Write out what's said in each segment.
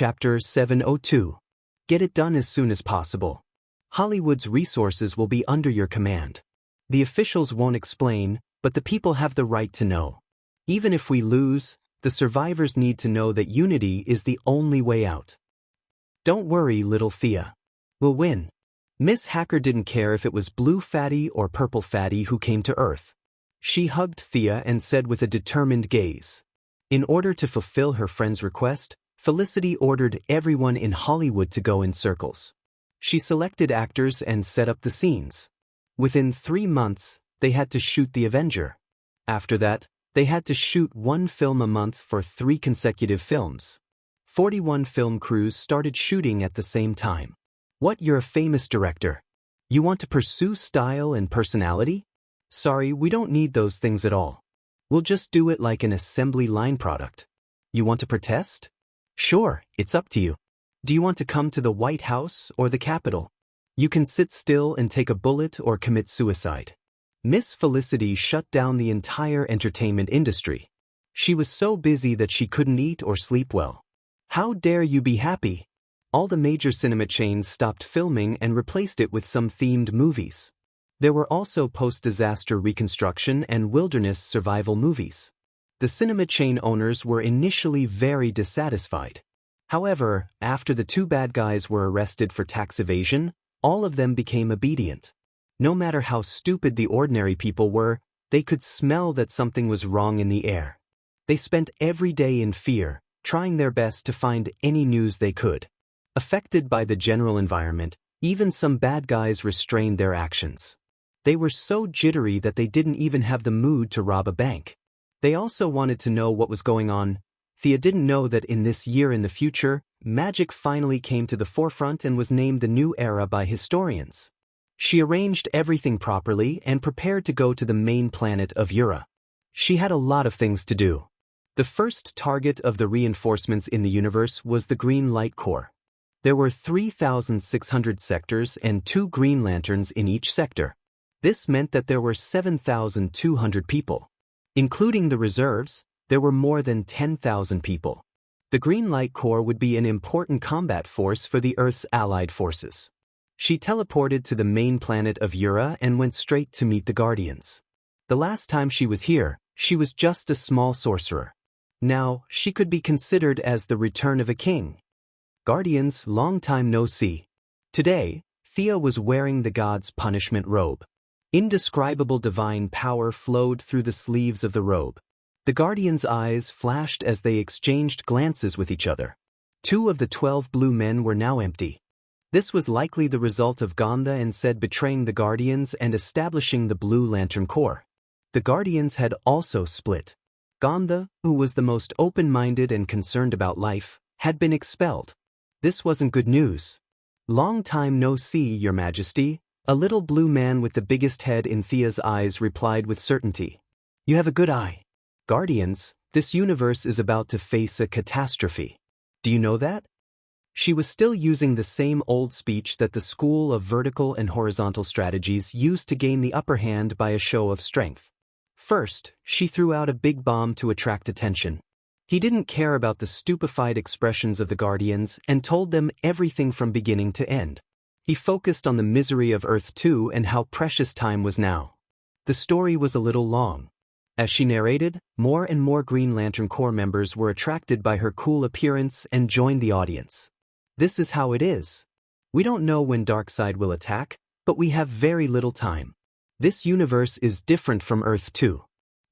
Chapter 702. Get it done as soon as possible. Hollywood's resources will be under your command. The officials won't explain, but the people have the right to know. Even if we lose, the survivors need to know that unity is the only way out. Don't worry, little Thea. We'll win. Miss Hacker didn't care if it was Blue Fatty or Purple Fatty who came to Earth. She hugged Thea and said with a determined gaze. In order to fulfill her friend's request, Felicity ordered everyone in Hollywood to go in circles. She selected actors and set up the scenes. Within 3 months, they had to shoot The Avenger. After that, they had to shoot 1 film a month for 3 consecutive films. 41 film crews started shooting at the same time. What, you're a famous director? You want to pursue style and personality? Sorry, we don't need those things at all. We'll just do it like an assembly line product. You want to protest? Sure, it's up to you. Do you want to come to the White House or the Capitol? You can sit still and take a bullet or commit suicide. Miss Felicity shut down the entire entertainment industry. She was so busy that she couldn't eat or sleep well. How dare you be happy? All the major cinema chains stopped filming and replaced it with some themed movies. There were also post-disaster reconstruction and wilderness survival movies. The cinema chain owners were initially very dissatisfied. However, after the 2 bad guys were arrested for tax evasion, all of them became obedient. No matter how stupid the ordinary people were, they could smell that something was wrong in the air. They spent every day in fear, trying their best to find any news they could. Affected by the general environment, even some bad guys restrained their actions. They were so jittery that they didn't even have the mood to rob a bank. They also wanted to know what was going on. Thea didn't know that in this year in the future, magic finally came to the forefront and was named the new era by historians. She arranged everything properly and prepared to go to the main planet of Ura. She had a lot of things to do. The first target of the reinforcements in the universe was the Green Light Corps. There were 3,600 sectors and 2 Green Lanterns in each sector. This meant that there were 7,200 people. Including the reserves, there were more than 10,000 people. The Green Light Corps would be an important combat force for the Earth's allied forces. She teleported to the main planet of Ura and went straight to meet the Guardians. The last time she was here, she was just a small sorcerer. Now, she could be considered as the return of a king. Guardians, long time no see. Today, Thea was wearing the god's punishment robe. Indescribable divine power flowed through the sleeves of the robe. The Guardians' eyes flashed as they exchanged glances with each other. 2 of the 12 blue men were now empty. This was likely the result of Ganda and Said betraying the Guardians and establishing the Blue Lantern Corps. The Guardians had also split. Ganda, who was the most open-minded and concerned about life, had been expelled. This wasn't good news. Long time no see, Your Majesty, a little blue man with the biggest head in Thea's eyes replied with certainty. You have a good eye. Guardians, this universe is about to face a catastrophe. Do you know that? She was still using the same old speech that the school of vertical and horizontal strategies used to gain the upper hand by a show of strength. First, she threw out a big bomb to attract attention. He didn't care about the stupefied expressions of the Guardians and told them everything from beginning to end. He focused on the misery of Earth 2 and how precious time was now. The story was a little long. As she narrated, more and more Green Lantern Corps members were attracted by her cool appearance and joined the audience. This is how it is. We don't know when Darkseid will attack, but we have very little time. This universe is different from Earth 2.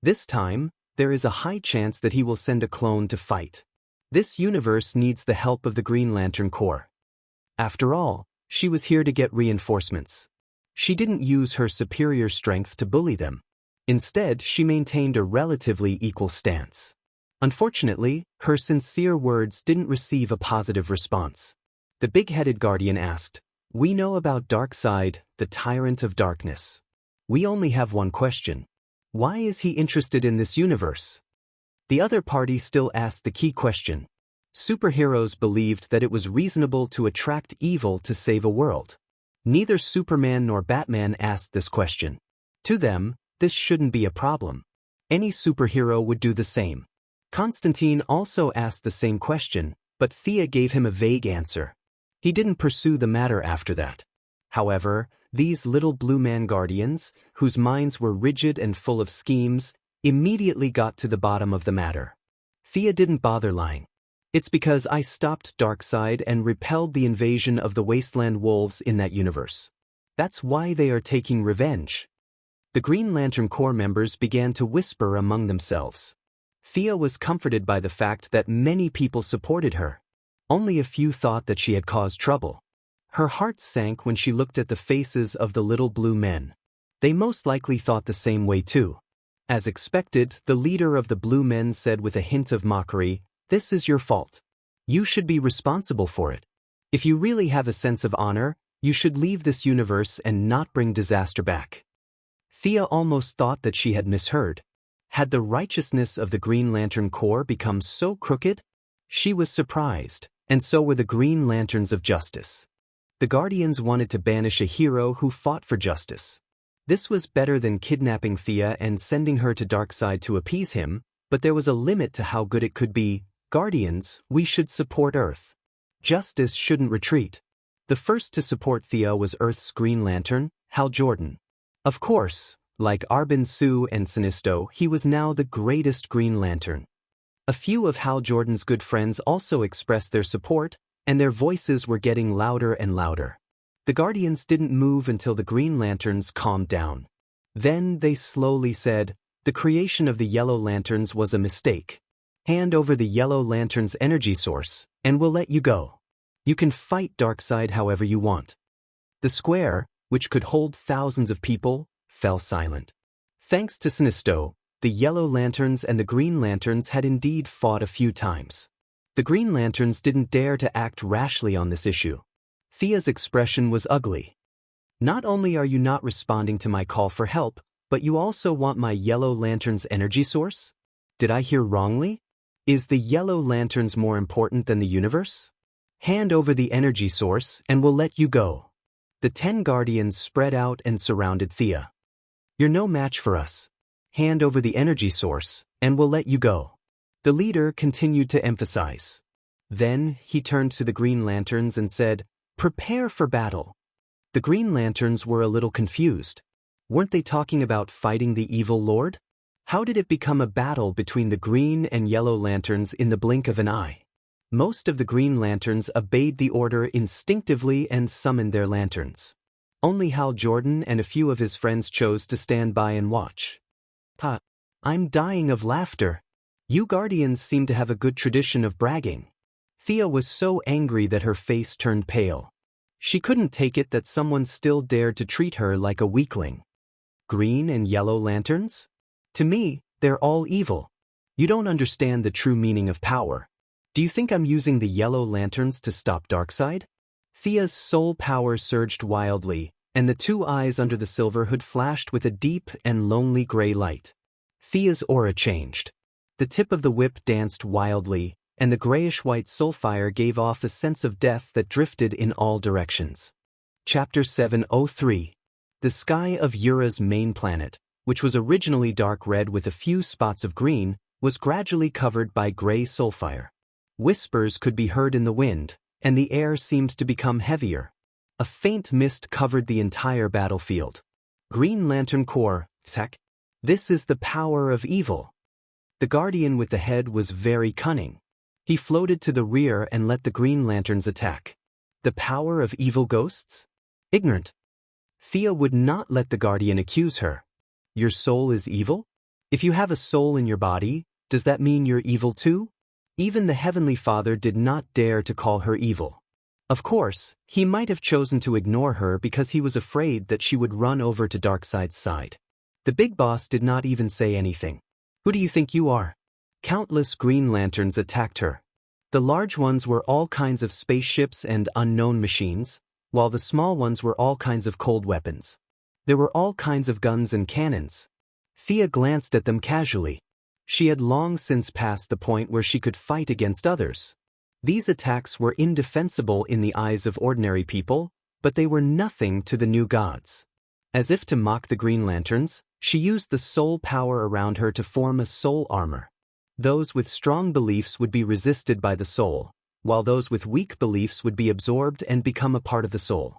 This time, there is a high chance that he will send a clone to fight. This universe needs the help of the Green Lantern Corps. After all, she was here to get reinforcements. She didn't use her superior strength to bully them. Instead, she maintained a relatively equal stance. Unfortunately, her sincere words didn't receive a positive response. The big-headed Guardian asked, "We know about Darkseid, the tyrant of darkness. We only have one question. Why is he interested in this universe?" The other party still asked the key question. Superheroes believed that it was reasonable to attract evil to save a world. Neither Superman nor Batman asked this question. To them, this shouldn't be a problem. Any superhero would do the same. Constantine also asked the same question, But Thea gave him a vague answer. He didn't pursue the matter after that. However, these little blue man guardians, whose minds were rigid and full of schemes, immediately got to the bottom of the matter. Thea didn't bother lying. It's because I stopped Darkseid and repelled the invasion of the Wasteland Wolves in that universe. That's why they are taking revenge. The Green Lantern Corps members began to whisper among themselves. Thea was comforted by the fact that many people supported her. Only a few thought that she had caused trouble. Her heart sank when she looked at the faces of the little blue men. They most likely thought the same way too. As expected, the leader of the blue men said with a hint of mockery, "This is your fault. You should be responsible for it. If you really have a sense of honor, you should leave this universe and not bring disaster back." Thea almost thought that she had misheard. Had the righteousness of the Green Lantern Corps become so crooked? She was surprised, and so were the Green Lanterns of Justice. The Guardians wanted to banish a hero who fought for justice. This was better than kidnapping Thea and sending her to Darkseid to appease him, but there was a limit to how good it could be. Guardians, we should support Earth. Justice shouldn't retreat. The first to support Thea was Earth's Green Lantern, Hal Jordan. Of course, like Arbin Sue and Sinisto, he was now the greatest Green Lantern. A few of Hal Jordan's good friends also expressed their support, and their voices were getting louder and louder. The Guardians didn't move until the Green Lanterns calmed down. Then they slowly said, "The creation of the Yellow Lanterns was a mistake. Hand over the Yellow Lantern's energy source, and we'll let you go. You can fight Darkseid however you want." The square, which could hold thousands of people, fell silent. Thanks to Sinisto, the Yellow Lanterns and the Green Lanterns had indeed fought a few times. The Green Lanterns didn't dare to act rashly on this issue. Thea's expression was ugly. "Not only are you not responding to my call for help, but you also want my Yellow Lantern's energy source? Did I hear wrongly? Is the Yellow Lanterns more important than the universe? Hand over the energy source and we'll let you go." The 10 Guardians spread out and surrounded Thea. "You're no match for us. Hand over the energy source, and we'll let you go." The leader continued to emphasize. Then he turned to the Green Lanterns and said, "Prepare for battle." The Green Lanterns were a little confused. Weren't they talking about fighting the evil Lord? How did it become a battle between the Green and Yellow Lanterns in the blink of an eye? Most of the Green Lanterns obeyed the order instinctively and summoned their lanterns. Only Hal Jordan and a few of his friends chose to stand by and watch. I'm dying of laughter. You Guardians seem to have a good tradition of bragging." Thea was so angry that her face turned pale. She couldn't take it that someone still dared to treat her like a weakling. Green and Yellow Lanterns? To me, they're all evil. You don't understand the true meaning of power. Do you think I'm using the Yellow Lanterns to stop Darkseid? Thea's soul power surged wildly, and the 2 eyes under the silver hood flashed with a deep and lonely gray light. Thea's aura changed. The tip of the whip danced wildly, and the grayish-white soulfire gave off a sense of death that drifted in all directions. Chapter 703. The sky of Ura's main planet, which was originally dark red with a few spots of green, was gradually covered by gray soulfire. Whispers could be heard in the wind, and the air seemed to become heavier. A faint mist covered the entire battlefield. Green Lantern Corps, tech. This is the power of evil. The Guardian with the head was very cunning. He floated to the rear and let the Green Lanterns attack. The power of evil ghosts? Ignorant. Thea would not let the Guardian accuse her. Your soul is evil? If you have a soul in your body, does that mean you're evil too? Even the Heavenly Father did not dare to call her evil. Of course, he might have chosen to ignore her because he was afraid that she would run over to Darkseid's side. The big boss did not even say anything. Who do you think you are? Countless Green Lanterns attacked her. The large ones were all kinds of spaceships and unknown machines, while the small ones were all kinds of cold weapons. There were all kinds of guns and cannons. Thea glanced at them casually. She had long since passed the point where she could fight against others. These attacks were indefensible in the eyes of ordinary people, but they were nothing to the new gods. As if to mock the Green Lanterns, she used the soul power around her to form a soul armor. Those with strong beliefs would be resisted by the soul, while those with weak beliefs would be absorbed and become a part of the soul.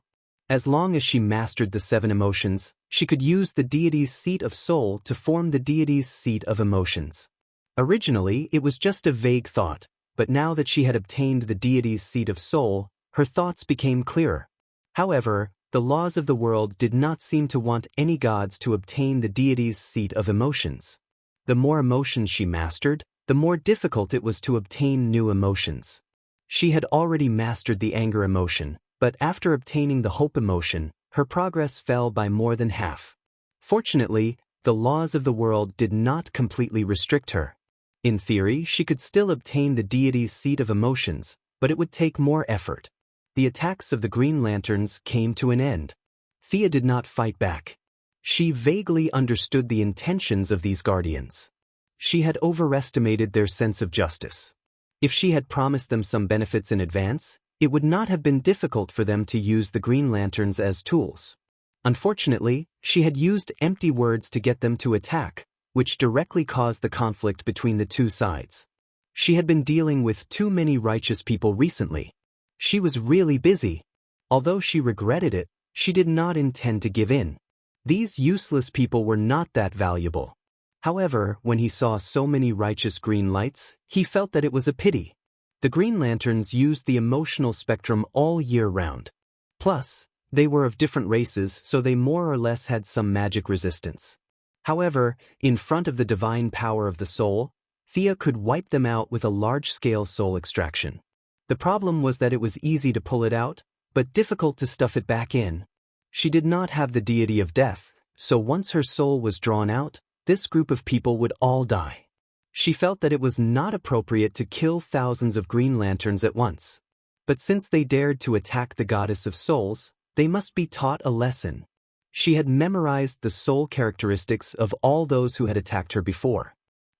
As long as she mastered the 7 emotions, she could use the deity's seat of soul to form the deity's seat of emotions. Originally, it was just a vague thought, but now that she had obtained the deity's seat of soul, her thoughts became clearer. However, the laws of the world did not seem to want any gods to obtain the deity's seat of emotions. The more emotions she mastered, the more difficult it was to obtain new emotions. She had already mastered the anger emotion, but after obtaining the hope emotion, her progress fell by more than half. Fortunately, the laws of the world did not completely restrict her. In theory, she could still obtain the deity's seat of emotions, but it would take more effort. The attacks of the Green Lanterns came to an end. Thea did not fight back. She vaguely understood the intentions of these guardians. She had overestimated their sense of justice. If she had promised them some benefits in advance, it would not have been difficult for them to use the Green Lanterns as tools. Unfortunately, she had used empty words to get them to attack, which directly caused the conflict between the two sides. She had been dealing with too many righteous people recently. She was really busy. Although she regretted it, she did not intend to give in. These useless people were not that valuable. However, when he saw so many righteous green lights, he felt that it was a pity. The Green Lanterns used the emotional spectrum all year round. Plus, they were of different races, so they more or less had some magic resistance. However, in front of the divine power of the soul, Thea could wipe them out with a large-scale soul extraction. The problem was that it was easy to pull it out, but difficult to stuff it back in. She did not have the deity of death, so once her soul was drawn out, this group of people would all die. She felt that it was not appropriate to kill thousands of Green Lanterns at once. But since they dared to attack the goddess of souls, they must be taught a lesson. She had memorized the soul characteristics of all those who had attacked her before.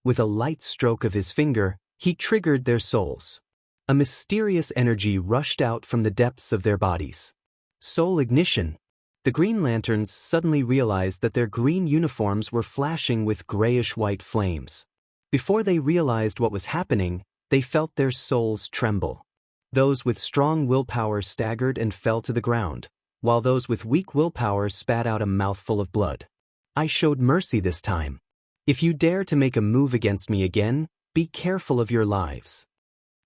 With a light stroke of his finger, he triggered their souls. A mysterious energy rushed out from the depths of their bodies. Soul ignition. The Green Lanterns suddenly realized that their green uniforms were flashing with grayish-white flames. Before they realized what was happening, they felt their souls tremble. Those with strong willpower staggered and fell to the ground, while those with weak willpower spat out a mouthful of blood. I showed mercy this time. If you dare to make a move against me again, be careful of your lives.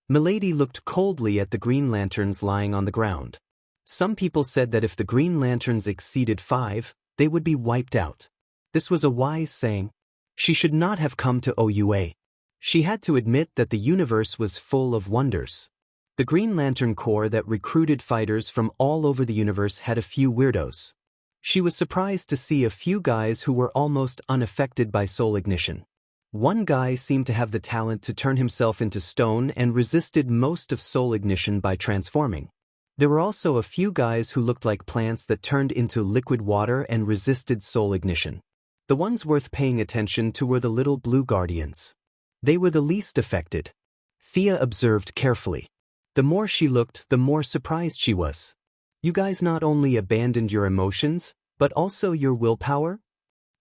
Milady looked coldly at the Green Lanterns lying on the ground. Some people said that if the Green Lanterns exceeded 5, they would be wiped out. This was a wise saying. She should not have come to OUA. She had to admit that the universe was full of wonders. The Green Lantern Corps that recruited fighters from all over the universe had a few weirdos. She was surprised to see a few guys who were almost unaffected by soul ignition. One guy seemed to have the talent to turn himself into stone and resisted most of soul ignition by transforming. There were also a few guys who looked like plants that turned into liquid water and resisted soul ignition. The ones worth paying attention to were the little blue guardians. They were the least affected. Thea observed carefully. The more she looked, the more surprised she was. You guys not only abandoned your emotions, but also your willpower?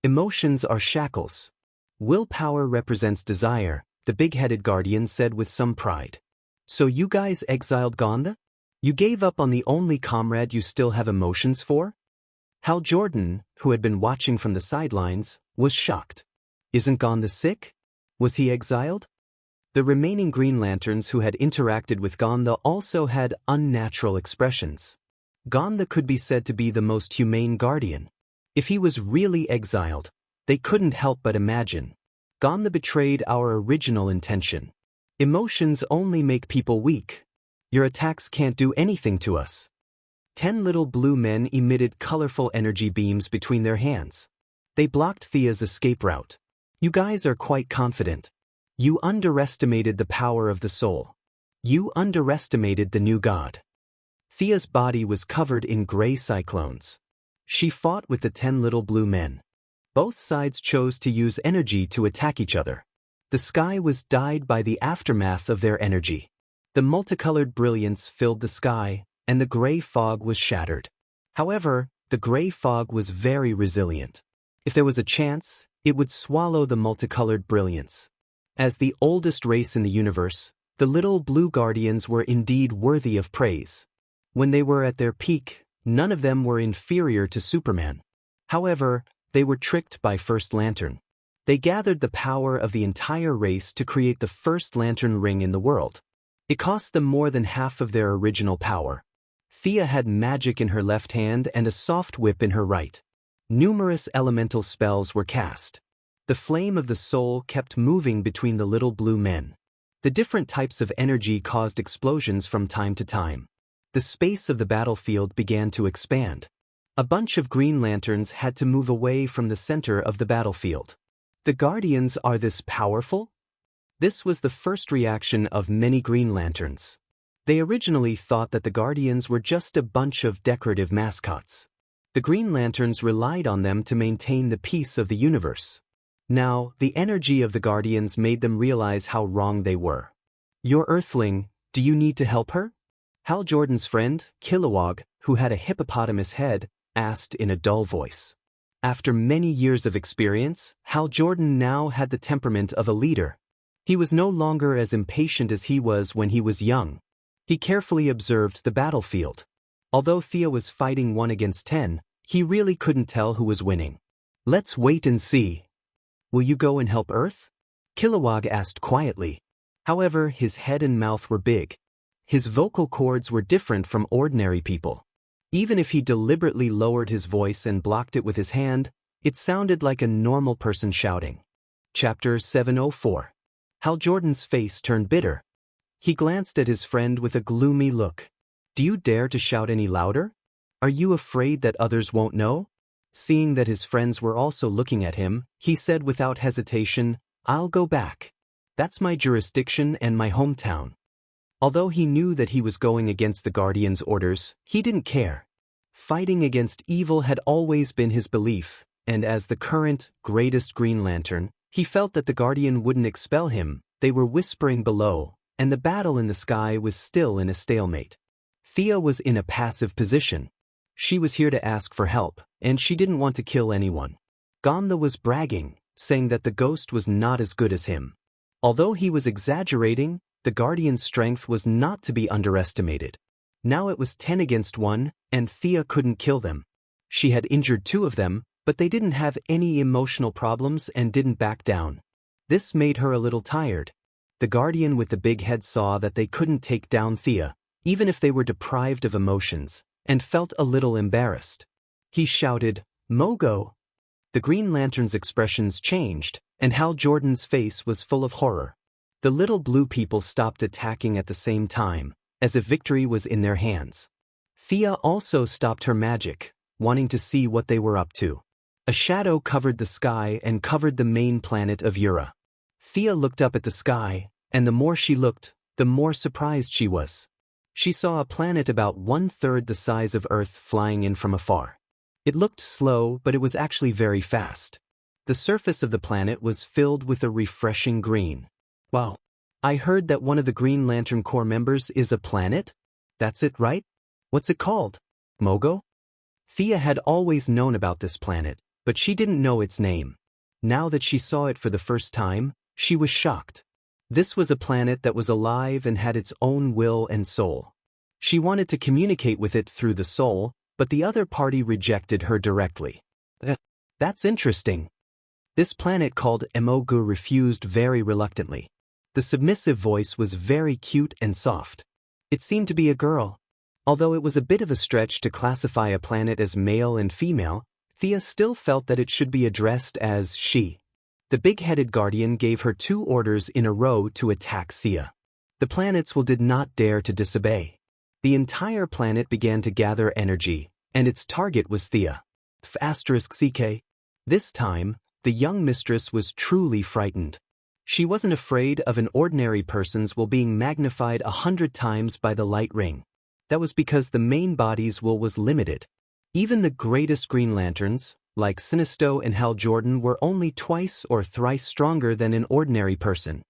Emotions are shackles. Willpower represents desire, the big-headed guardian said with some pride. So you guys exiled Gonda? You gave up on the only comrade you still have emotions for? Hal Jordan, who had been watching from the sidelines, was shocked. Isn't Gonda sick? Was he exiled? The remaining Green Lanterns who had interacted with Gonda also had unnatural expressions. Gonda could be said to be the most humane guardian. If he was really exiled, they couldn't help but imagine. Gonda betrayed our original intention. Emotions only make people weak. Your attacks can't do anything to us. 10 little blue men emitted colorful energy beams between their hands. They blocked Thea's escape route. You guys are quite confident. You underestimated the power of the soul. You underestimated the new god. Thea's body was covered in gray cyclones. She fought with the 10 little blue men. Both sides chose to use energy to attack each other. The sky was dyed by the aftermath of their energy. The multicolored brilliance filled the sky, and the gray fog was shattered. However, the gray fog was very resilient. If there was a chance, it would swallow the multicolored brilliance. As the oldest race in the universe, The little blue guardians were indeed worthy of praise. When they were at their peak, none of them were inferior to Superman. However, they were tricked by First Lantern. They gathered the power of the entire race to create the first lantern ring in the world. It cost them more than half of their original power. Thea had magic in her left hand and a soft whip in her right. Numerous elemental spells were cast. The flame of the soul kept moving between the little blue men. The different types of energy caused explosions from time to time. The space of the battlefield began to expand. A bunch of Green Lanterns had to move away from the center of the battlefield. The Guardians are this powerful? This was the first reaction of many Green Lanterns. They originally thought that the Guardians were just a bunch of decorative mascots. The Green Lanterns relied on them to maintain the peace of the universe. Now, the energy of the Guardians made them realize how wrong they were. "Your Earthling, do you need to help her?" Hal Jordan's friend, Kilowog, who had a hippopotamus head, asked in a dull voice. After many years of experience, Hal Jordan now had the temperament of a leader. He was no longer as impatient as he was when he was young. He carefully observed the battlefield. Although Thea was fighting 1 against 10, he really couldn't tell who was winning. "Let's wait and see. Will you go and help Earth?" Kilowog asked quietly. However, his head and mouth were big. His vocal cords were different from ordinary people. Even if he deliberately lowered his voice and blocked it with his hand, it sounded like a normal person shouting. Chapter 704. Hal Jordan's face turned bitter. He glanced at his friend with a gloomy look. "Do you dare to shout any louder? Are you afraid that others won't know?" Seeing that his friends were also looking at him, he said without hesitation, "I'll go back. That's my jurisdiction and my hometown." Although he knew that he was going against the Guardian's orders, he didn't care. Fighting against evil had always been his belief, and as the current, greatest Green Lantern, he felt that the Guardian wouldn't expel him. They were whispering below, and the battle in the sky was still in a stalemate. Thea was in a passive position. She was here to ask for help, and she didn't want to kill anyone. Gamla was bragging, saying that the ghost was not as good as him. Although he was exaggerating, the Guardian's strength was not to be underestimated. Now it was 10 against 1, and Thea couldn't kill them. She had injured 2 of them, but they didn't have any emotional problems and didn't back down. This made her a little tired. The Guardian with the big head saw that they couldn't take down Thea, even if they were deprived of emotions, and felt a little embarrassed. He shouted, "Mogo!" The Green Lantern's expressions changed, and Hal Jordan's face was full of horror. The little blue people stopped attacking at the same time, as if victory was in their hands. Thea also stopped her magic, wanting to see what they were up to. A shadow covered the sky and covered the main planet of Ura. Thea looked up at the sky, and the more she looked, the more surprised she was. She saw a planet about 1/3 the size of Earth flying in from afar. It looked slow, but it was actually very fast. The surface of the planet was filled with a refreshing green. "Wow. I heard that one of the Green Lantern Corps members is a planet? That's it, right? What's it called? Mogo?" Thea had always known about this planet, but she didn't know its name. Now that she saw it for the first time, she was shocked. This was a planet that was alive and had its own will and soul. She wanted to communicate with it through the soul, but the other party rejected her directly. That's interesting. This planet called Emogu refused very reluctantly. The submissive voice was very cute and soft. It seemed to be a girl. Although it was a bit of a stretch to classify a planet as male and female, Thea still felt that it should be addressed as she. The big-headed Guardian gave her 2 orders in a row to attack Sia. The planets did not dare to disobey. The entire planet began to gather energy, and its target was Thea. *CK. This time, the young mistress was truly frightened. She wasn't afraid of an ordinary person's will being magnified 100 times by the light ring. That was because the main body's will was limited. Even the greatest Green Lanterns, like Sinisto and Hal Jordan, were only twice or thrice stronger than an ordinary person.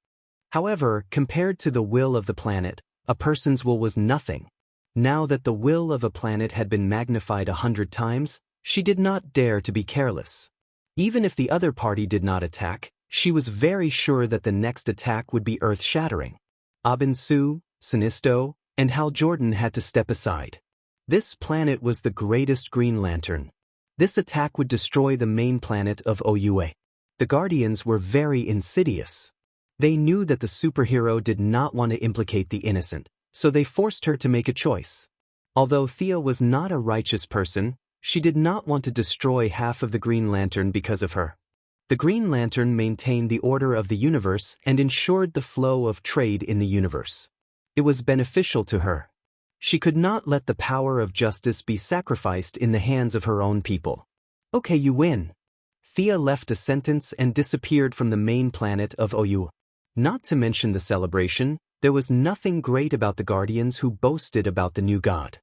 However, compared to the will of the planet, a person's will was nothing. Now that the will of a planet had been magnified 100 times, she did not dare to be careless. Even if the other party did not attack, she was very sure that the next attack would be earth-shattering. Abinsu, Sinisto, and Hal Jordan had to step aside. This planet was the greatest Green Lantern. This attack would destroy the main planet of Oua. The Guardians were very insidious. They knew that the superhero did not want to implicate the innocent, so they forced her to make a choice. Although Thea was not a righteous person, she did not want to destroy half of the Green Lantern because of her. The Green Lantern maintained the order of the universe and ensured the flow of trade in the universe. It was beneficial to her. She could not let the power of justice be sacrificed in the hands of her own people. Okay, you win. Thea left a sentence and disappeared from the main planet of Oua. Not to mention the celebration, there was nothing great about the Guardians who boasted about the new god.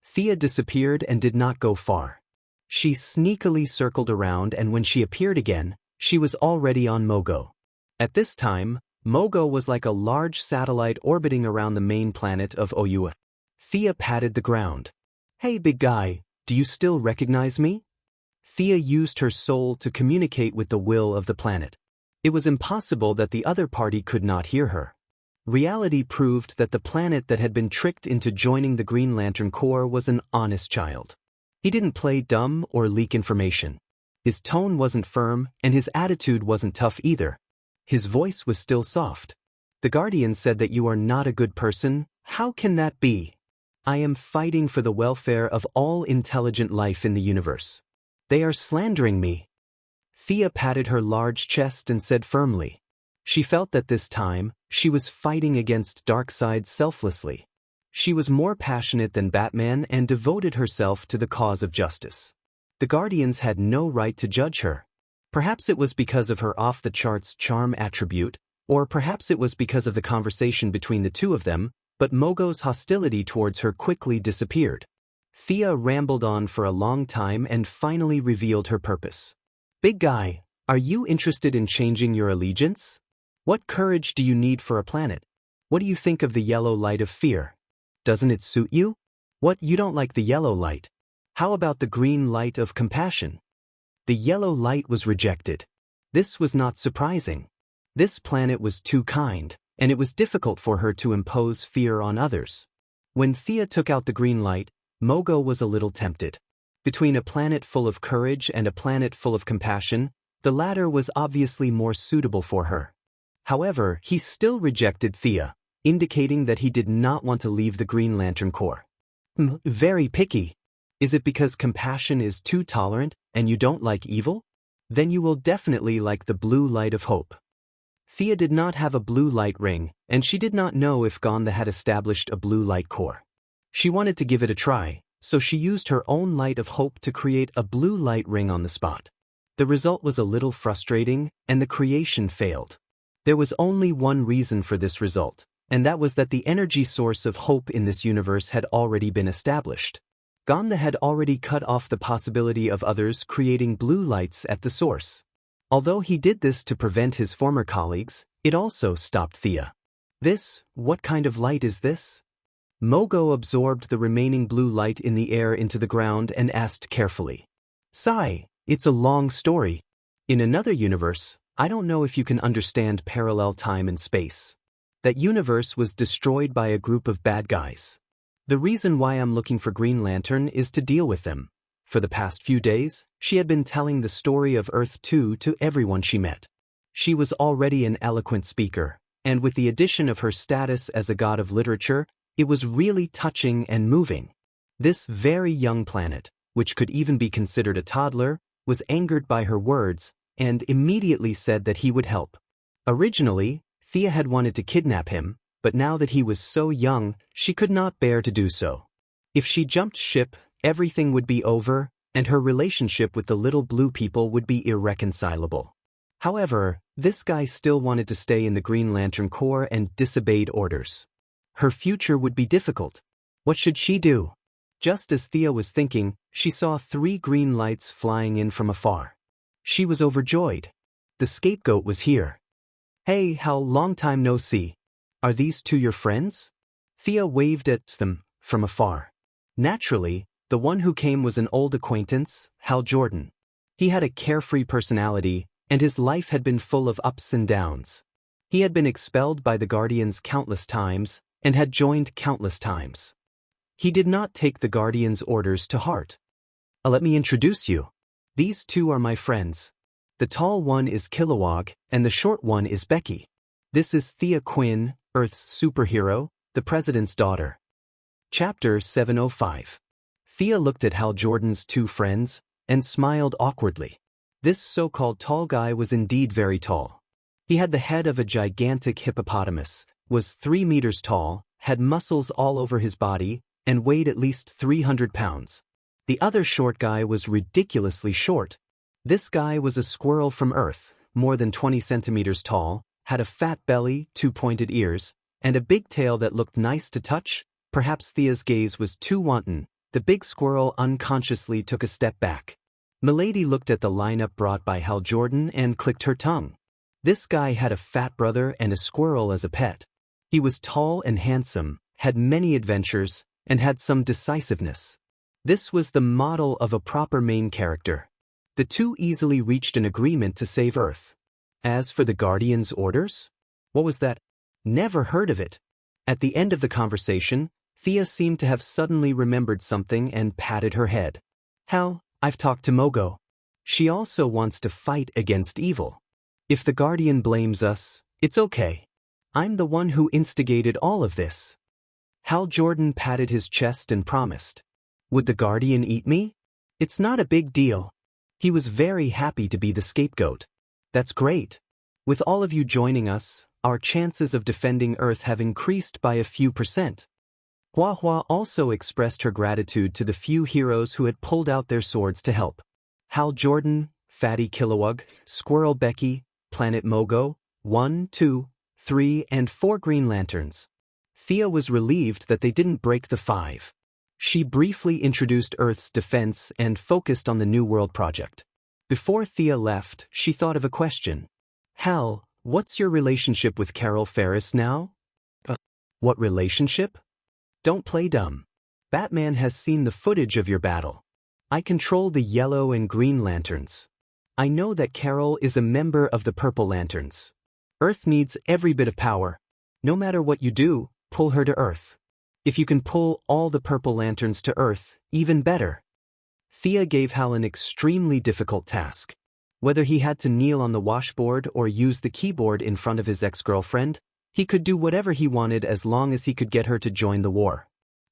Thea disappeared and did not go far. She sneakily circled around, and when she appeared again, she was already on Mogo. At this time, Mogo was like a large satellite orbiting around the main planet of Oua. Thea patted the ground. Hey big guy, do you still recognize me? Thea used her soul to communicate with the will of the planet. It was impossible that the other party could not hear her. Reality proved that the planet that had been tricked into joining the Green Lantern Corps was an honest child. He didn't play dumb or leak information. His tone wasn't firm, and his attitude wasn't tough either. His voice was still soft. The Guardian said that you are not a good person. How can that be? I am fighting for the welfare of all intelligent life in the universe. They are slandering me. Thea patted her large chest and said firmly. She felt that this time, she was fighting against Darkseid selflessly. She was more passionate than Batman and devoted herself to the cause of justice. The Guardians had no right to judge her. Perhaps it was because of her off-the-charts charm attribute, or perhaps it was because of the conversation between the two of them, but Mogo's hostility towards her quickly disappeared. Thea rambled on for a long time and finally revealed her purpose. Big guy, are you interested in changing your allegiance? What courage do you need for a planet? What do you think of the yellow light of fear? Doesn't it suit you? What, you don't like the yellow light? How about the green light of compassion? The yellow light was rejected. This was not surprising. This planet was too kind, and it was difficult for her to impose fear on others. When Thea took out the green light, Mogo was a little tempted. Between a planet full of courage and a planet full of compassion, the latter was obviously more suitable for her. However, he still rejected Thea, indicating that he did not want to leave the Green Lantern Corps. Very picky. Is it because compassion is too tolerant and you don't like evil? Then you will definitely like the blue light of hope. Thea did not have a blue light ring, and she did not know if Gonda had established a blue light corps. She wanted to give it a try, so she used her own light of hope to create a blue light ring on the spot. The result was a little frustrating, and the creation failed. There was only one reason for this result, and that was that the energy source of hope in this universe had already been established. Gonda had already cut off the possibility of others creating blue lights at the source. Although he did this to prevent his former colleagues, it also stopped Thea. What kind of light is this? Mogo absorbed the remaining blue light in the air into the ground and asked carefully. Sigh, it's a long story. In another universe, I don't know if you can understand parallel time and space. That universe was destroyed by a group of bad guys. The reason why I'm looking for Green Lantern is to deal with them. For the past few days, she had been telling the story of Earth 2 to everyone she met. She was already an eloquent speaker, and with the addition of her status as a god of literature, it was really touching and moving. This very young planet, which could even be considered a toddler, was angered by her words, and immediately said that he would help. Originally, Thea had wanted to kidnap him, but now that he was so young, she could not bear to do so. If she jumped ship, everything would be over, and her relationship with the little blue people would be irreconcilable. However, this guy still wanted to stay in the Green Lantern Corps and disobeyed orders. Her future would be difficult. What should she do? Just as Thea was thinking, she saw 3 green lights flying in from afar. She was overjoyed. The scapegoat was here. Hey, how long time no see. Are these 2 your friends? Thea waved at them from afar. Naturally, the one who came was an old acquaintance, Hal Jordan. He had a carefree personality, and his life had been full of ups and downs. He had been expelled by the Guardians countless times and had joined countless times. He did not take the Guardians' orders to heart. Let me introduce you. These two are my friends. The tall one is Kilowog, and the short one is Becky. This is Thea Quinn, Earth's superhero, the president's daughter. Chapter 705. Thea looked at Hal Jordan's two friends and smiled awkwardly. This so-called tall guy was indeed very tall. He had the head of a gigantic hippopotamus, was 3 meters tall, had muscles all over his body, and weighed at least 300 pounds. The other short guy was ridiculously short. This guy was a squirrel from Earth, more than 20 centimeters tall, had a fat belly, 2 pointed ears, and a big tail that looked nice to touch. Perhaps Thea's gaze was too wanton. The big squirrel unconsciously took a step back. Milady looked at the lineup brought by Hal Jordan and clicked her tongue. This guy had a fat brother and a squirrel as a pet. He was tall and handsome, had many adventures, and had some decisiveness. This was the model of a proper main character. The two easily reached an agreement to save Earth. As for the Guardians' orders? What was that? Never heard of it. At the end of the conversation, Thea seemed to have suddenly remembered something and patted her head. Hal, I've talked to Mogo. She also wants to fight against evil. If the Guardian blames us, it's okay. I'm the one who instigated all of this. Hal Jordan patted his chest and promised. Would the Guardian eat me? It's not a big deal. He was very happy to be the scapegoat. That's great. With all of you joining us, our chances of defending Earth have increased by a few %. Hua Hua also expressed her gratitude to the few heroes who had pulled out their swords to help. Hal Jordan, Fatty Kilowog, Squirrel Becky, Planet Mogo, 1, 2, 3, and 4 Green Lanterns. Thea was relieved that they didn't break the 5. She briefly introduced Earth's defense and focused on the New World project. Before Thea left, she thought of a question. Hal, what's your relationship with Carol Ferris now? What relationship? Don't play dumb. Batman has seen the footage of your battle. I control the yellow and green lanterns. I know that Carol is a member of the Purple Lanterns. Earth needs every bit of power. No matter what you do, pull her to Earth. If you can pull all the Purple Lanterns to Earth, even better. Thea gave Hal an extremely difficult task. Whether he had to kneel on the washboard or use the keyboard in front of his ex-girlfriend, he could do whatever he wanted as long as he could get her to join the war.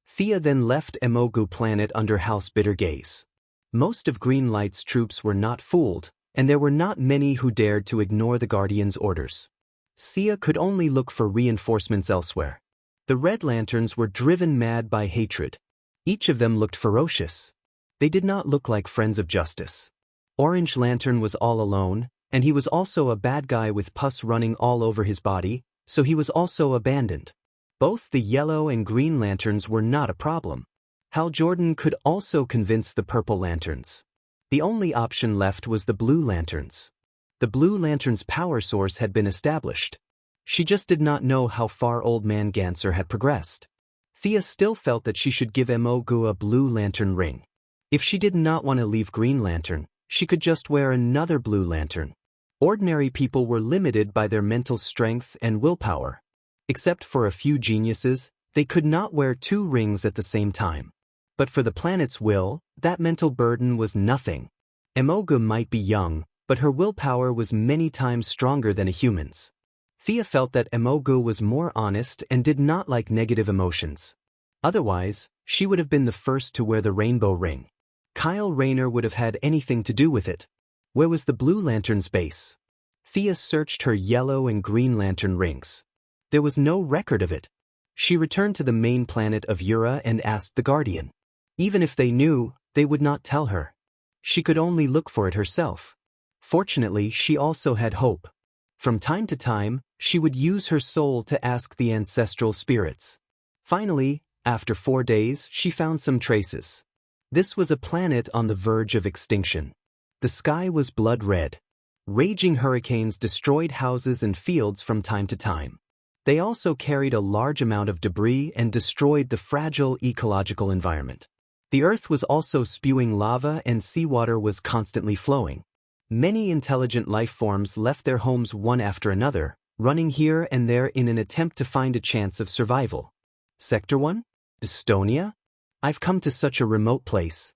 Thea then left Emogu Planet under Hal's bitter gaze. Most of Greenlight's troops were not fooled, and there were not many who dared to ignore the Guardian's orders. Sia could only look for reinforcements elsewhere. The Red Lanterns were driven mad by hatred. Each of them looked ferocious. They did not look like friends of justice. Orange Lantern was all alone, and he was also a bad guy with pus running all over his body, so he was also abandoned. Both the Yellow and Green Lanterns were not a problem. Hal Jordan could also convince the Purple Lanterns. The only option left was the Blue Lanterns. The Blue Lantern's power source had been established. She just did not know how far Old Man Ganser had progressed. Thea still felt that she should give Emogu a Blue Lantern ring. If she did not want to leave Green Lantern, she could just wear another Blue Lantern. Ordinary people were limited by their mental strength and willpower. Except for a few geniuses, they could not wear 2 rings at the same time. But for the planet's will, that mental burden was nothing. Emogu might be young, but her willpower was many times stronger than a human's. Thea felt that Emogu was more honest and did not like negative emotions. Otherwise, she would have been the first to wear the rainbow ring. Kyle Rayner would have had anything to do with it. Where was the Blue Lantern's base? Thea searched her Yellow and Green Lantern rings. There was no record of it. She returned to the main planet of Ura and asked the Guardian. Even if they knew, they would not tell her. She could only look for it herself. Fortunately, she also had hope. From time to time, she would use her soul to ask the ancestral spirits. Finally, after 4 days, she found some traces. This was a planet on the verge of extinction. The sky was blood red. Raging hurricanes destroyed houses and fields from time to time. They also carried a large amount of debris and destroyed the fragile ecological environment. The Earth was also spewing lava and seawater was constantly flowing. Many intelligent life forms left their homes one after another, running here and there in an attempt to find a chance of survival. Sector 1? Estonia? I've come to such a remote place.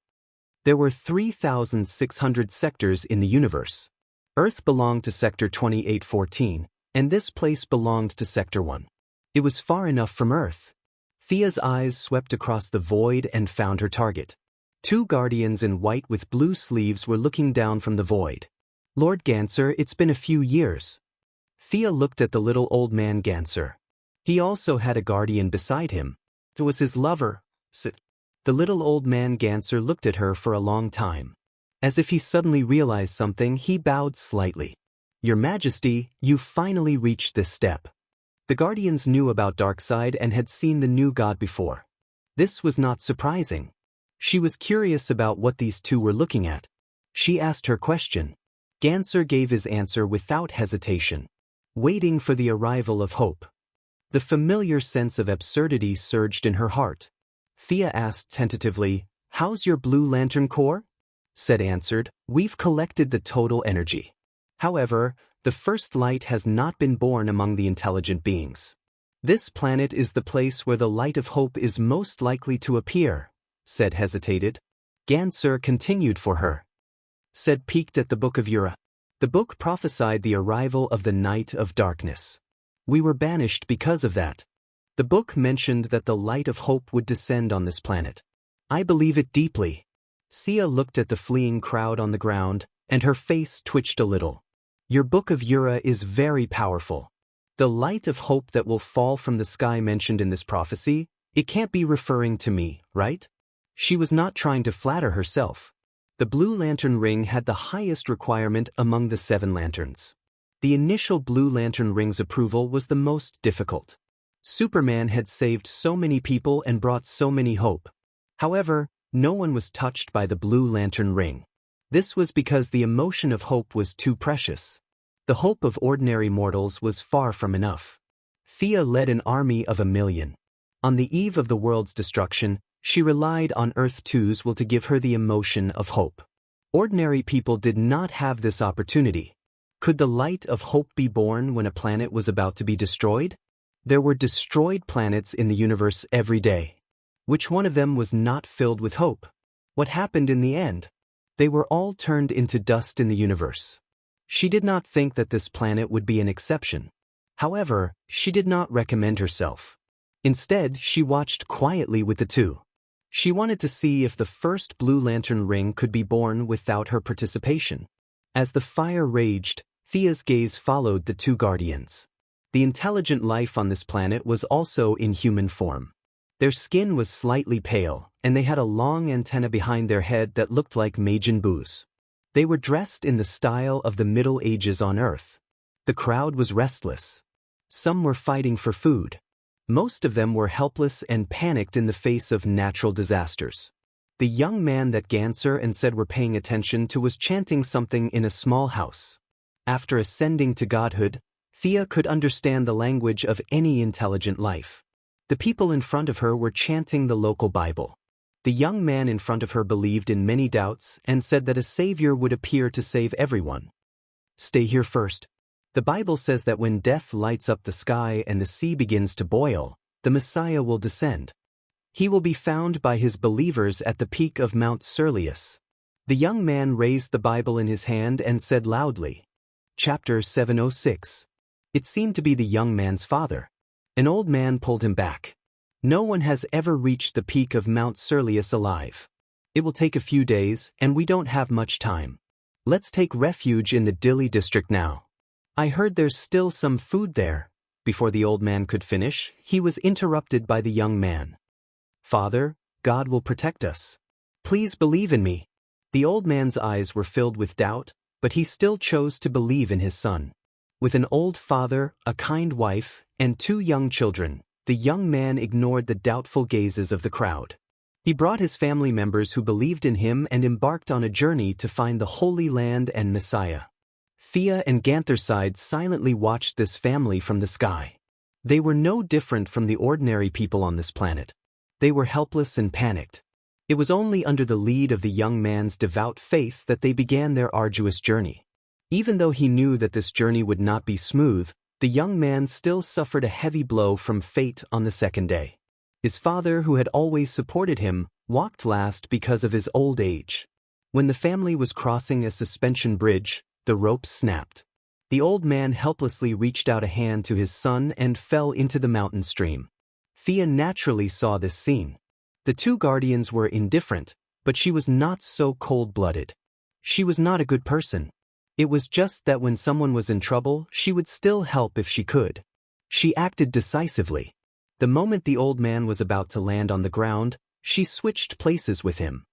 There were 3,600 sectors in the universe. Earth belonged to Sector 2814, and this place belonged to Sector 1. It was far enough from Earth. Thea's eyes swept across the void and found her target. 2 guardians in white with blue sleeves were looking down from the void. Lord Ganser, it's been a few years. Thea looked at the little old man Ganser. He also had a guardian beside him. It was his lover. The little old man Ganser looked at her for a long time. As if he suddenly realized something, he bowed slightly. Your Majesty, you've finally reached this step. The guardians knew about Darkside and had seen the new god before. This was not surprising. She was curious about what these two were looking at. She asked her question. Ganser gave his answer without hesitation. Waiting for the arrival of hope. The familiar sense of absurdity surged in her heart. Thea asked tentatively, "How's your Blue Lantern Corps?" Said answered, "We've collected the total energy. However, the first light has not been born among the intelligent beings. This planet is the place where the light of hope is most likely to appear," said hesitated. Ganser continued for her. Said peeked at the Book of Ura. The book prophesied the arrival of the night of darkness. We were banished because of that. The book mentioned that the light of hope would descend on this planet. I believe it deeply. Sia looked at the fleeing crowd on the ground, and her face twitched a little. Your Book of Ura is very powerful. The light of hope that will fall from the sky mentioned in this prophecy, it can't be referring to me, right? She was not trying to flatter herself. The Blue Lantern Ring had the highest requirement among the 7 lanterns. The initial Blue Lantern Ring's approval was the most difficult. Superman had saved so many people and brought so many hope. However, no one was touched by the Blue Lantern Ring. This was because the emotion of hope was too precious. The hope of ordinary mortals was far from enough. Thea led an army of 1,000,000. On the eve of the world's destruction, she relied on Earth 2's will to give her the emotion of hope. Ordinary people did not have this opportunity. Could the light of hope be born when a planet was about to be destroyed? There were destroyed planets in the universe every day. Which one of them was not filled with hope? What happened in the end? They were all turned into dust in the universe. She did not think that this planet would be an exception. However, she did not recommend herself. Instead, she watched quietly with the two. She wanted to see if the first Blue Lantern Ring could be born without her participation. As the fire raged, Thea's gaze followed the 2 guardians. The intelligent life on this planet was also in human form. Their skin was slightly pale, and they had a long antenna behind their head that looked like Majin Buu's. They were dressed in the style of the Middle Ages on Earth. The crowd was restless. Some were fighting for food. Most of them were helpless and panicked in the face of natural disasters. The young man that Ganser and said were paying attention to was chanting something in a small house. After ascending to godhood, Thea could understand the language of any intelligent life. The people in front of her were chanting the local Bible. The young man in front of her believed in many doubts and said that a savior would appear to save everyone. Stay here first. The Bible says that when death lights up the sky and the sea begins to boil, the Messiah will descend. He will be found by his believers at the peak of Mount Surlius. The young man raised the Bible in his hand and said loudly, Chapter 706. It seemed to be the young man's father. An old man pulled him back. No one has ever reached the peak of Mount Surlius alive. It will take a few days, and we don't have much time. Let's take refuge in the Dili district now. I heard there's still some food there. Before the old man could finish, he was interrupted by the young man. Father, God will protect us. Please believe in me. The old man's eyes were filled with doubt, but he still chose to believe in his son. With an old father, a kind wife, and 2 young children, the young man ignored the doubtful gazes of the crowd. He brought his family members who believed in him and embarked on a journey to find the Holy Land and Messiah. Thea and Gantherside silently watched this family from the sky. They were no different from the ordinary people on this planet. They were helpless and panicked. It was only under the lead of the young man's devout faith that they began their arduous journey. Even though he knew that this journey would not be smooth, The young man still suffered a heavy blow from fate on the second day. His father, who had always supported him, walked last because of his old age. When the family was crossing a suspension bridge, the rope snapped. The old man helplessly reached out a hand to his son and fell into the mountain stream. Thea naturally saw this scene. The two guardians were indifferent, but she was not so cold-blooded. She was not a good person. It was just that when someone was in trouble, she would still help if she could. She acted decisively. The moment the old man was about to land on the ground, she switched places with him.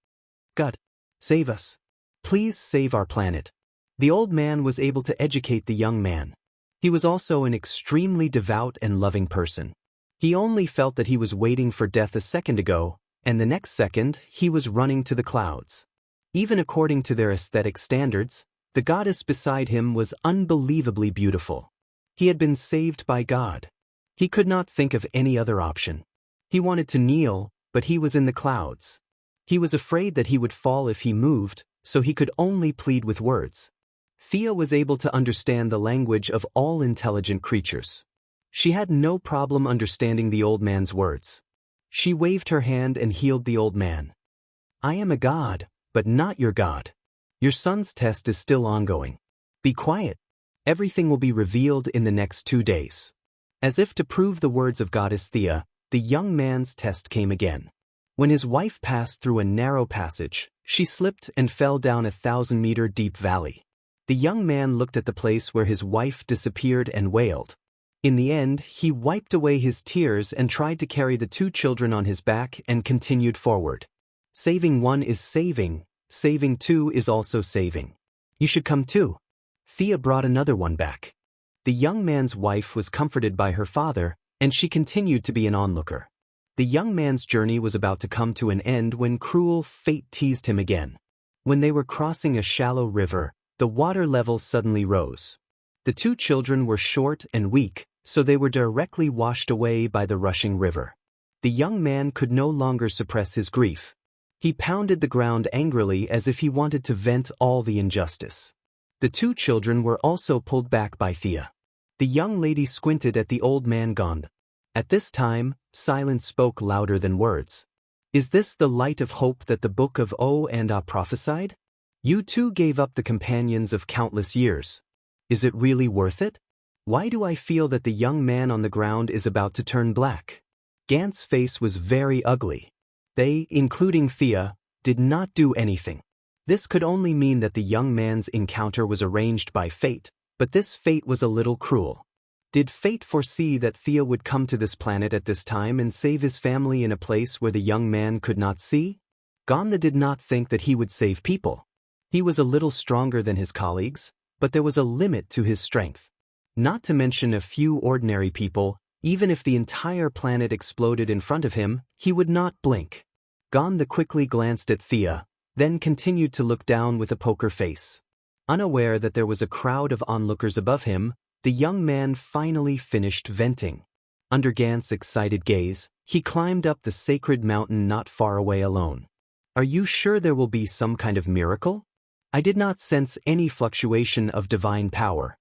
God, save us. Please save our planet. The old man was able to educate the young man. He was also an extremely devout and loving person. He only felt that he was waiting for death a second ago, and the next second, he was running to the clouds. Even according to their aesthetic standards, the goddess beside him was unbelievably beautiful. He had been saved by God. He could not think of any other option. He wanted to kneel, but he was in the clouds. He was afraid that he would fall if he moved, so he could only plead with words. Thea was able to understand the language of all intelligent creatures. She had no problem understanding the old man's words. She waved her hand and healed the old man. I am a god, but not your god. Your son's test is still ongoing. Be quiet. Everything will be revealed in the next 2 days. As if to prove the words of Goddess Thea, the young man's test came again. When his wife passed through a narrow passage, she slipped and fell down a 1,000-meter deep valley. The young man looked at the place where his wife disappeared and wailed. In the end, he wiped away his tears and tried to carry the 2 children on his back and continued forward. Saving one is saving 2 is also saving. You should come too. Thea brought another one back. The young man's wife was comforted by her father, and she continued to be an onlooker. The young man's journey was about to come to an end when cruel fate teased him again. When they were crossing a shallow river, the water level suddenly rose. The 2 children were short and weak, so they were directly washed away by the rushing river. The young man could no longer suppress his grief. He pounded the ground angrily as if he wanted to vent all the injustice. The 2 children were also pulled back by Thea. The young lady squinted at the old man gone. At this time, silence spoke louder than words. Is this the light of hope that the book of O and A prophesied? You too gave up the companions of countless years. Is it really worth it? Why do I feel that the young man on the ground is about to turn black? Gant's face was very ugly. They, including Thea, did not do anything. This could only mean that the young man's encounter was arranged by fate, but this fate was a little cruel. Did fate foresee that Thea would come to this planet at this time and save his family in a place where the young man could not see? Ganda did not think that he would save people. He was a little stronger than his colleagues, but there was a limit to his strength. Not to mention a few ordinary people, even if the entire planet exploded in front of him, he would not blink. Ganda quickly glanced at Thea, then continued to look down with a poker face. Unaware that there was a crowd of onlookers above him, the young man finally finished venting. Under Gant's excited gaze, he climbed up the sacred mountain not far away alone. Are you sure there will be some kind of miracle? I did not sense any fluctuation of divine power.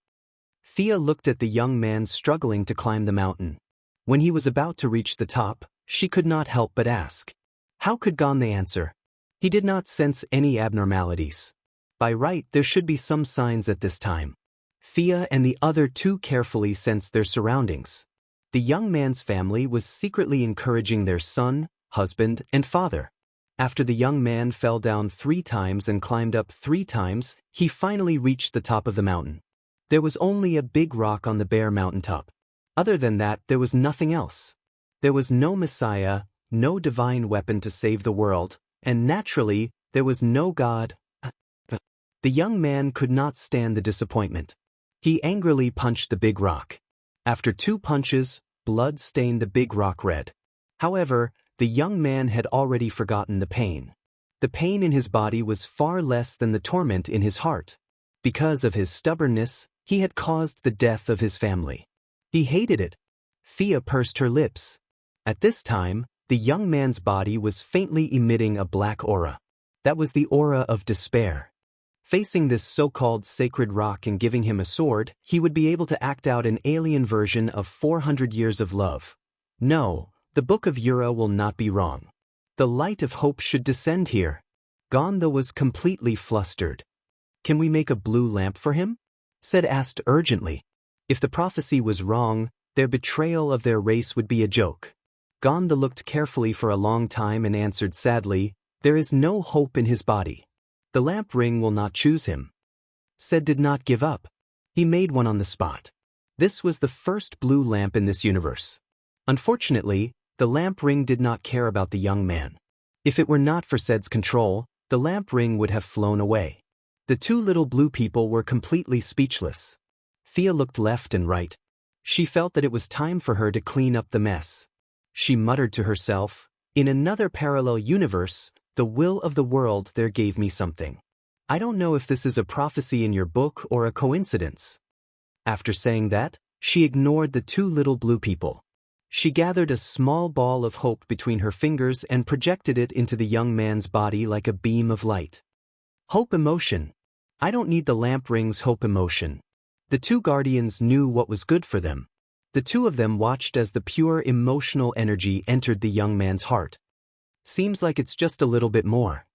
Thea looked at the young man struggling to climb the mountain. When he was about to reach the top, she could not help but ask. How could Ganda answer? He did not sense any abnormalities. By right, there should be some signs at this time. Thea and the other 2 carefully sensed their surroundings. The young man's family was secretly encouraging their son, husband, and father. After the young man fell down 3 times and climbed up 3 times, he finally reached the top of the mountain. There was only a big rock on the bare mountaintop. Other than that, there was nothing else. There was no Messiah, no divine weapon to save the world, and naturally, there was no God. The young man could not stand the disappointment. He angrily punched the big rock. After 2 punches, blood stained the big rock red. However, the young man had already forgotten the pain. The pain in his body was far less than the torment in his heart. Because of his stubbornness, he had caused the death of his family. He hated it. Thea pursed her lips. At this time, the young man's body was faintly emitting a black aura. That was the aura of despair. Facing this so-called sacred rock and giving him a sword, he would be able to act out an alien version of 400 years of love. No, the Book of Yura will not be wrong. The light of hope should descend here. Ganda was completely flustered. Can we make a blue lamp for him? Said asked urgently. If the prophecy was wrong, their betrayal of their race would be a joke. Ganda looked carefully for a long time and answered sadly, there is no hope in his body. The lamp ring will not choose him. Said did not give up. He made one on the spot. This was the first blue lamp in this universe. Unfortunately, the lamp ring did not care about the young man. If it were not for Said's control, the lamp ring would have flown away. The two little blue people were completely speechless. Thea looked left and right. She felt that it was time for her to clean up the mess. She muttered to herself, in another parallel universe, the will of the world there gave me something. I don't know if this is a prophecy in your book or a coincidence. After saying that, she ignored the two little blue people. She gathered a small ball of hope between her fingers and projected it into the young man's body like a beam of light. Hope emotion. I don't need the lamp ring's hope emotion. The two guardians knew what was good for them. The two of them watched as the pure emotional energy entered the young man's heart. Seems like it's just a little bit more.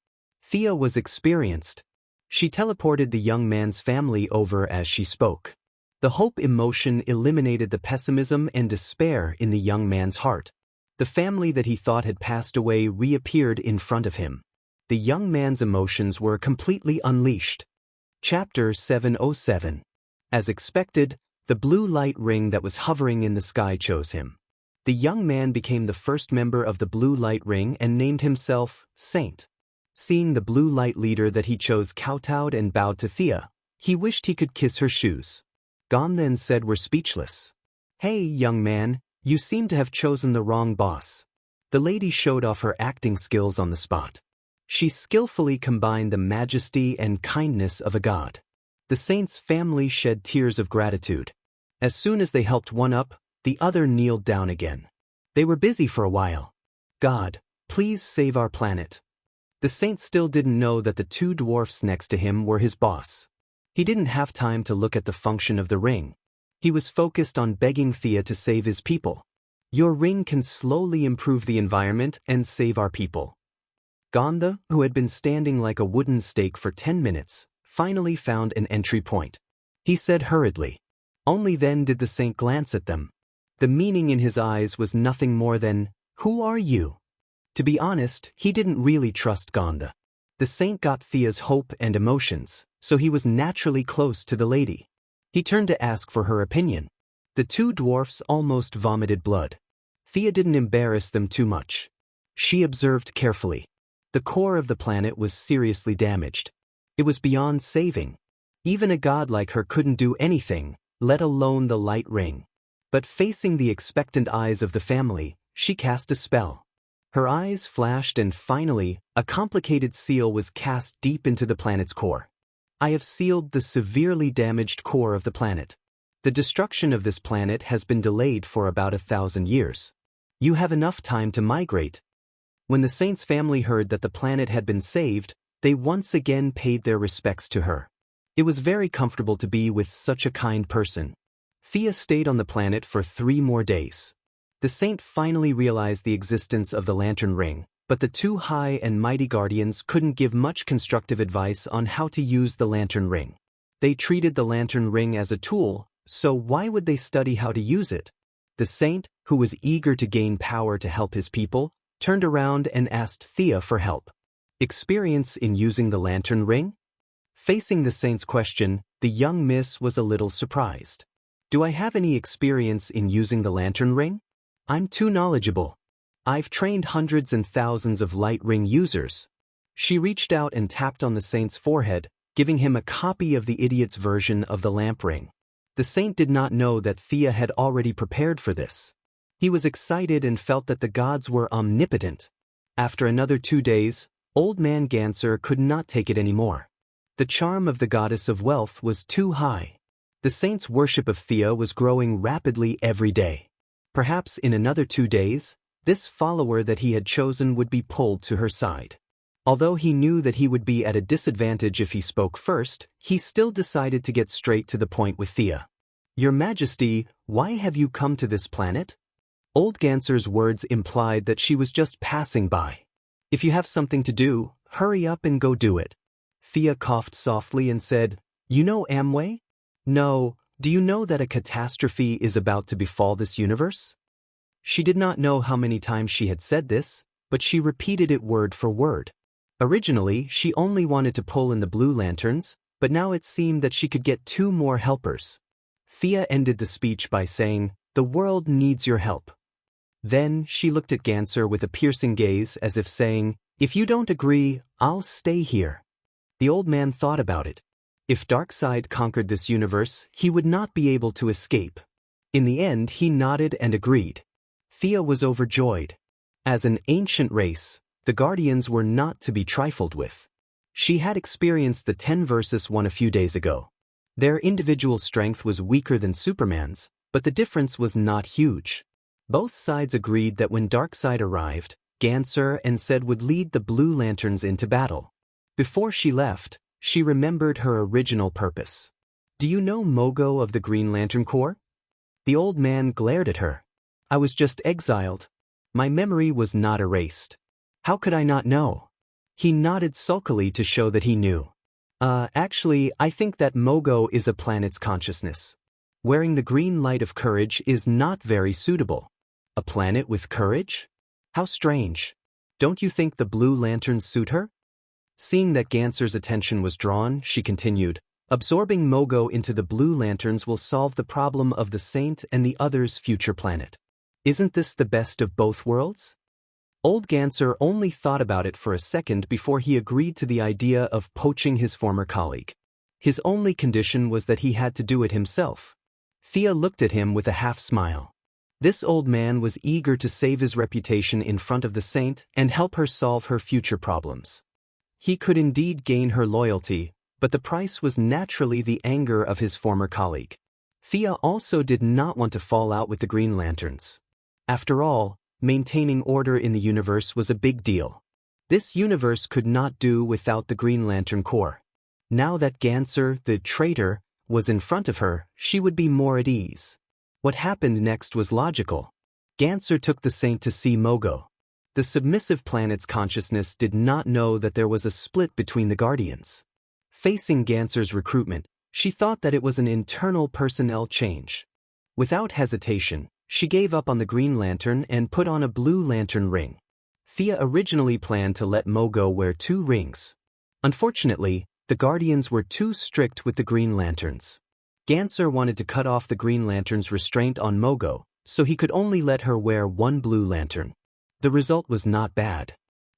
Thea was experienced. She teleported the young man's family over as she spoke. The hope emotion eliminated the pessimism and despair in the young man's heart. The family that he thought had passed away reappeared in front of him. The young man's emotions were completely unleashed. Chapter 707. As expected, the blue light ring that was hovering in the sky chose him. The young man became the first member of the blue light ring and named himself Saint. Seeing the blue light leader that he chose kowtowed and bowed to Thea, he wished he could kiss her shoes. Gon then said we're speechless. Hey, young man, you seem to have chosen the wrong boss. The lady showed off her acting skills on the spot. She skillfully combined the majesty and kindness of a god. The saint's family shed tears of gratitude. As soon as they helped one up, the other kneeled down again. They were busy for a while. God, please save our planet. The saint still didn't know that the two dwarfs next to him were his boss. He didn't have time to look at the function of the ring. He was focused on begging Thea to save his people. Your ring can slowly improve the environment and save our people. Ganda, who had been standing like a wooden stake for 10 minutes, finally found an entry point. He said hurriedly. Only then did the saint glance at them. The meaning in his eyes was nothing more than, who are you? To be honest, he didn't really trust Ganda. The saint got Thea's hope and emotions, so he was naturally close to the lady. He turned to ask for her opinion. The two dwarfs almost vomited blood. Thea didn't embarrass them too much. She observed carefully. The core of the planet was seriously damaged. It was beyond saving. Even a god like her couldn't do anything, let alone the light ring. But facing the expectant eyes of the family, she cast a spell. Her eyes flashed and finally, a complicated seal was cast deep into the planet's core. I have sealed the severely damaged core of the planet. The destruction of this planet has been delayed for about 1,000 years. You have enough time to migrate. When the saint's family heard that the planet had been saved, they once again paid their respects to her. It was very comfortable to be with such a kind person. Thea stayed on the planet for 3 more days. The saint finally realized the existence of the lantern ring, but the two high and mighty guardians couldn't give much constructive advice on how to use the lantern ring. They treated the lantern ring as a tool, so why would they study how to use it? The saint, who was eager to gain power to help his people, turned around and asked Thea for help. Experience in using the lantern ring? Facing the saint's question, the young miss was a little surprised. Do I have any experience in using the lantern ring? I'm too knowledgeable. I've trained hundreds and thousands of light ring users. She reached out and tapped on the saint's forehead, giving him a copy of the idiot's version of the lamp ring. The saint did not know that Thea had already prepared for this. He was excited and felt that the gods were omnipotent. After another 2 days, Old Man Ganser could not take it anymore. The charm of the goddess of wealth was too high. The saint's worship of Thea was growing rapidly every day. Perhaps in another 2 days, this follower that he had chosen would be pulled to her side. Although he knew that he would be at a disadvantage if he spoke first, he still decided to get straight to the point with Thea. Your Majesty, why have you come to this planet? Old Ganser's words implied that she was just passing by. If you have something to do, hurry up and go do it. Thea coughed softly and said, You know Amway? No, do you know that a catastrophe is about to befall this universe? She did not know how many times she had said this, but she repeated it word for word. Originally, she only wanted to pull in the blue lanterns, but now it seemed that she could get 2 more helpers. Thea ended the speech by saying, The world needs your help. Then she looked at Ganser with a piercing gaze as if saying, If you don't agree, I'll stay here. The old man thought about it. If Darkseid conquered this universe, he would not be able to escape. In the end, he nodded and agreed. Thea was overjoyed. As an ancient race, the Guardians were not to be trifled with. She had experienced the 10 versus 1 a few days ago. Their individual strength was weaker than Superman's, but the difference was not huge. Both sides agreed that when Darkseid arrived, Ganser and Zed would lead the Blue Lanterns into battle. Before she left, she remembered her original purpose. Do you know Mogo of the Green Lantern Corps? The old man glared at her. I was just exiled. My memory was not erased. How could I not know? He nodded sulkily to show that he knew. Actually, I think that Mogo is a planet's consciousness. Wearing the green light of courage is not very suitable. A planet with courage? How strange. Don't you think the blue lanterns suit her? Seeing that Ganser's attention was drawn, she continued, Absorbing Mogo into the blue lanterns will solve the problem of the Saint and the other's future planet. Isn't this the best of both worlds? Old Ganser only thought about it for a second before he agreed to the idea of poaching his former colleague. His only condition was that he had to do it himself. Thea looked at him with a half-smile. This old man was eager to save his reputation in front of the Saint and help her solve her future problems. He could indeed gain her loyalty, but the price was naturally the anger of his former colleague. Thea also did not want to fall out with the Green Lanterns. After all, maintaining order in the universe was a big deal. This universe could not do without the Green Lantern Corps. Now that Ganser, the traitor, was in front of her, she would be more at ease. What happened next was logical. Ganser took the Saint to see Mogo. The submissive planet's consciousness did not know that there was a split between the Guardians. Facing Ganser's recruitment, she thought that it was an internal personnel change. Without hesitation, she gave up on the Green Lantern and put on a Blue Lantern ring. Thea originally planned to let Mogo wear 2 rings. Unfortunately, the Guardians were too strict with the Green Lanterns. Ganser wanted to cut off the Green Lantern's restraint on Mogo, so he could only let her wear 1 Blue Lantern. The result was not bad.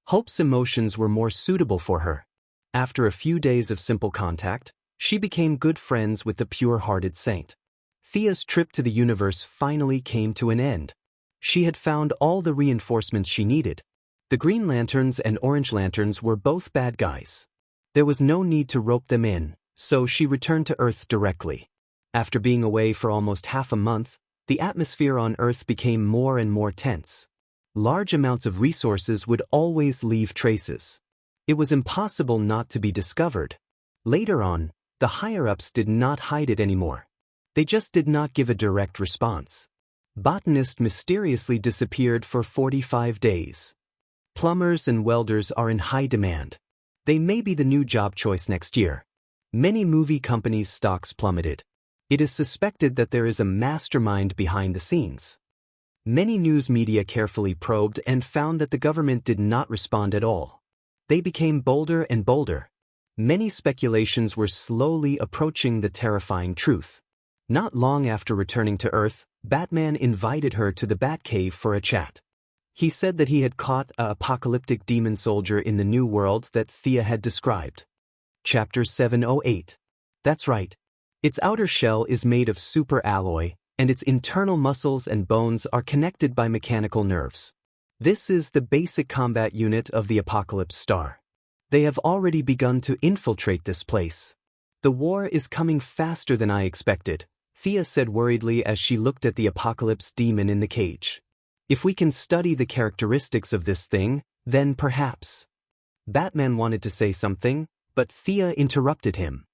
Hope's emotions were more suitable for her. After a few days of simple contact, she became good friends with the pure-hearted Saint. Thea's trip to the universe finally came to an end. She had found all the reinforcements she needed. The Green Lanterns and Orange Lanterns were both bad guys. There was no need to rope them in, so she returned to Earth directly. After being away for almost half a month, the atmosphere on Earth became more and more tense. Large amounts of resources would always leave traces. It was impossible not to be discovered. Later on, the higher-ups did not hide it anymore. They just did not give a direct response. Botanist mysteriously disappeared for 45 days. Plumbers and welders are in high demand. They may be the new job choice next year. Many movie companies' stocks plummeted. It is suspected that there is a mastermind behind the scenes. Many news media carefully probed and found that the government did not respond at all. They became bolder and bolder. Many speculations were slowly approaching the terrifying truth. Not long after returning to Earth, Batman invited her to the Batcave for a chat. He said that he had caught an apocalyptic demon soldier in the new world that Thea had described. Chapter 708. That's right. Its outer shell is made of super alloy, and its internal muscles and bones are connected by mechanical nerves. This is the basic combat unit of the Apocalypse Star. They have already begun to infiltrate this place. The war is coming faster than I expected, Thea said worriedly as she looked at the Apocalypse demon in the cage. If we can study the characteristics of this thing, then perhaps. Batman wanted to say something, but Thea interrupted him.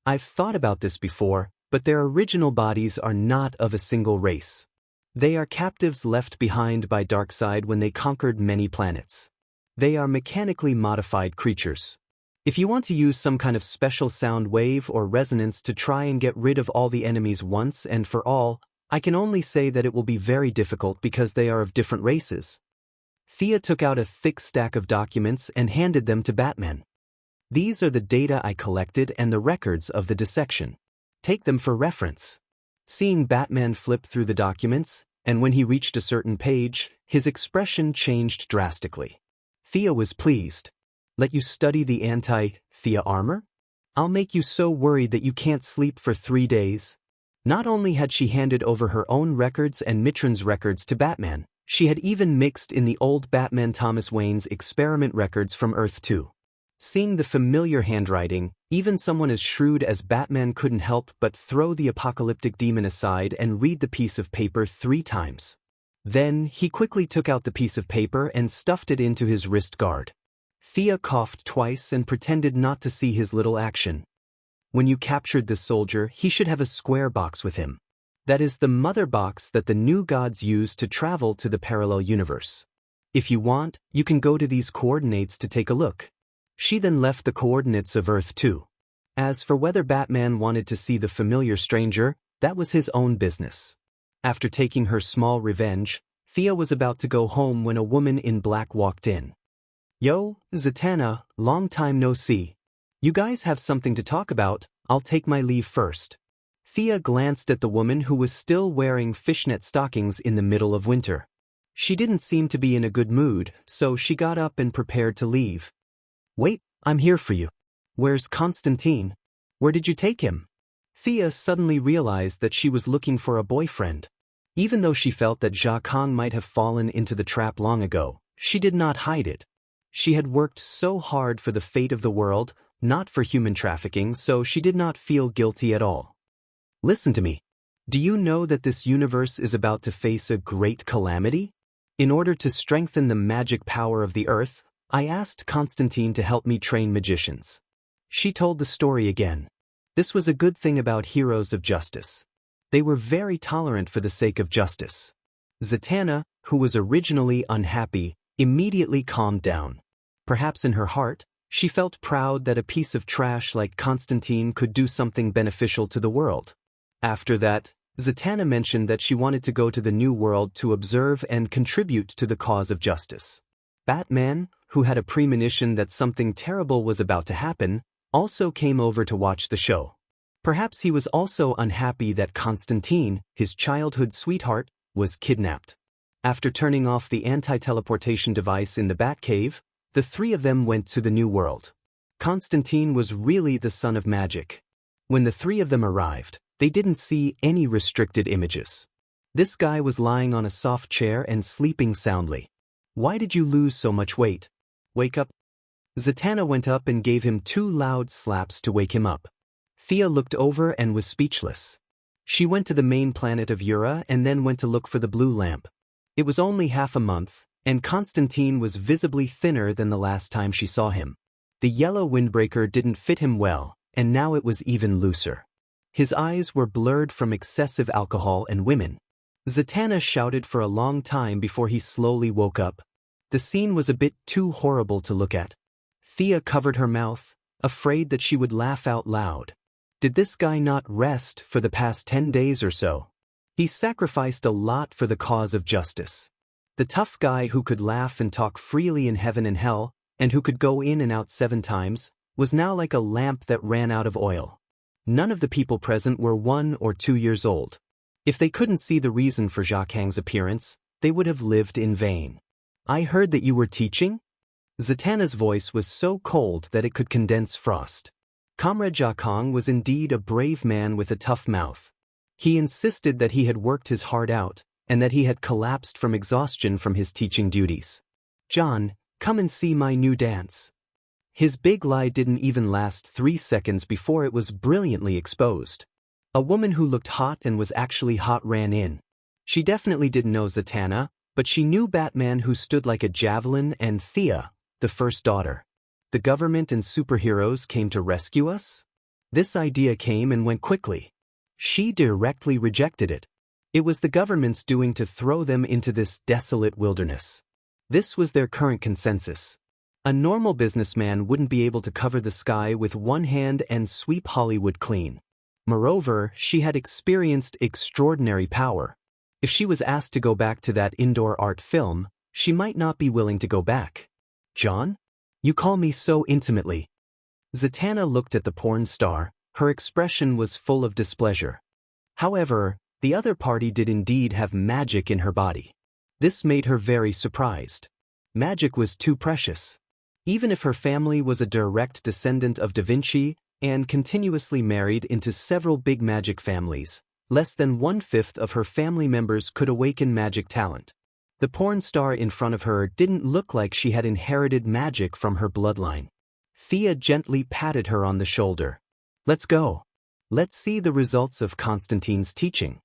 I've thought about this before, but their original bodies are not of a single race. They are captives left behind by Darkseid when they conquered many planets. They are mechanically modified creatures. If you want to use some kind of special sound wave or resonance to try and get rid of all the enemies once and for all, I can only say that it will be very difficult because they are of different races. Thea took out a thick stack of documents and handed them to Batman. These are the data I collected and the records of the dissection. Take them for reference. Seeing Batman flip through the documents, and when he reached a certain page, his expression changed drastically. Thea was pleased. Let you study the anti-Thea armor? I'll make you so worried that you can't sleep for 3 days. Not only had she handed over her own records and Mitron's records to Batman, she had even mixed in the old Batman Thomas Wayne's experiment records from Earth 2. Seeing the familiar handwriting, even someone as shrewd as Batman couldn't help but throw the apocalyptic demon aside and read the piece of paper 3 times. Then, he quickly took out the piece of paper and stuffed it into his wrist guard. Thea coughed twice and pretended not to see his little action. When you captured this soldier, he should have a square box with him. That is the mother box that the new gods use to travel to the parallel universe. If you want, you can go to these coordinates to take a look. She then left the coordinates of Earth 2. As for whether Batman wanted to see the familiar stranger, that was his own business. After taking her small revenge, Thea was about to go home when a woman in black walked in. Yo, Zatanna, long time no see. You guys have something to talk about, I'll take my leave first. Thea glanced at the woman who was still wearing fishnet stockings in the middle of winter. She didn't seem to be in a good mood, so she got up and prepared to leave. Wait, I'm here for you. Where's Constantine? Where did you take him? Thea suddenly realized that she was looking for a boyfriend. Even though she felt that Jia Kang might have fallen into the trap long ago, she did not hide it. She had worked so hard for the fate of the world, not for human trafficking, so she did not feel guilty at all. Listen to me. Do you know that this universe is about to face a great calamity? In order to strengthen the magic power of the earth, I asked Constantine to help me train magicians. She told the story again. This was a good thing about heroes of justice. They were very tolerant for the sake of justice. Zatanna, who was originally unhappy, immediately calmed down. Perhaps in her heart, she felt proud that a piece of trash like Constantine could do something beneficial to the world. After that, Zatanna mentioned that she wanted to go to the New World to observe and contribute to the cause of justice. Batman, who had a premonition that something terrible was about to happen, also came over to watch the show. Perhaps he was also unhappy that Constantine, his childhood sweetheart, was kidnapped. After turning off the anti-teleportation device in the Batcave, the 3 of them went to the New World. Constantine was really the son of magic. When the 3 of them arrived, they didn't see any restricted images. This guy was lying on a soft chair and sleeping soundly. Why did you lose so much weight? Wake up. Zatanna went up and gave him 2 loud slaps to wake him up. Thea looked over and was speechless. She went to the main planet of Ura and then went to look for the blue lamp. It was only half a month, and Constantine was visibly thinner than the last time she saw him. The yellow windbreaker didn't fit him well, and now it was even looser. His eyes were blurred from excessive alcohol and women. Zatanna shouted for a long time before he slowly woke up. The scene was a bit too horrible to look at. Thea covered her mouth, afraid that she would laugh out loud. Did this guy not rest for the past 10 days or so? He sacrificed a lot for the cause of justice. The tough guy who could laugh and talk freely in heaven and hell, and who could go in and out 7 times, was now like a lamp that ran out of oil. None of the people present were 1 or 2 years old. If they couldn't see the reason for Jia Kang's appearance, they would have lived in vain. I heard that you were teaching? Zatanna's voice was so cold that it could condense frost. Comrade Jia Kang was indeed a brave man with a tough mouth. He insisted that he had worked his heart out, and that he had collapsed from exhaustion from his teaching duties. John, come and see my new dance. His big lie didn't even last 3 seconds before it was brilliantly exposed. A woman who looked hot and was actually hot ran in. She definitely didn't know Zatanna, but she knew Batman, who stood like a javelin, and Thea, the first daughter. the government and superheroes came to rescue us? This idea came and went quickly. She directly rejected it. It was the government's doing to throw them into this desolate wilderness. This was their current consensus. A normal businessman wouldn't be able to cover the sky with one hand and sweep Hollywood clean. Moreover, she had experienced extraordinary power. If she was asked to go back to that indoor art film, she might not be willing to go back. John? You call me so intimately. Zatanna looked at the porn star. Her expression was full of displeasure. However, the other party did indeed have magic in her body. This made her very surprised. Magic was too precious. Even if her family was a direct descendant of Da Vinci and continuously married into several big magic families, less than 1/5 of her family members could awaken magic talent. The porn star in front of her didn't look like she had inherited magic from her bloodline. Thea gently patted her on the shoulder. Let's go. Let's see the results of Constantine's teaching.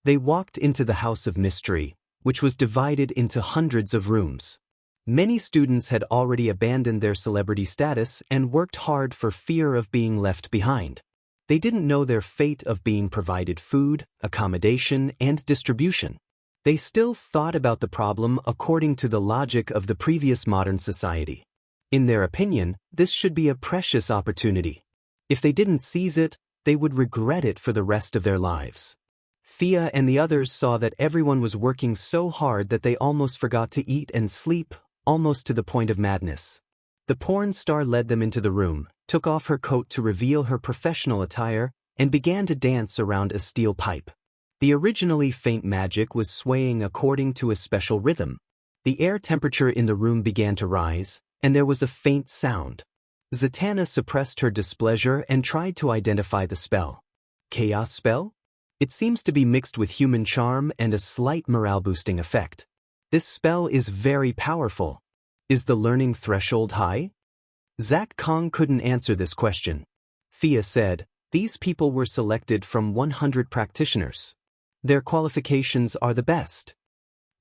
They walked into the House of Mystery, which was divided into hundreds of rooms. Many students had already abandoned their celebrity status and worked hard for fear of being left behind. They didn't know their fate of being provided food, accommodation, and distribution. They still thought about the problem according to the logic of the previous modern society. In their opinion, this should be a precious opportunity. If they didn't seize it, they would regret it for the rest of their lives. Thea and the others saw that everyone was working so hard that they almost forgot to eat and sleep, almost to the point of madness. The porn star led them into the room, took off her coat to reveal her professional attire, and began to dance around a steel pipe. The originally faint magic was swaying according to a special rhythm. The air temperature in the room began to rise, and there was a faint sound. Zatanna suppressed her displeasure and tried to identify the spell. Chaos spell? It seems to be mixed with human charm and a slight morale-boosting effect. This spell is very powerful. Is the learning threshold high? Zach Kong couldn't answer this question. Thea said, these people were selected from 100 practitioners. Their qualifications are the best.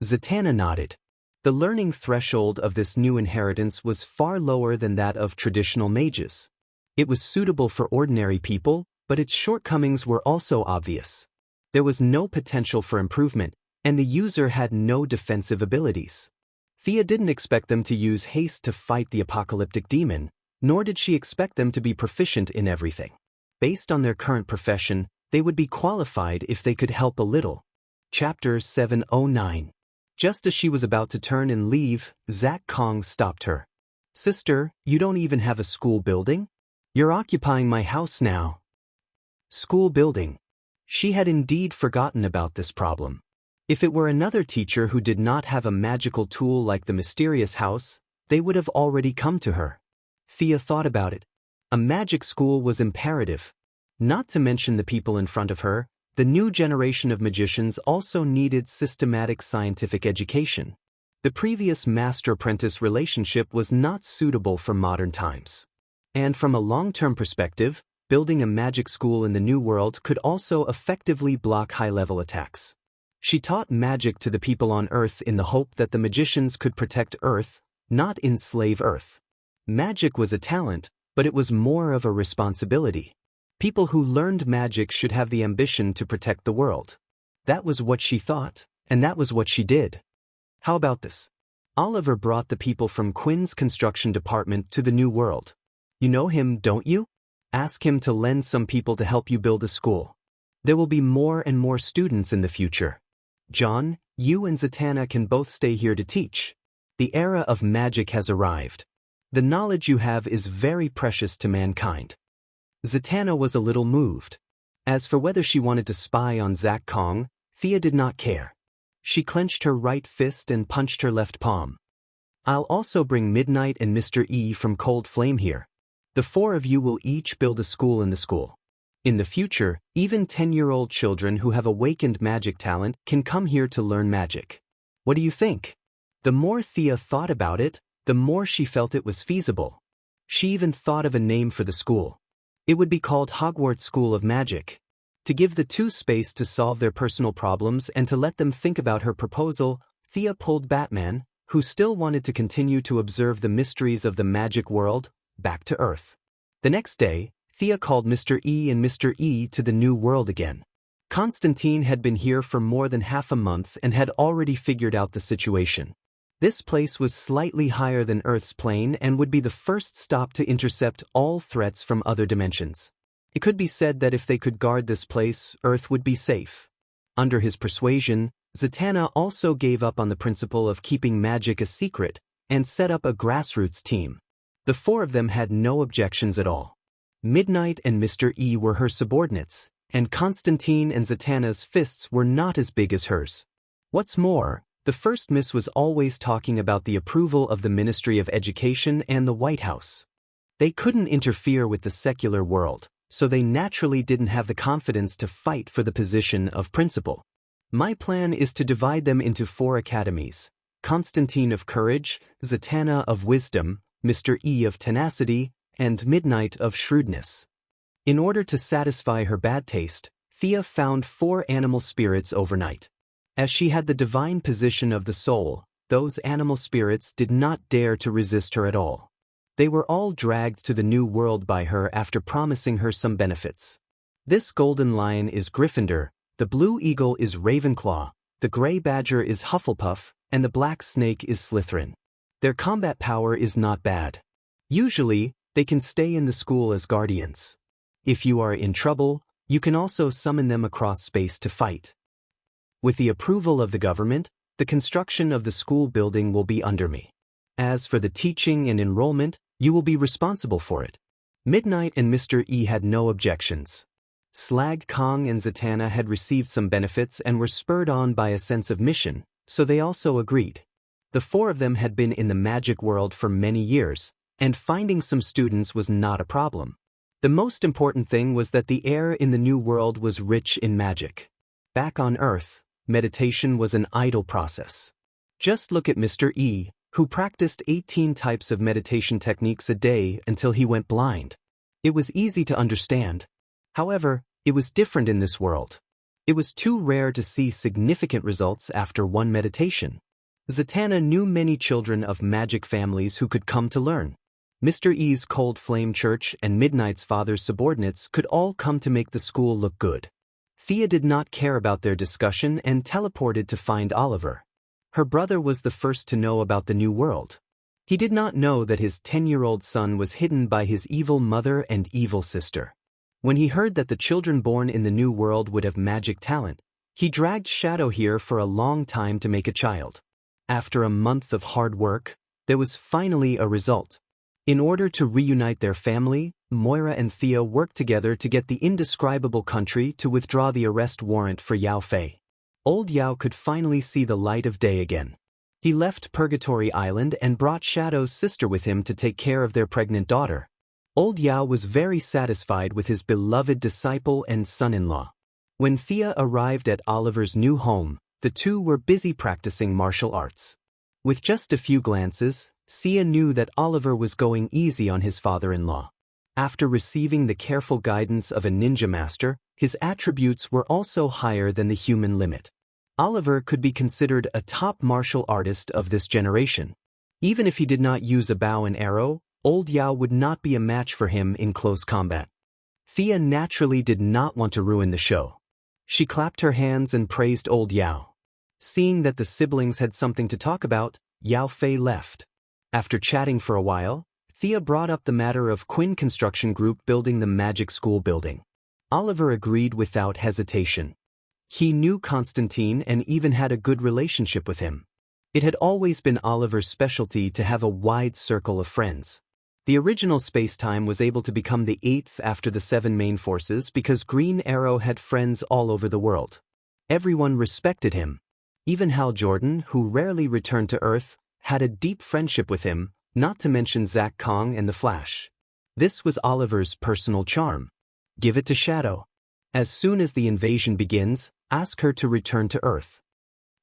Zatanna nodded. The learning threshold of this new inheritance was far lower than that of traditional mages. It was suitable for ordinary people, but its shortcomings were also obvious. There was no potential for improvement, and the user had no defensive abilities. Thea didn't expect them to use haste to fight the apocalyptic demon, nor did she expect them to be proficient in everything. Based on their current profession, they would be qualified if they could help a little. Chapter 709. Just as she was about to turn and leave, Zach Kong stopped her. Sister, you don't even have a school building? You're occupying my house now. School building. She had indeed forgotten about this problem. If it were another teacher who did not have a magical tool like the mysterious house, they would have already come to her. Thea thought about it. A magic school was imperative. Not to mention the people in front of her, the new generation of magicians also needed systematic scientific education. The previous master-apprentice relationship was not suitable for modern times. And from a long-term perspective, building a magic school in the New World could also effectively block high-level attacks. She taught magic to the people on Earth in the hope that the magicians could protect Earth, not enslave Earth. Magic was a talent, but it was more of a responsibility. People who learned magic should have the ambition to protect the world. That was what she thought, and that was what she did. How about this? Oliver brought the people from Quinn's construction department to the New World. You know him, don't you? Ask him to lend some people to help you build a school. There will be more and more students in the future. John, you and Zatanna can both stay here to teach. The era of magic has arrived. The knowledge you have is very precious to mankind. Zatanna was a little moved. As for whether she wanted to spy on Zach Kong, Thea did not care. She clenched her right fist and punched her left palm. I'll also bring Midnight and Mr. E from Cold Flame here. The 4 of you will each build a school in the school. In the future, even 10-year-old children who have awakened magic talent can come here to learn magic. What do you think? The more Thea thought about it, the more she felt it was feasible. She even thought of a name for the school. It would be called Hogwarts School of Magic. To give the two space to solve their personal problems and to let them think about her proposal, Thea pulled Batman, who still wanted to continue to observe the mysteries of the magic world, back to Earth. The next day, Thea called Mr. E and Mr. E to the new world again. Constantine had been here for more than half a month and had already figured out the situation. This place was slightly higher than Earth's plane and would be the first stop to intercept all threats from other dimensions. It could be said that if they could guard this place, Earth would be safe. Under his persuasion, Zatanna also gave up on the principle of keeping magic a secret and set up a grassroots team. The four of them had no objections at all. Midnight and Mr. E were her subordinates, and Constantine and Zatanna's fists were not as big as hers. What's more, the first miss was always talking about the approval of the Ministry of Education and the White House. They couldn't interfere with the secular world, so they naturally didn't have the confidence to fight for the position of principal. My plan is to divide them into 4 academies: Constantine of Courage, Zatanna of Wisdom, Mr. E of Tenacity, and Midnight of Shrewdness. In order to satisfy her bad taste, Thea found 4 animal spirits overnight. As she had the divine position of the soul, those animal spirits did not dare to resist her at all. They were all dragged to the new world by her after promising her some benefits. This golden lion is Gryffindor, the blue eagle is Ravenclaw, the gray badger is Hufflepuff, and the black snake is Slytherin. Their combat power is not bad. Usually, they can stay in the school as guardians. If you are in trouble, you can also summon them across space to fight. With the approval of the government, the construction of the school building will be under me. As for the teaching and enrollment, you will be responsible for it. Midnight and Mr. E had no objections. Slag Kong and Zatanna had received some benefits and were spurred on by a sense of mission, so they also agreed. The 4 of them had been in the magic world for many years, and finding some students was not a problem. The most important thing was that the air in the new world was rich in magic. Back on Earth, meditation was an idle process. Just look at Mr. E, who practiced 18 types of meditation techniques a day until he went blind. It was easy to understand. However, it was different in this world. It was too rare to see significant results after one meditation. Zatanna knew many children of magic families who could come to learn. Mr. E's Cold Flame Church and Midnight's father's subordinates could all come to make the school look good. Thea did not care about their discussion and teleported to find Oliver. Her brother was the first to know about the new world. He did not know that his 10-year-old son was hidden by his evil mother and evil sister. When he heard that the children born in the new world would have magic talent, he dragged Shadow here for a long time to make a child. After a month of hard work, there was finally a result. In order to reunite their family, Moira and Thea worked together to get the indescribable country to withdraw the arrest warrant for Yao Fei. Old Yao could finally see the light of day again. He left Purgatory Island and brought Shadow's sister with him to take care of their pregnant daughter. Old Yao was very satisfied with his beloved disciple and son-in-law. When Thea arrived at Oliver's new home, the two were busy practicing martial arts. With just a few glances, Sia knew that Oliver was going easy on his father-in-law. After receiving the careful guidance of a ninja master, his attributes were also higher than the human limit. Oliver could be considered a top martial artist of this generation. Even if he did not use a bow and arrow, Old Yao would not be a match for him in close combat. Thea naturally did not want to ruin the show. She clapped her hands and praised Old Yao. Seeing that the siblings had something to talk about, Yao Fei left. After chatting for a while, Thea brought up the matter of Quinn Construction Group building the magic school building. Oliver agreed without hesitation. He knew Constantine and even had a good relationship with him. It had always been Oliver's specialty to have a wide circle of friends. The original space-time was able to become the 8th after the 7 main forces because Green Arrow had friends all over the world. Everyone respected him. Even Hal Jordan, who rarely returned to Earth, had a deep friendship with him, not to mention Zack Kong and the Flash. This was Oliver's personal charm. Give it to Shadow. As soon as the invasion begins, ask her to return to Earth.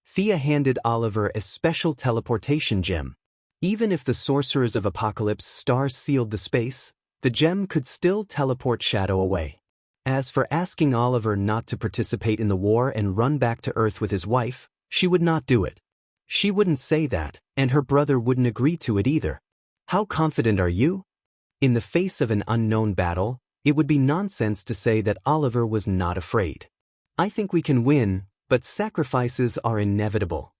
Thea handed Oliver a special teleportation gem. Even if the Sorcerers of Apocalypse stars sealed the space, the gem could still teleport Shadow away. As for asking Oliver not to participate in the war and run back to Earth with his wife, she would not do it. She wouldn't say that, and her brother wouldn't agree to it either. How confident are you? In the face of an unknown battle, it would be nonsense to say that Oliver was not afraid. I think we can win, but sacrifices are inevitable.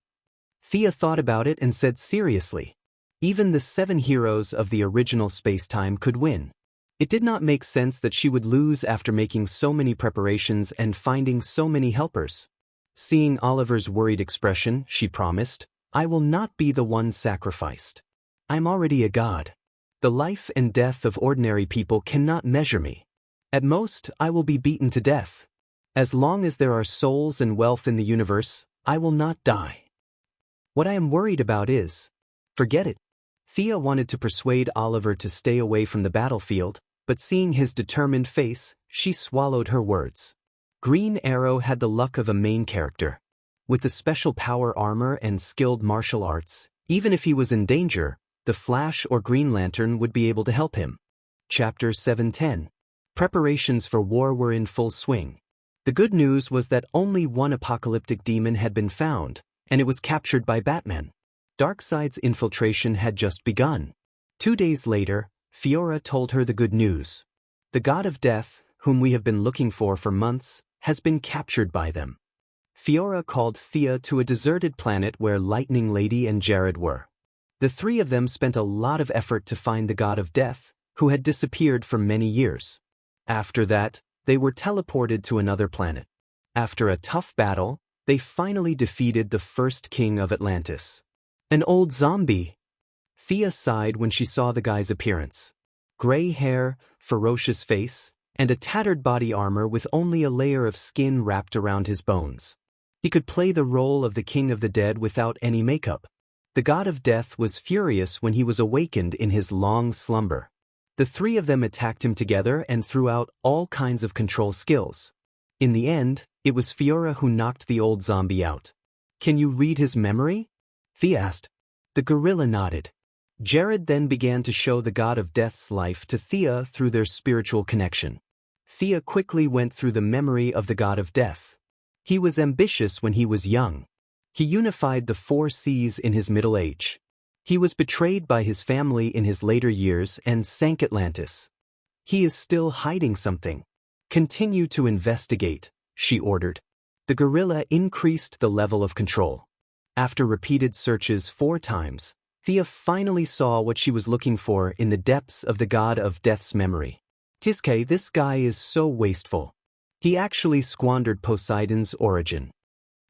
Thea thought about it and said seriously. Even the 7 heroes of the original space-time could win. It did not make sense that she would lose after making so many preparations and finding so many helpers. Seeing Oliver's worried expression, she promised, "I will not be the one sacrificed. I'm already a god. The life and death of ordinary people cannot measure me. At most, I will be beaten to death. As long as there are souls and wealth in the universe, I will not die. What I am worried about is..." Forget it. Thea wanted to persuade Oliver to stay away from the battlefield, but seeing his determined face, she swallowed her words. Green Arrow had the luck of a main character. With the special power armor and skilled martial arts, even if he was in danger, the Flash or Green Lantern would be able to help him. Chapter 710. Preparations for war were in full swing. The good news was that only one apocalyptic demon had been found, and it was captured by Batman. Darkseid's infiltration had just begun. 2 days later, Fiora told her the good news. The god of death, whom we have been looking for months, has been captured by them. Fiora called Thea to a deserted planet where Lightning Lady and Jared were. The 3 of them spent a lot of effort to find the god of death, who had disappeared for many years. After that, they were teleported to another planet. After a tough battle, they finally defeated the first king of Atlantis. An old zombie. Thea sighed when she saw the guy's appearance. Gray hair, ferocious face, and a tattered body armor with only a layer of skin wrapped around his bones. He could play the role of the king of the dead without any makeup. The god of death was furious when he was awakened in his long slumber. The 3 of them attacked him together and threw out all kinds of control skills. In the end, it was Fiora who knocked the old zombie out. "Can you read his memory?" Thea asked. The gorilla nodded. Jared then began to show the god of death's life to Thea through their spiritual connection. Thea quickly went through the memory of the god of death. He was ambitious when he was young. He unified the 4 seas in his middle age. He was betrayed by his family in his later years and sank Atlantis. He is still hiding something. "Continue to investigate," she ordered. The gorilla increased the level of control. After repeated searches 4 times, Thea finally saw what she was looking for in the depths of the god of death's memory. "Tiske, this guy is so wasteful. He actually squandered Poseidon's origin."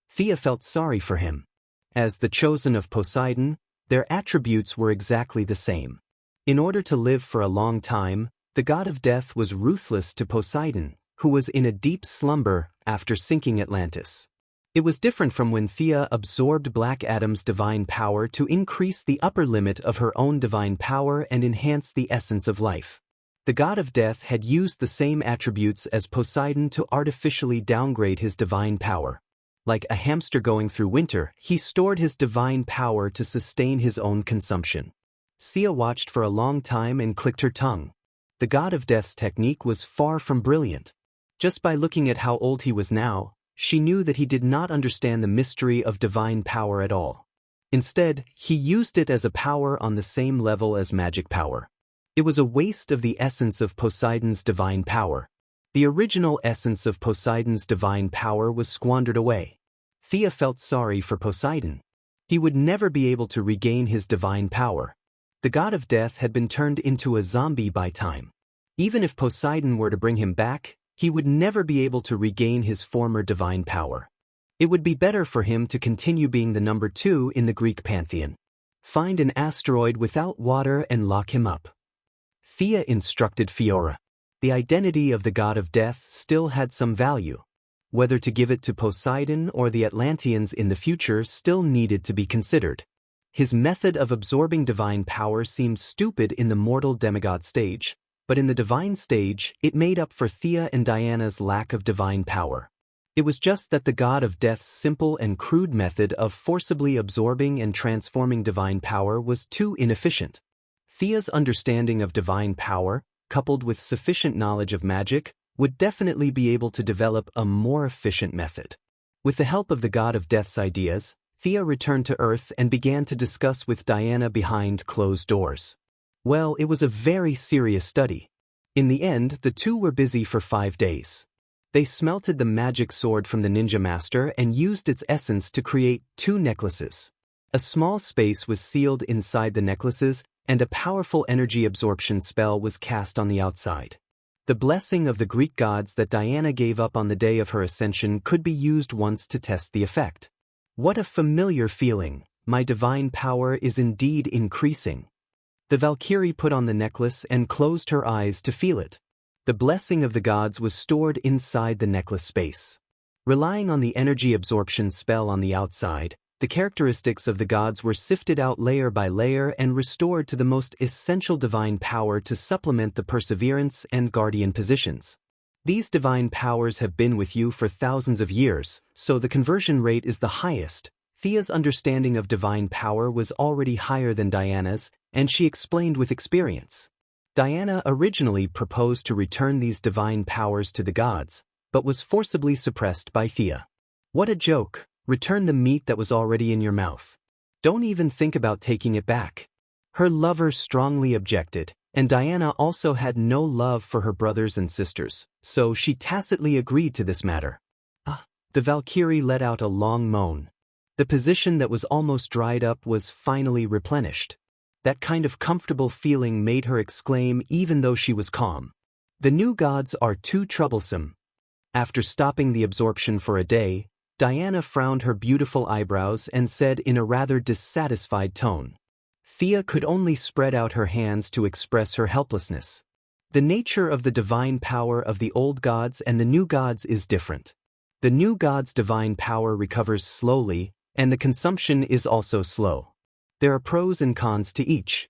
Thea felt sorry for him. As the chosen of Poseidon, their attributes were exactly the same. In order to live for a long time, the god of death was ruthless to Poseidon, who was in a deep slumber after sinking Atlantis. It was different from when Thea absorbed Black Adam's divine power to increase the upper limit of her own divine power and enhance the essence of life. The god of death had used the same attributes as Poseidon to artificially downgrade his divine power. Like a hamster going through winter, he stored his divine power to sustain his own consumption. Sia watched for a long time and clicked her tongue. The god of death's technique was far from brilliant. Just by looking at how old he was now, she knew that he did not understand the mystery of divine power at all. Instead, he used it as a power on the same level as magic power. It was a waste of the essence of Poseidon's divine power. The original essence of Poseidon's divine power was squandered away. Thea felt sorry for Poseidon. He would never be able to regain his divine power. The god of death had been turned into a zombie by time. Even if Poseidon were to bring him back, he would never be able to regain his former divine power. It would be better for him to continue being the number 2 in the Greek pantheon. Find an asteroid without water and lock him up. Thea instructed Fiora. The identity of the god of death still had some value. Whether to give it to Poseidon or the Atlanteans in the future still needed to be considered. His method of absorbing divine power seemed stupid in the mortal demigod stage, but in the divine stage, it made up for Thea and Diana's lack of divine power. It was just that the god of death's simple and crude method of forcibly absorbing and transforming divine power was too inefficient. Thea's understanding of divine power, coupled with sufficient knowledge of magic, would definitely be able to develop a more efficient method. With the help of the god of death's ideas, Thea returned to Earth and began to discuss with Diana behind closed doors. Well, it was a very serious study. In the end, the two were busy for 5 days. They smelted the magic sword from the ninja master and used its essence to create 2 necklaces. A small space was sealed inside the necklaces, and a powerful energy absorption spell was cast on the outside. The blessing of the Greek gods that Diana gave up on the day of her ascension could be used once to test the effect. What a familiar feeling! My divine power is indeed increasing. The Valkyrie put on the necklace and closed her eyes to feel it. The blessing of the gods was stored inside the necklace space. Relying on the energy absorption spell on the outside, the characteristics of the gods were sifted out layer by layer and restored to the most essential divine power to supplement the perseverance and guardian positions. These divine powers have been with you for thousands of years, so the conversion rate is the highest. Thea's understanding of divine power was already higher than Diana's, and she explained with experience. Diana originally proposed to return these divine powers to the gods, but was forcibly suppressed by Thea. What a joke! Return the meat that was already in your mouth. Don't even think about taking it back. Her lover strongly objected, and Diana also had no love for her brothers and sisters, so she tacitly agreed to this matter. The Valkyrie let out a long moan. The position that was almost dried up was finally replenished. That kind of comfortable feeling made her exclaim even though she was calm. The new gods are too troublesome. After stopping the absorption for a day, Diana frowned her beautiful eyebrows and said in a rather dissatisfied tone. Thea could only spread out her hands to express her helplessness. The nature of the divine power of the old gods and the new gods is different. The new god's divine power recovers slowly, and the consumption is also slow. There are pros and cons to each.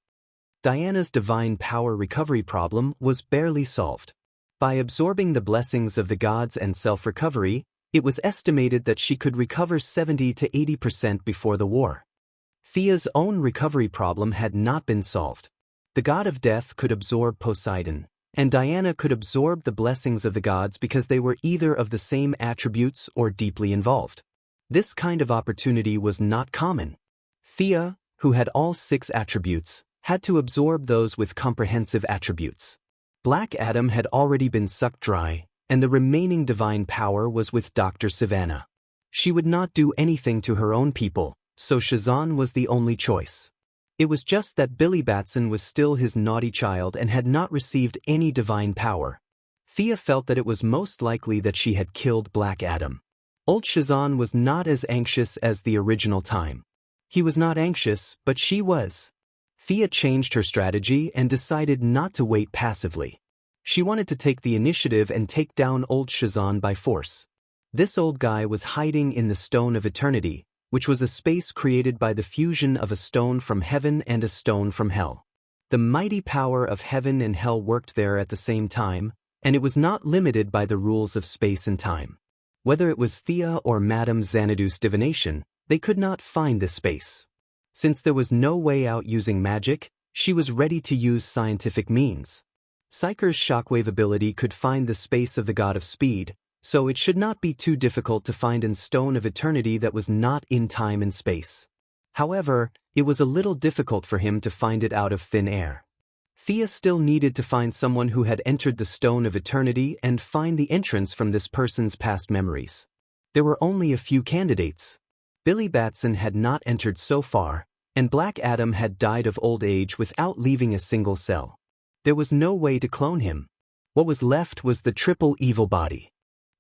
Diana's divine power recovery problem was barely solved. By absorbing the blessings of the gods and self-recovery, it was estimated that she could recover 70 to 80% before the war. Thea's own recovery problem had not been solved. The god of death could absorb Poseidon, and Diana could absorb the blessings of the gods because they were either of the same attributes or deeply involved. This kind of opportunity was not common. Thea, who had all 6 attributes, had to absorb those with comprehensive attributes. Black Adam had already been sucked dry, and the remaining divine power was with Dr. Savannah. She would not do anything to her own people, so Shazan was the only choice. It was just that Billy Batson was still his naughty child and had not received any divine power. Thea felt that it was most likely that she had killed Black Adam. Old Shazan was not as anxious as the original time. He was not anxious, but she was. Thea changed her strategy and decided not to wait passively. She wanted to take the initiative and take down old Shazan by force. This old guy was hiding in the Stone of Eternity, which was a space created by the fusion of a stone from heaven and a stone from hell. The mighty power of heaven and hell worked there at the same time, and it was not limited by the rules of space and time. Whether it was Thea or Madame Xanadu's divination, they could not find this space. Since there was no way out using magic, she was ready to use scientific means. Psyker's shockwave ability could find the space of the god of speed, so it should not be too difficult to find a stone of eternity that was not in time and space. However, it was a little difficult for him to find it out of thin air. Thea still needed to find someone who had entered the Stone of Eternity and find the entrance from this person's past memories. There were only a few candidates. Billy Batson had not entered so far, and Black Adam had died of old age without leaving a single cell. There was no way to clone him. What was left was the triple evil body.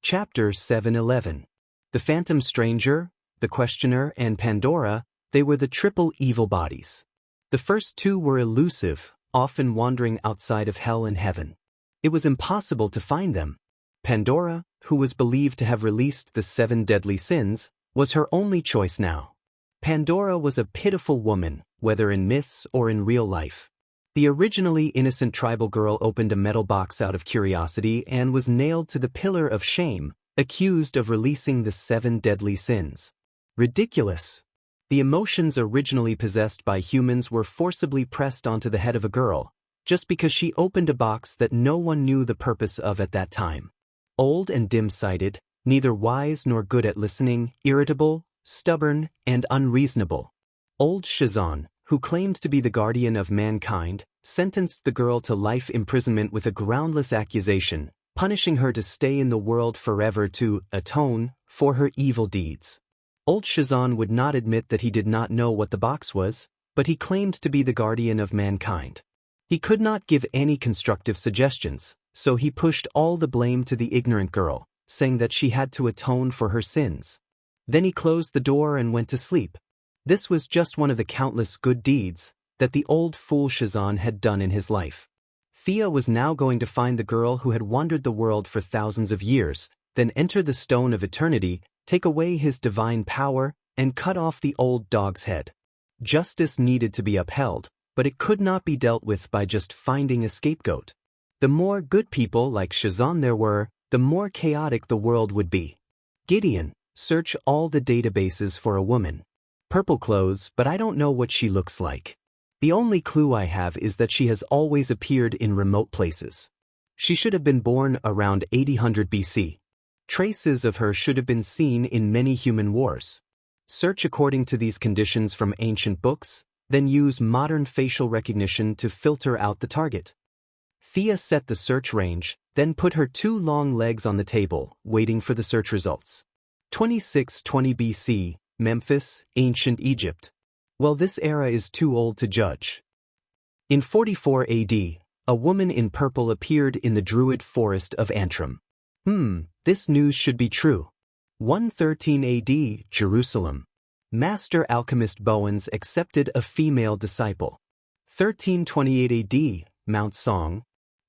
Chapter 7:11. The Phantom Stranger, the Questioner, and Pandora, they were the triple evil bodies. The first 2 were elusive, often wandering outside of hell and heaven. It was impossible to find them. Pandora, who was believed to have released the 7 deadly sins, was her only choice now. Pandora was a pitiful woman, whether in myths or in real life. The originally innocent tribal girl opened a metal box out of curiosity and was nailed to the pillar of shame, accused of releasing the 7 deadly sins. Ridiculous! The emotions originally possessed by humans were forcibly pressed onto the head of a girl, just because she opened a box that no one knew the purpose of at that time. Old and dim-sighted, neither wise nor good at listening, irritable, stubborn, and unreasonable. Old Shazan, who claimed to be the guardian of mankind, sentenced the girl to life imprisonment with a groundless accusation, punishing her to stay in the world forever to atone for her evil deeds. Old Shizan would not admit that he did not know what the box was, but he claimed to be the guardian of mankind. He could not give any constructive suggestions, so he pushed all the blame to the ignorant girl, saying that she had to atone for her sins. Then he closed the door and went to sleep. This was just one of the countless good deeds that the old fool Shizan had done in his life. Thea was now going to find the girl who had wandered the world for thousands of years, then enter the Stone of Eternity, take away his divine power, and cut off the old dog's head. Justice needed to be upheld, but it could not be dealt with by just finding a scapegoat. The more good people like Shizan there were, the more chaotic the world would be. Gideon, search all the databases for a woman. Purple clothes, but I don't know what she looks like. The only clue I have is that she has always appeared in remote places. She should have been born around 800 BC. Traces of her should have been seen in many human wars. Search according to these conditions from ancient books, then use modern facial recognition to filter out the target. Thea set the search range, then put her 2 long legs on the table, waiting for the search results. 2620 BC, Memphis, Ancient Egypt. Well, this era is too old to judge. In 44 AD, a woman in purple appeared in the Druid forest of Antrim. This news should be true. 113 AD, Jerusalem. Master alchemist Bowens accepted a female disciple. 1328 AD, Mount Song.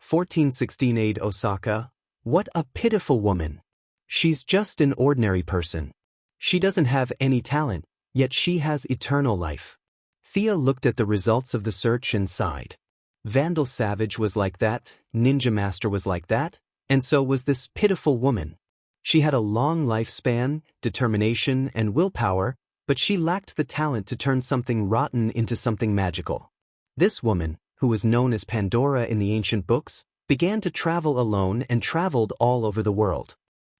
1416 AD, Osaka. What a pitiful woman. She's just an ordinary person. She doesn't have any talent, yet she has eternal life. Thea looked at the results of the search and sighed. Vandal Savage was like that, Ninja Master was like that, and so was this pitiful woman. She had a long lifespan, determination, and willpower, but she lacked the talent to turn something rotten into something magical. This woman, who was known as Pandora in the ancient books, began to travel alone and traveled all over the world.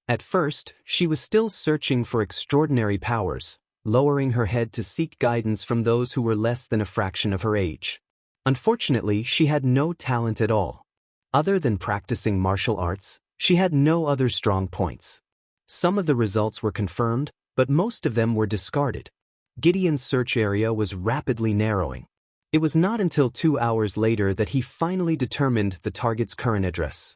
At first, she was still searching for extraordinary powers, lowering her head to seek guidance from those who were less than a fraction of her age. Unfortunately, she had no talent at all. Other than practicing martial arts, she had no other strong points. Some of the results were confirmed, but most of them were discarded. Gideon's search area was rapidly narrowing. It was not until 2 hours later that he finally determined the target's current address.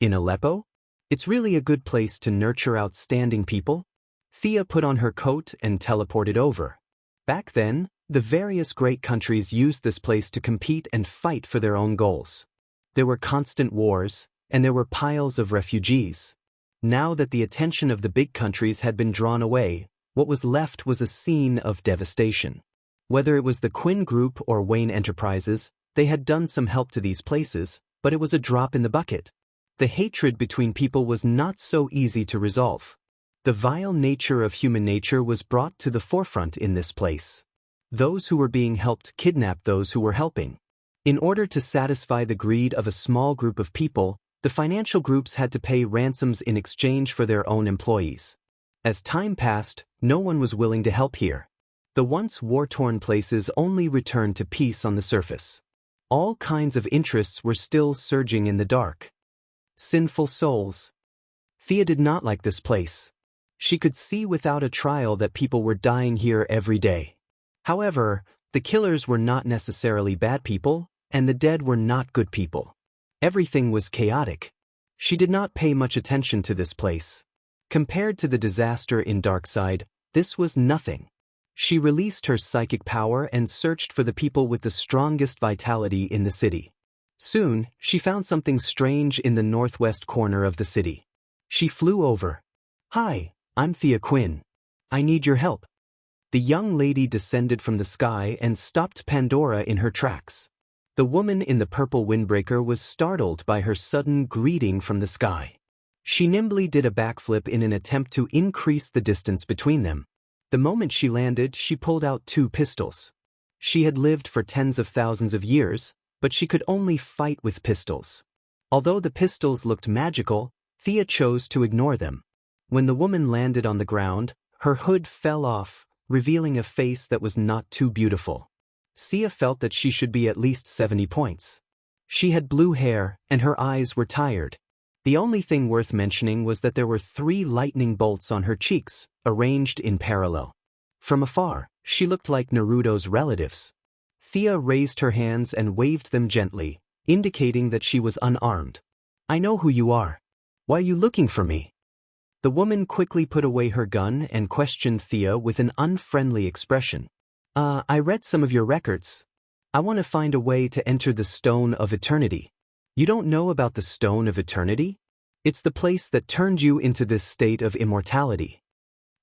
In Aleppo? It's really a good place to nurture outstanding people. Thea put on her coat and teleported over. Back then, the various great countries used this place to compete and fight for their own goals. There were constant wars, and there were piles of refugees. Now that the attention of the big countries had been drawn away, what was left was a scene of devastation. Whether it was the Quinn Group or Wayne Enterprises, they had done some help to these places, but it was a drop in the bucket. The hatred between people was not so easy to resolve. The vile nature of human nature was brought to the forefront in this place. Those who were being helped kidnapped those who were helping. In order to satisfy the greed of a small group of people, the financial groups had to pay ransoms in exchange for their own employees. As time passed, no one was willing to help here. The once war-torn places only returned to peace on the surface. All kinds of interests were still surging in the dark. Sinful souls. Thea did not like this place. She could see without a trial that people were dying here every day. However, the killers were not necessarily bad people, and the dead were not good people. Everything was chaotic. She did not pay much attention to this place. Compared to the disaster in Darkside, this was nothing. She released her psychic power and searched for the people with the strongest vitality in the city. Soon, she found something strange in the northwest corner of the city. She flew over. "Hi, I'm Thea Quinn. I need your help." The young lady descended from the sky and stopped Pandora in her tracks. The woman in the purple windbreaker was startled by her sudden greeting from the sky. She nimbly did a backflip in an attempt to increase the distance between them. The moment she landed, she pulled out 2 pistols. She had lived for tens of thousands of years, but she could only fight with pistols. Although the pistols looked magical, Thea chose to ignore them. When the woman landed on the ground, her hood fell off, revealing a face that was not too beautiful. Sia felt that she should be at least 70 points. She had blue hair, and her eyes were tired. The only thing worth mentioning was that there were 3 lightning bolts on her cheeks, arranged in parallel. From afar, she looked like Naruto's relatives. Thea raised her hands and waved them gently, indicating that she was unarmed. "I know who you are. Why are you looking for me?" The woman quickly put away her gun and questioned Thea with an unfriendly expression. I read some of your records. I want to find a way to enter the Stone of Eternity." "You don't know about the Stone of Eternity? It's the place that turned you into this state of immortality."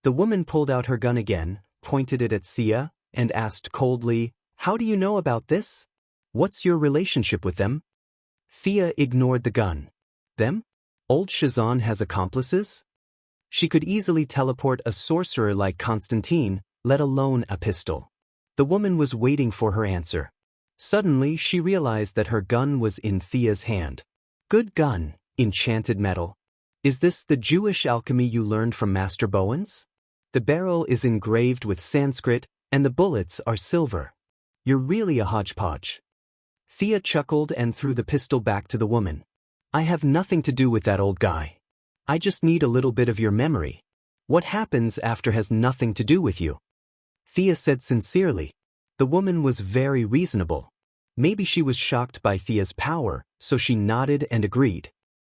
The woman pulled out her gun again, pointed it at Sia, and asked coldly, "How do you know about this? What's your relationship with them?" Thea ignored the gun. "Them? Old Shazan has accomplices? She could easily teleport a sorcerer like Constantine, let alone a pistol." The woman was waiting for her answer. Suddenly, she realized that her gun was in Thea's hand. "Good gun, enchanted metal. Is this the Jewish alchemy you learned from Master Bowens? The barrel is engraved with Sanskrit, and the bullets are silver. You're really a hodgepodge." Thea chuckled and threw the pistol back to the woman. "I have nothing to do with that old guy. I just need a little bit of your memory. What happens after has nothing to do with you." Thea said sincerely. The woman was very reasonable. Maybe she was shocked by Thea's power, so she nodded and agreed.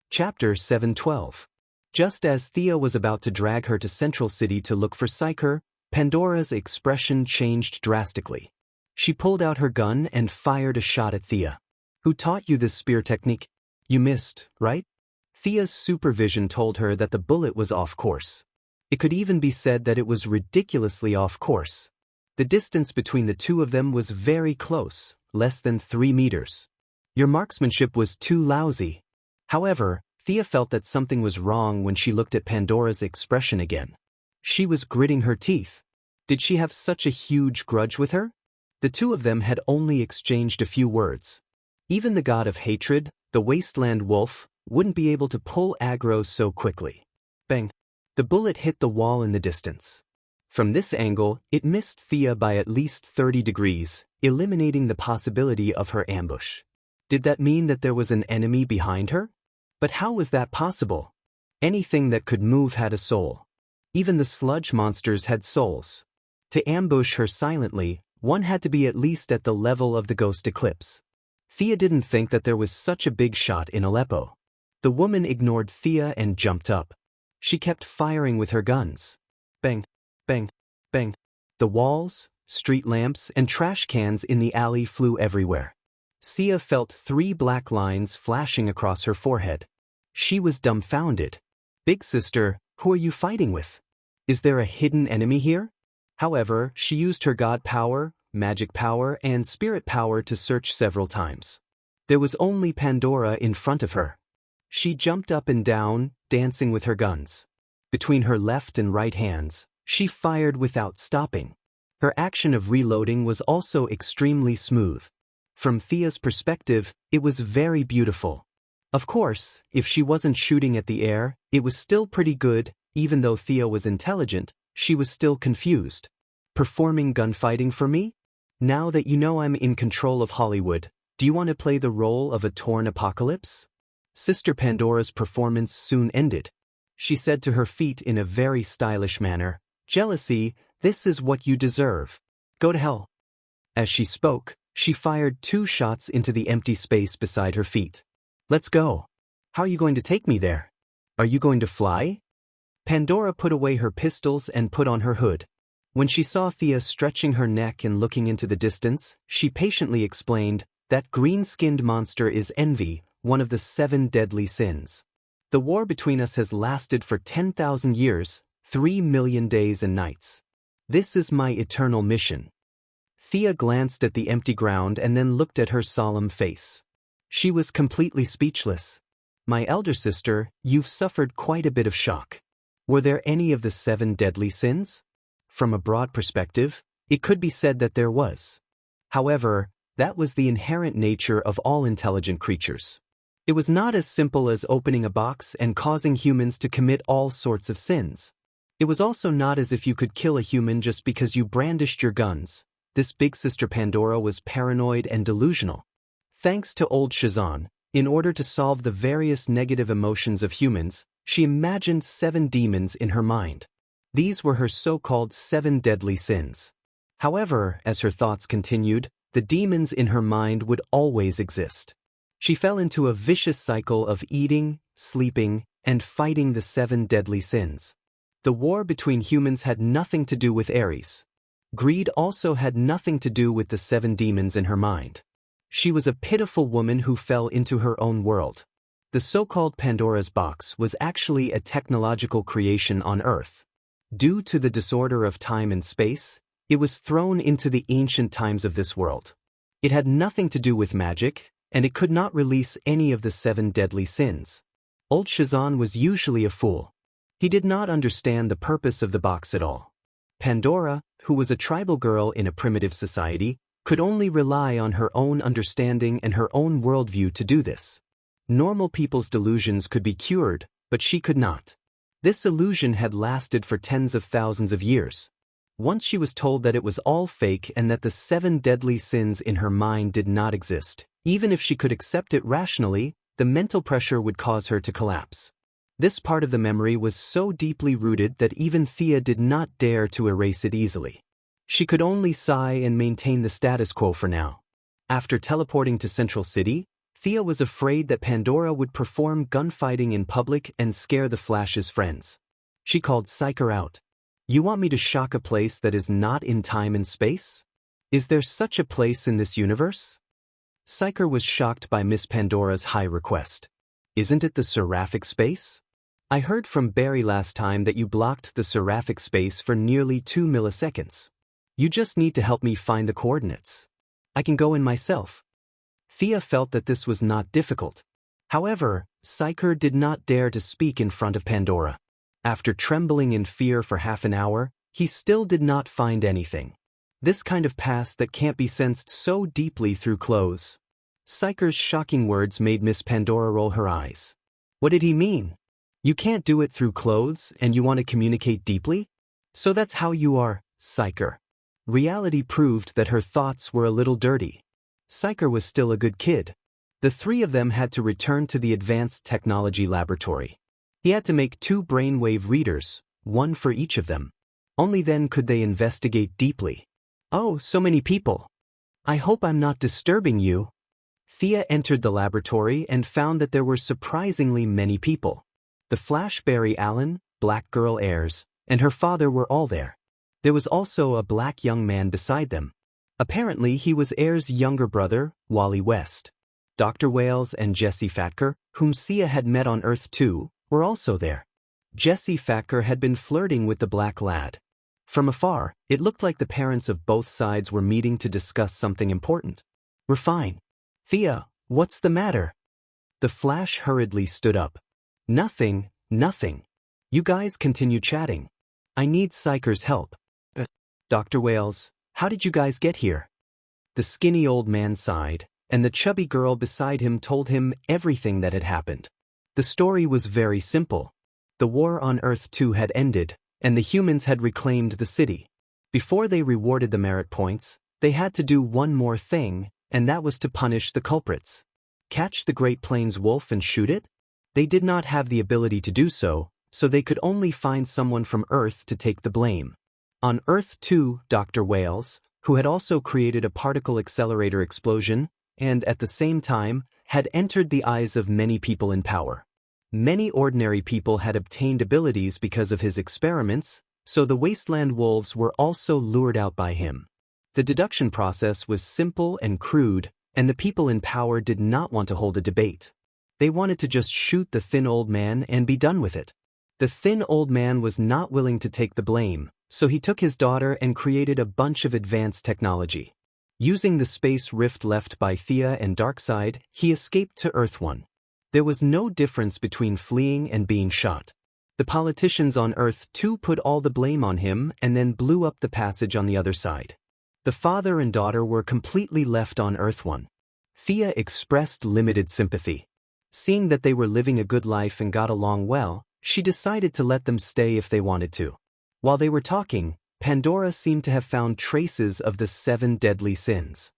Chapter 712. Just as Thea was about to drag her to Central City to look for Psyker, Pandora's expression changed drastically. She pulled out her gun and fired a shot at Thea. "Who taught you this spear technique? You missed, right?" Thea's supervision told her that the bullet was off course. It could even be said that it was ridiculously off course. The distance between the two of them was very close, less than 3 meters. "Your marksmanship was too lousy." However, Thea felt that something was wrong when she looked at Pandora's expression again. She was gritting her teeth. Did she have such a huge grudge with her? The two of them had only exchanged a few words. Even the god of hatred, the wasteland wolf, wouldn't be able to pull aggro so quickly. Bang! The bullet hit the wall in the distance. From this angle, it missed Thea by at least 30 degrees, eliminating the possibility of her ambush. Did that mean that there was an enemy behind her? But how was that possible? Anything that could move had a soul. Even the sludge monsters had souls. To ambush her silently, one had to be at least at the level of the ghost eclipse. Thea didn't think that there was such a big shot in Aleppo. The woman ignored Thea and jumped up. She kept firing with her guns. Bang, bang, bang. The walls, street lamps, and trash cans in the alley flew everywhere. Sia felt 3 black lines flashing across her forehead. She was dumbfounded. "Big sister, who are you fighting with? Is there a hidden enemy here?" However, she used her god power, magic power, and spirit power to search several times. There was only Pandora in front of her. She jumped up and down, dancing with her guns. Between her left and right hands, she fired without stopping. Her action of reloading was also extremely smooth. From Thea's perspective, it was very beautiful. Of course, if she wasn't shooting at the air, it was still pretty good. Even though Thea was intelligent, she was still confused. "Performing gunfighting for me? Now that you know I'm in control of Hollywood, do you want to play the role of a torn apocalypse?" Sister Pandora's performance soon ended. She said to her feet in a very stylish manner, "Jealousy, this is what you deserve. Go to hell." As she spoke, she fired 2 shots into the empty space beside her feet. "Let's go. How are you going to take me there? Are you going to fly?" Pandora put away her pistols and put on her hood. When she saw Thea stretching her neck and looking into the distance, she patiently explained, "That green-skinned monster is envy, one of the 7 deadly sins. The war between us has lasted for 10,000 years, 3 million days and nights. This is my eternal mission." Thea glanced at the empty ground and then looked at her solemn face. She was completely speechless. "My elder sister, you've suffered quite a bit of shock. Were there any of the 7 deadly sins?" From a broad perspective, it could be said that there was. However, that was the inherent nature of all intelligent creatures. It was not as simple as opening a box and causing humans to commit all sorts of sins. It was also not as if you could kill a human just because you brandished your guns. This big sister Pandora was paranoid and delusional. Thanks to old Shazan, in order to solve the various negative emotions of humans, she imagined 7 demons in her mind. These were her so-called 7 deadly sins. However, as her thoughts continued, the demons in her mind would always exist. She fell into a vicious cycle of eating, sleeping, and fighting the 7 deadly sins. The war between humans had nothing to do with Ares. Greed also had nothing to do with the 7 demons in her mind. She was a pitiful woman who fell into her own world. The so-called Pandora's box was actually a technological creation on Earth. Due to the disorder of time and space, it was thrown into the ancient times of this world. It had nothing to do with magic, and it could not release any of the 7 deadly sins. Old Shazan was usually a fool. He did not understand the purpose of the box at all. Pandora, who was a tribal girl in a primitive society, could only rely on her own understanding and her own worldview to do this. Normal people's delusions could be cured, but she could not. This illusion had lasted for tens of thousands of years. Once she was told that it was all fake and that the 7 deadly sins in her mind did not exist, even if she could accept it rationally, the mental pressure would cause her to collapse. This part of the memory was so deeply rooted that even Thea did not dare to erase it easily. She could only sigh and maintain the status quo for now. After teleporting to Central City, Thea was afraid that Pandora would perform gunfighting in public and scare the Flash's friends. She called Psyker out. "You want me to shock a place that is not in time and space? Is there such a place in this universe?" Psyker was shocked by Miss Pandora's high request. "Isn't it the seraphic space? I heard from Barry last time that you blocked the seraphic space for nearly 2 milliseconds. You just need to help me find the coordinates. I can go in myself." Thea felt that this was not difficult. However, Psyker did not dare to speak in front of Pandora. After trembling in fear for half an hour, he still did not find anything. This kind of past that can't be sensed so deeply through clothes. Psyker's shocking words made Miss Pandora roll her eyes. What did he mean? You can't do it through clothes and you want to communicate deeply? So that's how you are, Psyker. Reality proved that her thoughts were a little dirty. Psyker was still a good kid. The 3 of them had to return to the Advanced Technology Laboratory. He had to make 2 brainwave readers, 1 for each of them. Only then could they investigate deeply. "Oh, so many people. I hope I'm not disturbing you." Thea entered the laboratory and found that there were surprisingly many people. The Flash Barry Allen, Black Girl Ayers, and her father were all there. There was also a black young man beside them. Apparently he was Ayers' younger brother, Wally West. Dr. Wales and Jesse Fatker, whom Sia had met on Earth 2, were also there. Jesse Fatker had been flirting with the black lad. From afar, it looked like the parents of both sides were meeting to discuss something important. "We're fine." "Thea, what's the matter?" The Flash hurriedly stood up. Nothing. You guys continue chatting. I need Psyker's help." "Dr. Wales, how did you guys get here?" The skinny old man sighed, and the chubby girl beside him told him everything that had happened. The story was very simple. The war on Earth 2 had ended, and the humans had reclaimed the city. Before they rewarded the merit points, they had to do one more thing, and that was to punish the culprits. Catch the Great Plains wolf and shoot it? They did not have the ability to do so, so they could only find someone from Earth to take the blame. On Earth 2, Dr. Wales, who had also created a particle accelerator explosion, and at the same time, had entered the eyes of many people in power. Many ordinary people had obtained abilities because of his experiments, so the wasteland wolves were also lured out by him. The deduction process was simple and crude, and the people in power did not want to hold a debate. They wanted to just shoot the thin old man and be done with it. The thin old man was not willing to take the blame, so he took his daughter and created a bunch of advanced technology. Using the space rift left by Thea and Darkseid, he escaped to Earth 1. There was no difference between fleeing and being shot. The politicians on Earth 2 put all the blame on him and then blew up the passage on the other side. The father and daughter were completely left on Earth 1. Thea expressed limited sympathy. Seeing that they were living a good life and got along well, she decided to let them stay if they wanted to. While they were talking, Pandora seemed to have found traces of the 7 deadly sins.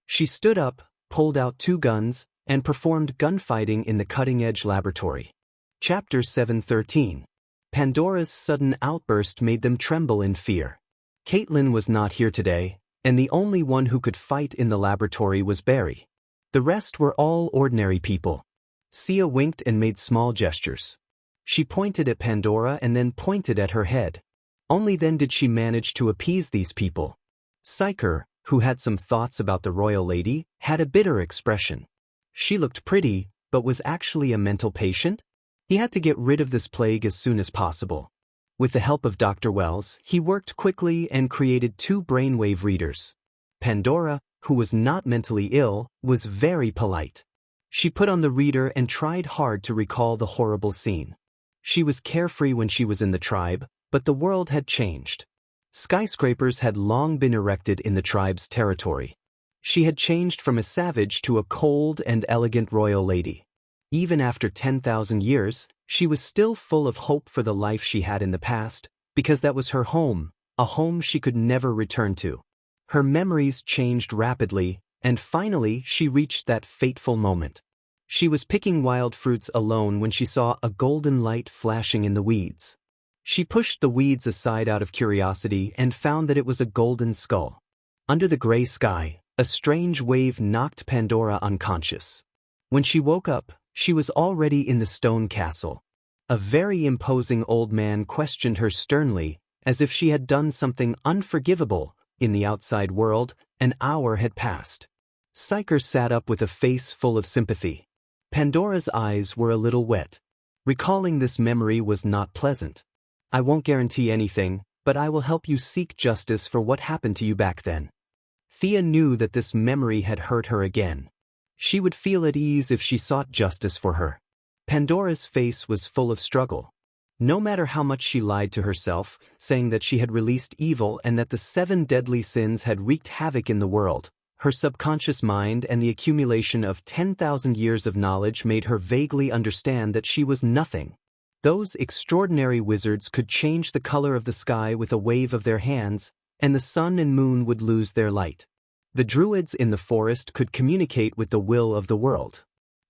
She stood up, pulled out 2 guns, and performed gunfighting in the cutting-edge laboratory. Chapter 713. Pandora's sudden outburst made them tremble in fear. Caitlin was not here today, and the only one who could fight in the laboratory was Barry. The rest were all ordinary people. Sia winked and made small gestures. She pointed at Pandora and then pointed at her head. Only then did she manage to appease these people. Psyker, who had some thoughts about the royal lady, had a bitter expression. She looked pretty, but was actually a mental patient? He had to get rid of this plague as soon as possible. With the help of Dr. Wells, he worked quickly and created 2 brainwave readers. Pandora, who was not mentally ill, was very polite. She put on the reader and tried hard to recall the horrible scene. She was carefree when she was in the tribe, but the world had changed. Skyscrapers had long been erected in the tribe's territory. She had changed from a savage to a cold and elegant royal lady. Even after 10,000 years, she was still full of hope for the life she had in the past, because that was her home, a home she could never return to. Her memories changed rapidly, and finally she reached that fateful moment. She was picking wild fruits alone when she saw a golden light flashing in the weeds. She pushed the weeds aside out of curiosity and found that it was a golden skull. Under the gray sky, a strange wave knocked Pandora unconscious. When she woke up, she was already in the stone castle. A very imposing old man questioned her sternly, as if she had done something unforgivable. In the outside world, an hour had passed. Psyker sat up with a face full of sympathy. Pandora's eyes were a little wet. Recalling this memory was not pleasant. I won't guarantee anything, but I will help you seek justice for what happened to you back then. Thea knew that this memory had hurt her again. She would feel at ease if she sought justice for her. Pandora's face was full of struggle. No matter how much she lied to herself, saying that she had released evil and that the 7 deadly sins had wreaked havoc in the world, her subconscious mind and the accumulation of 10,000 years of knowledge made her vaguely understand that she was nothing. Those extraordinary wizards could change the color of the sky with a wave of their hands, and the sun and moon would lose their light. The druids in the forest could communicate with the will of the world.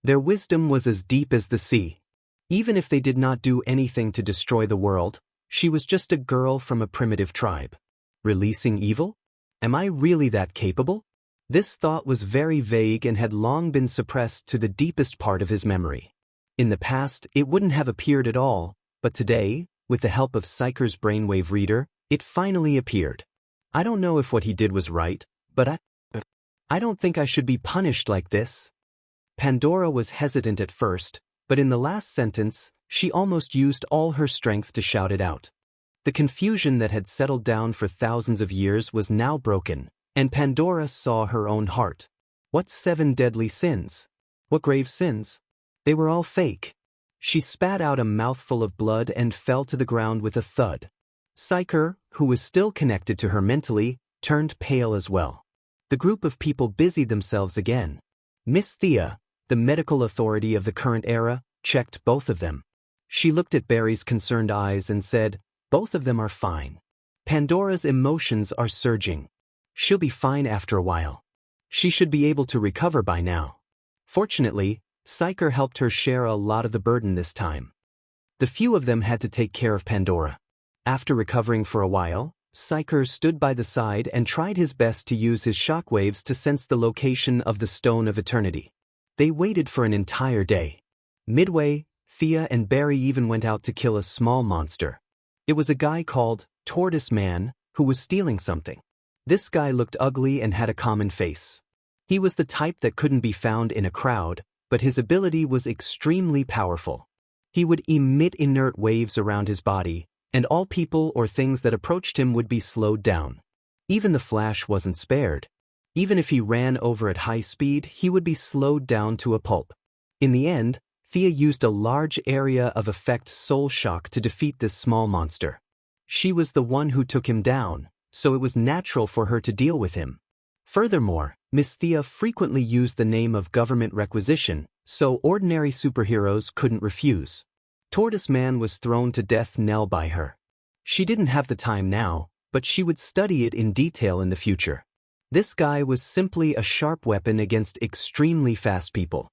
Their wisdom was as deep as the sea. Even if they did not do anything to destroy the world, she was just a girl from a primitive tribe. Releasing evil? Am I really that capable? This thought was very vague and had long been suppressed to the deepest part of his memory. In the past, it wouldn't have appeared at all, but today, with the help of Psyker's brainwave reader, it finally appeared. I don't know if what he did was right, but I don't think I should be punished like this. Pandora was hesitant at first, but in the last sentence, she almost used all her strength to shout it out. The confusion that had settled down for thousands of years was now broken, and Pandora saw her own heart. What 7 deadly sins? What grave sins? They were all fake. She spat out a mouthful of blood and fell to the ground with a thud. Psyker, who was still connected to her mentally, turned pale as well. The group of people busied themselves again. Miss Thea, the medical authority of the current era, checked both of them. She looked at Barry's concerned eyes and said, "Both of them are fine. Pandora's emotions are surging. She'll be fine after a while. She should be able to recover by now." Fortunately, Psyker helped her share a lot of the burden this time. The few of them had to take care of Pandora. After recovering for a while, Psyker stood by the side and tried his best to use his shockwaves to sense the location of the Stone of Eternity. They waited for an entire day. Midway, Thea and Barry even went out to kill a small monster. It was a guy called Tortoise Man who was stealing something. This guy looked ugly and had a common face. He was the type that couldn't be found in a crowd, but his ability was extremely powerful. He would emit inert waves around his body, and all people or things that approached him would be slowed down. Even the Flash wasn't spared. Even if he ran over at high speed, he would be slowed down to a pulp. In the end, Thea used a large area of effect soul shock to defeat this small monster. She was the one who took him down, so it was natural for her to deal with him. Furthermore, Miss Thea frequently used the name of government requisition, so ordinary superheroes couldn't refuse. Tortoise Man was thrown to death knell by her. She didn't have the time now, but she would study it in detail in the future. This guy was simply a sharp weapon against extremely fast people.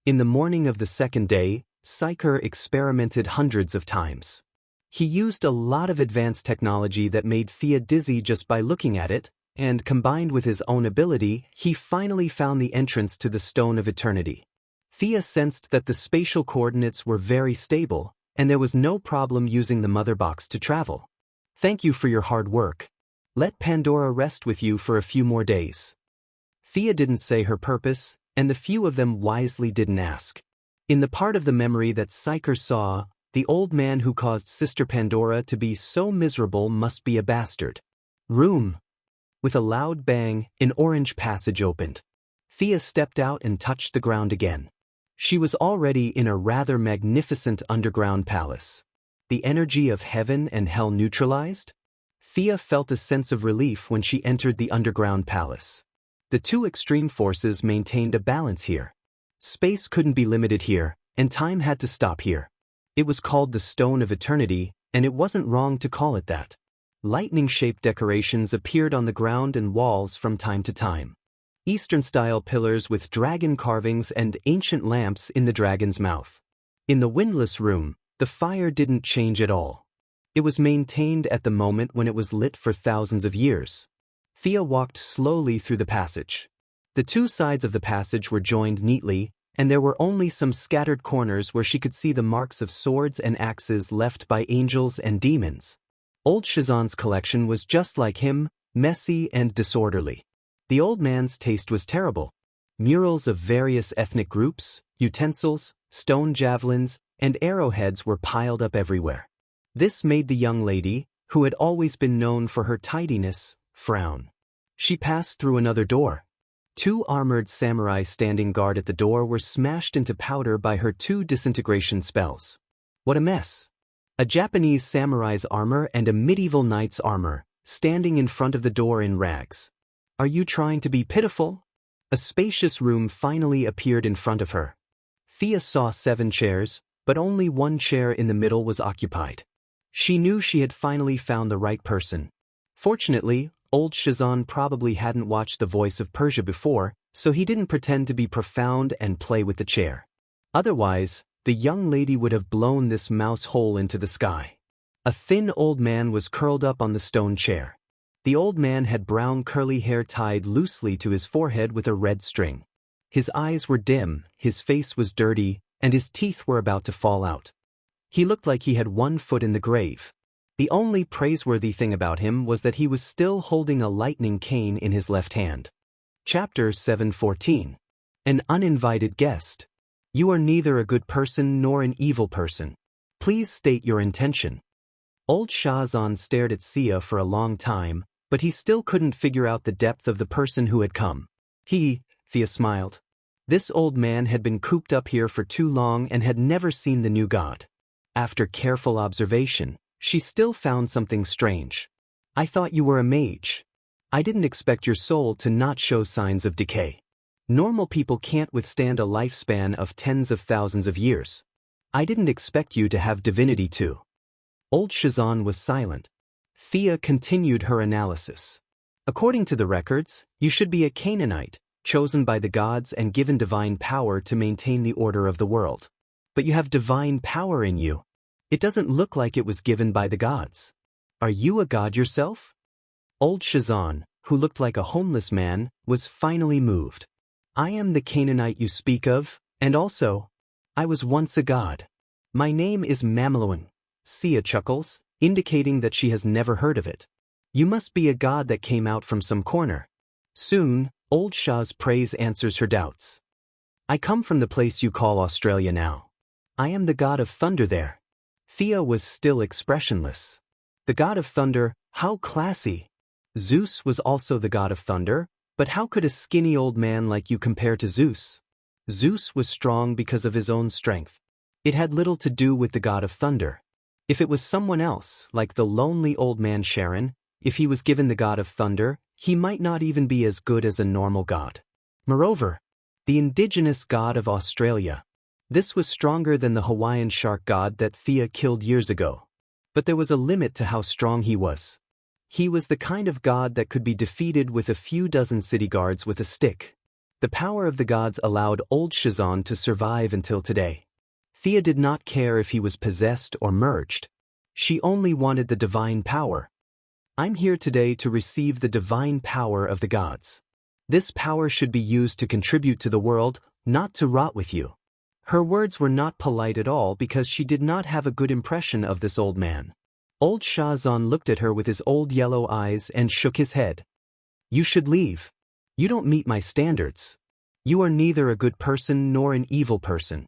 In the morning of the second day, Psyker experimented hundreds of times. He used a lot of advanced technology that made Thea dizzy just by looking at it, and combined with his own ability, he finally found the entrance to the Stone of Eternity. Thea sensed that the spatial coordinates were very stable, and there was no problem using the mother box to travel. Thank you for your hard work. Let Pandora rest with you for a few more days. Thea didn't say her purpose, and the few of them wisely didn't ask. In the part of the memory that Psyker saw, the old man who caused Sister Pandora to be so miserable must be a bastard. Room. With a loud bang, an orange passage opened. Thea stepped out and touched the ground again. She was already in a rather magnificent underground palace. The energy of heaven and hell neutralized? Thea felt a sense of relief when she entered the underground palace. The two extreme forces maintained a balance here. Space couldn't be limited here, and time had to stop here. It was called the Stone of Eternity, and it wasn't wrong to call it that. Lightning-shaped decorations appeared on the ground and walls from time to time. Eastern-style pillars with dragon carvings and ancient lamps in the dragon's mouth. In the windless room, the fire didn't change at all. It was maintained at the moment when it was lit for thousands of years. Thea walked slowly through the passage. The two sides of the passage were joined neatly, and there were only some scattered corners where she could see the marks of swords and axes left by angels and demons. Old Shazan's collection was just like him, messy and disorderly. The old man's taste was terrible. Murals of various ethnic groups, utensils, stone javelins, and arrowheads were piled up everywhere. This made the young lady, who had always been known for her tidiness, frown. She passed through another door. Two armored samurai standing guard at the door were smashed into powder by her two disintegration spells. What a mess! A Japanese samurai's armor and a medieval knight's armor, standing in front of the door in rags. Are you trying to be pitiful? A spacious room finally appeared in front of her. Thea saw 7 chairs, but only one chair in the middle was occupied. She knew she had finally found the right person. Fortunately, old Shazan probably hadn't watched The Voice of Persia before, so he didn't pretend to be profound and play with the chair. Otherwise, the young lady would have blown this mouse hole into the sky. A thin old man was curled up on the stone chair. The old man had brown curly hair tied loosely to his forehead with a red string. His eyes were dim, his face was dirty, and his teeth were about to fall out. He looked like he had one foot in the grave. The only praiseworthy thing about him was that he was still holding a lightning cane in his left hand. Chapter 7:14. An uninvited guest. You are neither a good person nor an evil person. Please state your intention. Old Shazan stared at Sia for a long time, but he still couldn't figure out the depth of the person who had come. Thea smiled. This old man had been cooped up here for too long and had never seen the new god. After careful observation, she still found something strange. I thought you were a mage. I didn't expect your soul to not show signs of decay. Normal people can't withstand a lifespan of tens of thousands of years. I didn't expect you to have divinity too. Old Shazan was silent. Thea continued her analysis. According to the records, you should be a Canaanite, chosen by the gods and given divine power to maintain the order of the world. But you have divine power in you. It doesn't look like it was given by the gods. Are you a god yourself? Old Shazan, who looked like a homeless man, was finally moved. I am the Canaanite you speak of, and also, I was once a god. My name is Mameluan. Sia chuckles, indicating that she has never heard of it. You must be a god that came out from some corner. Soon, old Shah's praise answers her doubts. I come from the place you call Australia now. I am the god of thunder there. Thea was still expressionless. The god of thunder, how classy. Zeus was also the god of thunder, but how could a skinny old man like you compare to Zeus? Zeus was strong because of his own strength. It had little to do with the god of thunder. If it was someone else, like the lonely old man Sharon, if he was given the god of thunder, he might not even be as good as a normal god. Moreover, the indigenous god of Australia. This was stronger than the Hawaiian shark god that Thea killed years ago. But there was a limit to how strong he was. He was the kind of god that could be defeated with a few dozen city guards with a stick. The power of the gods allowed old Shazan to survive until today. Thea did not care if he was possessed or merged. She only wanted the divine power. I'm here today to receive the divine power of the gods. This power should be used to contribute to the world, not to rot with you. Her words were not polite at all because she did not have a good impression of this old man. Old Shazan looked at her with his old yellow eyes and shook his head. You should leave. You don't meet my standards. You are neither a good person nor an evil person.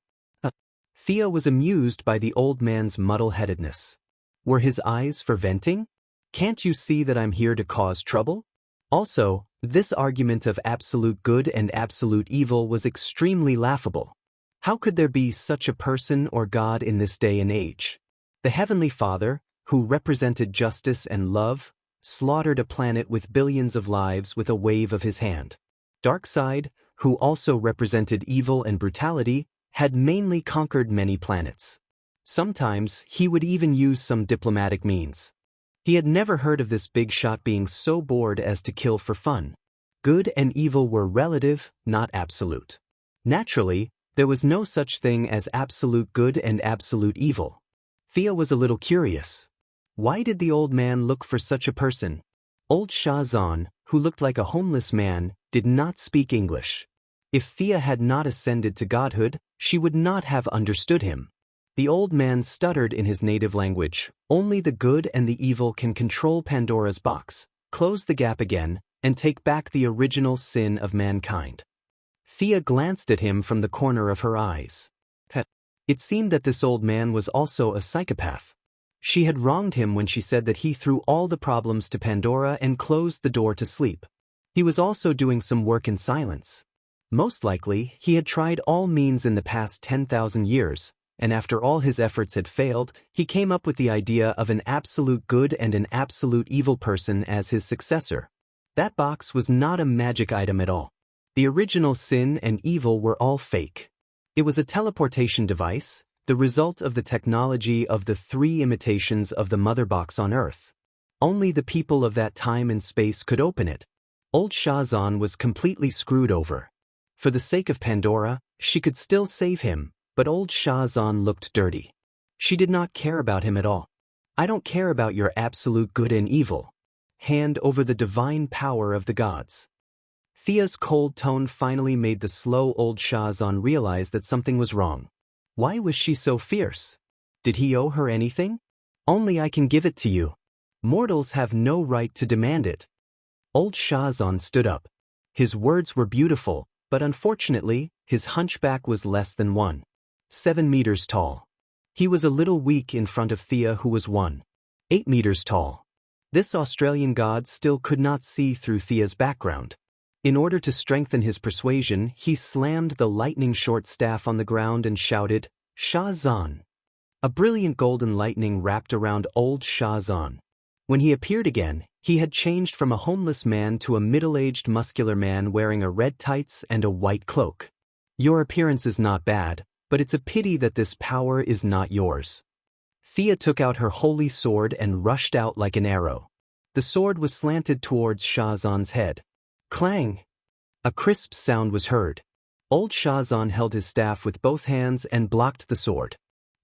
Thea was amused by the old man's muddle-headedness. Were his eyes for venting? Can't you see that I'm here to cause trouble? Also, this argument of absolute good and absolute evil was extremely laughable. How could there be such a person or God in this day and age? The Heavenly Father, who represented justice and love, slaughtered a planet with billions of lives with a wave of his hand. Darkseid, who also represented evil and brutality, had mainly conquered many planets. Sometimes he would even use some diplomatic means. He had never heard of this big shot being so bored as to kill for fun. Good and evil were relative, not absolute. Naturally, there was no such thing as absolute good and absolute evil. Thea was a little curious. Why did the old man look for such a person? Old Shazan, who looked like a homeless man, did not speak English. If Thea had not ascended to godhood, she would not have understood him. The old man stuttered in his native language. Only the good and the evil can control Pandora's box, close the gap again, and take back the original sin of mankind. Thea glanced at him from the corner of her eyes. It seemed that this old man was also a psychopath. She had wronged him when she said that he threw all the problems to Pandora and closed the door to sleep. He was also doing some work in silence. Most likely, he had tried all means in the past 10,000 years, and after all his efforts had failed, he came up with the idea of an absolute good and an absolute evil person as his successor. That box was not a magic item at all. The original sin and evil were all fake. It was a teleportation device, the result of the technology of the 3 imitations of the mother box on Earth. Only the people of that time and space could open it. Old Shazan was completely screwed over. For the sake of Pandora, she could still save him, but old Shazan looked dirty. She did not care about him at all. I don't care about your absolute good and evil. Hand over the divine power of the gods. Thea's cold tone finally made the slow old Shazan realize that something was wrong. Why was she so fierce? Did he owe her anything? Only I can give it to you. Mortals have no right to demand it. Old Shazan stood up. His words were beautiful, but unfortunately, his hunchback was less than 1.7 meters tall. He was a little weak in front of Thea, who was 1.8 meters tall. This Australian god still could not see through Thea's background. In order to strengthen his persuasion, he slammed the lightning-short staff on the ground and shouted, Shazan! A brilliant golden lightning wrapped around old Shazan. When he appeared again, he had changed from a homeless man to a middle-aged muscular man wearing a red tights and a white cloak. Your appearance is not bad, but it's a pity that this power is not yours. Thea took out her holy sword and rushed out like an arrow. The sword was slanted towards Shazan's head. Clang! A crisp sound was heard. Old Shazan held his staff with both hands and blocked the sword.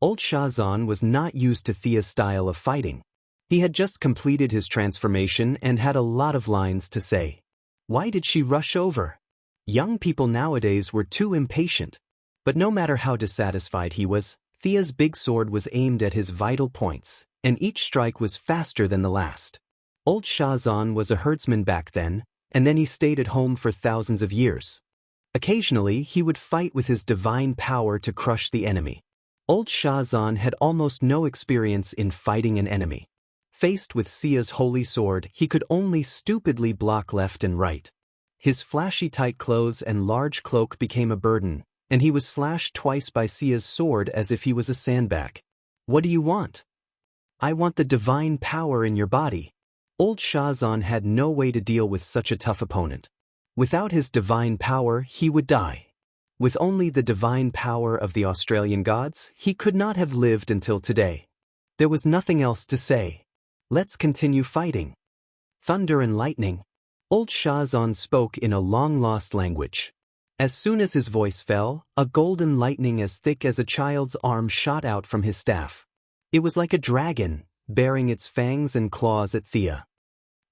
Old Shazan was not used to Thea's style of fighting. He had just completed his transformation and had a lot of lines to say. Why did she rush over? Young people nowadays were too impatient. But no matter how dissatisfied he was, Thea's big sword was aimed at his vital points, and each strike was faster than the last. Old Shazan was a herdsman back then, and then he stayed at home for thousands of years. Occasionally, he would fight with his divine power to crush the enemy. Old Shazan had almost no experience in fighting an enemy. Faced with Sia's holy sword, he could only stupidly block left and right. His flashy tight clothes and large cloak became a burden, and he was slashed twice by Sia's sword as if he was a sandbag. What do you want? I want the divine power in your body. Old Shazan had no way to deal with such a tough opponent. Without his divine power, he would die. With only the divine power of the Australian gods, he could not have lived until today. There was nothing else to say. Let's continue fighting. Thunder and lightning. Old Shazan spoke in a long-lost language. As soon as his voice fell, a golden lightning as thick as a child's arm shot out from his staff. It was like a dragon, baring its fangs and claws at Thea.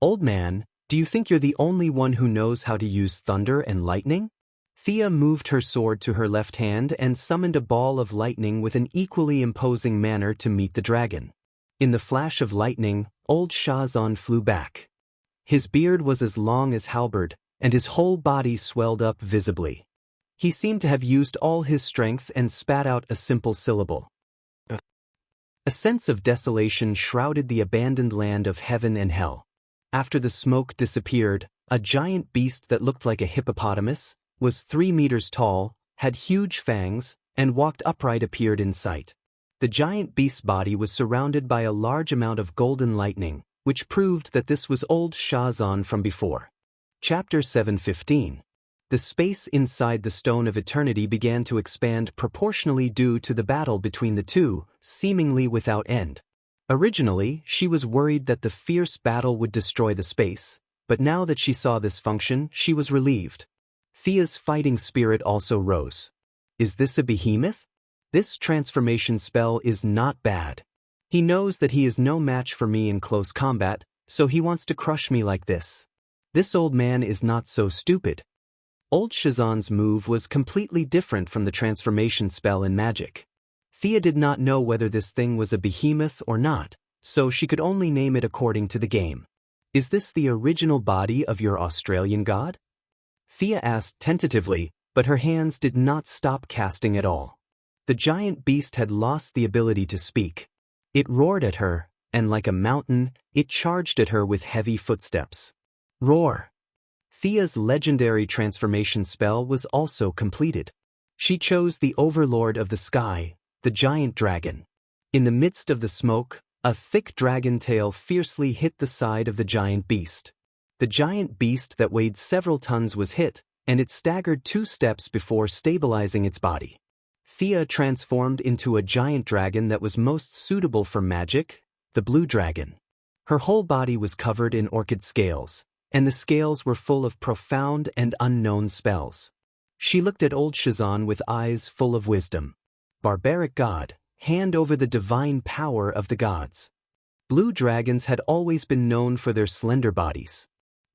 "Old man, do you think you're the only one who knows how to use thunder and lightning?" Thea moved her sword to her left hand and summoned a ball of lightning with an equally imposing manner to meet the dragon. In the flash of lightning, old Shazan flew back. His beard was as long as halberd, and his whole body swelled up visibly. He seemed to have used all his strength and spat out a simple syllable. A sense of desolation shrouded the abandoned land of heaven and hell. After the smoke disappeared, a giant beast that looked like a hippopotamus, was 3 meters tall, had huge fangs, and walked upright appeared in sight. The giant beast's body was surrounded by a large amount of golden lightning, which proved that this was old Shazan from before. Chapter 7:15. The space inside the Stone of Eternity began to expand proportionally due to the battle between the two, seemingly without end. Originally, she was worried that the fierce battle would destroy the space, but now that she saw this function, she was relieved. Thea's fighting spirit also rose. Is this a behemoth? This transformation spell is not bad. He knows that he is no match for me in close combat, so he wants to crush me like this. This old man is not so stupid. Old Shazan's move was completely different from the transformation spell in magic. Thea did not know whether this thing was a behemoth or not, so she could only name it according to the game. Is this the original body of your Australian god? Thea asked tentatively, but her hands did not stop casting at all. The giant beast had lost the ability to speak. It roared at her, and like a mountain, it charged at her with heavy footsteps. Roar! Thea's legendary transformation spell was also completed. She chose the overlord of the sky, the giant dragon. In the midst of the smoke, a thick dragon tail fiercely hit the side of the giant beast. The giant beast that weighed several tons was hit, and it staggered 2 steps before stabilizing its body. Thea transformed into a giant dragon that was most suitable for magic, the blue dragon. Her whole body was covered in orchid scales, and the scales were full of profound and unknown spells. She looked at old Shazan with eyes full of wisdom. Barbaric god, hand over the divine power of the gods. Blue dragons had always been known for their slender bodies.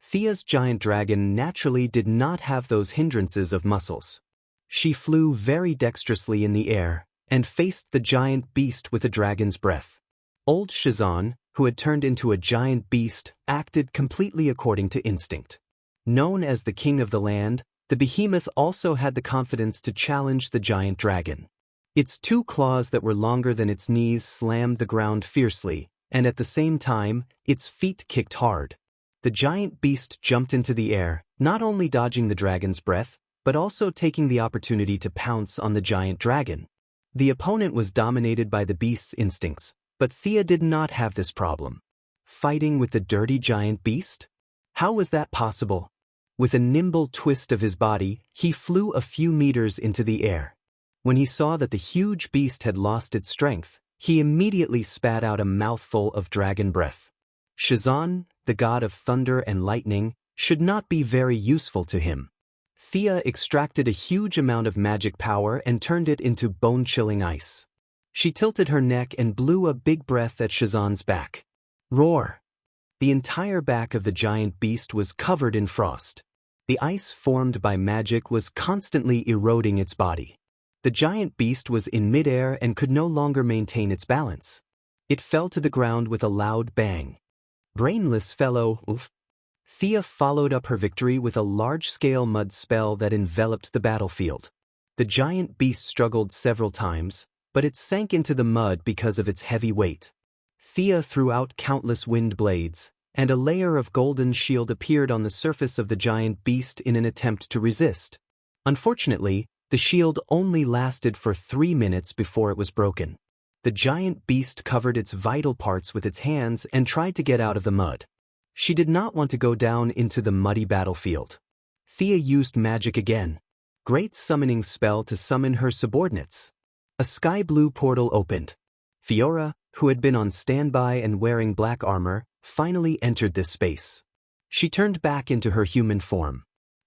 Thea's giant dragon naturally did not have those hindrances of muscles. She flew very dexterously in the air, and faced the giant beast with a dragon's breath. Old Shazan, who had turned into a giant beast, acted completely according to instinct. Known as the king of the land, the behemoth also had the confidence to challenge the giant dragon. Its 2 claws that were longer than its knees slammed the ground fiercely, and at the same time, its feet kicked hard. The giant beast jumped into the air, not only dodging the dragon's breath, but also taking the opportunity to pounce on the giant dragon. The opponent was dominated by the beast's instincts, but Thea did not have this problem. Fighting with the dirty giant beast? How was that possible? With a nimble twist of his body, he flew a few meters into the air. When he saw that the huge beast had lost its strength, he immediately spat out a mouthful of dragon breath. Shazan, the god of thunder and lightning, should not be very useful to him. Thea extracted a huge amount of magic power and turned it into bone-chilling ice. She tilted her neck and blew a big breath at Shazan's back. Roar! The entire back of the giant beast was covered in frost. The ice formed by magic was constantly eroding its body. The giant beast was in midair and could no longer maintain its balance. It fell to the ground with a loud bang. Brainless fellow, oof. Thea followed up her victory with a large-scale mud spell that enveloped the battlefield. The giant beast struggled several times, but it sank into the mud because of its heavy weight. Thea threw out countless wind blades, and a layer of golden shield appeared on the surface of the giant beast in an attempt to resist. Unfortunately, the shield only lasted for 3 minutes before it was broken. The giant beast covered its vital parts with its hands and tried to get out of the mud. She did not want to go down into the muddy battlefield. Thea used magic again. Great summoning spell to summon her subordinates. A sky blue portal opened. Fiora, who had been on standby and wearing black armor, finally entered this space. She turned back into her human form.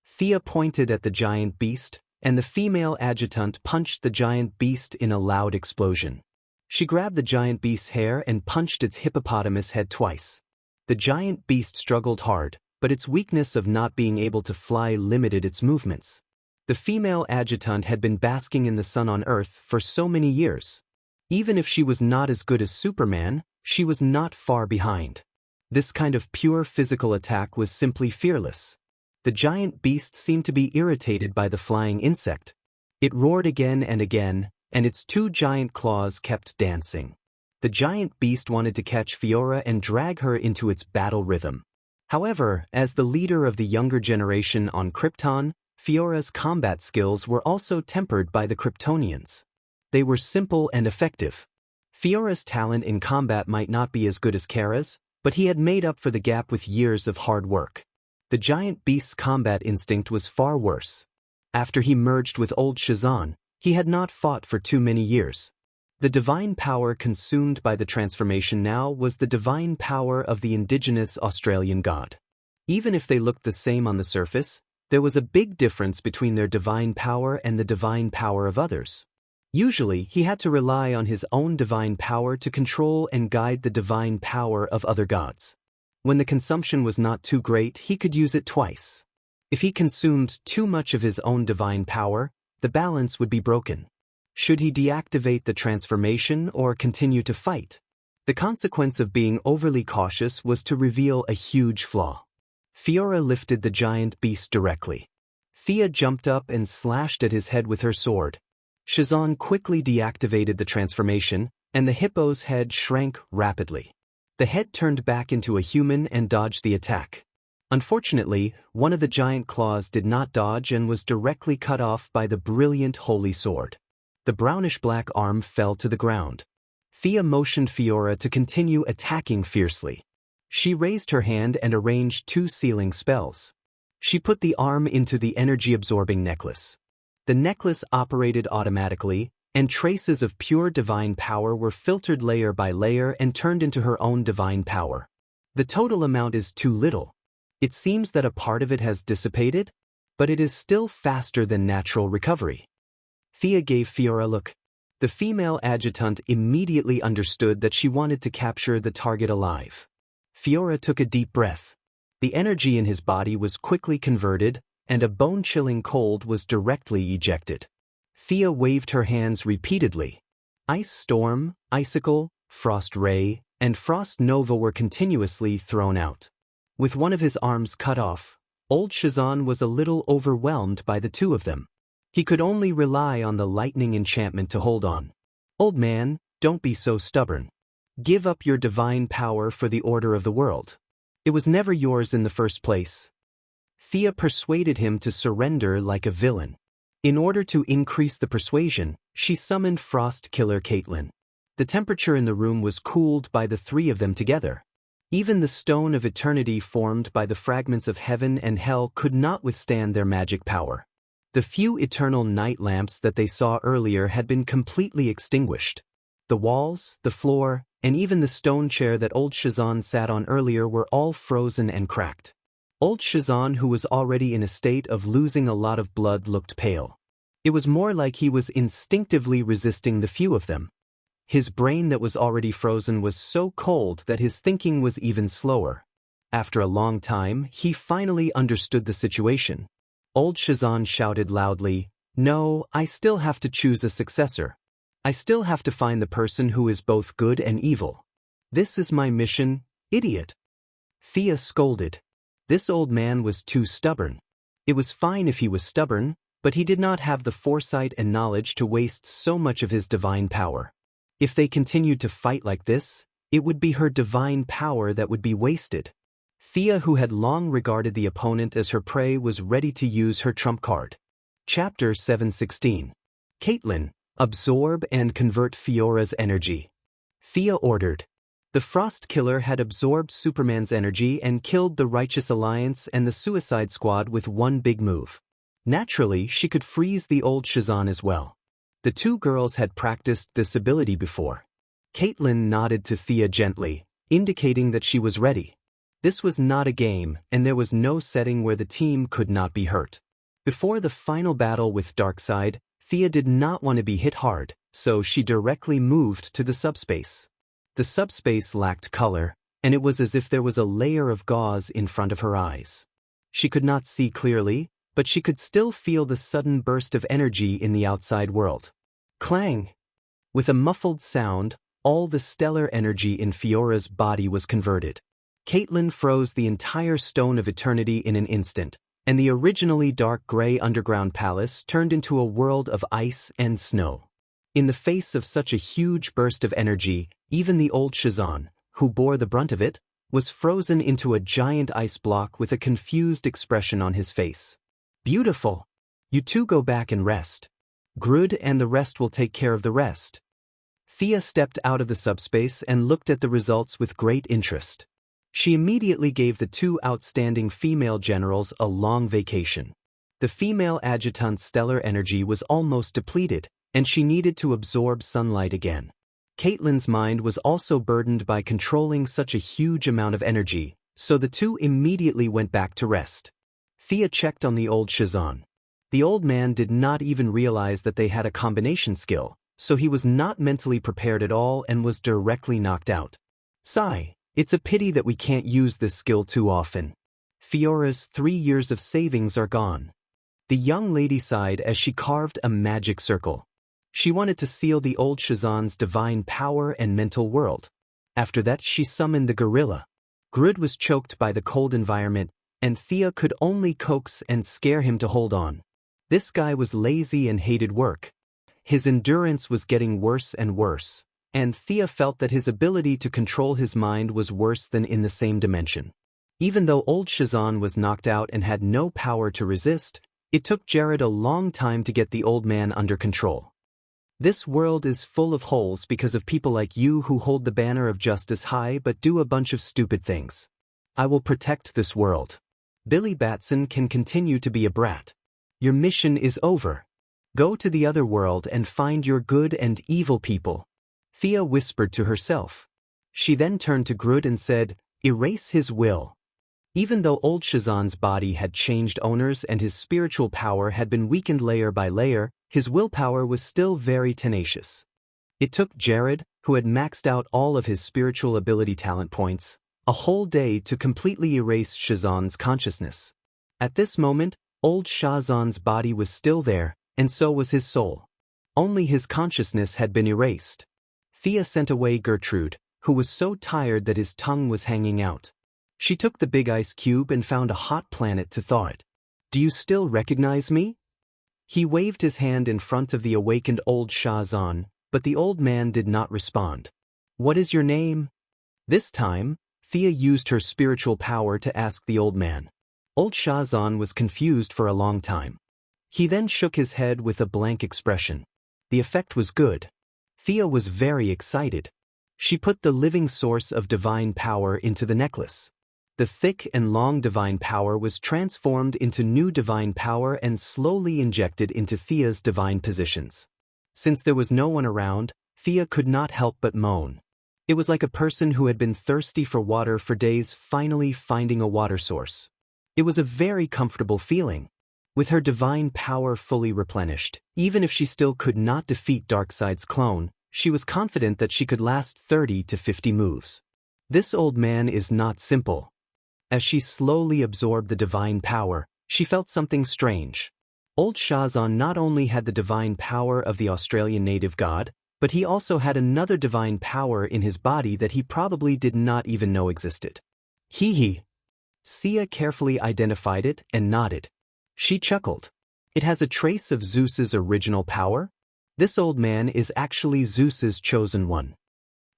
Thea pointed at the giant beast, and the female adjutant punched the giant beast in a loud explosion. She grabbed the giant beast's hair and punched its hippopotamus head twice. The giant beast struggled hard, but its weakness of not being able to fly limited its movements. The female adjutant had been basking in the sun on Earth for so many years. Even if she was not as good as Superman, she was not far behind. This kind of pure physical attack was simply fearless. The giant beast seemed to be irritated by the flying insect. It roared again, and its two giant claws kept dancing. The giant beast wanted to catch Fiora and drag her into its battle rhythm. However, as the leader of the younger generation on Krypton, Fiora's combat skills were also tempered by the Kryptonians. They were simple and effective. Fiora's talent in combat might not be as good as Kara's, but he had made up for the gap with years of hard work. The giant beast's combat instinct was far worse. After he merged with old Shazan, he had not fought for too many years. The divine power consumed by the transformation now was the divine power of the indigenous Australian god. Even if they looked the same on the surface, there was a big difference between their divine power and the divine power of others. Usually, he had to rely on his own divine power to control and guide the divine power of other gods. When the consumption was not too great, he could use it twice. If he consumed too much of his own divine power, the balance would be broken. Should he deactivate the transformation or continue to fight? The consequence of being overly cautious was to reveal a huge flaw. Fiora lifted the giant beast directly. Thea jumped up and slashed at his head with her sword. Shazan quickly deactivated the transformation, and the hippo's head shrank rapidly. The head turned back into a human and dodged the attack. Unfortunately, one of the giant claws did not dodge and was directly cut off by the brilliant holy sword. The brownish-black arm fell to the ground. Thea motioned Fiora to continue attacking fiercely. She raised her hand and arranged 2 sealing spells. She put the arm into the energy-absorbing necklace. The necklace operated automatically, and traces of pure divine power were filtered layer by layer and turned into her own divine power. The total amount is too little. It seems that a part of it has dissipated, but it is still faster than natural recovery. Thea gave Fiora a look. The female adjutant immediately understood that she wanted to capture the target alive. Fiora took a deep breath. The energy in his body was quickly converted, and a bone-chilling cold was directly ejected. Thea waved her hands repeatedly. Ice Storm, Icicle, Frost Ray, and Frost Nova were continuously thrown out. With one of his arms cut off, old Shazan was a little overwhelmed by the 2 of them. He could only rely on the lightning enchantment to hold on. Old man, don't be so stubborn. Give up your divine power for the order of the world. It was never yours in the first place. Thea persuaded him to surrender like a villain. In order to increase the persuasion, she summoned Frost Killer Caitlin. The temperature in the room was cooled by the 3 of them together. Even the Stone of Eternity formed by the fragments of heaven and hell could not withstand their magic power. The few eternal night lamps that they saw earlier had been completely extinguished. The walls, the floor, and even the stone chair that old Shazan sat on earlier were all frozen and cracked. Old Shazan, who was already in a state of losing a lot of blood, looked pale. It was more like he was instinctively resisting the few of them. His brain that was already frozen was so cold that his thinking was even slower. After a long time, he finally understood the situation. Old Shazan shouted loudly, "No, I still have to choose a successor. I still have to find the person who is both good and evil. This is my mission, idiot." Thea scolded. This old man was too stubborn. It was fine if he was stubborn, but he did not have the foresight and knowledge to waste so much of his divine power. If they continued to fight like this, it would be her divine power that would be wasted. Thea, who had long regarded the opponent as her prey, was ready to use her trump card. Chapter 716. Caitlin, absorb and convert Fiora's energy. Thea ordered. The Frost Killer had absorbed Superman's energy and killed the Righteous Alliance and the Suicide Squad with one big move. Naturally, she could freeze the old Shazan as well. The 2 girls had practiced this ability before. Caitlin nodded to Thea gently, indicating that she was ready. This was not a game, and there was no setting where the team could not be hurt. Before the final battle with Darkseid, Thea did not want to be hit hard, so she directly moved to the subspace. The subspace lacked color, and it was as if there was a layer of gauze in front of her eyes. She could not see clearly, but she could still feel the sudden burst of energy in the outside world. Clang! With a muffled sound, all the stellar energy in Fiora's body was converted. Caitlin froze the entire Stone of Eternity in an instant, and the originally dark gray underground palace turned into a world of ice and snow. In the face of such a huge burst of energy, even the old Shazan, who bore the brunt of it, was frozen into a giant ice block with a confused expression on his face. Beautiful! You two go back and rest. Grud and the rest will take care of the rest. Thea stepped out of the subspace and looked at the results with great interest. She immediately gave the two outstanding female generals a long vacation. The female adjutant's stellar energy was almost depleted, and she needed to absorb sunlight again. Caitlin's mind was also burdened by controlling such a huge amount of energy, so the two immediately went back to rest. Thea checked on the old Shazan. The old man did not even realize that they had a combination skill, so he was not mentally prepared at all and was directly knocked out. Sigh. It's a pity that we can't use this skill too often. Fiora's 3 years of savings are gone. The young lady sighed as she carved a magic circle. She wanted to seal the old Shazan's divine power and mental world. After that she summoned the gorilla. Grud was choked by the cold environment, and Thea could only coax and scare him to hold on. This guy was lazy and hated work. His endurance was getting worse and worse, and Thea felt that his ability to control his mind was worse than in the same dimension. Even though old Shazan was knocked out and had no power to resist, it took Jared a long time to get the old man under control. This world is full of holes because of people like you who hold the banner of justice high but do a bunch of stupid things. I will protect this world. Billy Batson can continue to be a brat. Your mission is over. Go to the other world and find your good and evil people. Thea whispered to herself. She then turned to Grud and said, "Erase his will." Even though old Shazan's body had changed owners and his spiritual power had been weakened layer by layer, his willpower was still very tenacious. It took Jared, who had maxed out all of his spiritual ability talent points, a whole day to completely erase Shazan's consciousness. At this moment, old Shazan's body was still there, and so was his soul. Only his consciousness had been erased. Thea sent away Gertrude, who was so tired that his tongue was hanging out. She took the big ice cube and found a hot planet to thaw it. "Do you still recognize me?" He waved his hand in front of the awakened old Shazan, but the old man did not respond. "What is your name?" This time, Thea used her spiritual power to ask the old man. Old Shazan was confused for a long time. He then shook his head with a blank expression. The effect was good. Thea was very excited. She put the living source of divine power into the necklace. The thick and long divine power was transformed into new divine power and slowly injected into Thea's divine positions. Since there was no one around, Thea could not help but moan. It was like a person who had been thirsty for water for days finally finding a water source. It was a very comfortable feeling. With her divine power fully replenished, even if she still could not defeat Darkseid's clone, she was confident that she could last 30 to 50 moves. This old man is not simple. As she slowly absorbed the divine power, she felt something strange. Old Shazan not only had the divine power of the Australian native god, but he also had another divine power in his body that he probably did not even know existed. Hee. Sia carefully identified it and nodded. She chuckled. It has a trace of Zeus's original power? This old man is actually Zeus's chosen one.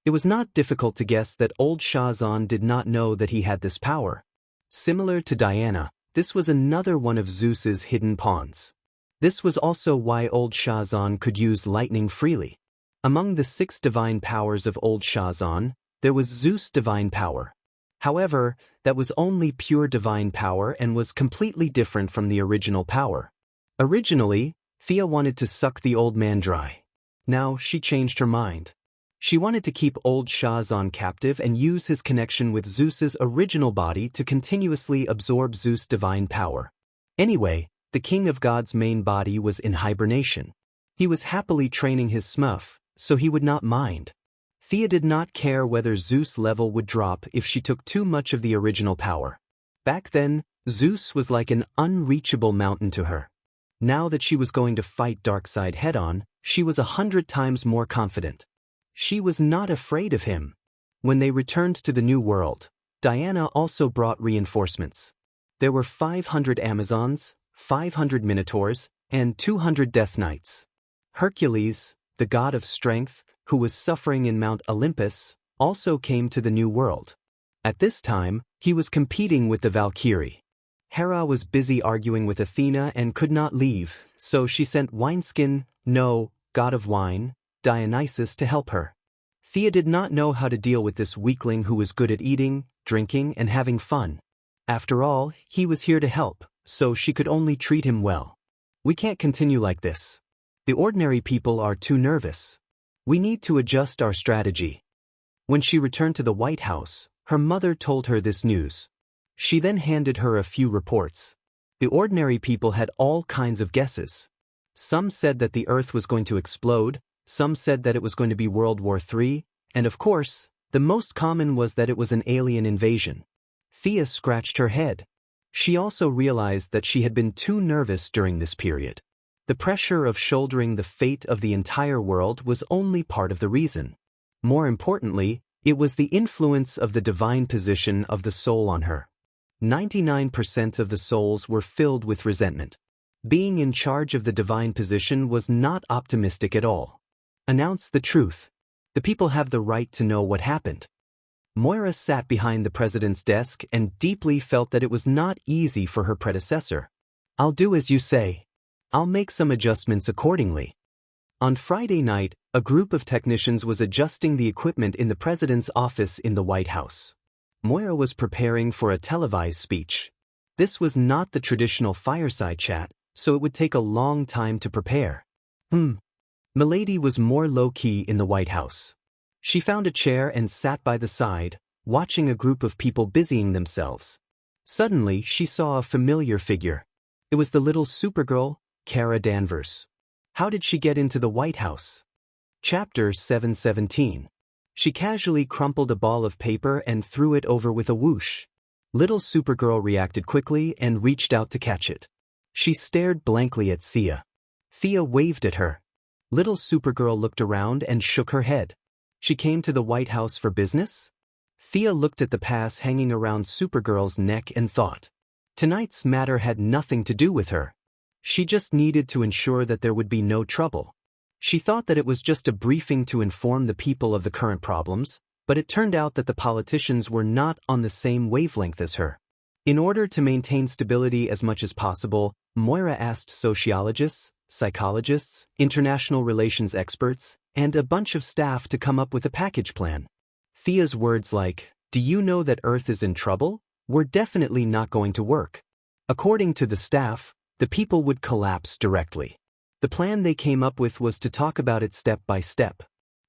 It was not difficult to guess that old Shazan did not know that he had this power. Similar to Diana, this was another one of Zeus's hidden pawns. This was also why old Shazan could use lightning freely. Among the 6 divine powers of old Shazan, there was Zeus' divine power. However, that was only pure divine power and was completely different from the original power. Originally, Thea wanted to suck the old man dry. Now she changed her mind. She wanted to keep old Shazan captive and use his connection with Zeus's original body to continuously absorb Zeus' divine power. Anyway, the king of gods' main body was in hibernation. He was happily training his Smurf, so he would not mind. Thea did not care whether Zeus' level would drop if she took too much of the original power. Back then, Zeus was like an unreachable mountain to her. Now that she was going to fight Darkseid head-on, she was 100 times more confident. She was not afraid of him. When they returned to the New World, Diana also brought reinforcements. There were 500 Amazons, 500 Minotaurs, and 200 Death Knights. Hercules, the god of strength, who was suffering in Mount Olympus, also came to the New World. At this time, he was competing with the Valkyrie. Hera was busy arguing with Athena and could not leave, so she sent god of wine, Dionysus to help her. Thea did not know how to deal with this weakling who was good at eating, drinking, and having fun. After all, he was here to help, so she could only treat him well. We can't continue like this. The ordinary people are too nervous. We need to adjust our strategy. When she returned to the White House, her mother told her this news. She then handed her a few reports. The ordinary people had all kinds of guesses. Some said that the Earth was going to explode, some said that it was going to be World War III, and of course, the most common was that it was an alien invasion. Thea scratched her head. She also realized that she had been too nervous during this period. The pressure of shouldering the fate of the entire world was only part of the reason. More importantly, it was the influence of the divine position of the soul on her. 99% of the souls were filled with resentment. Being in charge of the divine position was not optimistic at all. Announce the truth. The people have the right to know what happened. Moira sat behind the president's desk and deeply felt that it was not easy for her predecessor. I'll do as you say. I'll make some adjustments accordingly. On Friday night, a group of technicians was adjusting the equipment in the president's office in the White House. Moira was preparing for a televised speech. This was not the traditional fireside chat, so it would take a long time to prepare. Milady was more low-key in the White House. She found a chair and sat by the side, watching a group of people busying themselves. Suddenly, she saw a familiar figure. It was the little Supergirl, Kara Danvers. How did she get into the White House? Chapter 717. She casually crumpled a ball of paper and threw it over with a whoosh. Little Supergirl reacted quickly and reached out to catch it. She stared blankly at Sia. Thea waved at her. Little Supergirl looked around and shook her head. She came to the White House for business? Thea looked at the pass hanging around Supergirl's neck and thought. Tonight's matter had nothing to do with her. She just needed to ensure that there would be no trouble. She thought that it was just a briefing to inform the people of the current problems, but it turned out that the politicians were not on the same wavelength as her. In order to maintain stability as much as possible, Moira asked sociologists, psychologists, international relations experts, and a bunch of staff to come up with a package plan. Thea's words like, "Do you know that Earth is in trouble?" were definitely not going to work. According to the staff, the people would collapse directly. The plan they came up with was to talk about it step by step.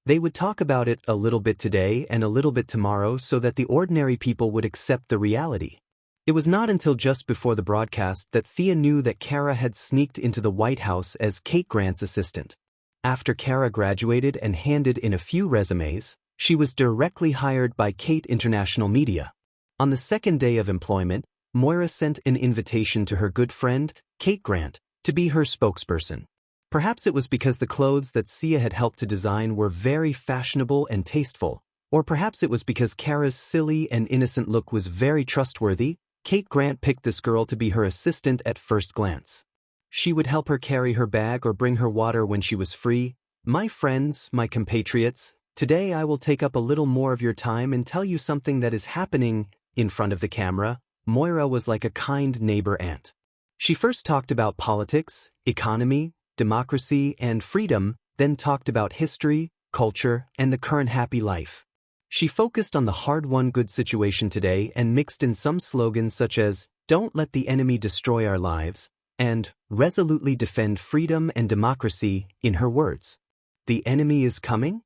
They would talk about it a little bit today and a little bit tomorrow so that the ordinary people would accept the reality. It was not until just before the broadcast that Thea knew that Kara had sneaked into the White House as Kate Grant's assistant. After Kara graduated and handed in a few resumes, she was directly hired by Kate International Media. On the second day of employment, Moira sent an invitation to her good friend, Kate Grant, to be her spokesperson. Perhaps it was because the clothes that Sia had helped to design were very fashionable and tasteful, or perhaps it was because Kara's silly and innocent look was very trustworthy. Kate Grant picked this girl to be her assistant at first glance. She would help her carry her bag or bring her water when she was free. "My friends, my compatriots, today I will take up a little more of your time and tell you something that is happening." In front of the camera, Moira was like a kind neighbor aunt. She first talked about politics, economy, democracy, and freedom, then talked about history, culture, and the current happy life. She focused on the hard-won good situation today and mixed in some slogans such as, "Don't let the enemy destroy our lives," and "Resolutely defend freedom and democracy," in her words. The enemy is coming?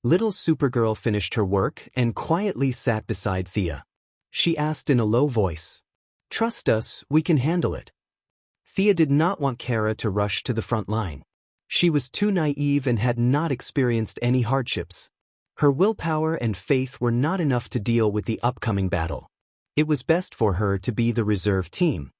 Little Supergirl finished her work and quietly sat beside Thea. She asked in a low voice, "Trust us, we can handle it." Thea did not want Kara to rush to the front line. She was too naive and had not experienced any hardships. Her willpower and faith were not enough to deal with the upcoming battle. It was best for her to be the reserve team.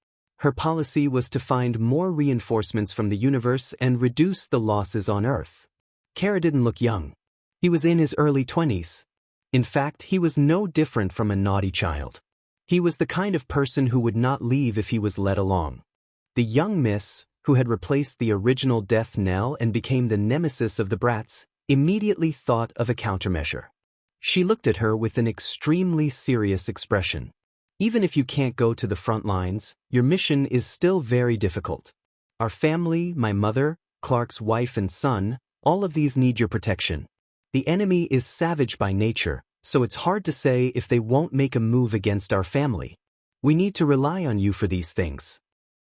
Her policy was to find more reinforcements from the universe and reduce the losses on Earth. Kara didn't look young. He was in his early 20s. In fact, he was no different from a naughty child. He was the kind of person who would not leave if he was led along. The young miss, who had replaced the original Death Knell and became the nemesis of the brats, immediately thought of a countermeasure. She looked at her with an extremely serious expression. "Even if you can't go to the front lines, your mission is still very difficult. Our family, my mother, Clark's wife and son, all of these need your protection. The enemy is savage by nature, so it's hard to say if they won't make a move against our family. We need to rely on you for these things."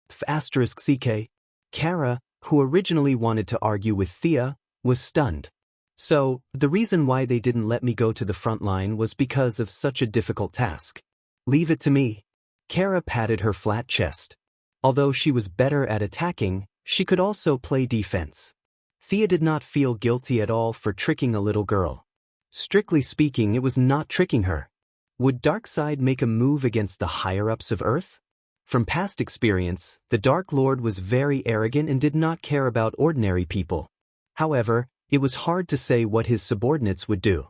*CK. Kara, who originally wanted to argue with Thea, was stunned. "So, the reason why they didn't let me go to the front line was because of such a difficult task. Leave it to me." Kara patted her flat chest. Although she was better at attacking, she could also play defense. Thea did not feel guilty at all for tricking a little girl. Strictly speaking, it was not tricking her. Would Darkseid make a move against the higher-ups of Earth? From past experience, the Dark Lord was very arrogant and did not care about ordinary people. However, it was hard to say what his subordinates would do.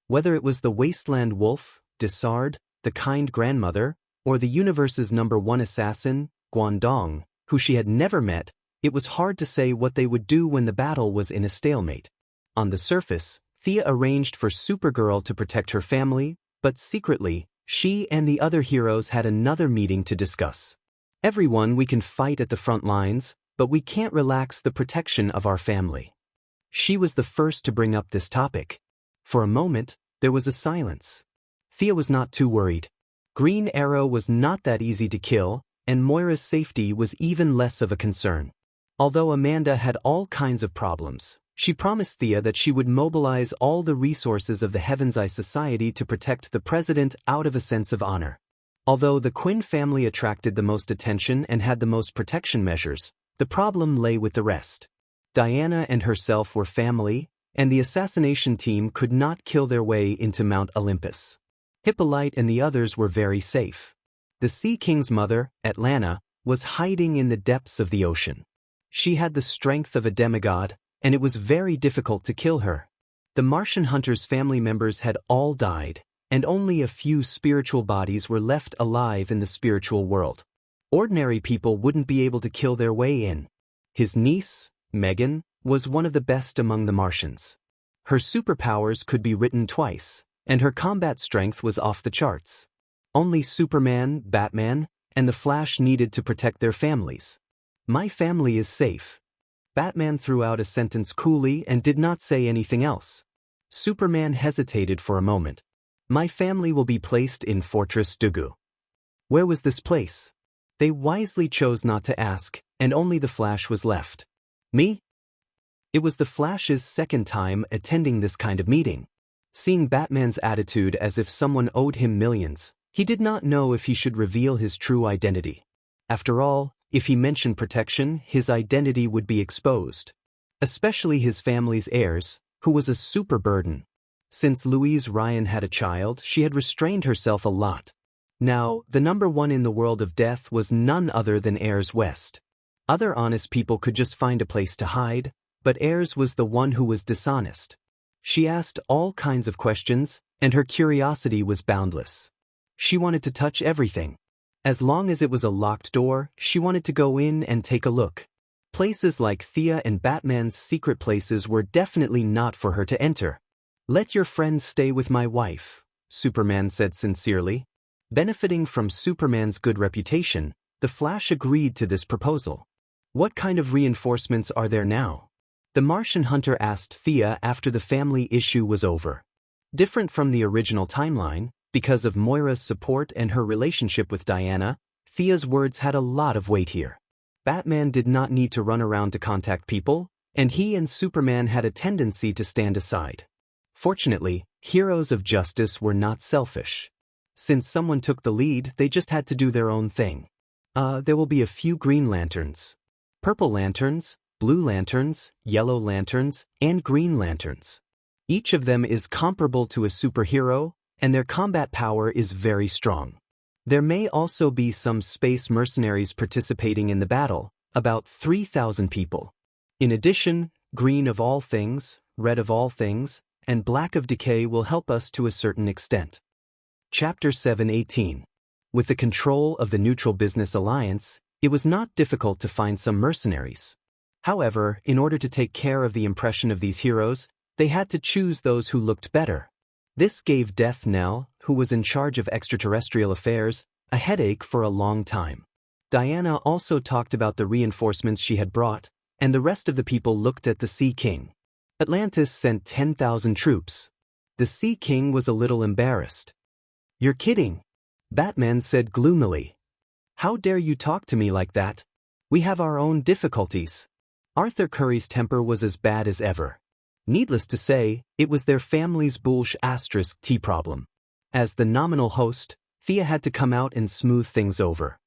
Whether it was the Wasteland Wolf, Desard, the kind grandmother, or the universe's #1 assassin, Guangdong, who she had never met, it was hard to say what they would do when the battle was in a stalemate. On the surface, Thea arranged for Supergirl to protect her family, but secretly, she and the other heroes had another meeting to discuss. "Everyone, we can fight at the front lines, but we can't relax the protection of our family." She was the first to bring up this topic. For a moment, there was a silence. Thea was not too worried. Green Arrow was not that easy to kill, and Moira's safety was even less of a concern. Although Amanda had all kinds of problems, she promised Thea that she would mobilize all the resources of the Heaven's Eye Society to protect the president out of a sense of honor. Although the Quinn family attracted the most attention and had the most protection measures, the problem lay with the rest. Diana and herself were family, and the assassination team could not kill their way into Mount Olympus. Hippolyte and the others were very safe. The Sea King's mother, Atlanta, was hiding in the depths of the ocean. She had the strength of a demigod, and it was very difficult to kill her. The Martian hunters' family members had all died, and only a few spiritual bodies were left alive in the spiritual world. Ordinary people wouldn't be able to kill their way in. His niece, Megan, was one of the best among the Martians. Her superpowers could be written twice, and her combat strength was off the charts. Only Superman, Batman, and the Flash needed to protect their families. "My family is safe." Batman threw out a sentence coolly and did not say anything else. Superman hesitated for a moment. "My family will be placed in Fortress Dugu." Where was this place? They wisely chose not to ask, and only the Flash was left. "Me?" It was the Flash's second time attending this kind of meeting. Seeing Batman's attitude as if someone owed him millions, he did not know if he should reveal his true identity. After all, if he mentioned protection, his identity would be exposed. Especially his family's heirs, who was a super burden. Since Louise Ryan had a child, she had restrained herself a lot. Now, the #1 in the world of death was none other than Ayers West. Other honest people could just find a place to hide, but Ayers was the one who was dishonest. She asked all kinds of questions, and her curiosity was boundless. She wanted to touch everything. As long as it was a locked door, she wanted to go in and take a look. Places like Thea and Batman's secret places were definitely not for her to enter. "Let your friends stay with my wife," Superman said sincerely. Benefiting from Superman's good reputation, the Flash agreed to this proposal. "What kind of reinforcements are there now?" The Martian hunter asked Thea after the family issue was over. Different from the original timeline, because of Moira's support and her relationship with Diana, Thea's words had a lot of weight here. Batman did not need to run around to contact people, and he and Superman had a tendency to stand aside. Fortunately, heroes of justice were not selfish. Since someone took the lead, they just had to do their own thing. There will be a few green lanterns, purple lanterns, blue lanterns, yellow lanterns, and green lanterns. Each of them is comparable to a superhero, and their combat power is very strong. There may also be some space mercenaries participating in the battle, about 3,000 people. In addition, green of all things, red of all things, and black of decay will help us to a certain extent. Chapter 7:18. With the control of the Neutral Business Alliance, it was not difficult to find some mercenaries. However, in order to take care of the impression of these heroes, they had to choose those who looked better. This gave Death Nell, who was in charge of extraterrestrial affairs, a headache for a long time. Diana also talked about the reinforcements she had brought, and the rest of the people looked at the Sea King. Atlantis sent 10,000 troops. The Sea King was a little embarrassed. "You're kidding," Batman said gloomily. "How dare you talk to me like that? We have our own difficulties." Arthur Curry's temper was as bad as ever. Needless to say, it was their family's **T problem. As the nominal host, Thea had to come out and smooth things over.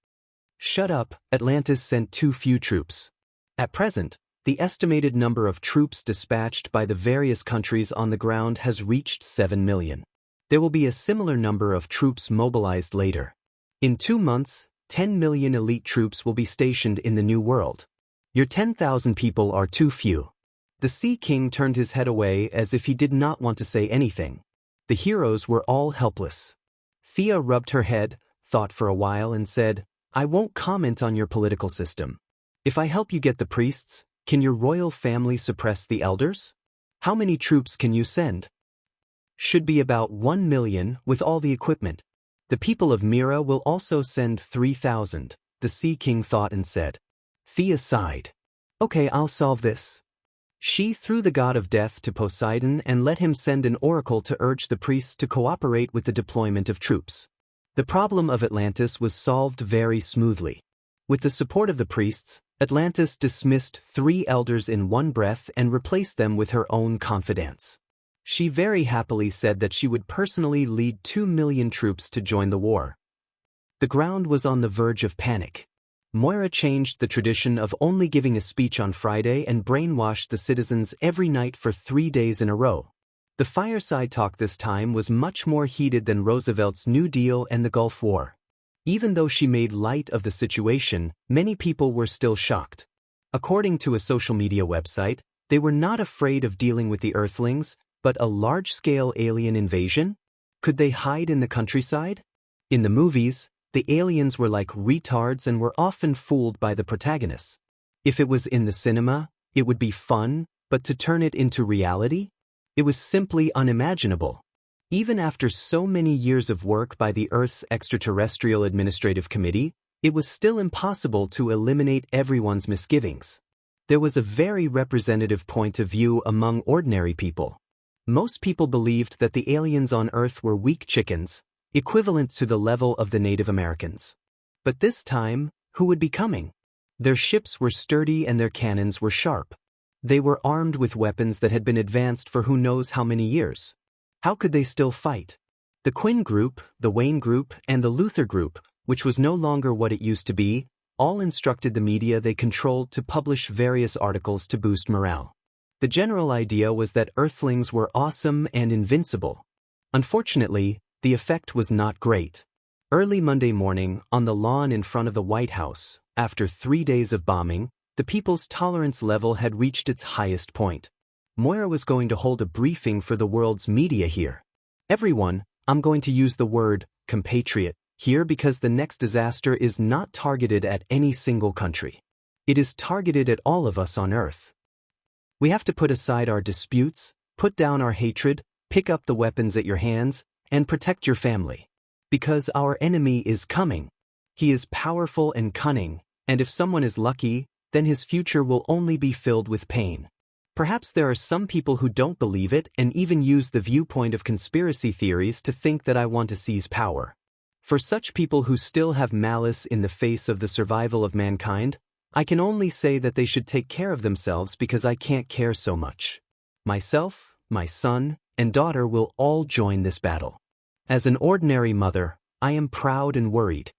"Shut up, Atlantis sent too few troops. At present, the estimated number of troops dispatched by the various countries on the ground has reached 7 million. There will be a similar number of troops mobilized later. In 2 months, 10 million elite troops will be stationed in the New World. Your 10,000 people are too few." The Sea King turned his head away as if he did not want to say anything. The heroes were all helpless. Thea rubbed her head, thought for a while and said, "I won't comment on your political system. If I help you get the priests, can your royal family suppress the elders? How many troops can you send?" "Should be about 1 million with all the equipment. The people of Mira will also send 3,000, the Sea King thought and said. Thea sighed. "Okay, I'll solve this." She threw the god of death to Poseidon and let him send an oracle to urge the priests to cooperate with the deployment of troops. The problem of Atlantis was solved very smoothly. With the support of the priests, Atlantis dismissed 3 elders in one breath and replaced them with her own confidants. She very happily said that she would personally lead 2 million troops to join the war. The ground was on the verge of panic. Moira changed the tradition of only giving a speech on Friday and brainwashed the citizens every night for 3 days in a row. The fireside talk this time was much more heated than Roosevelt's New Deal and the Gulf War. Even though she made light of the situation, many people were still shocked. According to a social media website, they were not afraid of dealing with the Earthlings, but a large-scale alien invasion? Could they hide in the countryside? In the movies, the aliens were like retards and were often fooled by the protagonists. If it was in the cinema, it would be fun, but to turn it into reality? It was simply unimaginable. Even after so many years of work by the Earth's Extraterrestrial Administrative Committee, it was still impossible to eliminate everyone's misgivings. There was a very representative point of view among ordinary people. Most people believed that the aliens on Earth were weak chickens, equivalent to the level of the Native Americans. But this time, who would be coming? Their ships were sturdy and their cannons were sharp. They were armed with weapons that had been advanced for who knows how many years. How could they still fight? The Quinn Group, the Wayne Group, and the Luther Group, which was no longer what it used to be, all instructed the media they controlled to publish various articles to boost morale. The general idea was that Earthlings were awesome and invincible. Unfortunately, the effect was not great. Early Monday morning, on the lawn in front of the White House, after 3 days of bombing, the people's tolerance level had reached its highest point. Moira was going to hold a briefing for the world's media here. "Everyone, I'm going to use the word compatriot here because the next disaster is not targeted at any single country. It is targeted at all of us on Earth. We have to put aside our disputes, put down our hatred, pick up the weapons at your hands, and protect your family. Because our enemy is coming. He is powerful and cunning, and if someone is lucky, then his future will only be filled with pain. Perhaps there are some people who don't believe it and even use the viewpoint of conspiracy theories to think that I want to seize power. For such people who still have malice in the face of the survival of mankind, I can only say that they should take care of themselves because I can't care so much. Myself, my son, and daughter will all join this battle. As an ordinary mother, I am proud and worried.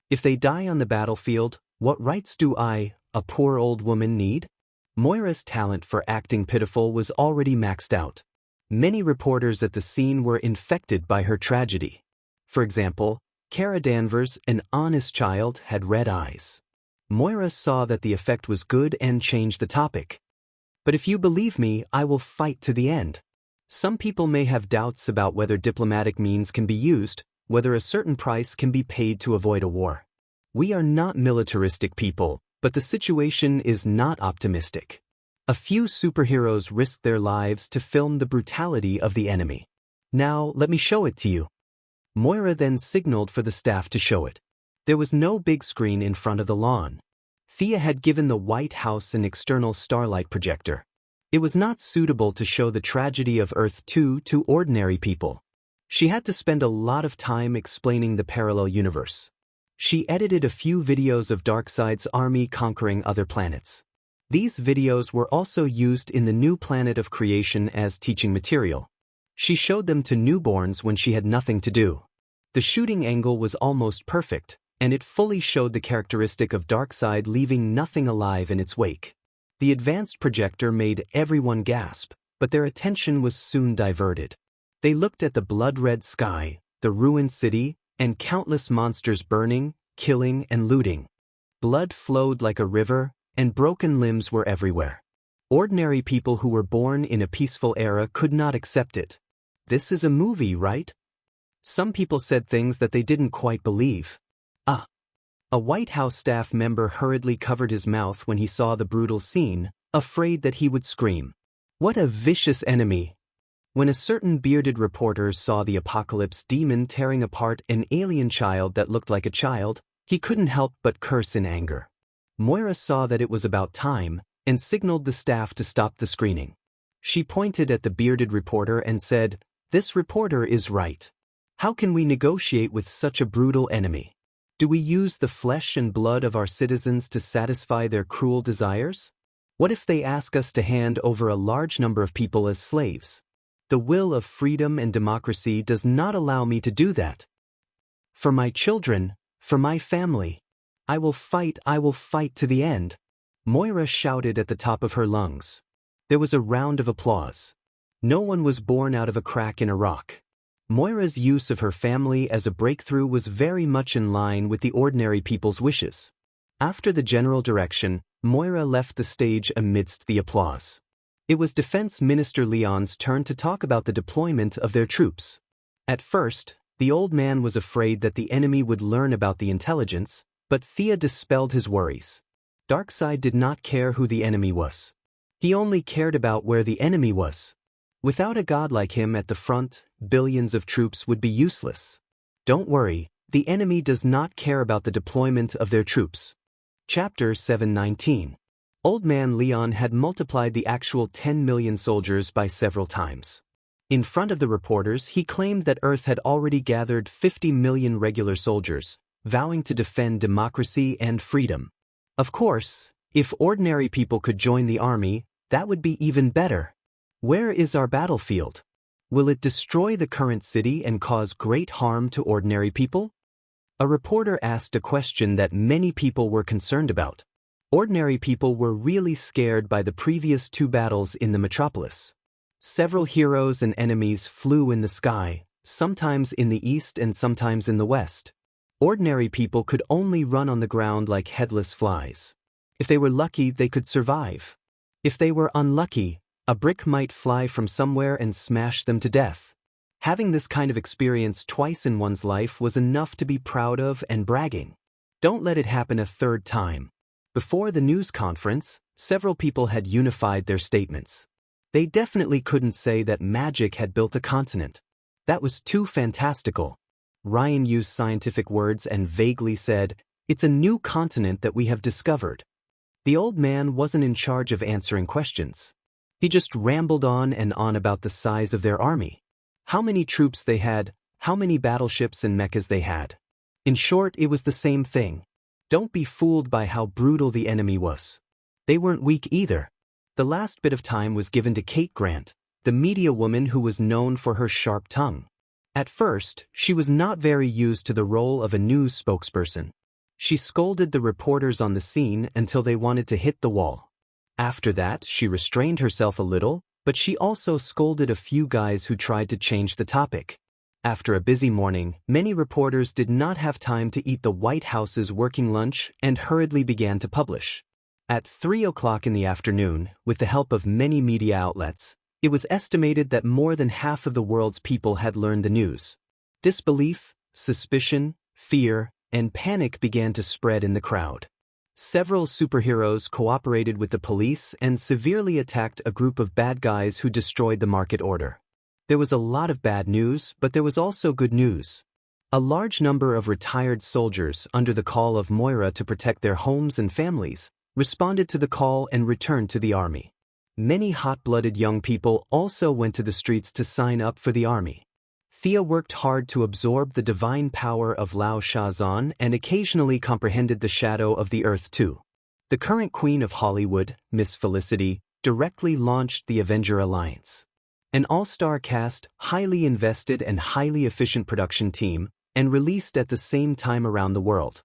If they die on the battlefield, what rights do I, a poor old woman, need? Moira's talent for acting pitiful was already maxed out. Many reporters at the scene were infected by her tragedy. For example, Kara Danvers, an honest child, had red eyes. Moira saw that the effect was good and changed the topic. But if you believe me, I will fight to the end. Some people may have doubts about whether diplomatic means can be used, whether a certain price can be paid to avoid a war. We are not militaristic people, but the situation is not optimistic. A few superheroes risked their lives to film the brutality of the enemy. Now, let me show it to you. Moira then signaled for the staff to show it. There was no big screen in front of the lawn. Thea had given the White House an external starlight projector. It was not suitable to show the tragedy of Earth 2 to ordinary people. She had to spend a lot of time explaining the parallel universe. She edited a few videos of Darkseid's army conquering other planets. These videos were also used in the new planet of creation as teaching material. She showed them to newborns when she had nothing to do. The shooting angle was almost perfect, and it fully showed the characteristic of Darkseid leaving nothing alive in its wake. The advanced projector made everyone gasp, but their attention was soon diverted. They looked at the blood-red sky, the ruined city, and countless monsters burning, killing, and looting. Blood flowed like a river, and broken limbs were everywhere. Ordinary people who were born in a peaceful era could not accept it. This is a movie, right? Some people said things that they didn't quite believe. A White House staff member hurriedly covered his mouth when he saw the brutal scene, afraid that he would scream. What a vicious enemy! When a certain bearded reporter saw the apocalypse demon tearing apart an alien child that looked like a child, he couldn't help but curse in anger. Moira saw that it was about time, and signaled the staff to stop the screening. She pointed at the bearded reporter and said, "This reporter is right. How can we negotiate with such a brutal enemy? Do we use the flesh and blood of our citizens to satisfy their cruel desires? What if they ask us to hand over a large number of people as slaves? The will of freedom and democracy does not allow me to do that. For my children, for my family, I will fight to the end." Moira shouted at the top of her lungs. There was a round of applause. No one was born out of a crack in a rock. Moira's use of her family as a breakthrough was very much in line with the ordinary people's wishes. After the general direction, Moira left the stage amidst the applause. It was Defense Minister Leon's turn to talk about the deployment of their troops. At first, the old man was afraid that the enemy would learn about the intelligence, but Thea dispelled his worries. Darkseid did not care who the enemy was. He only cared about where the enemy was. Without a god like him at the front, billions of troops would be useless. Don't worry, the enemy does not care about the deployment of their troops. Chapter 719. Old Man Leon had multiplied the actual 10 million soldiers by several times. In front of the reporters, he claimed that Earth had already gathered 50 million regular soldiers, vowing to defend democracy and freedom. Of course, if ordinary people could join the army, that would be even better. Where is our battlefield? Will it destroy the current city and cause great harm to ordinary people? A reporter asked a question that many people were concerned about. Ordinary people were really scared by the previous 2 battles in the metropolis. Several heroes and enemies flew in the sky, sometimes in the east and sometimes in the west. Ordinary people could only run on the ground like headless flies. If they were lucky, they could survive. If they were unlucky, a brick might fly from somewhere and smash them to death. Having this kind of experience twice in one's life was enough to be proud of and bragging. Don't let it happen a third time. Before the news conference, several people had unified their statements. They definitely couldn't say that magic had built a continent. That was too fantastical. Ryan used scientific words and vaguely said, "It's a new continent that we have discovered." The old man wasn't in charge of answering questions. He just rambled on and on about the size of their army. How many troops they had, how many battleships and mechas they had. In short, it was the same thing. Don't be fooled by how brutal the enemy was. They weren't weak either. The last bit of time was given to Kate Grant, the media woman who was known for her sharp tongue. At first, she was not very used to the role of a news spokesperson. She scolded the reporters on the scene until they wanted to hit the wall. After that, she restrained herself a little, but she also scolded a few guys who tried to change the topic. After a busy morning, many reporters did not have time to eat the White House's working lunch and hurriedly began to publish. At 3 o'clock in the afternoon, with the help of many media outlets, it was estimated that more than half of the world's people had learned the news. Disbelief, suspicion, fear, and panic began to spread in the crowd. Several superheroes cooperated with the police and severely attacked a group of bad guys who destroyed the market order. There was a lot of bad news, but there was also good news. A large number of retired soldiers, under the call of Moira to protect their homes and families, responded to the call and returned to the army. Many hot-blooded young people also went to the streets to sign up for the army. Thea worked hard to absorb the divine power of Lao Shazan and occasionally comprehended the shadow of the earth too. The current queen of Hollywood, Miss Felicity, directly launched the Avenger Alliance. An all-star cast, highly invested and highly efficient production team, and released at the same time around the world.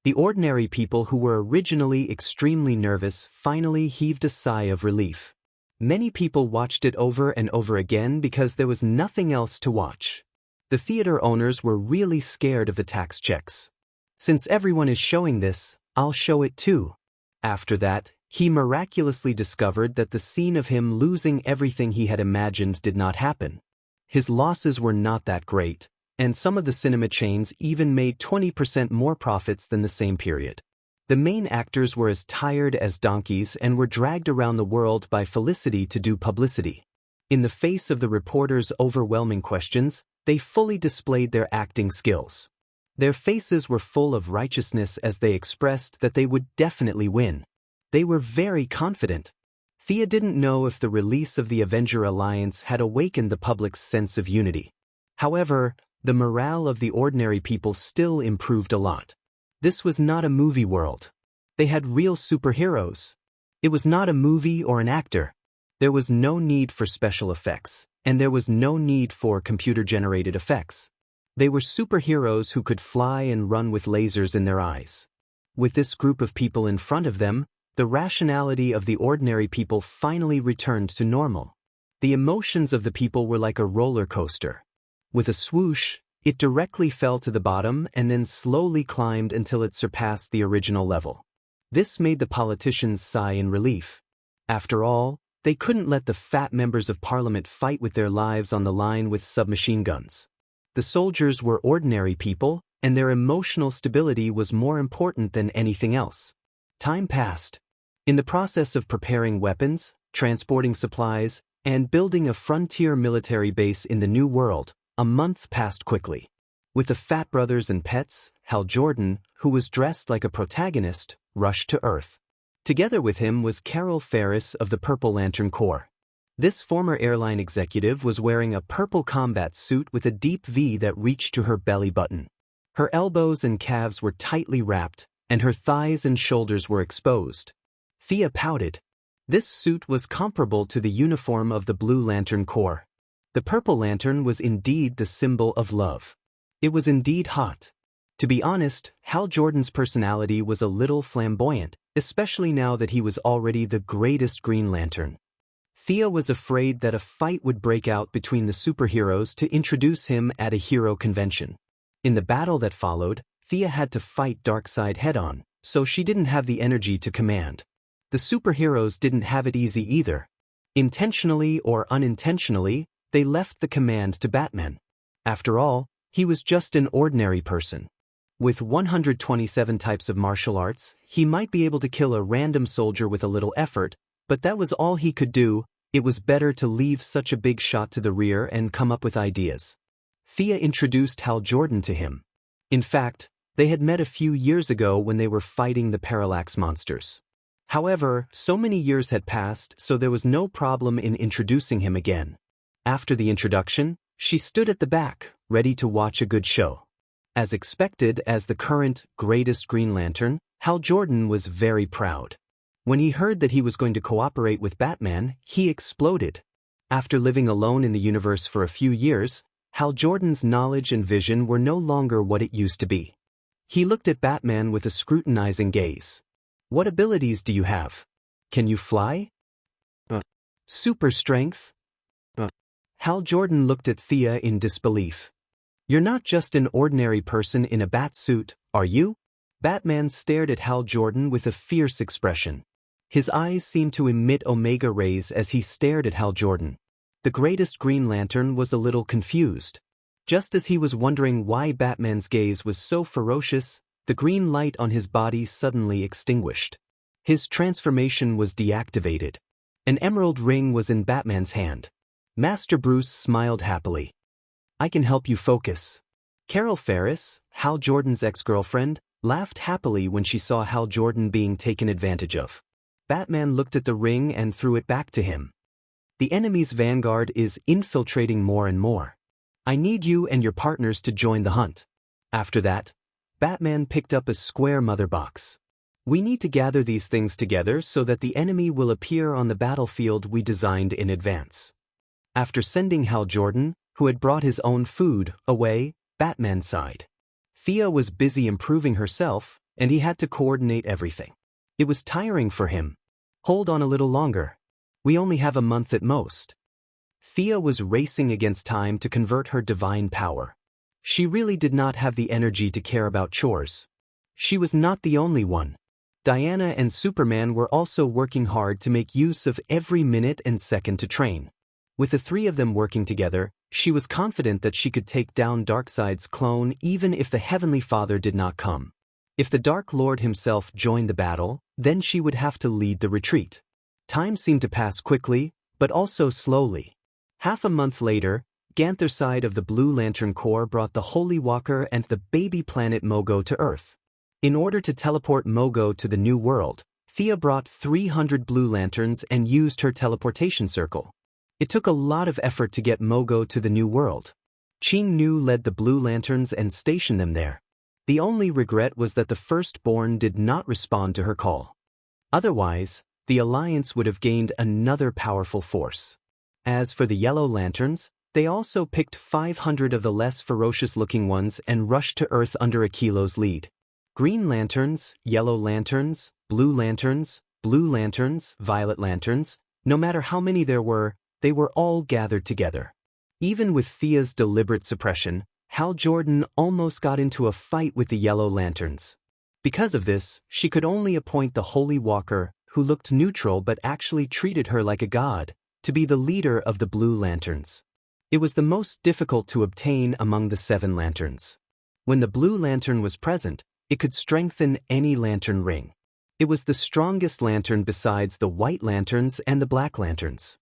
The ordinary people who were originally extremely nervous finally heaved a sigh of relief. Many people watched it over and over again because there was nothing else to watch. The theater owners were really scared of the tax checks. Since everyone is showing this, I'll show it too. After that, he miraculously discovered that the scene of him losing everything he had imagined did not happen. His losses were not that great, and some of the cinema chains even made 20% more profits than the same period. The main actors were as tired as donkeys and were dragged around the world by Felicity to do publicity. In the face of the reporters' overwhelming questions, they fully displayed their acting skills. Their faces were full of righteousness as they expressed that they would definitely win. They were very confident. Thea didn't know if the release of the Avenger Alliance had awakened the public's sense of unity. However, the morale of the ordinary people still improved a lot. This was not a movie world. They had real superheroes. It was not a movie or an actor. There was no need for special effects, and there was no need for computer-generated effects. They were superheroes who could fly and run with lasers in their eyes. With this group of people in front of them, the rationality of the ordinary people finally returned to normal. The emotions of the people were like a roller coaster. With a swoosh, it directly fell to the bottom and then slowly climbed until it surpassed the original level. This made the politicians sigh in relief. After all, they couldn't let the fat members of parliament fight with their lives on the line with submachine guns. The soldiers were ordinary people, and their emotional stability was more important than anything else. Time passed. In the process of preparing weapons, transporting supplies, and building a frontier military base in the New World, a month passed quickly. With the Fat Brothers and pets, Hal Jordan, who was dressed like a protagonist, rushed to Earth. Together with him was Carol Ferris of the Purple Lantern Corps. This former airline executive was wearing a purple combat suit with a deep V that reached to her belly button. Her elbows and calves were tightly wrapped, and her thighs and shoulders were exposed. Thea pouted. This suit was comparable to the uniform of the Blue Lantern Corps. The Purple Lantern was indeed the symbol of love. It was indeed hot. To be honest, Hal Jordan's personality was a little flamboyant, especially now that he was already the greatest Green Lantern. Thea was afraid that a fight would break out between the superheroes to introduce him at a hero convention. In the battle that followed, Thea had to fight Darkseid head-on, so she didn't have the energy to command. The superheroes didn't have it easy either. Intentionally or unintentionally, they left the command to Batman. After all, he was just an ordinary person. With 127 types of martial arts, he might be able to kill a random soldier with a little effort, but that was all he could do. It was better to leave such a big shot to the rear and come up with ideas. Thea introduced Hal Jordan to him. In fact, they had met a few years ago when they were fighting the Parallax monsters. However, so many years had passed, so there was no problem in introducing him again. After the introduction, she stood at the back, ready to watch a good show. As expected, as the current greatest Green Lantern, Hal Jordan was very proud. When he heard that he was going to cooperate with Batman, he exploded. After living alone in the universe for a few years, Hal Jordan's knowledge and vision were no longer what it used to be. He looked at Batman with a scrutinizing gaze. What abilities do you have? Can you fly? Super strength? Hal Jordan looked at Thea in disbelief. You're not just an ordinary person in a bat suit, are you? Batman stared at Hal Jordan with a fierce expression. His eyes seemed to emit omega rays as he stared at Hal Jordan. The greatest Green Lantern was a little confused. Just as he was wondering why Batman's gaze was so ferocious, the green light on his body suddenly extinguished. His transformation was deactivated. An emerald ring was in Batman's hand. Master Bruce smiled happily. I can help you focus. Carol Ferris, Hal Jordan's ex-girlfriend, laughed happily when she saw Hal Jordan being taken advantage of. Batman looked at the ring and threw it back to him. The enemy's vanguard is infiltrating more and more. I need you and your partners to join the hunt. After that, Batman picked up a square mother box. We need to gather these things together so that the enemy will appear on the battlefield we designed in advance. After sending Hal Jordan, who had brought his own food, away, Batman sighed. Thea was busy improving herself, and he had to coordinate everything. It was tiring for him. Hold on a little longer. We only have a month at most. Thea was racing against time to convert her divine power. She really did not have the energy to care about chores. She was not the only one. Diana and Superman were also working hard to make use of every minute and second to train. With the three of them working together, she was confident that she could take down Darkseid's clone even if the Heavenly Father did not come. If the Dark Lord himself joined the battle, then she would have to lead the retreat. Time seemed to pass quickly, but also slowly. Half a month later, Ganther side of the Blue Lantern Corps brought the Holy Walker and the baby planet Mogo to Earth. In order to teleport Mogo to the New World, Thea brought 300 Blue Lanterns and used her teleportation circle. It took a lot of effort to get Mogo to the New World. Qing Nu led the Blue Lanterns and stationed them there. The only regret was that the Firstborn did not respond to her call. Otherwise, the Alliance would have gained another powerful force. As for the Yellow Lanterns, they also picked 500 of the less ferocious-looking ones and rushed to Earth under Akilo's lead. Green Lanterns, Yellow Lanterns, Blue Lanterns, Violet Lanterns, no matter how many there were, they were all gathered together. Even with Thea's deliberate suppression, Hal Jordan almost got into a fight with the Yellow Lanterns. Because of this, she could only appoint the Holy Walker, who looked neutral but actually treated her like a god, to be the leader of the Blue Lanterns. It was the most difficult to obtain among the 7 lanterns. When the Blue Lantern was present, it could strengthen any lantern ring. It was the strongest lantern besides the White Lanterns and the Black Lanterns.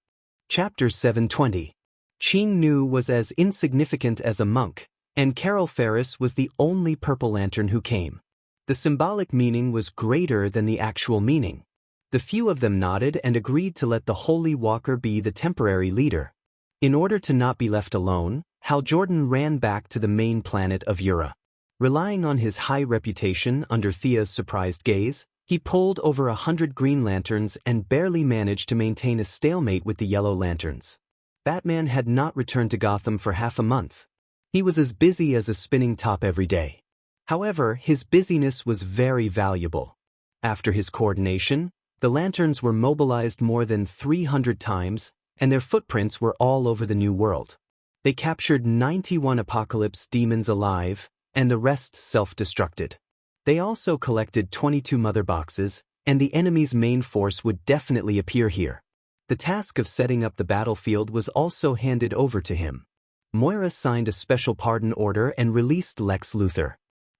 Chapter 720. Qing Nu was as insignificant as a monk, and Carol Ferris was the only Purple Lantern who came. The symbolic meaning was greater than the actual meaning. The few of them nodded and agreed to let the Holy Walker be the temporary leader. In order to not be left alone, Hal Jordan ran back to the main planet of Ura. Relying on his high reputation under Thea's surprised gaze, he pulled over 100 Green Lanterns and barely managed to maintain a stalemate with the Yellow Lanterns. Batman had not returned to Gotham for half a month. He was as busy as a spinning top every day. However, his busyness was very valuable. After his coordination, the lanterns were mobilized more than 300 times, and their footprints were all over the New World. They captured 91 Apocalypse demons alive, and the rest self-destructed. They also collected 22 mother boxes, and the enemy's main force would definitely appear here. The task of setting up the battlefield was also handed over to him. Moira signed a special pardon order and released Lex Luthor.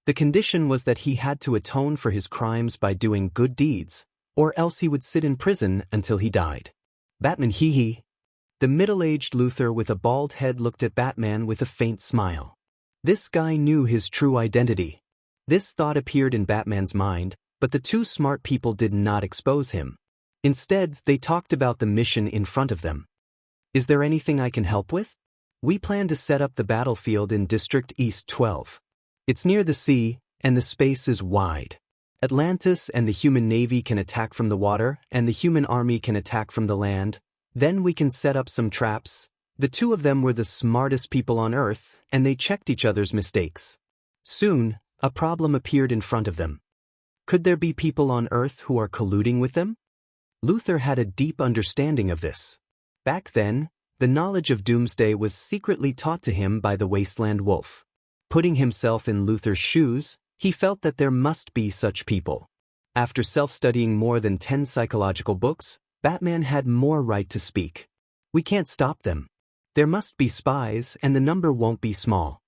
The condition was that he had to atone for his crimes by doing good deeds, or else he would sit in prison until he died. Batman hee. The middle-aged Luthor with a bald head looked at Batman with a faint smile. This guy knew his true identity. This thought appeared in Batman's mind, but the two smart people did not expose him. Instead, they talked about the mission in front of them. Is there anything I can help with? We plan to set up the battlefield in District East 12. It's near the sea, and the space is wide. Atlantis and the human navy can attack from the water, and the human army can attack from the land. Then we can set up some traps. The two of them were the smartest people on Earth, and they checked each other's mistakes. Soon, a problem appeared in front of them. Could there be people on Earth who are colluding with them? Luther had a deep understanding of this. Back then, the knowledge of doomsday was secretly taught to him by the wasteland wolf. Putting himself in Luther's shoes, he felt that there must be such people. After self-studying more than 10 psychological books, Batman had more right to speak. We can't stop them. There must be spies, and the number won't be small.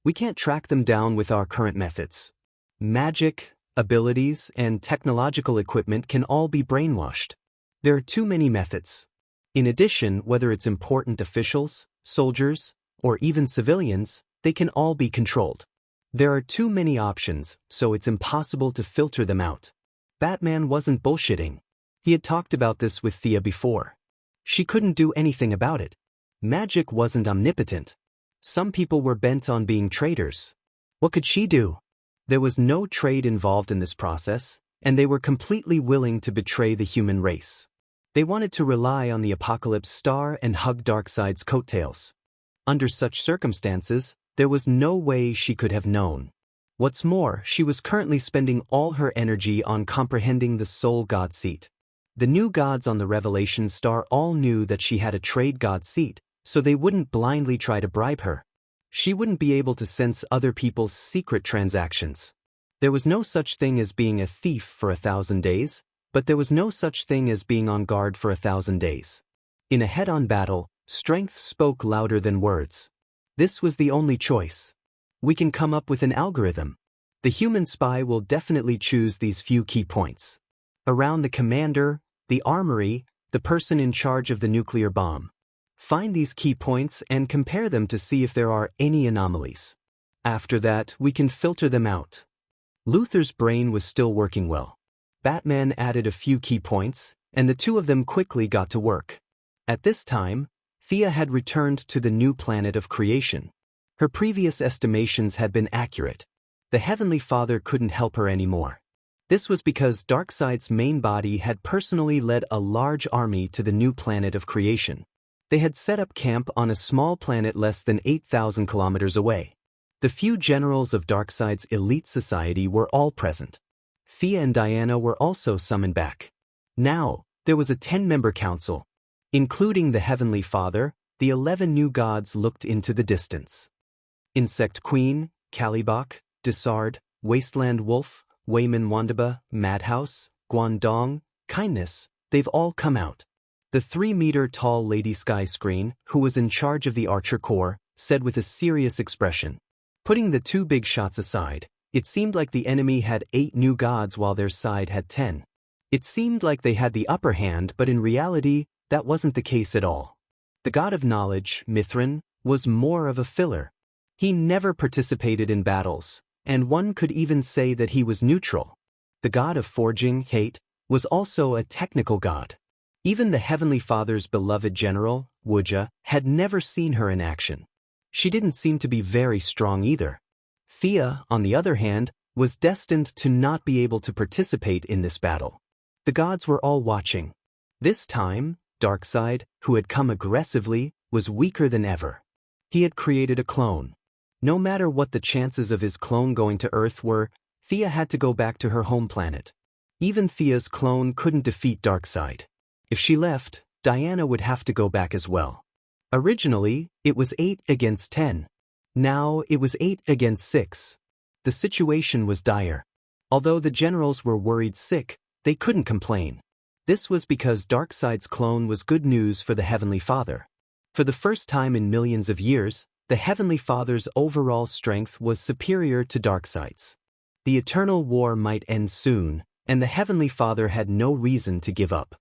We can't track them down with our current methods. Magic, abilities, and technological equipment can all be brainwashed. There are too many methods. In addition, whether it's important officials, soldiers, or even civilians, they can all be controlled. There are too many options, so it's impossible to filter them out. Batman wasn't bullshitting. He had talked about this with Thea before. She couldn't do anything about it. Magic wasn't omnipotent. Some people were bent on being traitors. What could she do? There was no trade involved in this process, and they were completely willing to betray the human race. They wanted to rely on the Apocalypse Star and hug Darkseid's coattails. Under such circumstances, there was no way she could have known. What's more, she was currently spending all her energy on comprehending the soul god seat. The new gods on the Revelation Star all knew that she had a trade god seat, so they wouldn't blindly try to bribe her. She wouldn't be able to sense other people's secret transactions. There was no such thing as being a thief for 1,000 days, but there was no such thing as being on guard for 1,000 days. In a head-on battle, strength spoke louder than words. This was the only choice. We can come up with an algorithm. The human spy will definitely choose these few key points. Around the commander, the armory, the person in charge of the nuclear bomb. Find these key points and compare them to see if there are any anomalies. After that, we can filter them out. Luther's brain was still working well. Batman added a few key points, and the two of them quickly got to work. At this time, Thea had returned to the new planet of creation. Her previous estimations had been accurate. The Heavenly Father couldn't help her anymore. This was because Darkseid's main body had personally led a large army to the new planet of creation. They had set up camp on a small planet less than 8,000 kilometers away. The few generals of Darkseid's elite society were all present. Thea and Diana were also summoned back. Now, there was a 10-member council. Including the Heavenly Father, the 11 new gods looked into the distance. Insect Queen, Kalibok, Desard, Wasteland Wolf, Wayman Wandaba, Madhouse, Guangdong, Kindness, they've all come out. The 3-meter-tall Lady Skyscreen, who was in charge of the Archer Corps, said with a serious expression. Putting the two big shots aside, it seemed like the enemy had 8 new gods while their side had 10. It seemed like they had the upper hand, but in reality, that wasn't the case at all. The god of knowledge, Mithrin, was more of a filler. He never participated in battles, and one could even say that he was neutral. The god of forging, Hate, was also a technical god. Even the Heavenly Father's beloved general, Wuxia, had never seen her in action. She didn't seem to be very strong either. Thea, on the other hand, was destined to not be able to participate in this battle. The gods were all watching. This time, Darkseid, who had come aggressively, was weaker than ever. He had created a clone. No matter what the chances of his clone going to Earth were, Thea had to go back to her home planet. Even Thea's clone couldn't defeat Darkseid. If she left, Diana would have to go back as well. Originally, it was 8 against 10. Now it was 8 against 6. The situation was dire. Although the generals were worried sick, they couldn't complain. This was because Darkseid's clone was good news for the Heavenly Father. For the first time in millions of years, the Heavenly Father's overall strength was superior to Darkseid's. The eternal war might end soon, and the Heavenly Father had no reason to give up.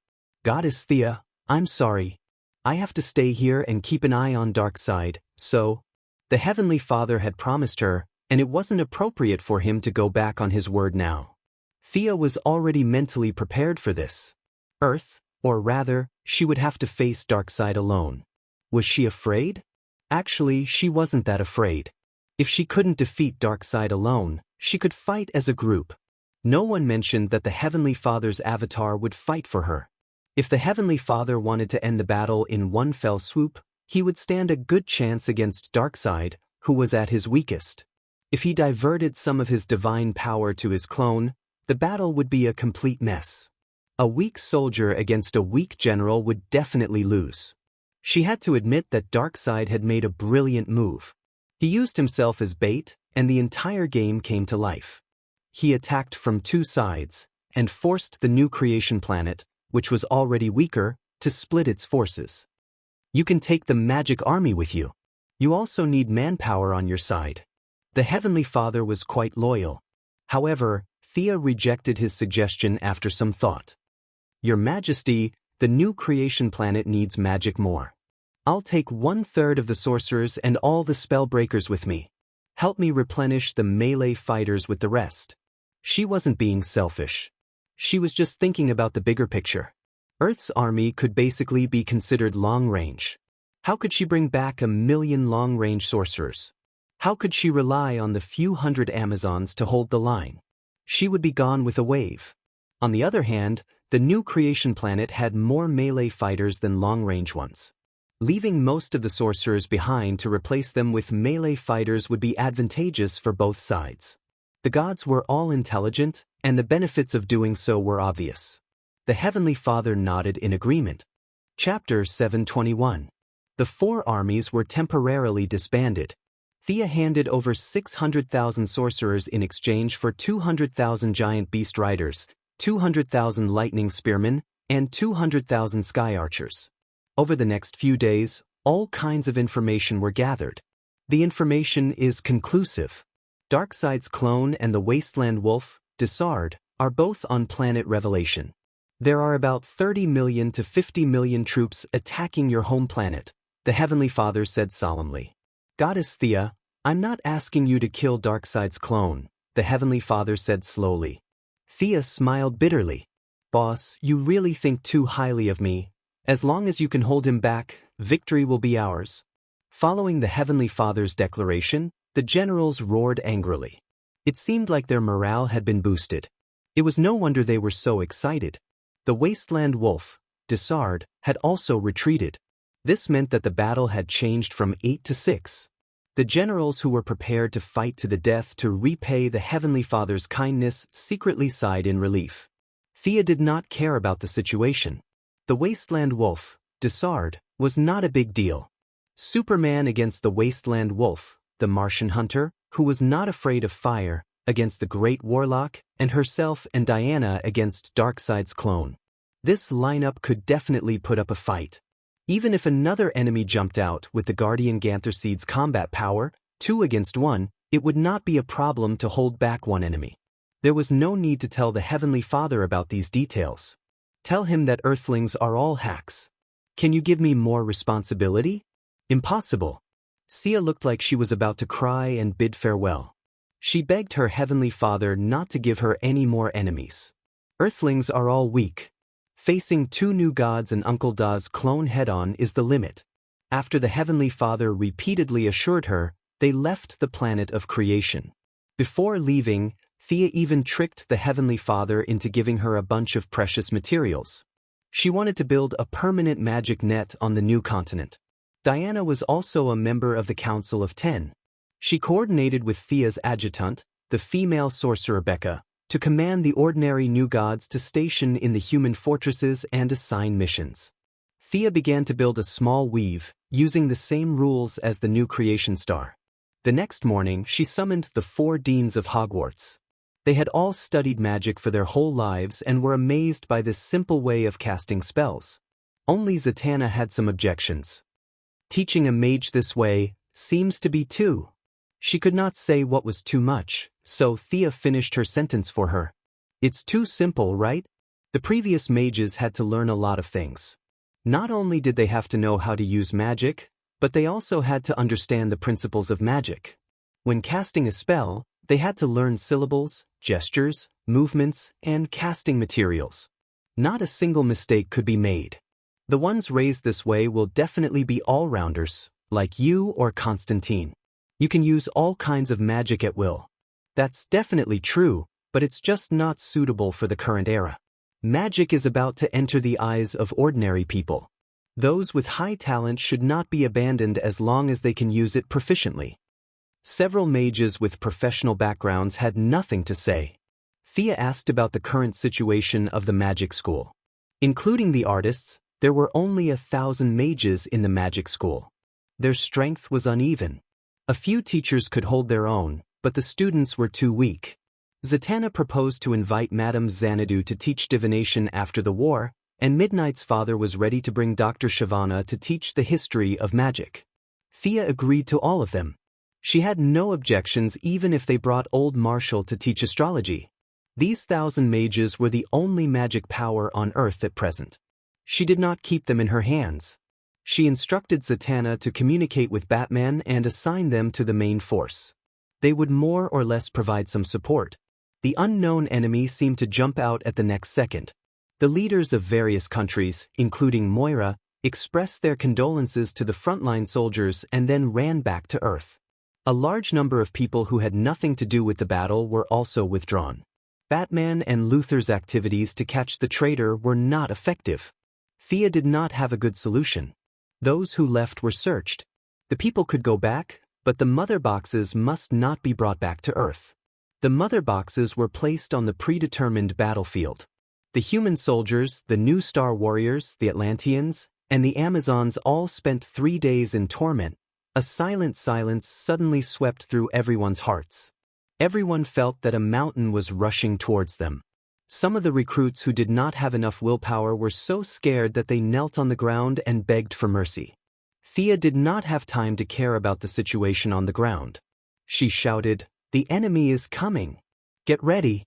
Goddess Thea, I'm sorry. I have to stay here and keep an eye on Darkseid, so... The Heavenly Father had promised her, and it wasn't appropriate for him to go back on his word now. Thea was already mentally prepared for this. Earth, or rather, she would have to face Darkseid alone. Was she afraid? Actually, she wasn't that afraid. If she couldn't defeat Darkseid alone, she could fight as a group. No one mentioned that the Heavenly Father's avatar would fight for her. If the Heavenly Father wanted to end the battle in one fell swoop, he would stand a good chance against Darkseid, who was at his weakest. If he diverted some of his divine power to his clone, the battle would be a complete mess. A weak soldier against a weak general would definitely lose. She had to admit that Darkseid had made a brilliant move. He used himself as bait, and the entire game came to life. He attacked from two sides, and forced the new creation planet, which was already weaker, to split its forces. You can take the magic army with you. You also need manpower on your side. The Heavenly Father was quite loyal. However, Thea rejected his suggestion after some thought. Your Majesty, the new creation planet needs magic more. I'll take 1/3 of the sorcerers and all the spellbreakers with me. Help me replenish the melee fighters with the rest. She wasn't being selfish. She was just thinking about the bigger picture. Earth's army could basically be considered long-range. How could she bring back 1,000,000 long-range sorcerers? How could she rely on the few hundred Amazons to hold the line? She would be gone with a wave. On the other hand, the new creation planet had more melee fighters than long-range ones. Leaving most of the sorcerers behind to replace them with melee fighters would be advantageous for both sides. The gods were all intelligent, and the benefits of doing so were obvious. The Heavenly Father nodded in agreement. Chapter 721. The four armies were temporarily disbanded. Thea handed over 600,000 sorcerers in exchange for 200,000 giant beast riders, 200,000 lightning spearmen, and 200,000 sky archers. Over the next few days, all kinds of information were gathered. The information is conclusive. Darkseid's clone and the Wasteland Wolf, Daoist, are both on planet Revelation. There are about 30 million to 50 million troops attacking your home planet, the Heavenly Father said solemnly. Goddess Thea, I'm not asking you to kill Darkseid's clone, the Heavenly Father said slowly. Thea smiled bitterly. Boss, you really think too highly of me. As long as you can hold him back, victory will be ours. Following the Heavenly Father's declaration, the generals roared angrily. It seemed like their morale had been boosted. It was no wonder they were so excited. The Wasteland Wolf, Daoist, had also retreated. This meant that the battle had changed from 8 to 6. The generals who were prepared to fight to the death to repay the Heavenly Father's kindness secretly sighed in relief. Thea did not care about the situation. The Wasteland Wolf, Daoist, was not a big deal. Superman against the Wasteland Wolf, the Martian hunter, who was not afraid of fire, against the Great Warlock, and herself and Diana against Darkseid's clone. This lineup could definitely put up a fight. Even if another enemy jumped out with the Guardian Gantherseed's combat power, 2 against 1, it would not be a problem to hold back one enemy. There was no need to tell the Heavenly Father about these details. Tell him that Earthlings are all hacks. Can you give me more responsibility? Impossible. Sia looked like she was about to cry and bid farewell. She begged her Heavenly Father not to give her any more enemies. Earthlings are all weak. Facing 2 new gods and Uncle Da's clone head-on is the limit. After the Heavenly Father repeatedly assured her, they left the planet of creation. Before leaving, Thea even tricked the Heavenly Father into giving her a bunch of precious materials. She wanted to build a permanent magic net on the new continent. Diana was also a member of the Council of 10. She coordinated with Thea's adjutant, the female sorcerer Becca, to command the ordinary new gods to station in the human fortresses and assign missions. Thea began to build a small weave, using the same rules as the new creation star. The next morning, she summoned the 4 deans of Hogwarts. They had all studied magic for their whole lives and were amazed by this simple way of casting spells. Only Zatanna had some objections. Teaching a mage this way seems to be too. She could not say what was too much, so Thea finished her sentence for her. It's too simple, right? The previous mages had to learn a lot of things. Not only did they have to know how to use magic, but they also had to understand the principles of magic. When casting a spell, they had to learn syllables, gestures, movements, and casting materials. Not a single mistake could be made. The ones raised this way will definitely be all-rounders, like you or Constantine. You can use all kinds of magic at will. That's definitely true, but it's just not suitable for the current era. Magic is about to enter the eyes of ordinary people. Those with high talent should not be abandoned as long as they can use it proficiently. Several mages with professional backgrounds had nothing to say. Thea asked about the current situation of the magic school. Including the artists, there were only 1,000 mages in the magic school. Their strength was uneven. A few teachers could hold their own, but the students were too weak. Zatanna proposed to invite Madame Xanadu to teach divination after the war, and Midnight's father was ready to bring Dr. Shavana to teach the history of magic. Thea agreed to all of them. She had no objections even if they brought old Marshall to teach astrology. These 1,000 mages were the only magic power on Earth at present. She did not keep them in her hands. She instructed Zatanna to communicate with Batman and assign them to the main force. They would more or less provide some support. The unknown enemy seemed to jump out at the next second. The leaders of various countries, including Moira, expressed their condolences to the frontline soldiers and then ran back to Earth. A large number of people who had nothing to do with the battle were also withdrawn. Batman and Luther's activities to catch the traitor were not effective. Thea did not have a good solution. Those who left were searched. The people could go back, but the mother boxes must not be brought back to Earth. The mother boxes were placed on the predetermined battlefield. The human soldiers, the new Star Warriors, the Atlanteans, and the Amazons all spent 3 days in torment. A silent silence suddenly swept through everyone's hearts. Everyone felt that a mountain was rushing towards them. Some of the recruits who did not have enough willpower were so scared that they knelt on the ground and begged for mercy. Thea did not have time to care about the situation on the ground. She shouted, "The enemy is coming! Get ready!"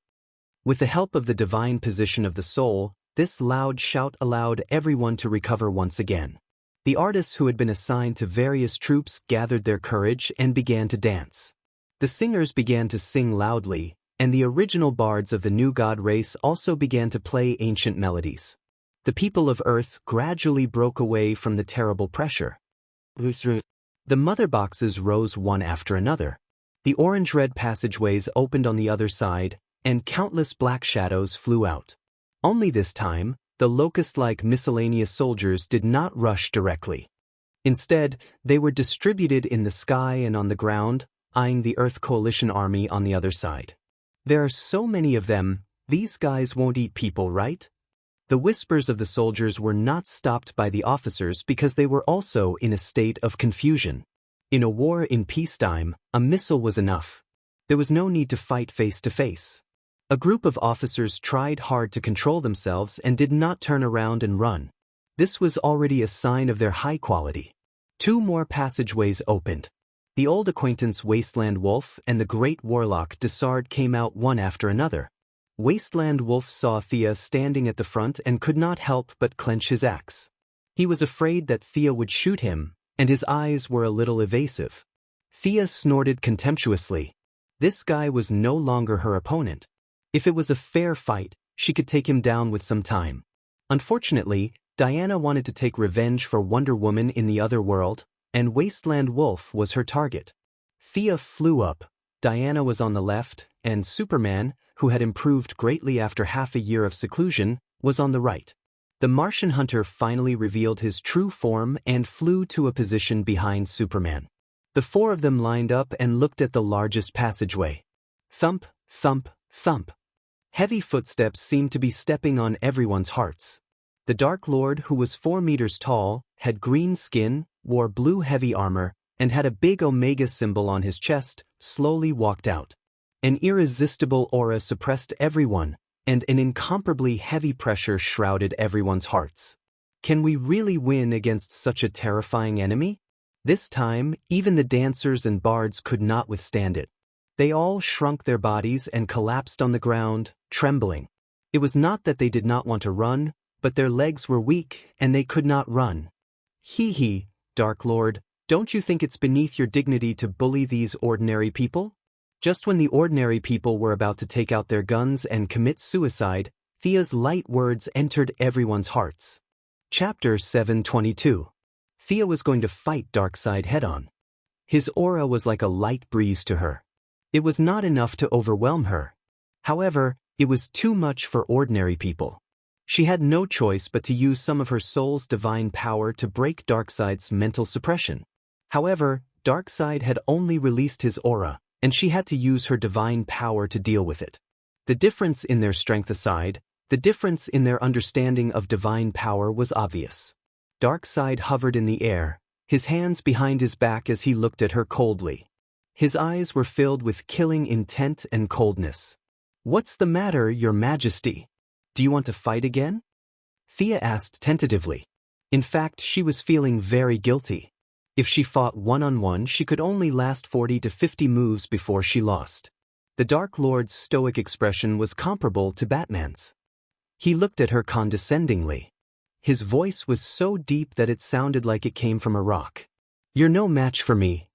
With the help of the divine position of the soul, this loud shout allowed everyone to recover once again. The artists who had been assigned to various troops gathered their courage and began to dance. The singers began to sing loudly, and the original bards of the new god race also began to play ancient melodies. The people of Earth gradually broke away from the terrible pressure. The mother boxes rose one after another. The orange-red passageways opened on the other side, and countless black shadows flew out. Only this time, the locust-like miscellaneous soldiers did not rush directly. Instead, they were distributed in the sky and on the ground, eyeing the Earth Coalition army on the other side. "There are so many of them, these guys won't eat people, right?" The whispers of the soldiers were not stopped by the officers because they were also in a state of confusion. In a war in peacetime, a missile was enough. There was no need to fight face to face. A group of officers tried hard to control themselves and did not turn around and run. This was already a sign of their high quality. 2 more passageways opened. The old acquaintance Wasteland Wolf and the great warlock Desard came out one after another. Wasteland Wolf saw Thea standing at the front and could not help but clench his axe. He was afraid that Thea would shoot him, and his eyes were a little evasive. Thea snorted contemptuously. This guy was no longer her opponent. If it was a fair fight, she could take him down with some time. Unfortunately, Diana wanted to take revenge for Wonder Woman in the other world, and Wasteland Wolf was her target. Thea flew up. Diana was on the left, and Superman, who had improved greatly after half a year of seclusion, was on the right. The Martian hunter finally revealed his true form and flew to a position behind Superman. The 4 of them lined up and looked at the largest passageway. Thump, thump, thump. Heavy footsteps seemed to be stepping on everyone's hearts. The Dark Lord, who was 4 meters tall, had green skin, wore blue heavy armor, and had a big Omega symbol on his chest, slowly walked out. An irresistible aura suppressed everyone, and an incomparably heavy pressure shrouded everyone's hearts. Can we really win against such a terrifying enemy? This time, even the dancers and bards could not withstand it. They all shrunk their bodies and collapsed on the ground, trembling. It was not that they did not want to run, but their legs were weak and they could not run. "Hee, Dark Lord, don't you think it's beneath your dignity to bully these ordinary people?" Just when the ordinary people were about to take out their guns and commit suicide, Thea's light words entered everyone's hearts. Chapter 722. Thea was going to fight Darkseid head-on. His aura was like a light breeze to her. It was not enough to overwhelm her. However, it was too much for ordinary people. She had no choice but to use some of her soul's divine power to break Darkseid's mental suppression. However, Darkseid had only released his aura, and she had to use her divine power to deal with it. The difference in their strength aside, the difference in their understanding of divine power was obvious. Darkseid hovered in the air, his hands behind his back as he looked at her coldly. His eyes were filled with killing intent and coldness. "What's the matter, Your Majesty? Do you want to fight again?" Thea asked tentatively. In fact, she was feeling very guilty. If she fought one-on-one, she could only last 40 to 50 moves before she lost. The Dark Lord's stoic expression was comparable to Batman's. He looked at her condescendingly. His voice was so deep that it sounded like it came from a rock. "You're no match for me."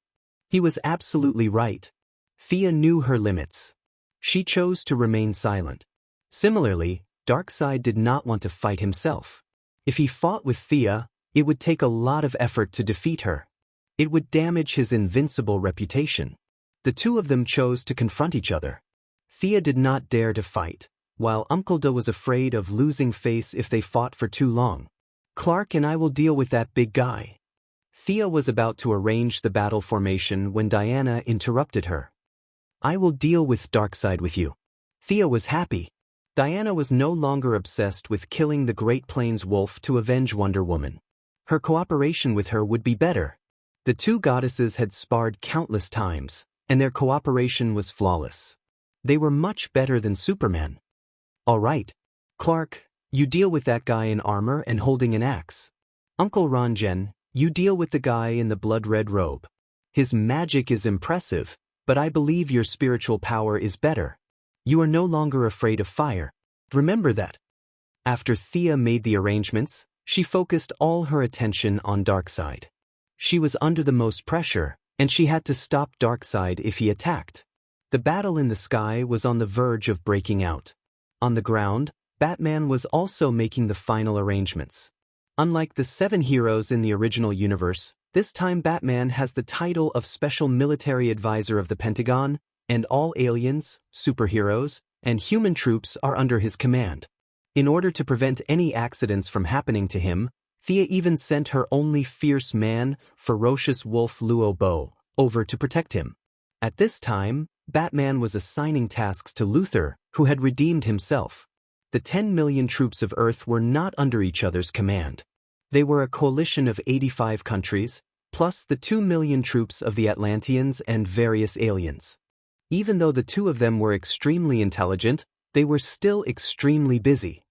He was absolutely right. Thea knew her limits. She chose to remain silent. Similarly, Darkseid did not want to fight himself. If he fought with Thea, it would take a lot of effort to defeat her. It would damage his invincible reputation. The two of them chose to confront each other. Thea did not dare to fight, while Uncle Da was afraid of losing face if they fought for too long. "Clark and I will deal with that big guy." Thea was about to arrange the battle formation when Diana interrupted her. "I will deal with Darkseid with you." Thea was happy. Diana was no longer obsessed with killing the Great Plains wolf to avenge Wonder Woman. Her cooperation with her would be better. The two goddesses had sparred countless times, and their cooperation was flawless. They were much better than Superman. "All right. Clark, you deal with that guy in armor and holding an axe. Uncle Ranjen, you deal with the guy in the blood-red robe. His magic is impressive, but I believe your spiritual power is better. You are no longer afraid of fire. Remember that." After Thea made the arrangements, she focused all her attention on Darkseid. She was under the most pressure, and she had to stop Darkseid if he attacked. The battle in the sky was on the verge of breaking out. On the ground, Batman was also making the final arrangements. Unlike the 7 heroes in the original universe, this time Batman has the title of Special Military Advisor of the Pentagon, and all aliens, superheroes, and human troops are under his command. In order to prevent any accidents from happening to him, Thea even sent her only fierce man, ferocious wolf Luo Bo, over to protect him. At this time, Batman was assigning tasks to Luthor, who had redeemed himself. The 10 million troops of Earth were not under each other's command. They were a coalition of 85 countries, plus the 2 million troops of the Atlanteans and various aliens. Even though the two of them were extremely intelligent, they were still extremely busy.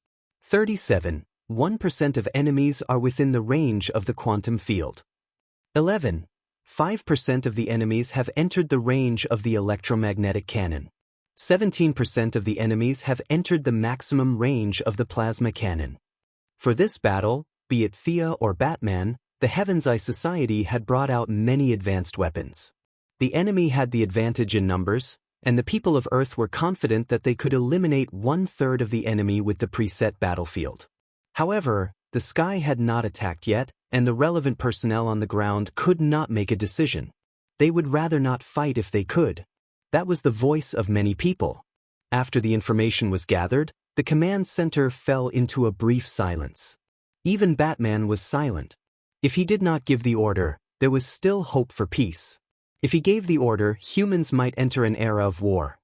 37.1% of enemies are within the range of the quantum field. 11.5% of the enemies have entered the range of the electromagnetic cannon. 17% of the enemies have entered the maximum range of the plasma cannon. For this battle, be it Thea or Batman, the Heaven's Eye Society had brought out many advanced weapons. The enemy had the advantage in numbers, and the people of Earth were confident that they could eliminate 1/3 of the enemy with the preset battlefield. However, the sky had not attacked yet, and the relevant personnel on the ground could not make a decision. They would rather not fight if they could. That was the voice of many people. After the information was gathered, the command center fell into a brief silence. Even Batman was silent. If he did not give the order, there was still hope for peace. If he gave the order, humans might enter an era of war.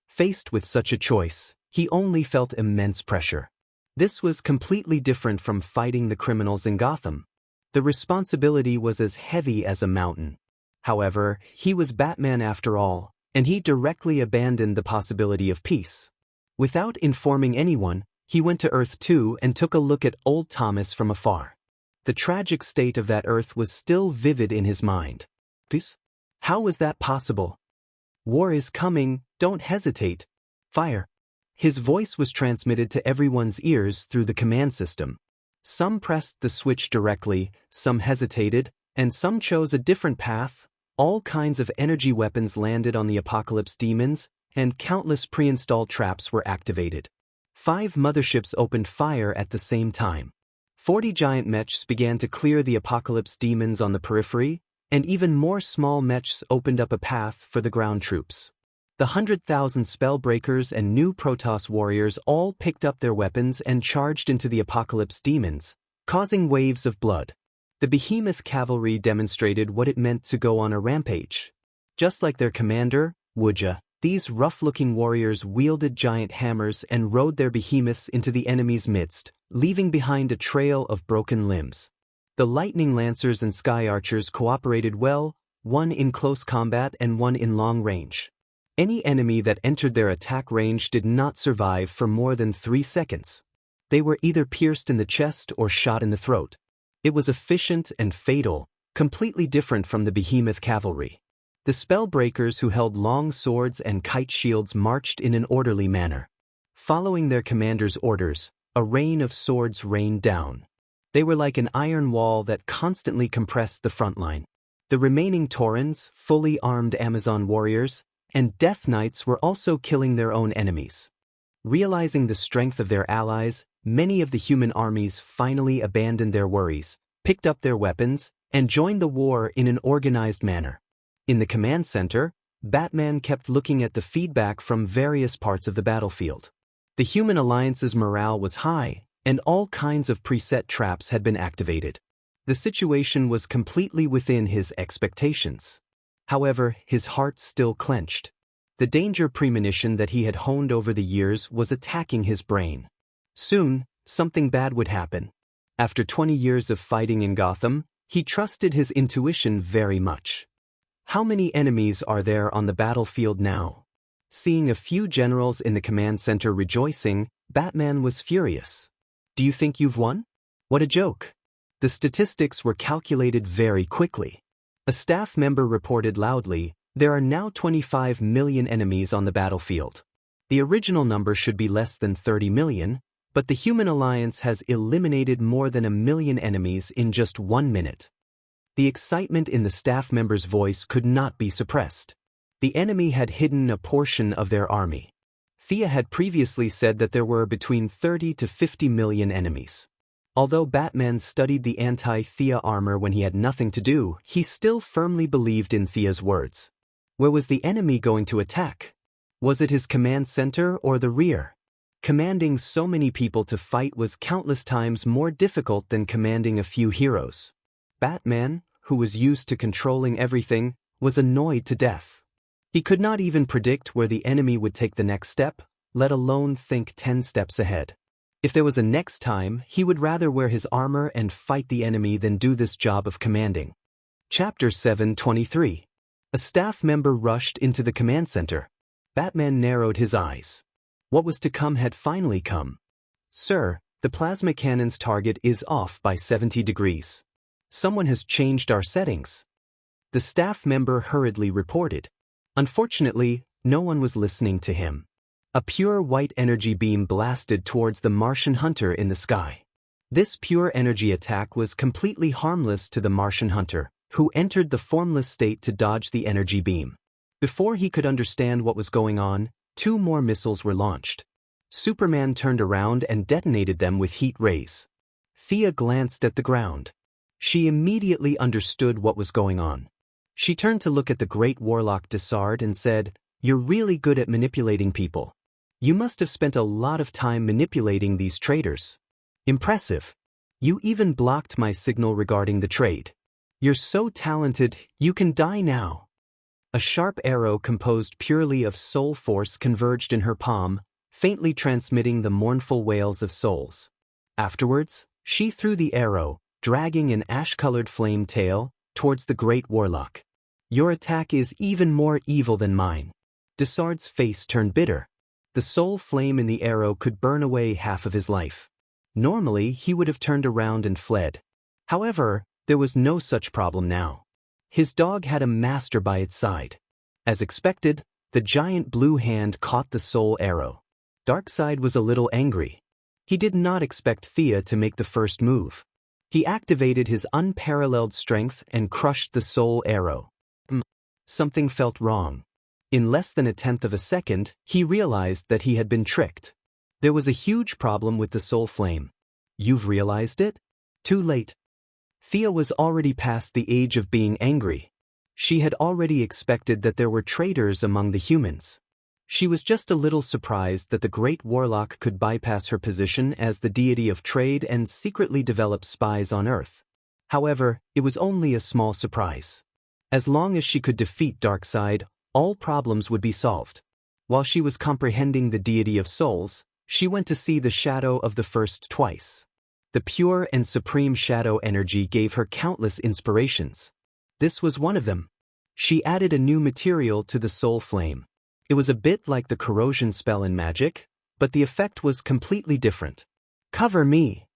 Faced with such a choice, he only felt immense pressure. This was completely different from fighting the criminals in Gotham. The responsibility was as heavy as a mountain. However, he was Batman after all, and he directly abandoned the possibility of peace. Without informing anyone, he went to Earth 2 and took a look at old Thomas from afar. The tragic state of that Earth was still vivid in his mind. Peace? How was that possible? War is coming, don't hesitate. Fire. His voice was transmitted to everyone's ears through the command system. Some pressed the switch directly, some hesitated, and some chose a different path. All kinds of energy weapons landed on the Apocalypse demons, and countless pre-installed traps were activated. 5 motherships opened fire at the same time. 40 giant mechs began to clear the Apocalypse demons on the periphery, and even more small mechs opened up a path for the ground troops. The 100,000 spellbreakers and new Protoss warriors all picked up their weapons and charged into the apocalypse demons, causing waves of blood. The behemoth cavalry demonstrated what it meant to go on a rampage. Just like their commander, Wuxia, these rough-looking warriors wielded giant hammers and rode their behemoths into the enemy's midst, leaving behind a trail of broken limbs. The lightning lancers and sky archers cooperated well, one in close combat and one in long range. Any enemy that entered their attack range did not survive for more than 3 seconds. They were either pierced in the chest or shot in the throat. It was efficient and fatal, completely different from the behemoth cavalry. The spellbreakers who held long swords and kite shields marched in an orderly manner. Following their commander's orders, a rain of swords rained down. They were like an iron wall that constantly compressed the front line. The remaining Taurens, fully armed Amazon warriors, and Death Knights were also killing their own enemies. Realizing the strength of their allies, many of the human armies finally abandoned their worries, picked up their weapons, and joined the war in an organized manner. In the command center, Batman kept looking at the feedback from various parts of the battlefield. The human alliance's morale was high, and all kinds of preset traps had been activated. The situation was completely within his expectations. However, his heart still clenched. The danger premonition that he had honed over the years was attacking his brain. Soon, something bad would happen. After 20 years of fighting in Gotham, he trusted his intuition very much. How many enemies are there on the battlefield now? Seeing a few generals in the command center rejoicing, Batman was furious. Do you think you've won? What a joke. The statistics were calculated very quickly. A staff member reported loudly, "There are now 25 million enemies on the battlefield. The original number should be less than 30 million, but the Human Alliance has eliminated more than 1 million enemies in just 1 minute." The excitement in the staff member's voice could not be suppressed. The enemy had hidden a portion of their army. Thea had previously said that there were between 30 to 50 million enemies. Although Batman studied the anti-Thea armor when he had nothing to do, he still firmly believed in Thea's words. Where was the enemy going to attack? Was it his command center or the rear? Commanding so many people to fight was countless times more difficult than commanding a few heroes. Batman, who was used to controlling everything, was annoyed to death. He could not even predict where the enemy would take the next step, let alone think 10 steps ahead. If there was a next time, he would rather wear his armor and fight the enemy than do this job of commanding. Chapter 723. A staff member rushed into the command center. Batman narrowed his eyes. What was to come had finally come. "Sir, the plasma cannon's target is off by 70 degrees. Someone has changed our settings." The staff member hurriedly reported. Unfortunately, no one was listening to him. A pure white energy beam blasted towards the Martian hunter in the sky. This pure energy attack was completely harmless to the Martian hunter, who entered the formless state to dodge the energy beam. Before he could understand what was going on, 2 more missiles were launched. Superman turned around and detonated them with heat rays. Thea glanced at the ground. She immediately understood what was going on. She turned to look at the great warlock Desard and said, "You're really good at manipulating people. You must have spent a lot of time manipulating these traders. Impressive. You even blocked my signal regarding the trade. You're so talented, you can die now." A sharp arrow composed purely of soul force converged in her palm, faintly transmitting the mournful wails of souls. Afterwards, she threw the arrow, dragging an ash-colored flame tail, towards the great warlock. "Your attack is even more evil than mine." Desard's face turned bitter. The soul flame in the arrow could burn away half of his life. Normally, he would have turned around and fled. However, there was no such problem now. His dog had a master by its side. As expected, the giant blue hand caught the soul arrow. Darkseid was a little angry. He did not expect Thea to make the first move. He activated his unparalleled strength and crushed the soul arrow. Something felt wrong. In less than 1/10 of a second, he realized that he had been tricked. There was a huge problem with the soul flame. "You've realized it? Too late." Thea was already past the age of being angry. She had already expected that there were traitors among the humans. She was just a little surprised that the great warlock could bypass her position as the deity of trade and secretly develop spies on Earth. However, it was only a small surprise. As long as she could defeat Darkseid, all problems would be solved. While she was comprehending the deity of souls, she went to see the shadow of the first twice. The pure and supreme shadow energy gave her countless inspirations. This was one of them. She added a new material to the soul flame. It was a bit like the corrosion spell in magic, but the effect was completely different. "Cover me!"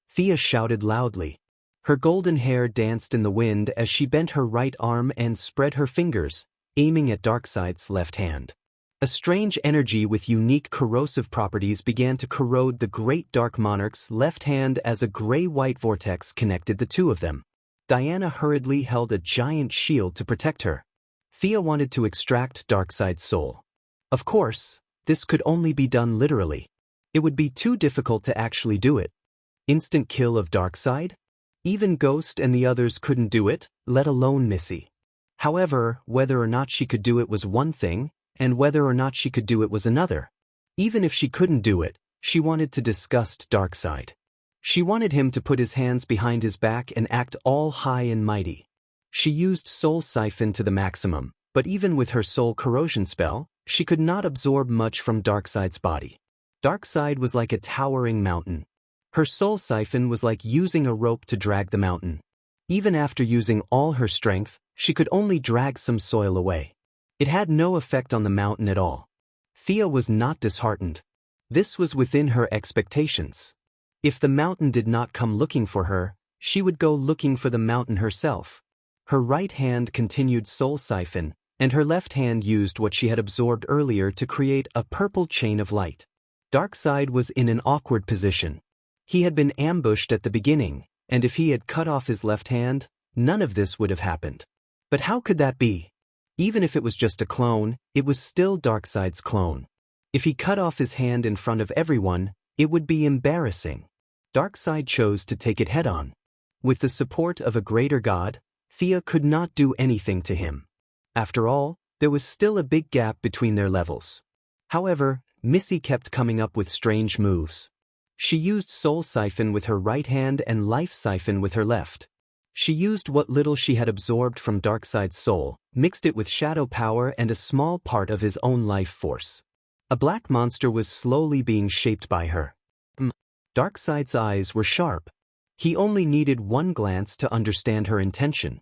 Thea shouted loudly. Her golden hair danced in the wind as she bent her right arm and spread her fingers, aiming at Darkseid's left hand. A strange energy with unique corrosive properties began to corrode the great Dark Monarch's left hand as a gray-white vortex connected the two of them. Diana hurriedly held a giant shield to protect her. Thea wanted to extract Darkseid's soul. Of course, this could only be done literally. It would be too difficult to actually do it. Instant kill of Darkseid? Even Ghost and the others couldn't do it, let alone Missy. However, whether or not she could do it was one thing, and whether or not she could do it was another. Even if she couldn't do it, she wanted to disgust Darkseid. She wanted him to put his hands behind his back and act all high and mighty. She used Soul Siphon to the maximum, but even with her soul corrosion spell, she could not absorb much from Darkseid's body. Darkseid was like a towering mountain. Her soul siphon was like using a rope to drag the mountain. Even after using all her strength, she could only drag some soil away. It had no effect on the mountain at all. Thea was not disheartened. This was within her expectations. If the mountain did not come looking for her, she would go looking for the mountain herself. Her right hand continued soul siphon, and her left hand used what she had absorbed earlier to create a purple chain of light. Darkseid was in an awkward position. He had been ambushed at the beginning, and if he had cut off his left hand, none of this would have happened. But how could that be? Even if it was just a clone, it was still Darkseid's clone. If he cut off his hand in front of everyone, it would be embarrassing. Darkseid chose to take it head-on. With the support of a greater god, Thea could not do anything to him. After all, there was still a big gap between their levels. However, Missy kept coming up with strange moves. She used Soul Siphon with her right hand and Life Siphon with her left. She used what little she had absorbed from Darkseid's soul, mixed it with shadow power and a small part of his own life force. A black monster was slowly being shaped by her. Darkseid's eyes were sharp. He only needed one glance to understand her intention.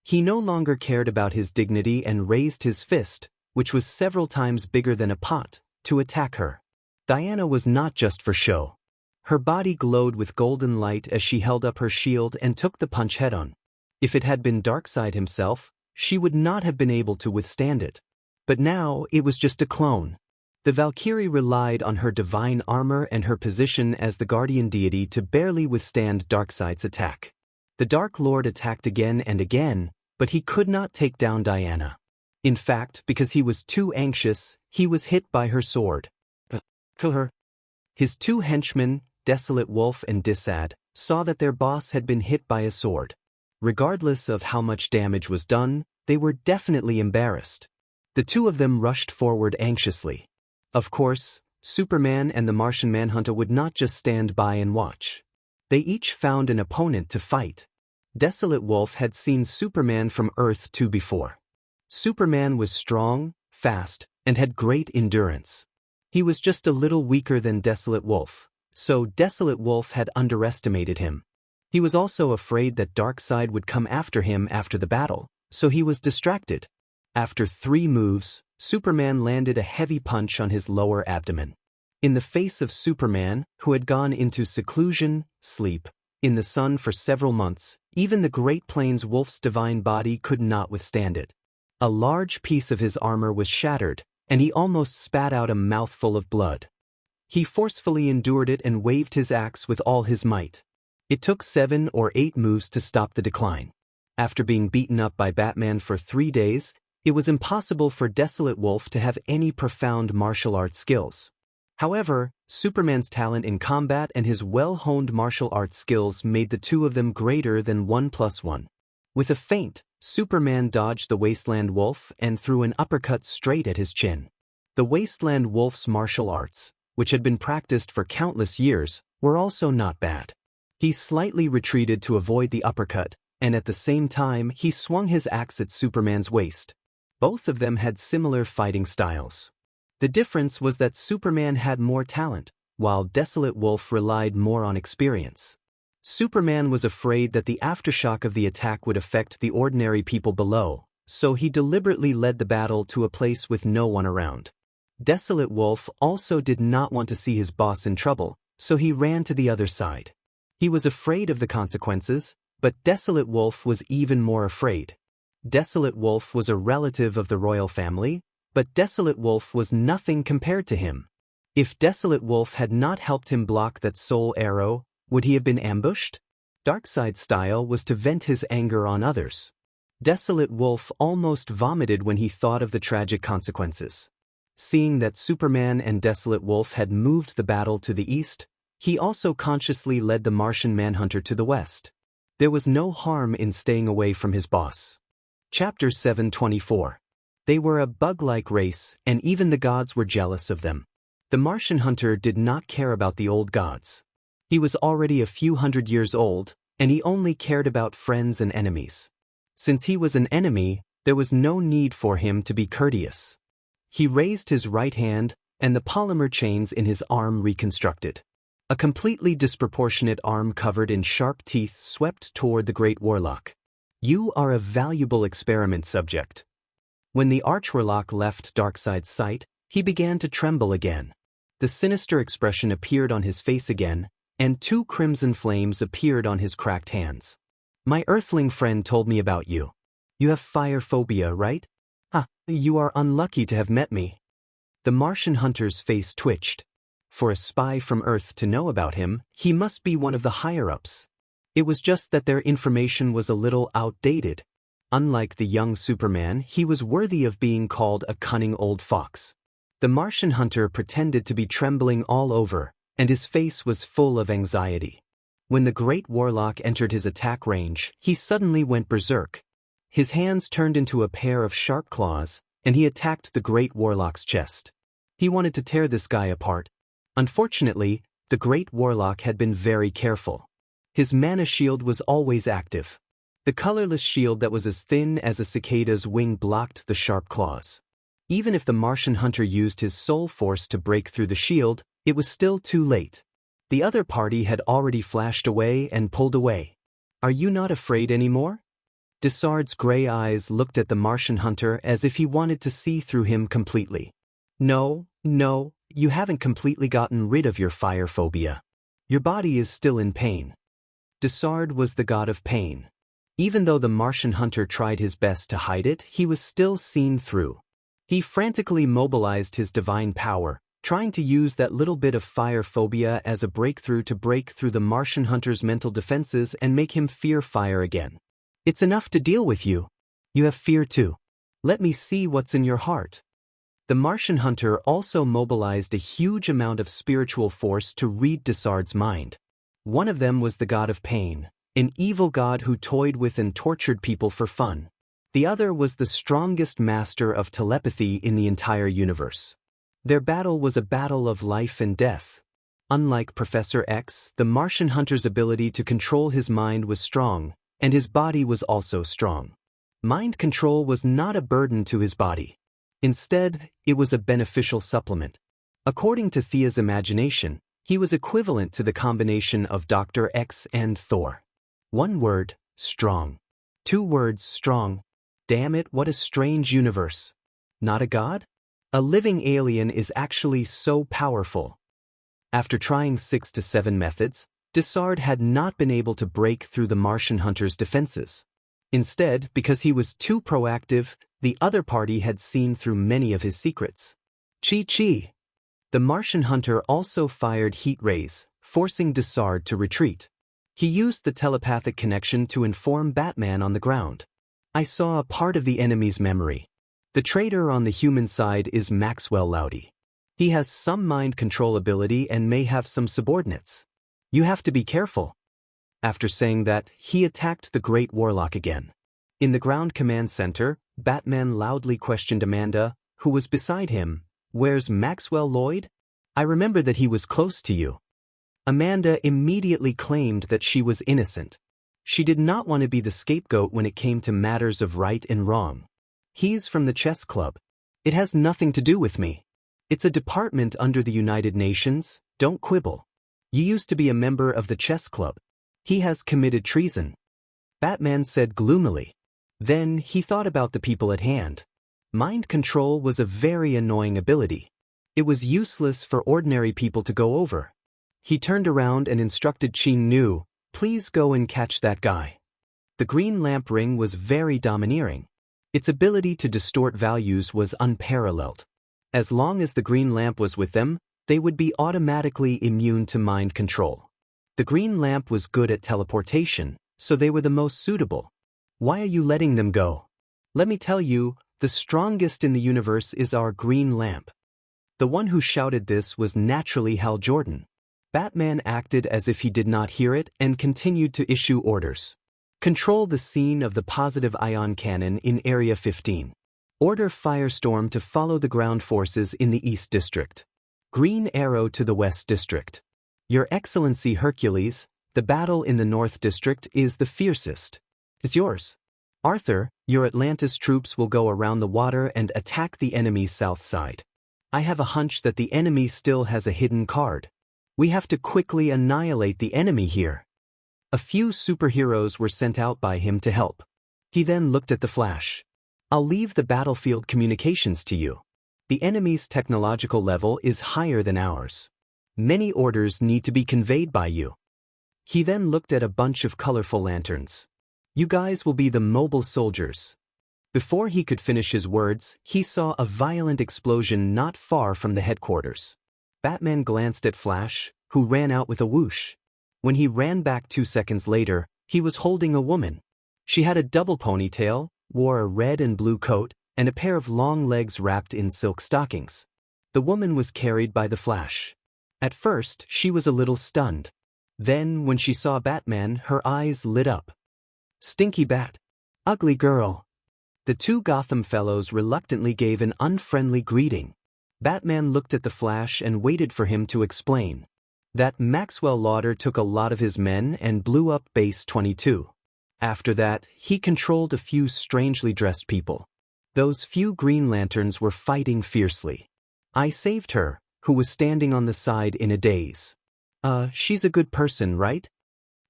He no longer cared about his dignity and raised his fist, which was several times bigger than a pot, to attack her. Diana was not just for show. Her body glowed with golden light as she held up her shield and took the punch head-on. If it had been Darkseid himself, she would not have been able to withstand it. But now it was just a clone. The Valkyrie relied on her divine armor and her position as the guardian deity to barely withstand Darkseid's attack. The Dark Lord attacked again and again, but he could not take down Diana. In fact, because he was too anxious, he was hit by her sword. Kill her. His two henchmen, Desolate Wolf and Dissad, saw that their boss had been hit by a sword. Regardless of how much damage was done, they were definitely embarrassed. The two of them rushed forward anxiously. Of course, Superman and the Martian Manhunter would not just stand by and watch. They each found an opponent to fight. Desolate Wolf had seen Superman from Earth 2 before. Superman was strong, fast, and had great endurance. He was just a little weaker than Desolate Wolf, so Desolate Wolf had underestimated him. He was also afraid that Darkseid would come after him after the battle, so he was distracted. After 3 moves, Superman landed a heavy punch on his lower abdomen. In the face of Superman, who had gone into seclusion, sleep, in the sun for several months, even the Great Plains Wolf's divine body could not withstand it. A large piece of his armor was shattered, and he almost spat out a mouthful of blood. He forcefully endured it and waved his axe with all his might. It took 7 or 8 moves to stop the decline. After being beaten up by Batman for 3 days, it was impossible for Desolate Wolf to have any profound martial arts skills. However, Superman's talent in combat and his well-honed martial arts skills made the two of them greater than 1 + 1. With a feint, Superman dodged the Wasteland Wolf and threw an uppercut straight at his chin. The Wasteland Wolf's martial arts, which had been practiced for countless years, were also not bad. He slightly retreated to avoid the uppercut, and at the same time he swung his axe at Superman's waist. Both of them had similar fighting styles. The difference was that Superman had more talent, while Desolate Wolf relied more on experience. Superman was afraid that the aftershock of the attack would affect the ordinary people below, so he deliberately led the battle to a place with no one around. Desolate Wolf also did not want to see his boss in trouble, so he ran to the other side. He was afraid of the consequences, but Desolate Wolf was even more afraid. Desolate Wolf was a relative of the royal family, but Desolate Wolf was nothing compared to him. If Desolate Wolf had not helped him block that soul arrow, would he have been ambushed? Darkseid's style was to vent his anger on others. Desolate Wolf almost vomited when he thought of the tragic consequences. Seeing that Superman and Desolate Wolf had moved the battle to the east, he also consciously led the Martian Manhunter to the west. There was no harm in staying away from his boss. Chapter 724. They were a bug-like race, and even the gods were jealous of them. The Martian hunter did not care about the old gods. He was already a few hundred years old, and he only cared about friends and enemies. Since he was an enemy, there was no need for him to be courteous. He raised his right hand, and the polymer chains in his arm reconstructed. A completely disproportionate arm covered in sharp teeth swept toward the Great Warlock. "You are a valuable experiment subject." When the Archwarlock left Darkseid's sight, he began to tremble again. The sinister expression appeared on his face again, and 2 crimson flames appeared on his cracked hands. "My Earthling friend told me about you. You have fire phobia, right? You are unlucky to have met me." The Martian hunter's face twitched. For a spy from Earth to know about him, he must be one of the higher-ups. It was just that their information was a little outdated. Unlike the young Superman, he was worthy of being called a cunning old fox. The Martian hunter pretended to be trembling all over, and his face was full of anxiety. When the Great Warlock entered his attack range, he suddenly went berserk. His hands turned into a pair of sharp claws, and he attacked the Great Warlock's chest. He wanted to tear this guy apart. Unfortunately, the Great Warlock had been very careful. His mana shield was always active. The colorless shield that was as thin as a cicada's wing blocked the sharp claws. Even if the Martian hunter used his soul force to break through the shield, it was still too late. The other party had already flashed away and pulled away. "Are you not afraid anymore?" Desard's gray eyes looked at the Martian hunter as if he wanted to see through him completely. No, you haven't completely gotten rid of your fire phobia. Your body is still in pain." Desard was the god of pain. Even though the Martian hunter tried his best to hide it, he was still seen through. He frantically mobilized his divine power, trying to use that little bit of fire phobia as a breakthrough to break through the Martian hunter's mental defenses and make him fear fire again. "It's enough to deal with you. You have fear too. Let me see what's in your heart." The Martian hunter also mobilized a huge amount of spiritual force to read Desard's mind. One of them was the god of pain, an evil god who toyed with and tortured people for fun. The other was the strongest master of telepathy in the entire universe. Their battle was a battle of life and death. Unlike Professor X, the Martian hunter's ability to control his mind was strong, and his body was also strong. Mind control was not a burden to his body. Instead, it was a beneficial supplement. According to Thea's imagination, he was equivalent to the combination of Dr. X and Thor. 1 word, strong. 2 words, strong. Damn it, what a strange universe. Not a god? A living alien is actually so powerful. After trying 6 to 7 methods, Desard had not been able to break through the Martian hunter's defenses. Instead, because he was too proactive, the other party had seen through many of his secrets. Chi. The Martian hunter also fired heat rays, forcing Desard to retreat. He used the telepathic connection to inform Batman on the ground. "I saw a part of the enemy's memory. The traitor on the human side is Maxwell Loudy. He has some mind control ability and may have some subordinates. You have to be careful." After saying that, he attacked the Great Warlock again. In the ground command center, Batman loudly questioned Amanda, who was beside him. Where's Maxwell Lloyd? I remember that he was close to you. Amanda immediately claimed that she was innocent. She did not want to be the scapegoat when it came to matters of right and wrong. He's from the chess club. It has nothing to do with me. It's a department under the United Nations, don't quibble. You used to be a member of the chess club. He has committed treason. Batman said gloomily. Then he thought about the people at hand. Mind control was a very annoying ability. It was useless for ordinary people to go over. He turned around and instructed Qin Nu, please go and catch that guy. The green lamp ring was very domineering. Its ability to distort values was unparalleled. As long as the green lamp was with them, they would be automatically immune to mind control. The green lamp was good at teleportation, so they were the most suitable. Why are you letting them go? Let me tell you, the strongest in the universe is our green lamp. The one who shouted this was naturally Hal Jordan. Batman acted as if he did not hear it and continued to issue orders. Control the scene of the positive ion cannon in Area 15. Order Firestorm to follow the ground forces in the East District. Green Arrow to the West District. Your Excellency Hercules, the battle in the North District is the fiercest. It's yours. Arthur, your Atlantis troops will go around the water and attack the enemy's south side. I have a hunch that the enemy still has a hidden card. We have to quickly annihilate the enemy here. A few superheroes were sent out by him to help. He then looked at the Flash. I'll leave the battlefield communications to you. The enemy's technological level is higher than ours. Many orders need to be conveyed by you. He then looked at a bunch of colorful lanterns. You guys will be the mobile soldiers. Before he could finish his words, he saw a violent explosion not far from the headquarters. Batman glanced at Flash, who ran out with a whoosh. When he ran back 2 seconds later, he was holding a woman. She had a double ponytail, wore a red and blue coat, and a pair of long legs wrapped in silk stockings. The woman was carried by the Flash. At first, she was a little stunned. Then, when she saw Batman, her eyes lit up. Stinky Bat. Ugly girl. The two Gotham fellows reluctantly gave an unfriendly greeting. Batman looked at the Flash and waited for him to explain. That Maxwell Lauder took a lot of his men and blew up Base 22. After that, he controlled a few strangely dressed people. Those few Green Lanterns were fighting fiercely. I saved her, who was standing on the side in a daze. She's a good person, right?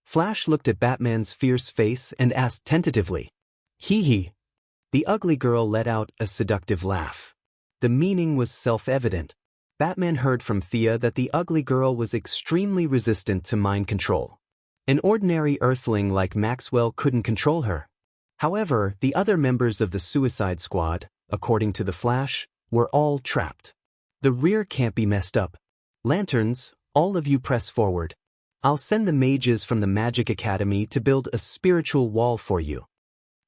Flash looked at Batman's fierce face and asked tentatively. Hee hee. The ugly girl let out a seductive laugh. The meaning was self-evident. Batman heard from Thea that the ugly girl was extremely resistant to mind control. An ordinary Earthling like Maxwell couldn't control her. However, the other members of the Suicide Squad, according to the Flash, were all trapped. The rear can't be messed up. Lanterns, all of you press forward. I'll send the mages from the Magic Academy to build a spiritual wall for you.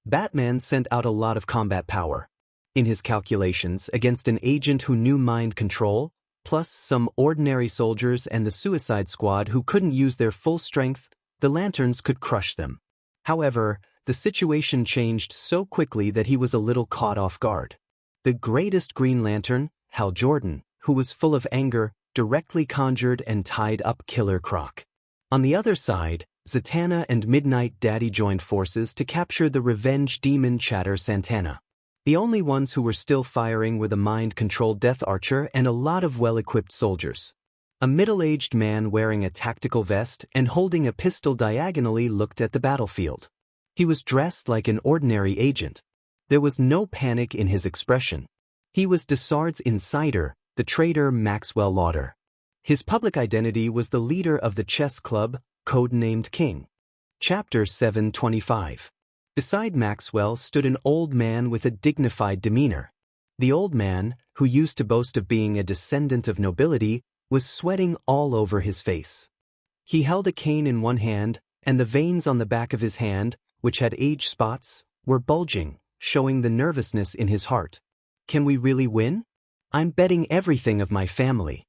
Batman sent out a lot of combat power. In his calculations, against an agent who knew mind control, plus some ordinary soldiers and the Suicide Squad who couldn't use their full strength, the Lanterns could crush them. However, the situation changed so quickly that he was a little caught off guard. The greatest Green Lantern, Hal Jordan, who was full of anger, directly conjured and tied up Killer Croc. On the other side, Zatanna and Midnight Daddy joined forces to capture the revenge demon Chatter Santana. The only ones who were still firing were the mind-controlled Death Archer and a lot of well-equipped soldiers. A middle-aged man wearing a tactical vest and holding a pistol diagonally looked at the battlefield. He was dressed like an ordinary agent. There was no panic in his expression. He was Dessard's insider, the traitor Maxwell Lauder. His public identity was the leader of the chess club, codenamed King. Chapter 725. Beside Maxwell stood an old man with a dignified demeanor. The old man, who used to boast of being a descendant of nobility, was sweating all over his face. He held a cane in one hand, and the veins on the back of his hand, which had age spots, were bulging, showing the nervousness in his heart. Can we really win? I'm betting everything of my family.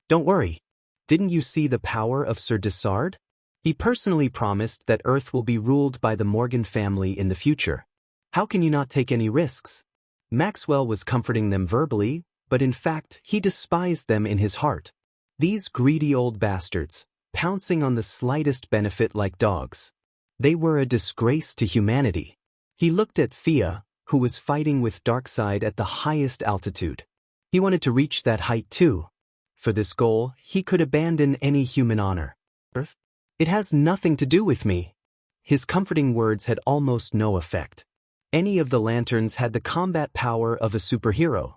Don't worry. Didn't you see the power of Sir Dessard? He personally promised that Earth will be ruled by the Morgan family in the future. How can you not take any risks? Maxwell was comforting them verbally, but in fact he despised them in his heart. These greedy old bastards, pouncing on the slightest benefit like dogs. They were a disgrace to humanity. He looked at Thea, who was fighting with Darkseid at the highest altitude. He wanted to reach that height too. For this goal, he could abandon any human honor. Earth? It has nothing to do with me. His comforting words had almost no effect. Any of the lanterns had the combat power of a superhero.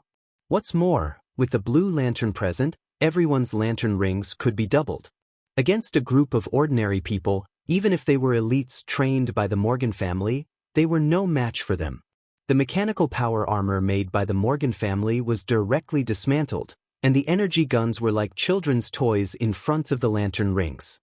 What's more, with the blue lantern present, everyone's lantern rings could be doubled. Against a group of ordinary people, even if they were elites trained by the Morgan family, they were no match for them. The mechanical power armor made by the Morgan family was directly dismantled, and the energy guns were like children's toys in front of the lantern rings.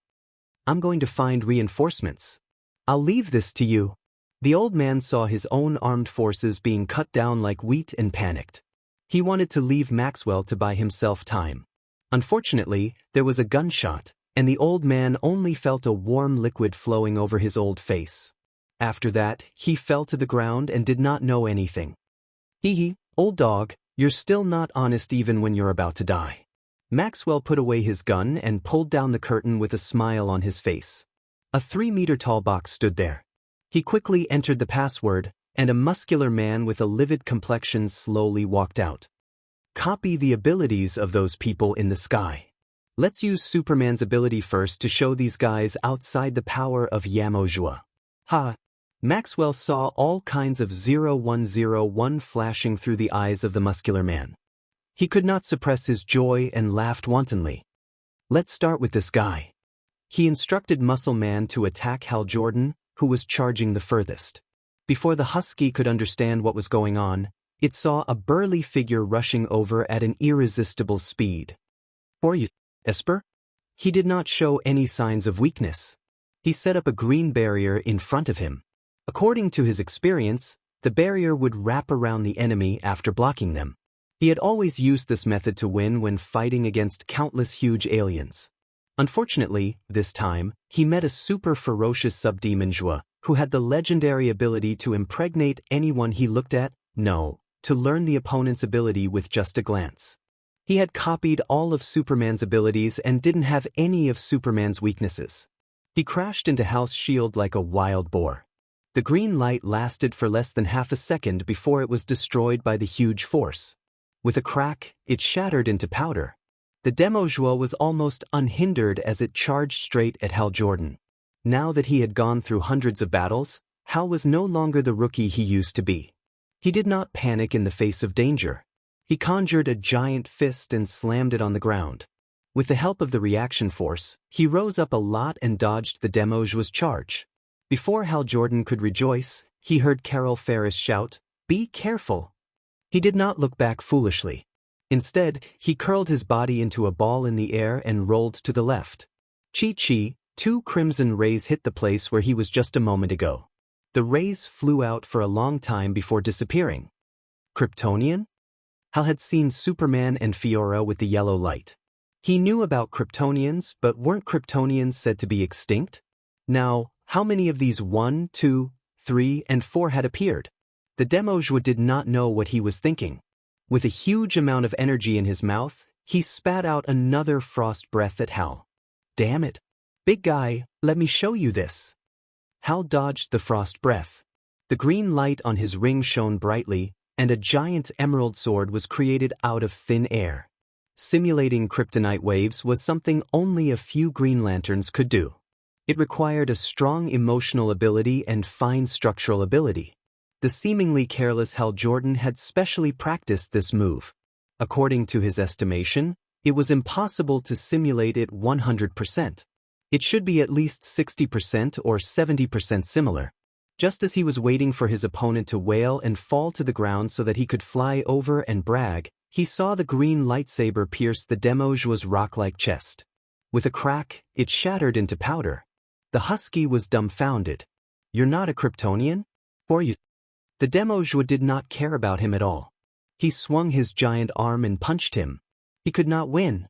I'm going to find reinforcements. I'll leave this to you. The old man saw his own armed forces being cut down like wheat and panicked. He wanted to leave Maxwell to buy himself time. Unfortunately, there was a gunshot, and the old man only felt a warm liquid flowing over his old face. After that, he fell to the ground and did not know anything. Hee, old dog, you're still not honest even when you're about to die. Maxwell put away his gun and pulled down the curtain with a smile on his face. A 3-meter-tall box stood there. He quickly entered the password, and a muscular man with a livid complexion slowly walked out. Copy the abilities of those people in the sky. Let's use Superman's ability first to show these guys outside the power of Yamojua. Ha! Maxwell saw all kinds of 0101 flashing through the eyes of the muscular man. He could not suppress his joy and laughed wantonly. Let's start with this guy. He instructed Muscle Man to attack Hal Jordan, who was charging the furthest. Before the husky could understand what was going on, it saw a burly figure rushing over at an irresistible speed. For you, Esper? He did not show any signs of weakness. He set up a green barrier in front of him. According to his experience, the barrier would wrap around the enemy after blocking them. He had always used this method to win when fighting against countless huge aliens. Unfortunately, this time, he met a super ferocious subdemon Jua, who had the legendary ability to impregnate anyone he looked at, to learn the opponent's ability with just a glance. He had copied all of Superman's abilities and didn't have any of Superman's weaknesses. He crashed into Hal's shield like a wild boar. The green light lasted for less than half a second before it was destroyed by the huge force. With a crack, it shattered into powder. The Demojua was almost unhindered as it charged straight at Hal Jordan. Now that he had gone through hundreds of battles, Hal was no longer the rookie he used to be. He did not panic in the face of danger. He conjured a giant fist and slammed it on the ground. With the help of the reaction force, he rose up a lot and dodged the Demojua's charge. Before Hal Jordan could rejoice, he heard Carol Ferris shout, "Be careful!" He did not look back foolishly. Instead, he curled his body into a ball in the air and rolled to the left. Chi-chi, 2 crimson rays hit the place where he was just a moment ago. The rays flew out for a long time before disappearing. Kryptonian? Hal had seen Superman and Fiora with the yellow light. He knew about Kryptonians, but weren't Kryptonians said to be extinct? Now, how many of these 1, 2, 3, and 4 had appeared? The Demojua did not know what he was thinking. With a huge amount of energy in his mouth, he spat out another frost breath at Hal. Damn it. Big guy, let me show you this. Hal dodged the frost breath. The green light on his ring shone brightly, and a giant emerald sword was created out of thin air. Simulating kryptonite waves was something only a few Green Lanterns could do. It required a strong emotional ability and fine structural ability. The seemingly careless Hal Jordan had specially practiced this move. According to his estimation, it was impossible to simulate it 100%. It should be at least 60% or 70% similar. Just as he was waiting for his opponent to wail and fall to the ground so that he could fly over and brag, he saw the green lightsaber pierce the Demojua's rock-like chest. With a crack, it shattered into powder. The husky was dumbfounded. You're not a Kryptonian? Or you? The Demojua did not care about him at all. He swung his giant arm and punched him. He could not win.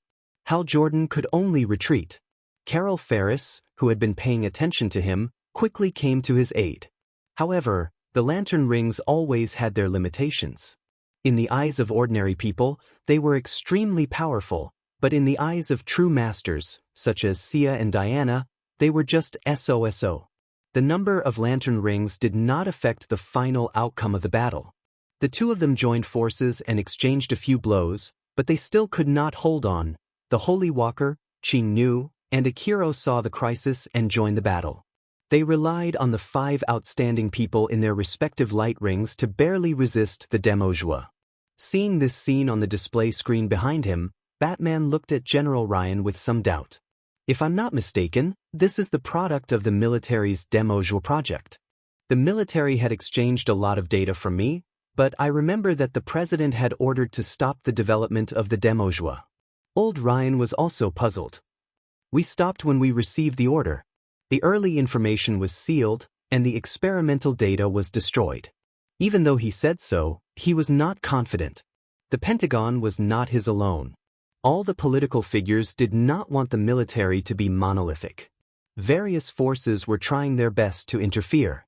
Hal Jordan could only retreat. Carol Ferris, who had been paying attention to him, quickly came to his aid. However, the lantern rings always had their limitations. In the eyes of ordinary people, they were extremely powerful, but in the eyes of true masters, such as Xia and Diana, they were just SOSO. The number of lantern rings did not affect the final outcome of the battle. The two of them joined forces and exchanged a few blows, but they still could not hold on. The Holy Walker, Qing Nu, and Akiro saw the crisis and joined the battle. They relied on the 5 outstanding people in their respective light rings to barely resist the Demojua. Seeing this scene on the display screen behind him, Batman looked at General Ryan with some doubt. If I'm not mistaken, this is the product of the military's Demojua project. The military had exchanged a lot of data from me, but I remember that the president had ordered to stop the development of the Demojua. Old Ryan was also puzzled. We stopped when we received the order. The early information was sealed, and the experimental data was destroyed. Even though he said so, he was not confident. The Pentagon was not his alone. All the political figures did not want the military to be monolithic. Various forces were trying their best to interfere.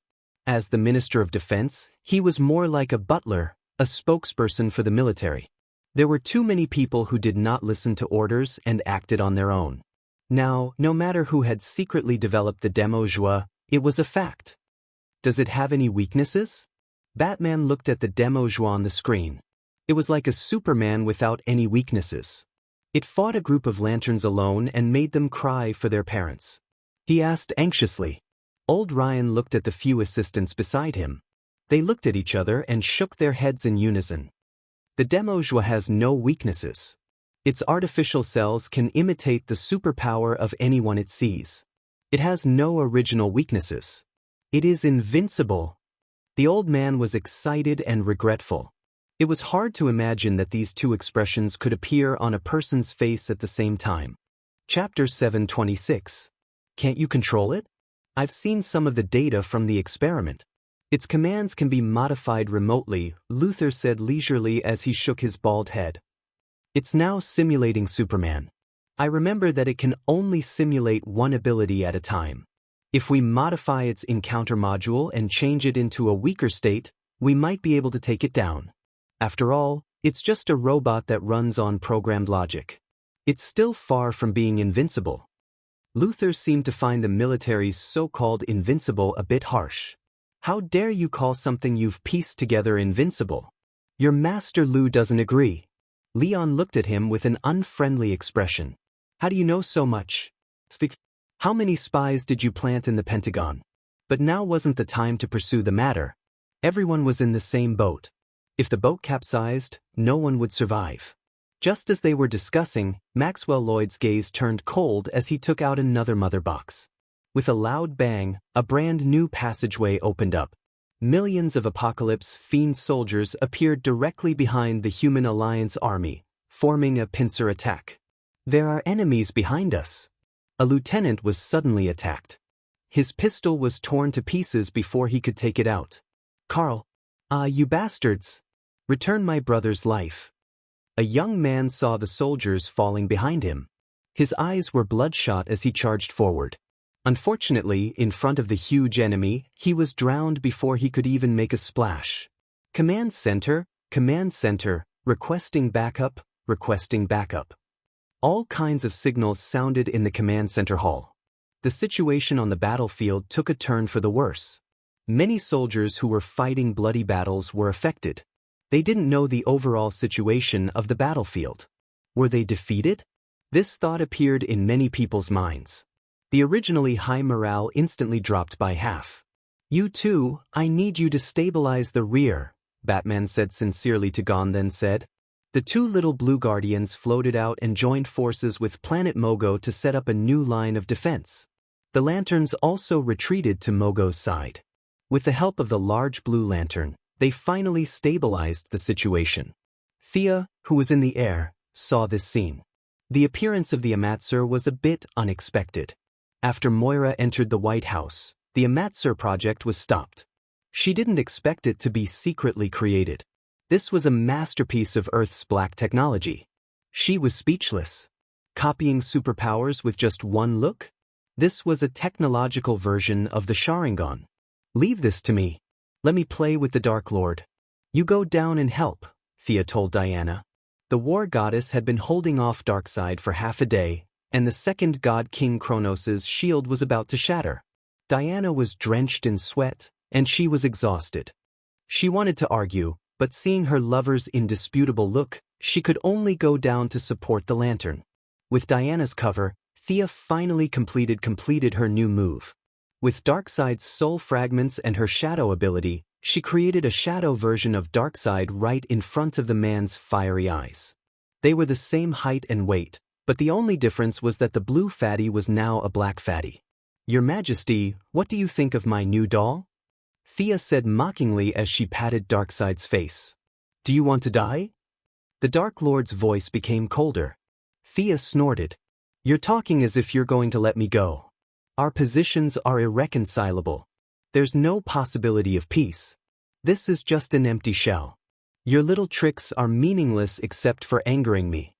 As the Minister of Defense, he was more like a butler, a spokesperson for the military. There were too many people who did not listen to orders and acted on their own. Now, no matter who had secretly developed the Demojua, it was a fact. Does it have any weaknesses? Batman looked at the Demojua on the screen. It was like a Superman without any weaknesses. It fought a group of lanterns alone and made them cry for their parents. He asked anxiously. Old Ryan looked at the few assistants beside him. They looked at each other and shook their heads in unison. The Demojua has no weaknesses. Its artificial cells can imitate the superpower of anyone it sees. It has no original weaknesses. It is invincible. The old man was excited and regretful. It was hard to imagine that these two expressions could appear on a person's face at the same time. Chapter 726. Can't you control it? I've seen some of the data from the experiment. Its commands can be modified remotely, Luther said leisurely as he shook his bald head. It's now simulating Superman. I remember that it can only simulate one ability at a time. If we modify its encounter module and change it into a weaker state, we might be able to take it down. After all, it's just a robot that runs on programmed logic. It's still far from being invincible. Luther seemed to find the military's so-called invincible a bit harsh. How dare you call something you've pieced together invincible? Your master Lu doesn't agree. Leon looked at him with an unfriendly expression. How do you know so much? Speak. How many spies did you plant in the Pentagon? But now wasn't the time to pursue the matter. Everyone was in the same boat. If the boat capsized, no one would survive. Just as they were discussing, Maxwell Lloyd's gaze turned cold as he took out another mother box. With a loud bang, a brand new passageway opened up. Millions of Apocalypse Fiend soldiers appeared directly behind the Human Alliance army, forming a pincer attack. There are enemies behind us. A lieutenant was suddenly attacked. His pistol was torn to pieces before he could take it out. Carl, you bastards! Return my brother's life. A young man saw the soldiers falling behind him. His eyes were bloodshot as he charged forward. Unfortunately, in front of the huge enemy, he was drowned before he could even make a splash. Command Center, requesting backup, requesting backup. All kinds of signals sounded in the command center hall. The situation on the battlefield took a turn for the worse. Many soldiers who were fighting bloody battles were affected. They didn't know the overall situation of the battlefield. Were they defeated? This thought appeared in many people's minds. The originally high morale instantly dropped by half. You two, I need you to stabilize the rear, Batman said sincerely to Gon, then said. The two little blue guardians floated out and joined forces with Planet Mogo to set up a new line of defense. The lanterns also retreated to Mogo's side. With the help of the large blue lantern, they finally stabilized the situation. Thea, who was in the air, saw this scene. The appearance of the Amatsur was a bit unexpected. After Moira entered the White House, the Amatsur project was stopped. She didn't expect it to be secretly created. This was a masterpiece of Earth's black technology. She was speechless. Copying superpowers with just one look? This was a technological version of the Sharingan. Leave this to me. Let me play with the Dark Lord. You go down and help, Thea told Diana. The war goddess had been holding off Darkseid for half a day, and the second god King Kronos' shield was about to shatter. Diana was drenched in sweat, and she was exhausted. She wanted to argue, but seeing her lover's indisputable look, she could only go down to support the lantern. With Diana's cover, Thea finally completed her new move. With Darkseid's soul fragments and her shadow ability, she created a shadow version of Darkseid right in front of the man's fiery eyes. They were the same height and weight, but the only difference was that the blue fatty was now a black fatty. "Your Majesty, what do you think of my new doll?" Thea said mockingly as she patted Darkseid's face. "Do you want to die?" The Dark Lord's voice became colder. Thea snorted. "You're talking as if you're going to let me go. Our positions are irreconcilable. There's no possibility of peace. This is just an empty shell. Your little tricks are meaningless except for angering me."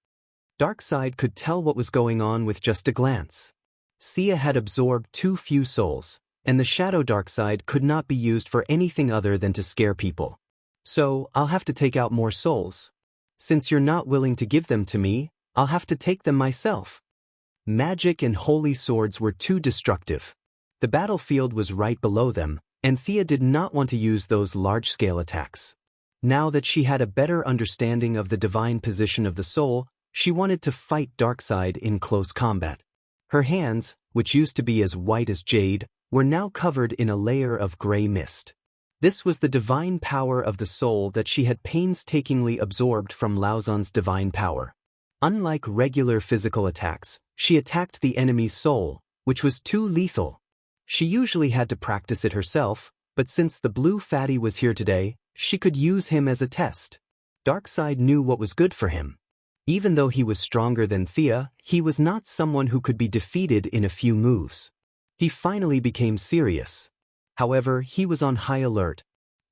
Darkseid could tell what was going on with just a glance. Sia had absorbed too few souls, and the shadow Darkseid could not be used for anything other than to scare people. "So, I'll have to take out more souls. Since you're not willing to give them to me, I'll have to take them myself." Magic and holy swords were too destructive. The battlefield was right below them, and Thea did not want to use those large-scale attacks. Now that she had a better understanding of the divine position of the soul, she wanted to fight Darkseid in close combat. Her hands, which used to be as white as jade, were now covered in a layer of gray mist. This was the divine power of the soul that she had painstakingly absorbed from Laozhan's divine power. Unlike regular physical attacks, she attacked the enemy's soul, which was too lethal. She usually had to practice it herself, but since the blue fatty was here today, she could use him as a test. Darkseid knew what was good for him. Even though he was stronger than Thea, he was not someone who could be defeated in a few moves. He finally became serious. However, he was on high alert.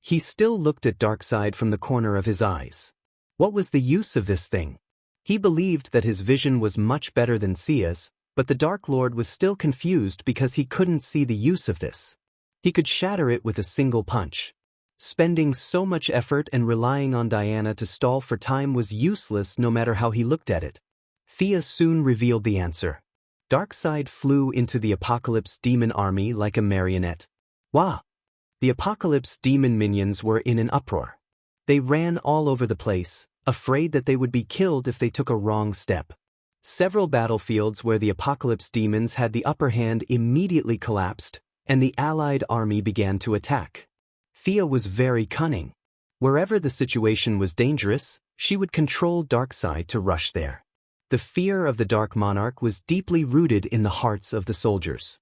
He still looked at Darkseid from the corner of his eyes. What was the use of this thing? He believed that his vision was much better than Sia's, but the Dark Lord was still confused because he couldn't see the use of this. He could shatter it with a single punch. Spending so much effort and relying on Diana to stall for time was useless no matter how he looked at it. Thea soon revealed the answer. Darkseid flew into the Apocalypse demon army like a marionette. Wah! The Apocalypse demon minions were in an uproar. They ran all over the place, afraid that they would be killed if they took a wrong step. Several battlefields where the Apocalypse demons had the upper hand immediately collapsed, and the allied army began to attack. Thea was very cunning. Wherever the situation was dangerous, she would control Darkseid to rush there. The fear of the Dark Monarch was deeply rooted in the hearts of the soldiers.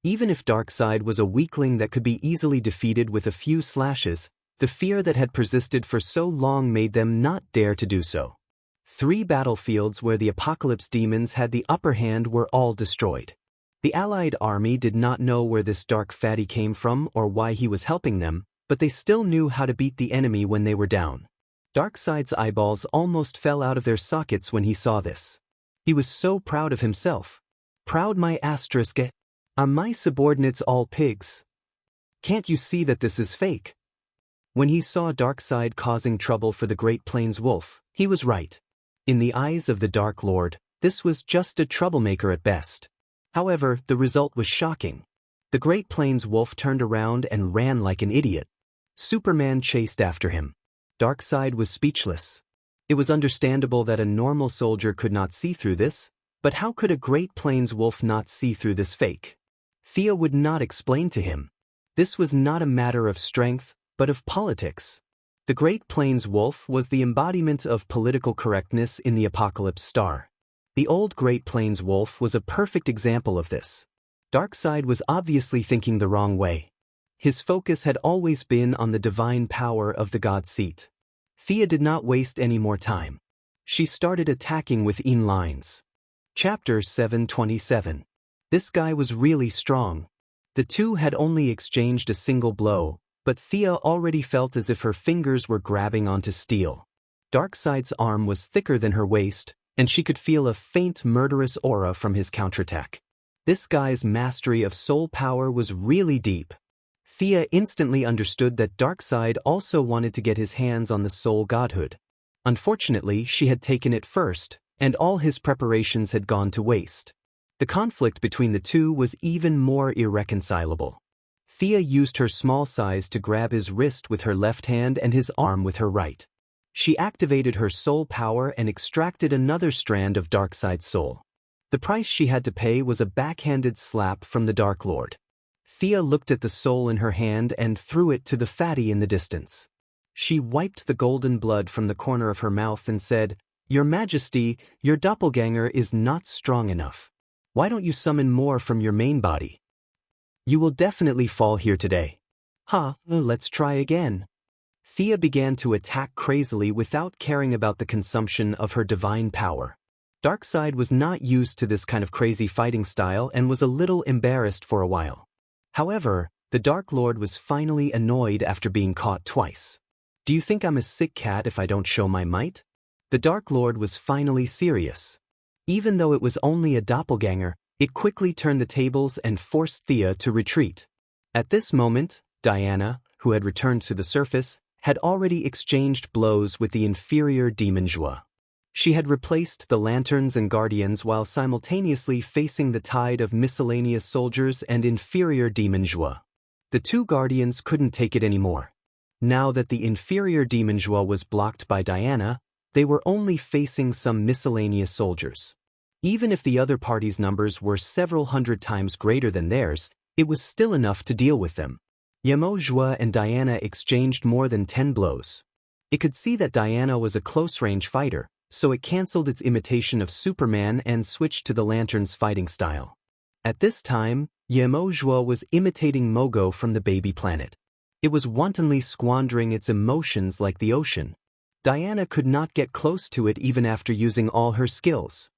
Even if Darkseid was a weakling that could be easily defeated with a few slashes, the fear that had persisted for so long made them not dare to do so. 3 battlefields where the Apocalypse demons had the upper hand were all destroyed. The allied army did not know where this dark fatty came from or why he was helping them, but they still knew how to beat the enemy when they were down. Darkseid's eyeballs almost fell out of their sockets when he saw this. He was so proud of himself. "Proud my asterisk. Are my subordinates all pigs? Can't you see that this is fake?" When he saw Darkseid causing trouble for the Great Plains Wolf, he was right. In the eyes of the Dark Lord, this was just a troublemaker at best. However, the result was shocking. The Great Plains Wolf turned around and ran like an idiot. Superman chased after him. Darkseid was speechless. It was understandable that a normal soldier could not see through this, but how could a Great Plains Wolf not see through this fake? Thea would not explain to him. This was not a matter of strength, but of politics. The Great Plains Wolf was the embodiment of political correctness in the Apocalypse Star. The old Great Plains Wolf was a perfect example of this. Darkseid was obviously thinking the wrong way. His focus had always been on the divine power of the God Seat. Thea did not waste any more time. She started attacking with lines. Chapter 727. This guy was really strong. The two had only exchanged a single blow, but Thea already felt as if her fingers were grabbing onto steel. Darkseid's arm was thicker than her waist, and she could feel a faint murderous aura from his counterattack. This guy's mastery of soul power was really deep. Thea instantly understood that Darkseid also wanted to get his hands on the soul godhood. Unfortunately, she had taken it first, and all his preparations had gone to waste. The conflict between the two was even more irreconcilable. Thea used her small size to grab his wrist with her left hand and his arm with her right. She activated her soul power and extracted another strand of Darkseid's soul. The price she had to pay was a backhanded slap from the Dark Lord. Thea looked at the soul in her hand and threw it to the fatty in the distance. She wiped the golden blood from the corner of her mouth and said, "Your Majesty, your doppelganger is not strong enough. Why don't you summon more from your main body? You will definitely fall here today." Let's try again. Thea began to attack crazily without caring about the consumption of her divine power. Darkseid was not used to this kind of crazy fighting style and was a little embarrassed for a while. However, the Dark Lord was finally annoyed after being caught twice. "Do you think I'm a sick cat if I don't show my might?" The Dark Lord was finally serious. Even though it was only a doppelganger, it quickly turned the tables and forced Thea to retreat. At this moment, Diana, who had returned to the surface, had already exchanged blows with the inferior demon Jua. She had replaced the lanterns and guardians while simultaneously facing the tide of miscellaneous soldiers and inferior demon Jua. The two guardians couldn't take it anymore. Now that the inferior demon Jua was blocked by Diana, they were only facing some miscellaneous soldiers. Even if the other party's numbers were several hundred times greater than theirs, it was still enough to deal with them. Yamo Jua and Diana exchanged more than 10 blows. It could see that Diana was a close-range fighter, so it cancelled its imitation of Superman and switched to the lantern's fighting style. At this time, Yamo Jua was imitating Mogo from the baby planet. It was wantonly squandering its emotions like the ocean. Diana could not get close to it even after using all her skills.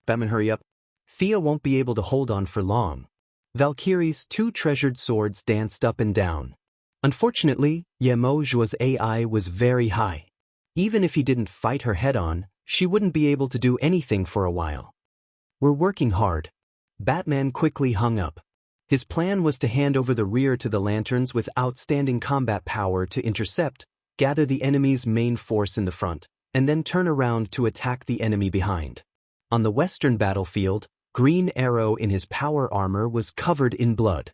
"Batman, hurry up. Thea won't be able to hold on for long." Valkyrie's two treasured swords danced up and down. Unfortunately, Yamo Jua's AI was very high. Even if he didn't fight her head-on, she wouldn't be able to do anything for a while. "We're working hard." Batman quickly hung up. His plan was to hand over the rear to the lanterns with outstanding combat power to intercept, gather the enemy's main force in the front, and then turn around to attack the enemy behind. On the western battlefield, Green Arrow in his power armor was covered in blood.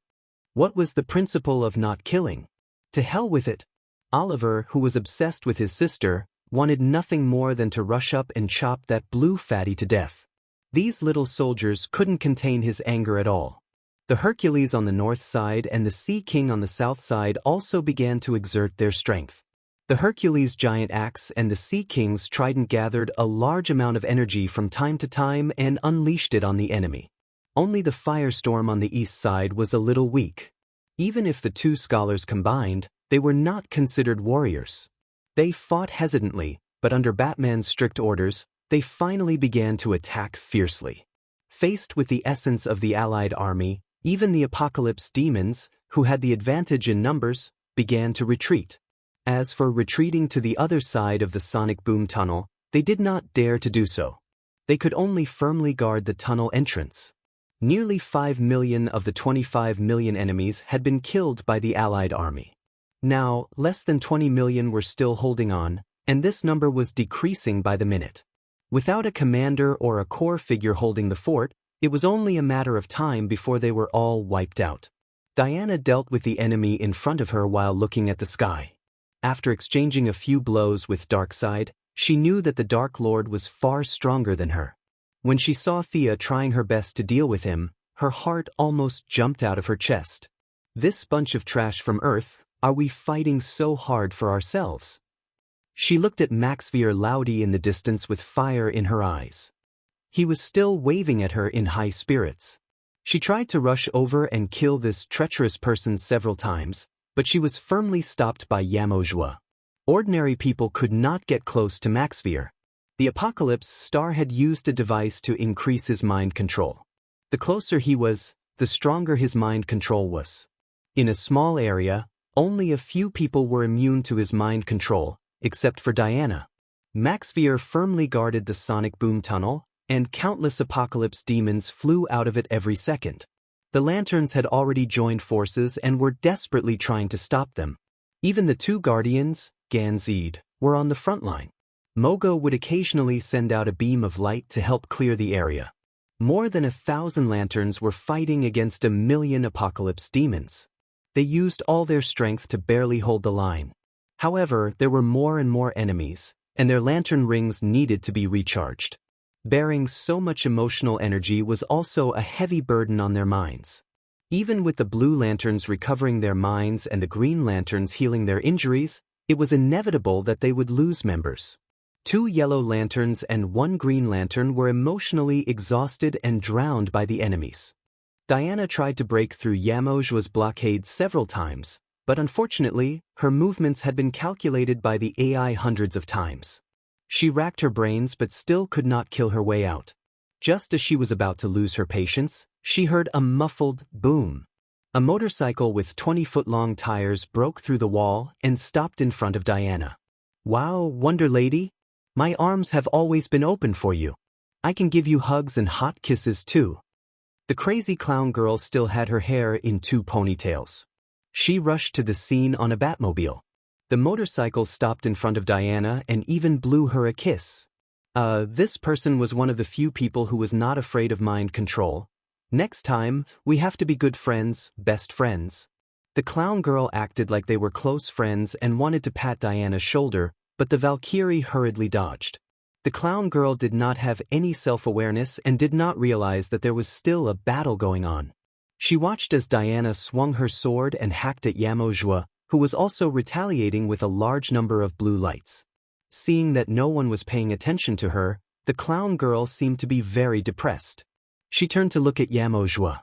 What was the principle of not killing? To hell with it. Oliver, who was obsessed with his sister, wanted nothing more than to rush up and chop that blue fatty to death. These little soldiers couldn't contain his anger at all. The Hercules on the north side and the Sea King on the south side also began to exert their strength. The Hercules' giant axe and the Sea King's trident gathered a large amount of energy from time to time and unleashed it on the enemy. Only the Firestorm on the east side was a little weak. Even if the two scholars combined, they were not considered warriors. They fought hesitantly, but under Batman's strict orders, they finally began to attack fiercely. Faced with the essence of the Allied army, even the Apocalypse demons, who had the advantage in numbers, began to retreat. As for retreating to the other side of the sonic boom tunnel, they did not dare to do so. They could only firmly guard the tunnel entrance. Nearly 5 million of the 25 million enemies had been killed by the Allied army. Now, less than 20 million were still holding on, and this number was decreasing by the minute. Without a commander or a core figure holding the fort, it was only a matter of time before they were all wiped out. Diana dealt with the enemy in front of her while looking at the sky. After exchanging a few blows with Darkseid, she knew that the Dark Lord was far stronger than her. When she saw Thea trying her best to deal with him, her heart almost jumped out of her chest. "This bunch of trash from Earth, are we fighting so hard for ourselves?" She looked at Maxvier Laudy in the distance with fire in her eyes. He was still waving at her in high spirits. She tried to rush over and kill this treacherous person several times, but she was firmly stopped by Yamo Jua. Ordinary people could not get close to Maxvier. The Apocalypse Star had used a device to increase his mind control. The closer he was, the stronger his mind control was. In a small area, only a few people were immune to his mind control, except for Diana. Maxvier firmly guarded the sonic boom tunnel, and countless Apocalypse demons flew out of it every second. The lanterns had already joined forces and were desperately trying to stop them. Even the two guardians, Ganzid, were on the front line. Mogo would occasionally send out a beam of light to help clear the area. More than 1,000 lanterns were fighting against 1,000,000 apocalypse demons. They used all their strength to barely hold the line. However, there were more and more enemies, and their lantern rings needed to be recharged. Bearing so much emotional energy was also a heavy burden on their minds. Even with the blue lanterns recovering their minds and the green lanterns healing their injuries, it was inevitable that they would lose members. 2 yellow lanterns and 1 green lantern were emotionally exhausted and drowned by the enemies. Diana tried to break through Yamojua's blockade several times, but unfortunately, her movements had been calculated by the AI hundreds of times. She racked her brains but still could not kill her way out. Just as she was about to lose her patience, she heard a muffled boom. A motorcycle with 20-foot-long tires broke through the wall and stopped in front of Diana. "Wow, Wonder Lady? My arms have always been open for you. I can give you hugs and hot kisses too." The crazy clown girl still had her hair in 2 ponytails. She rushed to the scene on a Batmobile. The motorcycle stopped in front of Diana and even blew her a kiss. This person was one of the few people who was not afraid of mind control. "Next time, we have to be good friends, best friends." The clown girl acted like they were close friends and wanted to pat Diana's shoulder, but the Valkyrie hurriedly dodged. The clown girl did not have any self-awareness and did not realize that there was still a battle going on. She watched as Diana swung her sword and hacked at Yamojua, who was also retaliating with a large number of blue lights. Seeing that no one was paying attention to her, the clown girl seemed to be very depressed. She turned to look at Yamojua.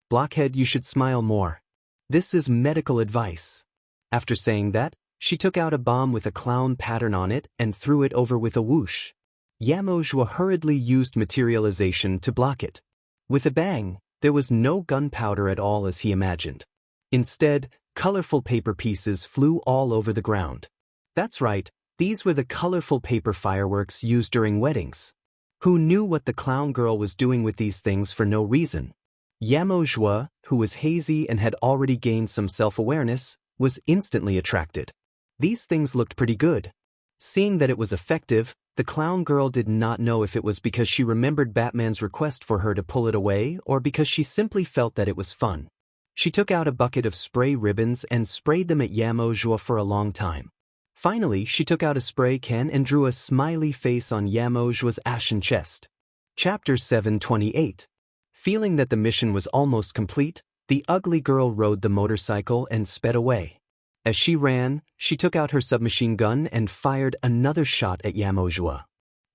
"Blockhead, you should smile more. This is medical advice." After saying that, she took out a bomb with a clown pattern on it and threw it over with a whoosh. Yamojua hurriedly used materialization to block it. With a bang, there was no gunpowder at all as he imagined. Instead, colorful paper pieces flew all over the ground. That's right, these were the colorful paper fireworks used during weddings. Who knew what the clown girl was doing with these things for no reason? Yamojua, who was hazy and had already gained some self-awareness, was instantly attracted. These things looked pretty good. Seeing that it was effective, the clown girl did not know if it was because she remembered Batman's request for her to pull it away or because she simply felt that it was fun. She took out a bucket of spray ribbons and sprayed them at Yamojua for a long time. Finally, she took out a spray can and drew a smiley face on Yamojua's ashen chest. Chapter 728. Feeling that the mission was almost complete, the ugly girl rode the motorcycle and sped away. As she ran, she took out her submachine gun and fired another shot at Yamojua.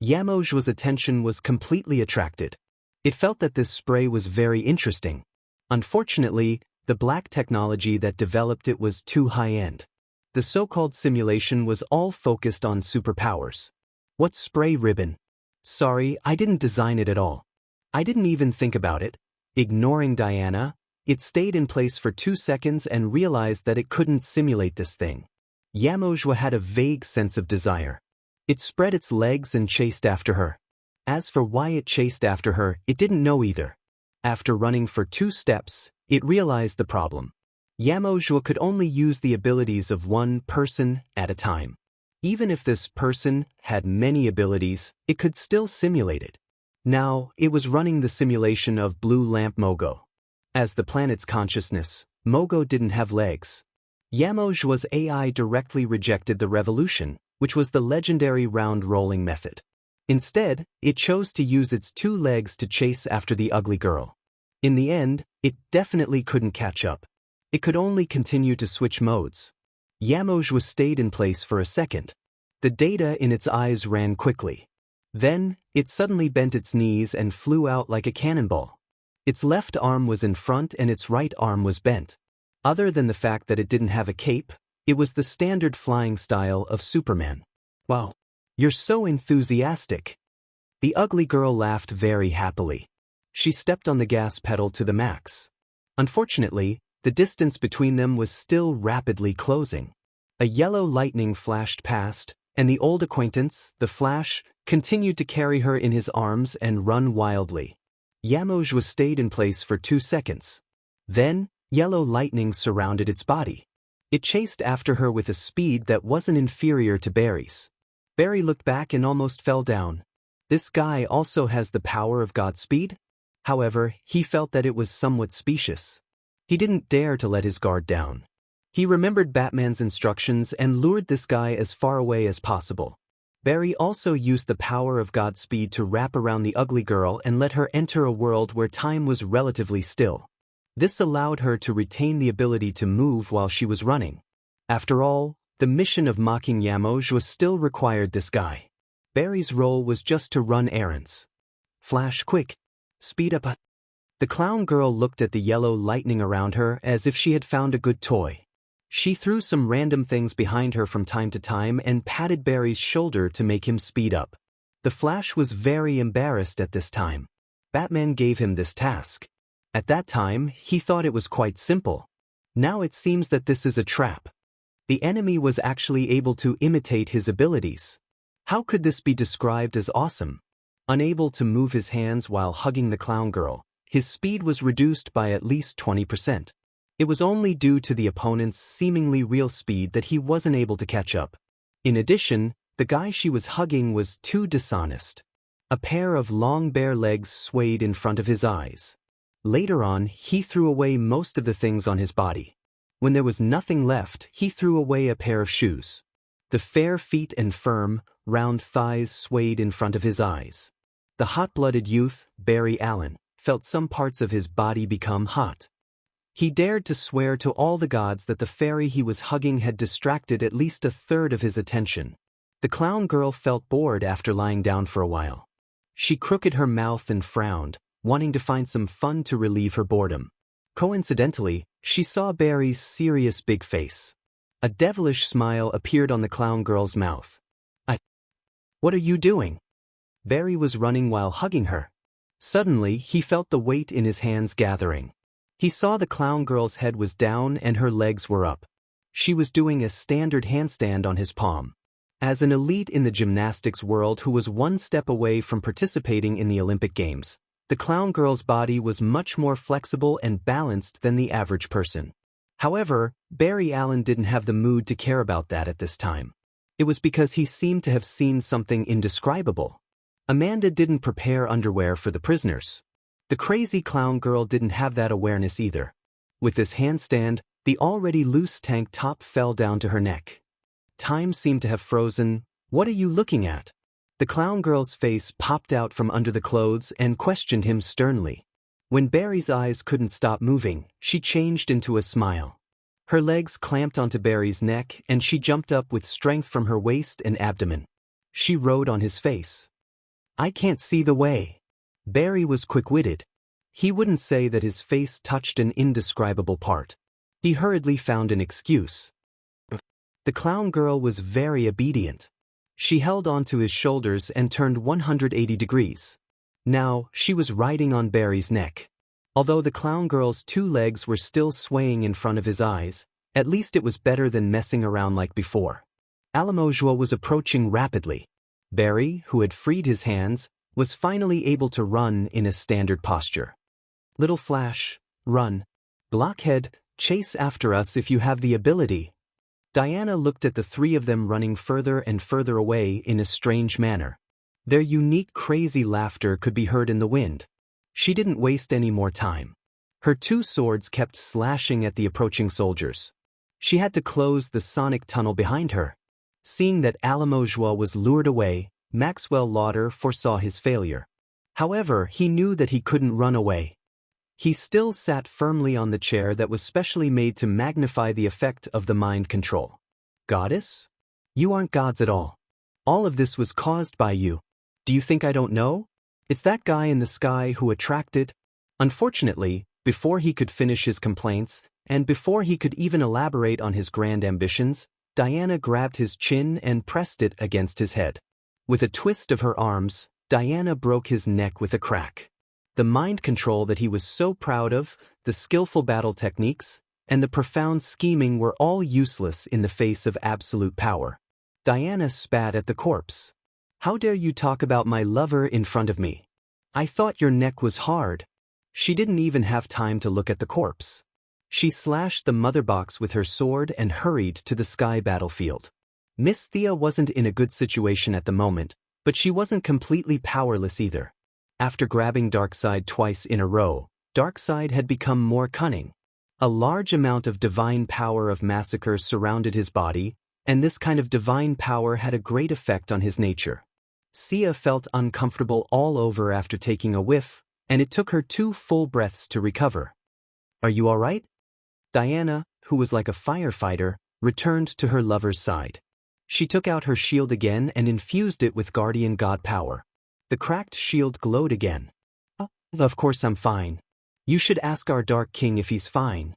Yamojua's attention was completely attracted. It felt that this spray was very interesting. Unfortunately, the black technology that developed it was too high-end. The so-called simulation was all focused on superpowers. What spray ribbon? Sorry, I didn't design it at all. I didn't even think about it. Ignoring Diana, it stayed in place for 2 seconds and realized that it couldn't simulate this thing. Yamojua had a vague sense of desire. It spread its legs and chased after her. As for why it chased after her, it didn't know either. After running for 2 steps, it realized the problem. Yamojua could only use the abilities of one person at a time. Even if this person had many abilities, it could still simulate it. Now, it was running the simulation of Blue Lamp Mogo. As the planet's consciousness, Mogo didn't have legs. Yamojua's AI directly rejected the revolution, which was the legendary round-rolling method. Instead, it chose to use its 2 legs to chase after the ugly girl. In the end, it definitely couldn't catch up. It could only continue to switch modes. Yamojua stayed in place for a second. The data in its eyes ran quickly. Then, it suddenly bent its knees and flew out like a cannonball. Its left arm was in front and its right arm was bent. Other than the fact that it didn't have a cape, it was the standard flying style of Superman. "Wow, you're so enthusiastic." The ugly girl laughed very happily. She stepped on the gas pedal to the max. Unfortunately, the distance between them was still rapidly closing. A yellow lightning flashed past, and the old acquaintance, the Flash, continued to carry her in his arms and run wildly. Yamojua stayed in place for 2 seconds. Then, yellow lightning surrounded its body. It chased after her with a speed that wasn't inferior to Barry's. Barry looked back and almost fell down. This guy also has the power of Godspeed? However, he felt that it was somewhat specious. He didn't dare to let his guard down. He remembered Batman's instructions and lured this guy as far away as possible. Barry also used the power of Godspeed to wrap around the ugly girl and let her enter a world where time was relatively still. This allowed her to retain the ability to move while she was running. After all, the mission of mocking Yamoj still required this guy. Barry's role was just to run errands. Flash quick. Speed up. The clown girl looked at the yellow lightning around her as if she had found a good toy. She threw some random things behind her from time to time and patted Barry's shoulder to make him speed up. The Flash was very embarrassed at this time. Batman gave him this task. At that time, he thought it was quite simple. Now it seems that this is a trap. The enemy was actually able to imitate his abilities. How could this be described as awesome? Unable to move his hands while hugging the clown girl, his speed was reduced by at least 20%. It was only due to the opponent's seemingly real speed that he wasn't able to catch up. In addition, the guy she was hugging was too dishonest. A pair of long bare legs swayed in front of his eyes. Later on, he threw away most of the things on his body. When there was nothing left, he threw away a pair of shoes. The fair feet and firm, round thighs swayed in front of his eyes. The hot-blooded youth, Barry Allen, felt some parts of his body become hot. He dared to swear to all the gods that the fairy he was hugging had distracted at least a third of his attention. The clown girl felt bored after lying down for a while. She crooked her mouth and frowned, wanting to find some fun to relieve her boredom. Coincidentally, she saw Barry's serious big face. A devilish smile appeared on the clown girl's mouth. What are you doing? Barry was running while hugging her. Suddenly, he felt the weight in his hands gathering. He saw the clown girl's head was down and her legs were up. She was doing a standard handstand on his palm. As an elite in the gymnastics world who was one step away from participating in the Olympic Games, the clown girl's body was much more flexible and balanced than the average person. However, Barry Allen didn't have the mood to care about that at this time. It was because he seemed to have seen something indescribable. Amanda didn't prepare underwear for the prisoners. The crazy clown girl didn't have that awareness either. With this handstand, the already loose tank top fell down to her neck. Time seemed to have frozen. What are you looking at? The clown girl's face popped out from under the clothes and questioned him sternly. When Barry's eyes couldn't stop moving, she changed into a smile. Her legs clamped onto Barry's neck and she jumped up with strength from her waist and abdomen. She rode on his face. I can't see the way. Barry was quick-witted. He wouldn't say that his face touched an indescribable part. He hurriedly found an excuse. The clown girl was very obedient. She held onto his shoulders and turned 180 degrees. Now, she was riding on Barry's neck. Although the clown girl's two legs were still swaying in front of his eyes, at least it was better than messing around like before. Alamojua was approaching rapidly. Barry, who had freed his hands, was finally able to run in a standard posture. Little Flash, run. Blockhead, chase after us if you have the ability. Diana looked at the three of them running further and further away in a strange manner. Their unique crazy laughter could be heard in the wind. She didn't waste any more time. Her two swords kept slashing at the approaching soldiers. She had to close the sonic tunnel behind her. Seeing that Alamojua was lured away, Maxwell Lauder foresaw his failure. However, he knew that he couldn't run away. He still sat firmly on the chair that was specially made to magnify the effect of the mind control. Goddess? You aren't gods at all. All of this was caused by you. Do you think I don't know? It's that guy in the sky who attracted. Unfortunately, before he could finish his complaints, and before he could even elaborate on his grand ambitions, Diana grabbed his chin and pressed it against his head. With a twist of her arms, Diana broke his neck with a crack. The mind control that he was so proud of, the skillful battle techniques, and the profound scheming were all useless in the face of absolute power. Diana spat at the corpse. How dare you talk about my lover in front of me? I thought your neck was hard. She didn't even have time to look at the corpse. She slashed the mother box with her sword and hurried to the sky battlefield. Miss Thea wasn't in a good situation at the moment, but she wasn't completely powerless either. After grabbing Darkseid twice in a row, Darkseid had become more cunning. A large amount of divine power of massacre surrounded his body, and this kind of divine power had a great effect on his nature. Sia felt uncomfortable all over after taking a whiff, and it took her 2 full breaths to recover. "Are you all right?" Diana, who was like a firefighter, returned to her lover's side. She took out her shield again and infused it with guardian god power. The cracked shield glowed again. "Oh, of course I'm fine. You should ask our Dark King if he's fine."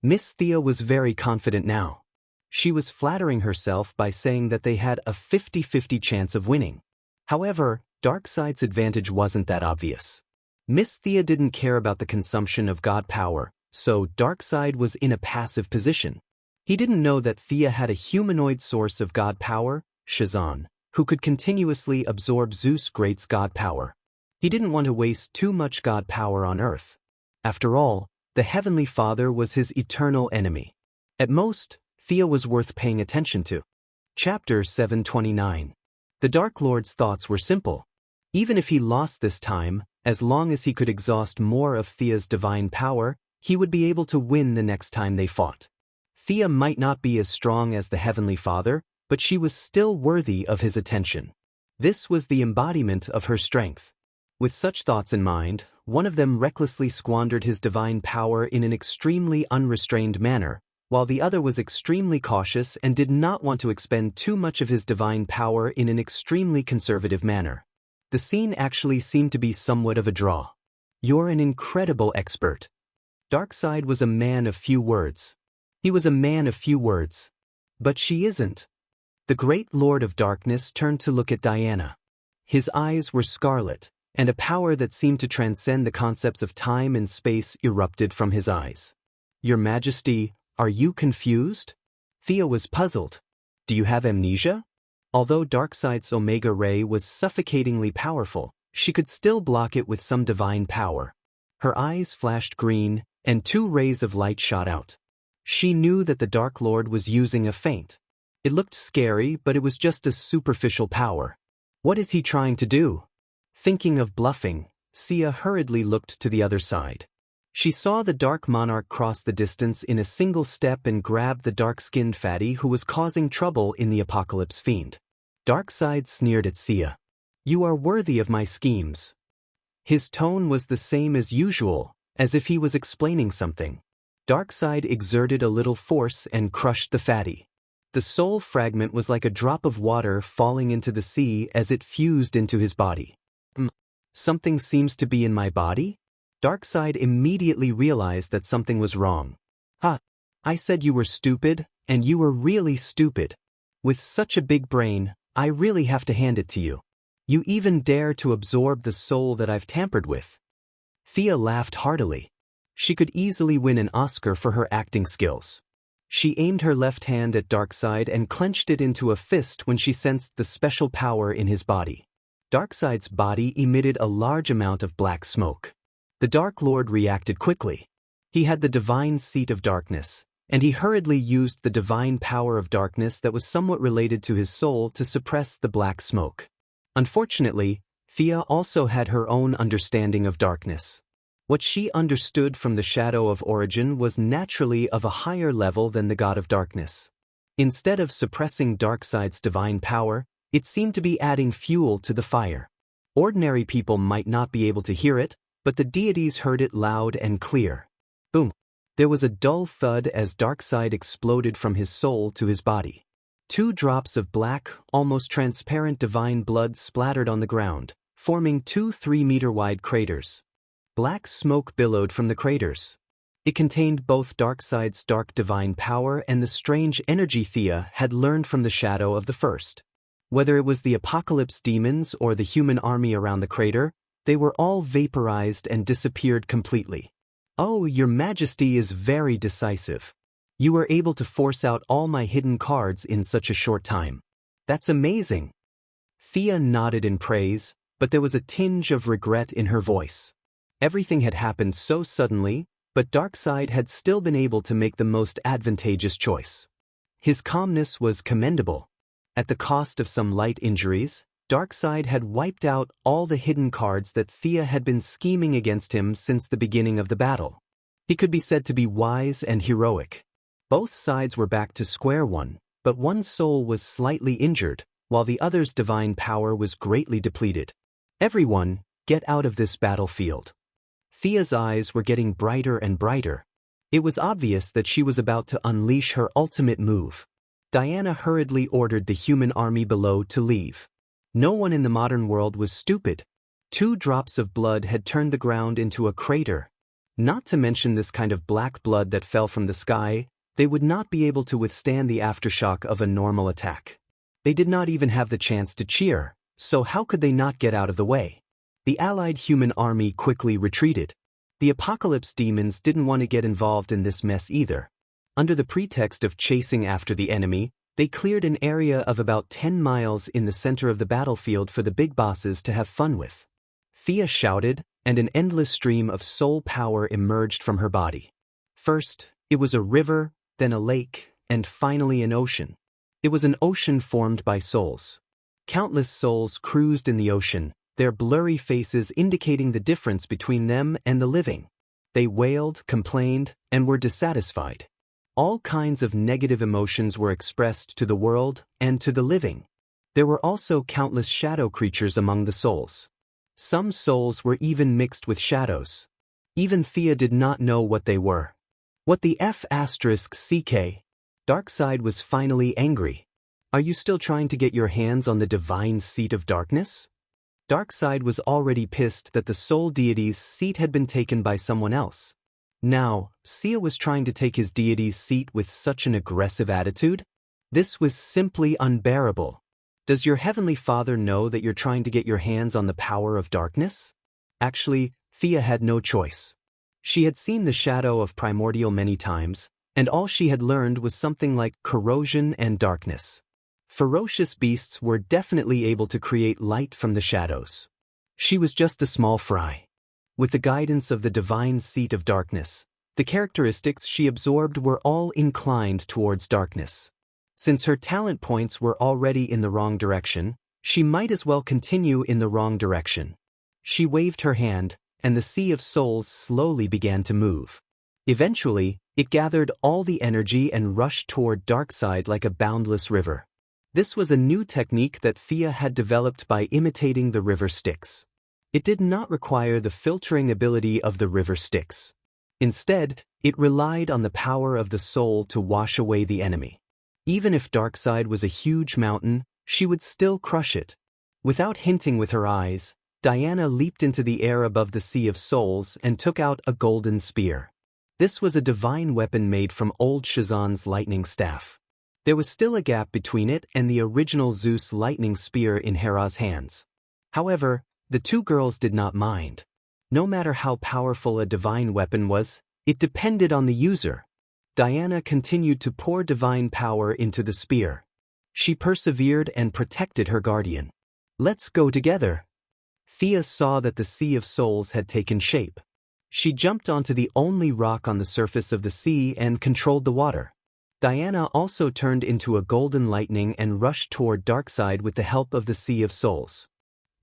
Miss Thea was very confident now. She was flattering herself by saying that they had a 50-50 chance of winning. However, Darkseid's advantage wasn't that obvious. Miss Thea didn't care about the consumption of god power, so Darkseid was in a passive position. He didn't know that Thea had a humanoid source of god power, Shazan, who could continuously absorb Zeus Great's god power. He didn't want to waste too much god power on Earth. After all, the Heavenly Father was his eternal enemy. At most, Thea was worth paying attention to. Chapter 729. The Dark Lord's thoughts were simple. Even if he lost this time, as long as he could exhaust more of Thea's divine power, he would be able to win the next time they fought. Thea might not be as strong as the Heavenly Father, but she was still worthy of his attention. This was the embodiment of her strength. With such thoughts in mind, one of them recklessly squandered his divine power in an extremely unrestrained manner, while the other was extremely cautious and did not want to expend too much of his divine power in an extremely conservative manner. The scene actually seemed to be somewhat of a draw. "You're an incredible expert." Darkseid was a man of few words. He was a man of few words. "But she isn't." The great Lord of Darkness turned to look at Diana. His eyes were scarlet, and a power that seemed to transcend the concepts of time and space erupted from his eyes. "Your Majesty, are you confused?" Thea was puzzled. "Do you have amnesia?" Although Darkseid's Omega Ray was suffocatingly powerful, she could still block it with some divine power. Her eyes flashed green, and 2 rays of light shot out. She knew that the Dark Lord was using a feint. It looked scary, but it was just a superficial power. What is he trying to do? Thinking of bluffing, Sia hurriedly looked to the other side. She saw the Dark Monarch cross the distance in a single step and grab the dark-skinned fatty who was causing trouble in the Apocalypse Fiend. Darkseid sneered at Sia. "You are worthy of my schemes." His tone was the same as usual, as if he was explaining something. Darkseid exerted a little force and crushed the fatty. The soul fragment was like a drop of water falling into the sea as it fused into his body. Something seems to be in my body?" Darkseid immediately realized that something was wrong. "Ha! I said you were stupid, and you were really stupid. With such a big brain, I really have to hand it to you. You even dare to absorb the soul that I've tampered with." Thea laughed heartily. She could easily win an Oscar for her acting skills. She aimed her left hand at Darkseid and clenched it into a fist when she sensed the special power in his body. Darkseid's body emitted a large amount of black smoke. The Dark Lord reacted quickly. He had the divine seat of darkness, and he hurriedly used the divine power of darkness that was somewhat related to his soul to suppress the black smoke. Unfortunately, Thea also had her own understanding of darkness. What she understood from the Shadow of Origin was naturally of a higher level than the God of Darkness. Instead of suppressing Darkseid's divine power, it seemed to be adding fuel to the fire. Ordinary people might not be able to hear it, but the deities heard it loud and clear. Boom! There was a dull thud as Darkseid exploded from his soul to his body. 2 drops of black, almost transparent divine blood splattered on the ground, forming 2 3-meter-wide craters. Black smoke billowed from the craters. It contained both Darkseid's dark divine power and the strange energy Thea had learned from the Shadow of the First. Whether it was the Apocalypse demons or the human army around the crater, they were all vaporized and disappeared completely. "Oh, your Majesty is very decisive. You were able to force out all my hidden cards in such a short time. That's amazing." Thea nodded in praise, but there was a tinge of regret in her voice. Everything had happened so suddenly, but Darkseid had still been able to make the most advantageous choice. His calmness was commendable. At the cost of some light injuries, Darkseid had wiped out all the hidden cards that Thea had been scheming against him since the beginning of the battle. He could be said to be wise and heroic. Both sides were back to square one, but one soul was slightly injured, while the other's divine power was greatly depleted. Everyone, get out of this battlefield. Thea's eyes were getting brighter and brighter. It was obvious that she was about to unleash her ultimate move. Diana hurriedly ordered the human army below to leave. No one in the modern world was stupid. 2 drops of blood had turned the ground into a crater. Not to mention this kind of black blood that fell from the sky, they would not be able to withstand the aftershock of a normal attack. They did not even have the chance to cheer, so how could they not get out of the way? The allied human army quickly retreated. The apocalypse demons didn't want to get involved in this mess either. Under the pretext of chasing after the enemy, they cleared an area of about 10 miles in the center of the battlefield for the big bosses to have fun with. Thea shouted, and an endless stream of soul power emerged from her body. First, it was a river, then a lake, and finally an ocean. It was an ocean formed by souls. Countless souls cruised in the ocean, their blurry faces indicating the difference between them and the living. They wailed, complained, and were dissatisfied. All kinds of negative emotions were expressed to the world and to the living. There were also countless shadow creatures among the souls. Some souls were even mixed with shadows. Even Thea did not know what they were. What the F***ck? Darkseid was finally angry. Are you still trying to get your hands on the divine seat of darkness? Darkseid was already pissed that the soul deity's seat had been taken by someone else. Now, Sia was trying to take his deity's seat with such an aggressive attitude? This was simply unbearable. Does your heavenly father know that you're trying to get your hands on the power of darkness? Actually, Thea had no choice. She had seen the shadow of Primordial many times, and all she had learned was something like corrosion and darkness. Ferocious beasts were definitely able to create light from the shadows. She was just a small fry. With the guidance of the divine seat of darkness, the characteristics she absorbed were all inclined towards darkness. Since her talent points were already in the wrong direction, she might as well continue in the wrong direction. She waved her hand, and the Sea of Souls slowly began to move. Eventually, it gathered all the energy and rushed toward Darkseid like a boundless river. This was a new technique that Thea had developed by imitating the river Styx. It did not require the filtering ability of the river Styx. Instead, it relied on the power of the soul to wash away the enemy. Even if Darkseid was a huge mountain, she would still crush it. Without hinting with her eyes, Diana leaped into the air above the Sea of Souls and took out a golden spear. This was a divine weapon made from old Shazan's lightning staff. There was still a gap between it and the original Zeus lightning spear in Hera's hands. However, the 2 girls did not mind. No matter how powerful a divine weapon was, it depended on the user. Diana continued to pour divine power into the spear. She persevered and protected her guardian. Let's go together. Thea saw that the Sea of Souls had taken shape. She jumped onto the only rock on the surface of the sea and controlled the water. Diana also turned into a golden lightning and rushed toward Darkseid with the help of the Sea of Souls.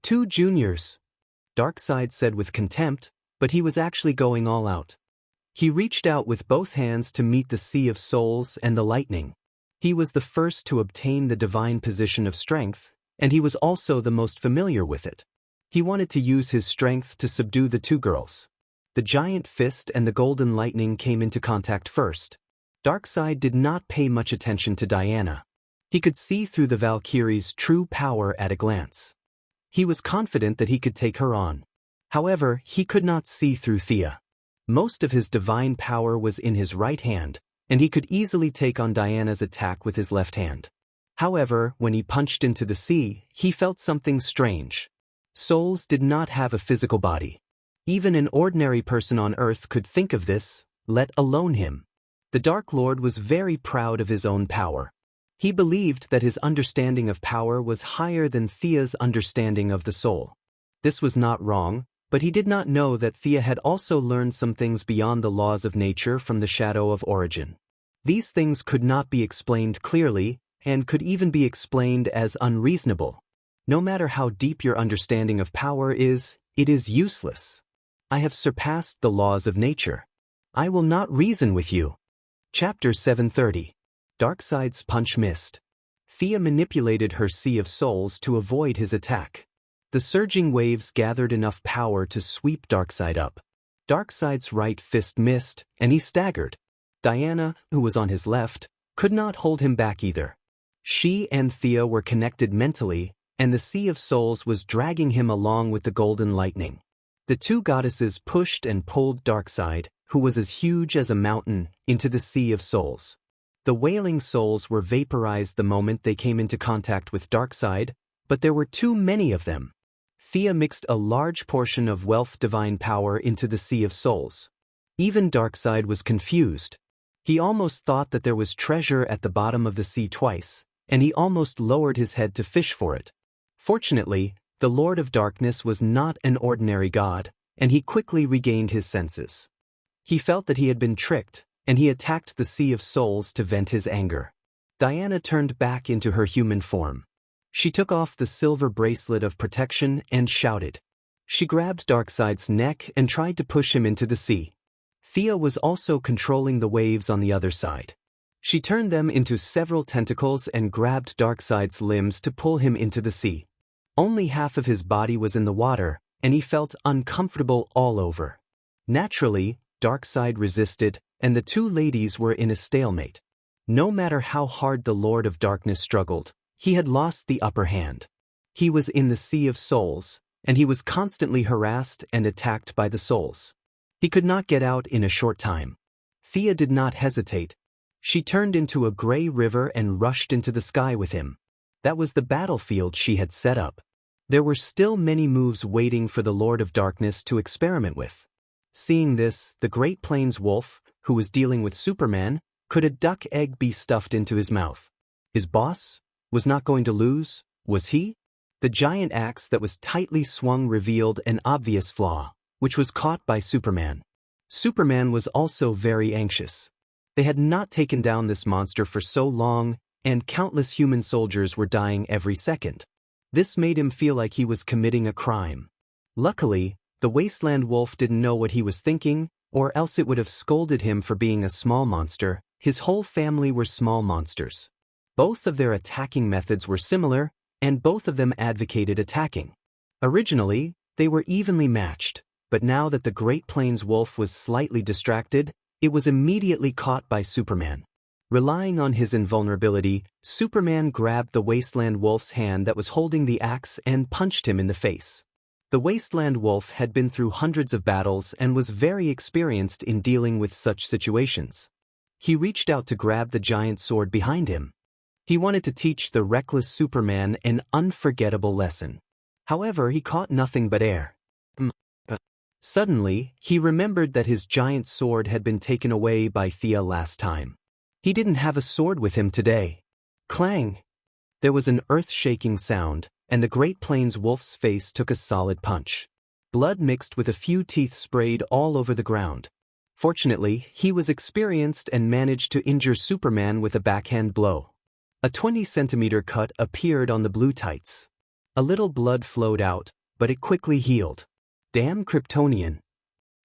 2 juniors, Darkseid said with contempt, but he was actually going all out. He reached out with both hands to meet the Sea of Souls and the lightning. He was the first to obtain the divine position of strength, and he was also the most familiar with it. He wanted to use his strength to subdue the 2 girls. The giant fist and the golden lightning came into contact first. Darkseid did not pay much attention to Diana. He could see through the Valkyrie's true power at a glance. He was confident that he could take her on. However, he could not see through Thea. Most of his divine power was in his right hand, and he could easily take on Diana's attack with his left hand. However, when he punched into the sea, he felt something strange. Souls did not have a physical body. Even an ordinary person on Earth could think of this, let alone him. The Dark Lord was very proud of his own power. He believed that his understanding of power was higher than Thea's understanding of the soul. This was not wrong, but he did not know that Thea had also learned some things beyond the laws of nature from the Shadow of Origin. These things could not be explained clearly, and could even be explained as unreasonable. No matter how deep your understanding of power is, it is useless. I have surpassed the laws of nature. I will not reason with you. Chapter 730. Darkseid's punch missed. Thea manipulated her sea of souls to avoid his attack. The surging waves gathered enough power to sweep Darkseid up. Darkseid's right fist missed, and he staggered. Diana, who was on his left, could not hold him back either. She and Thea were connected mentally, and the sea of souls was dragging him along with the golden lightning. The two goddesses pushed and pulled Darkseid, who was as huge as a mountain, into the sea of souls. The wailing souls were vaporized the moment they came into contact with Darkseid, but there were too many of them. Thea mixed a large portion of wealth divine power into the sea of souls. Even Darkseid was confused. He almost thought that there was treasure at the bottom of the sea twice, and he almost lowered his head to fish for it. Fortunately, the Lord of Darkness was not an ordinary god, and he quickly regained his senses. He felt that he had been tricked, and he attacked the sea of souls to vent his anger. Diana turned back into her human form. She took off the silver bracelet of protection and shouted. She grabbed Darkseid's neck and tried to push him into the sea. Thea was also controlling the waves on the other side. She turned them into several tentacles and grabbed Darkseid's limbs to pull him into the sea. Only half of his body was in the water, and he felt uncomfortable all over. Naturally, Darkseid resisted, and the two ladies were in a stalemate. No matter how hard the Lord of Darkness struggled, he had lost the upper hand. He was in the sea of souls, and he was constantly harassed and attacked by the souls. He could not get out in a short time. Thea did not hesitate. She turned into a gray river and rushed into the sky with him. That was the battlefield she had set up. There were still many moves waiting for the Lord of Darkness to experiment with. Seeing this, the Great Plains wolf, who was dealing with Superman, could a duck egg be stuffed into his mouth? His boss was not going to lose, was he? The giant axe that was tightly swung revealed an obvious flaw, which was caught by Superman. Superman was also very anxious. They had not taken down this monster for so long, and countless human soldiers were dying every second. This made him feel like he was committing a crime. Luckily, the Wasteland Wolf didn't know what he was thinking, or else it would have scolded him for being a small monster. His whole family were small monsters. Both of their attacking methods were similar, and both of them advocated attacking. Originally, they were evenly matched, but now that the Great Plains Wolf was slightly distracted, it was immediately caught by Superman. Relying on his invulnerability, Superman grabbed the Wasteland Wolf's hand that was holding the axe and punched him in the face. The Wasteland Wolf had been through hundreds of battles and was very experienced in dealing with such situations. He reached out to grab the giant sword behind him. He wanted to teach the reckless Superman an unforgettable lesson. However, he caught nothing but air. Suddenly, he remembered that his giant sword had been taken away by Thea last time. He didn't have a sword with him today. Clang! There was an earth-shaking sound, and the Great Plains Wolf's face took a solid punch. Blood mixed with a few teeth sprayed all over the ground. Fortunately, he was experienced and managed to injure Superman with a backhand blow. A 20-centimeter cut appeared on the blue tights. A little blood flowed out, but it quickly healed. Damn Kryptonian.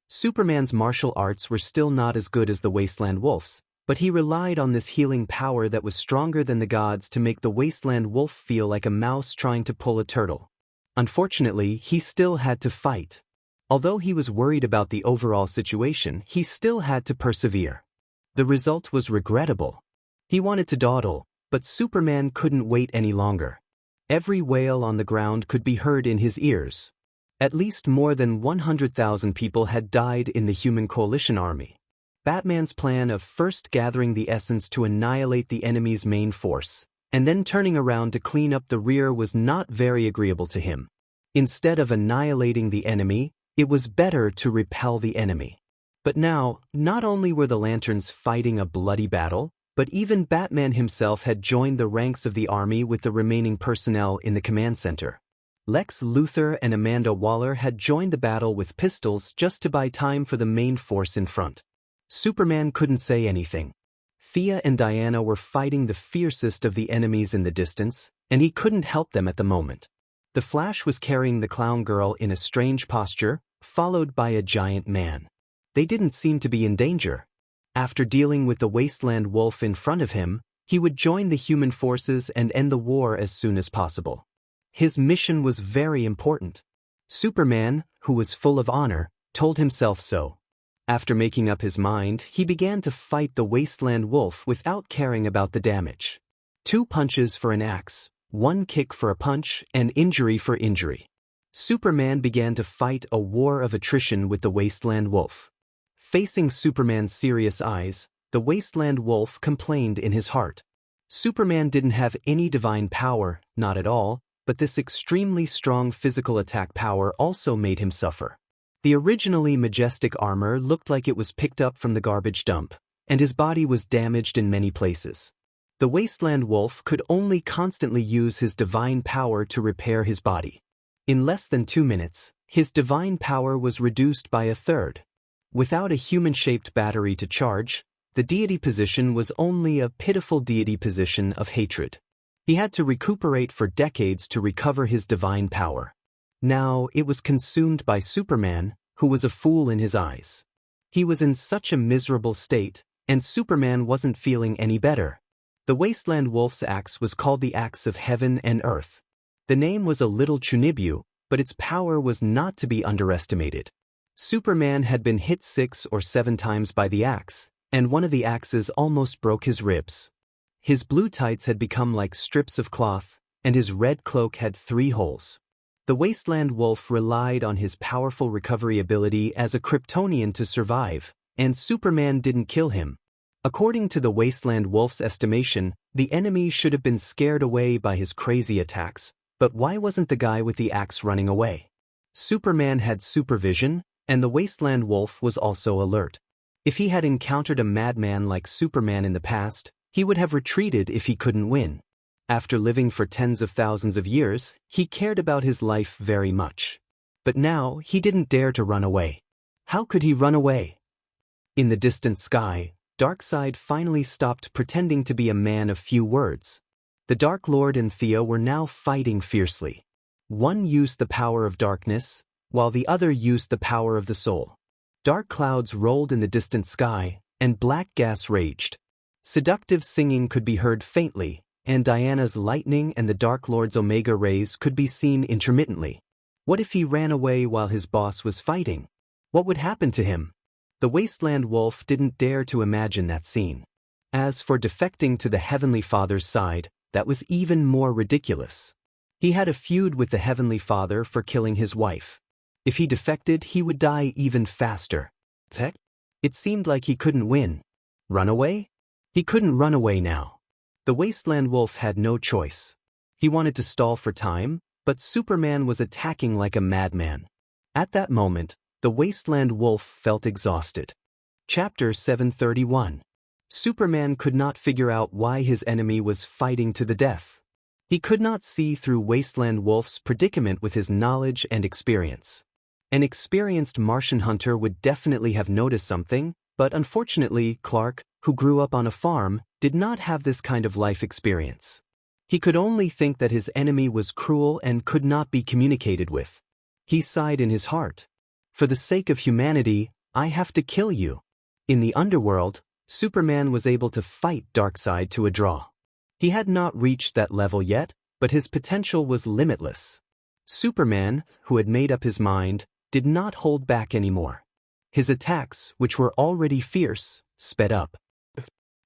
Superman's martial arts were still not as good as the Wasteland Wolf's, but he relied on this healing power that was stronger than the gods to make the Wasteland Wolf feel like a mouse trying to pull a turtle. Unfortunately, he still had to fight. Although he was worried about the overall situation, he still had to persevere. The result was regrettable. He wanted to dawdle, but Superman couldn't wait any longer. Every wail on the ground could be heard in his ears. At least more than 100,000 people had died in the Human Coalition Army. Batman's plan of first gathering the essence to annihilate the enemy's main force, and then turning around to clean up the rear was not very agreeable to him. Instead of annihilating the enemy, it was better to repel the enemy. But now, not only were the Lanterns fighting a bloody battle, but even Batman himself had joined the ranks of the army with the remaining personnel in the command center. Lex Luthor and Amanda Waller had joined the battle with pistols just to buy time for the main force in front. Superman couldn't say anything. Thea and Diana were fighting the fiercest of the enemies in the distance, and he couldn't help them at the moment. The Flash was carrying the clown girl in a strange posture, followed by a giant man. They didn't seem to be in danger. After dealing with the wasteland wolf in front of him, he would join the human forces and end the war as soon as possible. His mission was very important. Superman, who was full of honor, told himself so. After making up his mind, he began to fight the wasteland wolf without caring about the damage. 2 punches for an axe, 1 kick for a punch, and injury for injury. Superman began to fight a war of attrition with the wasteland wolf. Facing Superman's serious eyes, the wasteland wolf complained in his heart. Superman didn't have any divine power, not at all, but this extremely strong physical attack power also made him suffer. The originally majestic armor looked like it was picked up from the garbage dump, and his body was damaged in many places. The wasteland wolf could only constantly use his divine power to repair his body. In less than 2 minutes, his divine power was reduced by 1/3. Without a human-shaped battery to charge, the deity position was only a pitiful deity position of hatred. He had to recuperate for decades to recover his divine power. Now it was consumed by Superman, who was a fool in his eyes. He was in such a miserable state, and Superman wasn't feeling any better. The wasteland wolf's axe was called the Axe of Heaven and Earth. The name was a little chunibyu, but its power was not to be underestimated. Superman had been hit 6 or 7 times by the axe, and one of the axes almost broke his ribs. His blue tights had become like strips of cloth, and his red cloak had 3 holes. The wasteland wolf relied on his powerful recovery ability as a Kryptonian to survive, and Superman didn't kill him. According to the wasteland wolf's estimation, the enemy should have been scared away by his crazy attacks, but why wasn't the guy with the axe running away? Superman had supervision, and the wasteland wolf was also alert. If he had encountered a madman like Superman in the past, he would have retreated if he couldn't win. After living for tens of thousands of years, he cared about his life very much. But now, he didn't dare to run away. How could he run away? In the distant sky, Darkseid finally stopped pretending to be a man of few words. The Dark Lord and Thea were now fighting fiercely. One used the power of darkness, while the other used the power of the soul. Dark clouds rolled in the distant sky, and black gas raged. Seductive singing could be heard faintly, and Diana's lightning and the Dark Lord's Omega rays could be seen intermittently. What if he ran away while his boss was fighting? What would happen to him? The wasteland wolf didn't dare to imagine that scene. As for defecting to the Heavenly Father's side, that was even more ridiculous. He had a feud with the Heavenly Father for killing his wife. If he defected, he would die even faster. Heck, it seemed like he couldn't win. Run away? He couldn't run away now. The wasteland wolf had no choice. He wanted to stall for time, but Superman was attacking like a madman. At that moment, the wasteland wolf felt exhausted. Chapter 731. Superman could not figure out why his enemy was fighting to the death. He could not see through wasteland wolf's predicament with his knowledge and experience. An experienced Martian hunter would definitely have noticed something, but unfortunately, Clark, who grew up on a farm, did not have this kind of life experience. He could only think that his enemy was cruel and could not be communicated with. He sighed in his heart. For the sake of humanity, I have to kill you. In the underworld, Superman was able to fight Darkseid to a draw. He had not reached that level yet, but his potential was limitless. Superman, who had made up his mind, did not hold back anymore. His attacks, which were already fierce, sped up.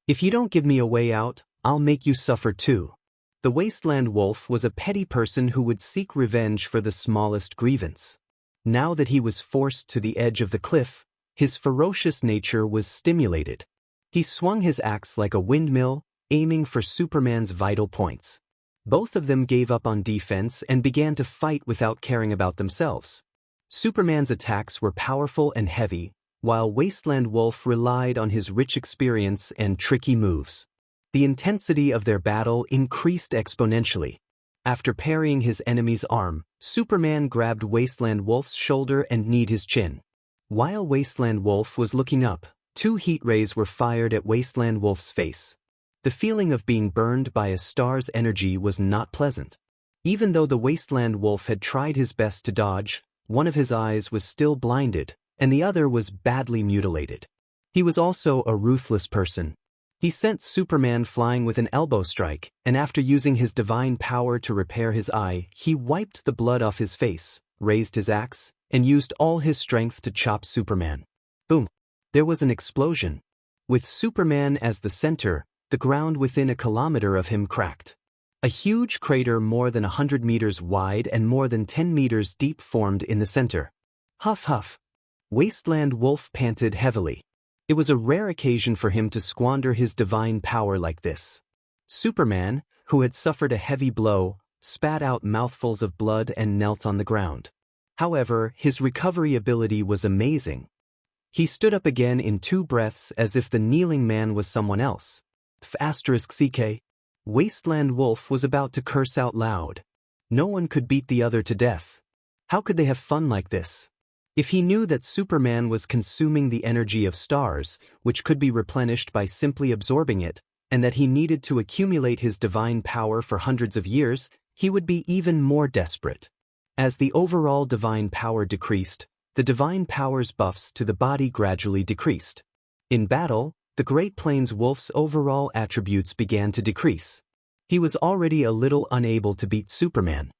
If you don't give me a way out, I'll make you suffer too. The wasteland wolf was a petty person who would seek revenge for the smallest grievance. Now that he was forced to the edge of the cliff, his ferocious nature was stimulated. He swung his axe like a windmill, aiming for Superman's vital points. Both of them gave up on defense and began to fight without caring about themselves. Superman's attacks were powerful and heavy, while Wasteland Wolf relied on his rich experience and tricky moves. The intensity of their battle increased exponentially. After parrying his enemy's arm, Superman grabbed Wasteland Wolf's shoulder and kneed his chin. While Wasteland Wolf was looking up, 2 heat rays were fired at Wasteland Wolf's face. The feeling of being burned by a star's energy was not pleasant. Even though the Wasteland Wolf had tried his best to dodge, one of his eyes was still blinded, and the other was badly mutilated. He was also a ruthless person. He sent Superman flying with an elbow strike, and after using his divine power to repair his eye, he wiped the blood off his face, raised his axe, and used all his strength to chop Superman. Boom! There was an explosion. With Superman as the center, the ground within a kilometer of him cracked. A huge crater more than 100 meters wide and more than 10 meters deep formed in the center. Huff huff. Wasteland Wolf panted heavily. It was a rare occasion for him to squander his divine power like this. Superman, who had suffered a heavy blow, spat out mouthfuls of blood and knelt on the ground. However, his recovery ability was amazing. He stood up again in 2 breaths as if the kneeling man was someone else. *CK. Wasteland Wolf was about to curse out loud. No one could beat the other to death. How could they have fun like this? If he knew that Superman was consuming the energy of stars, which could be replenished by simply absorbing it, and that he needed to accumulate his divine power for hundreds of years, he would be even more desperate. As the overall divine power decreased, the divine power's buffs to the body gradually decreased. In battle, the Great Plains Wolf's overall attributes began to decrease. He was already a little unable to beat Superman.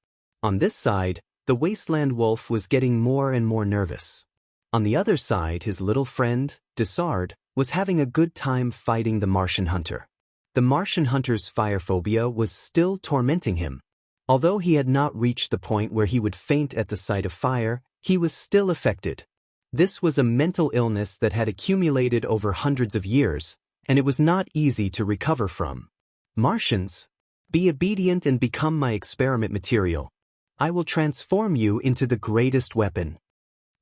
On this side, the Wasteland Wolf was getting more and more nervous. On the other side, his little friend, Daoist, was having a good time fighting the Martian Hunter. The Martian Hunter's fire phobia was still tormenting him. Although he had not reached the point where he would faint at the sight of fire, he was still affected. This was a mental illness that had accumulated over hundreds of years, and it was not easy to recover from. Martians, be obedient and become my experiment material. I will transform you into the greatest weapon.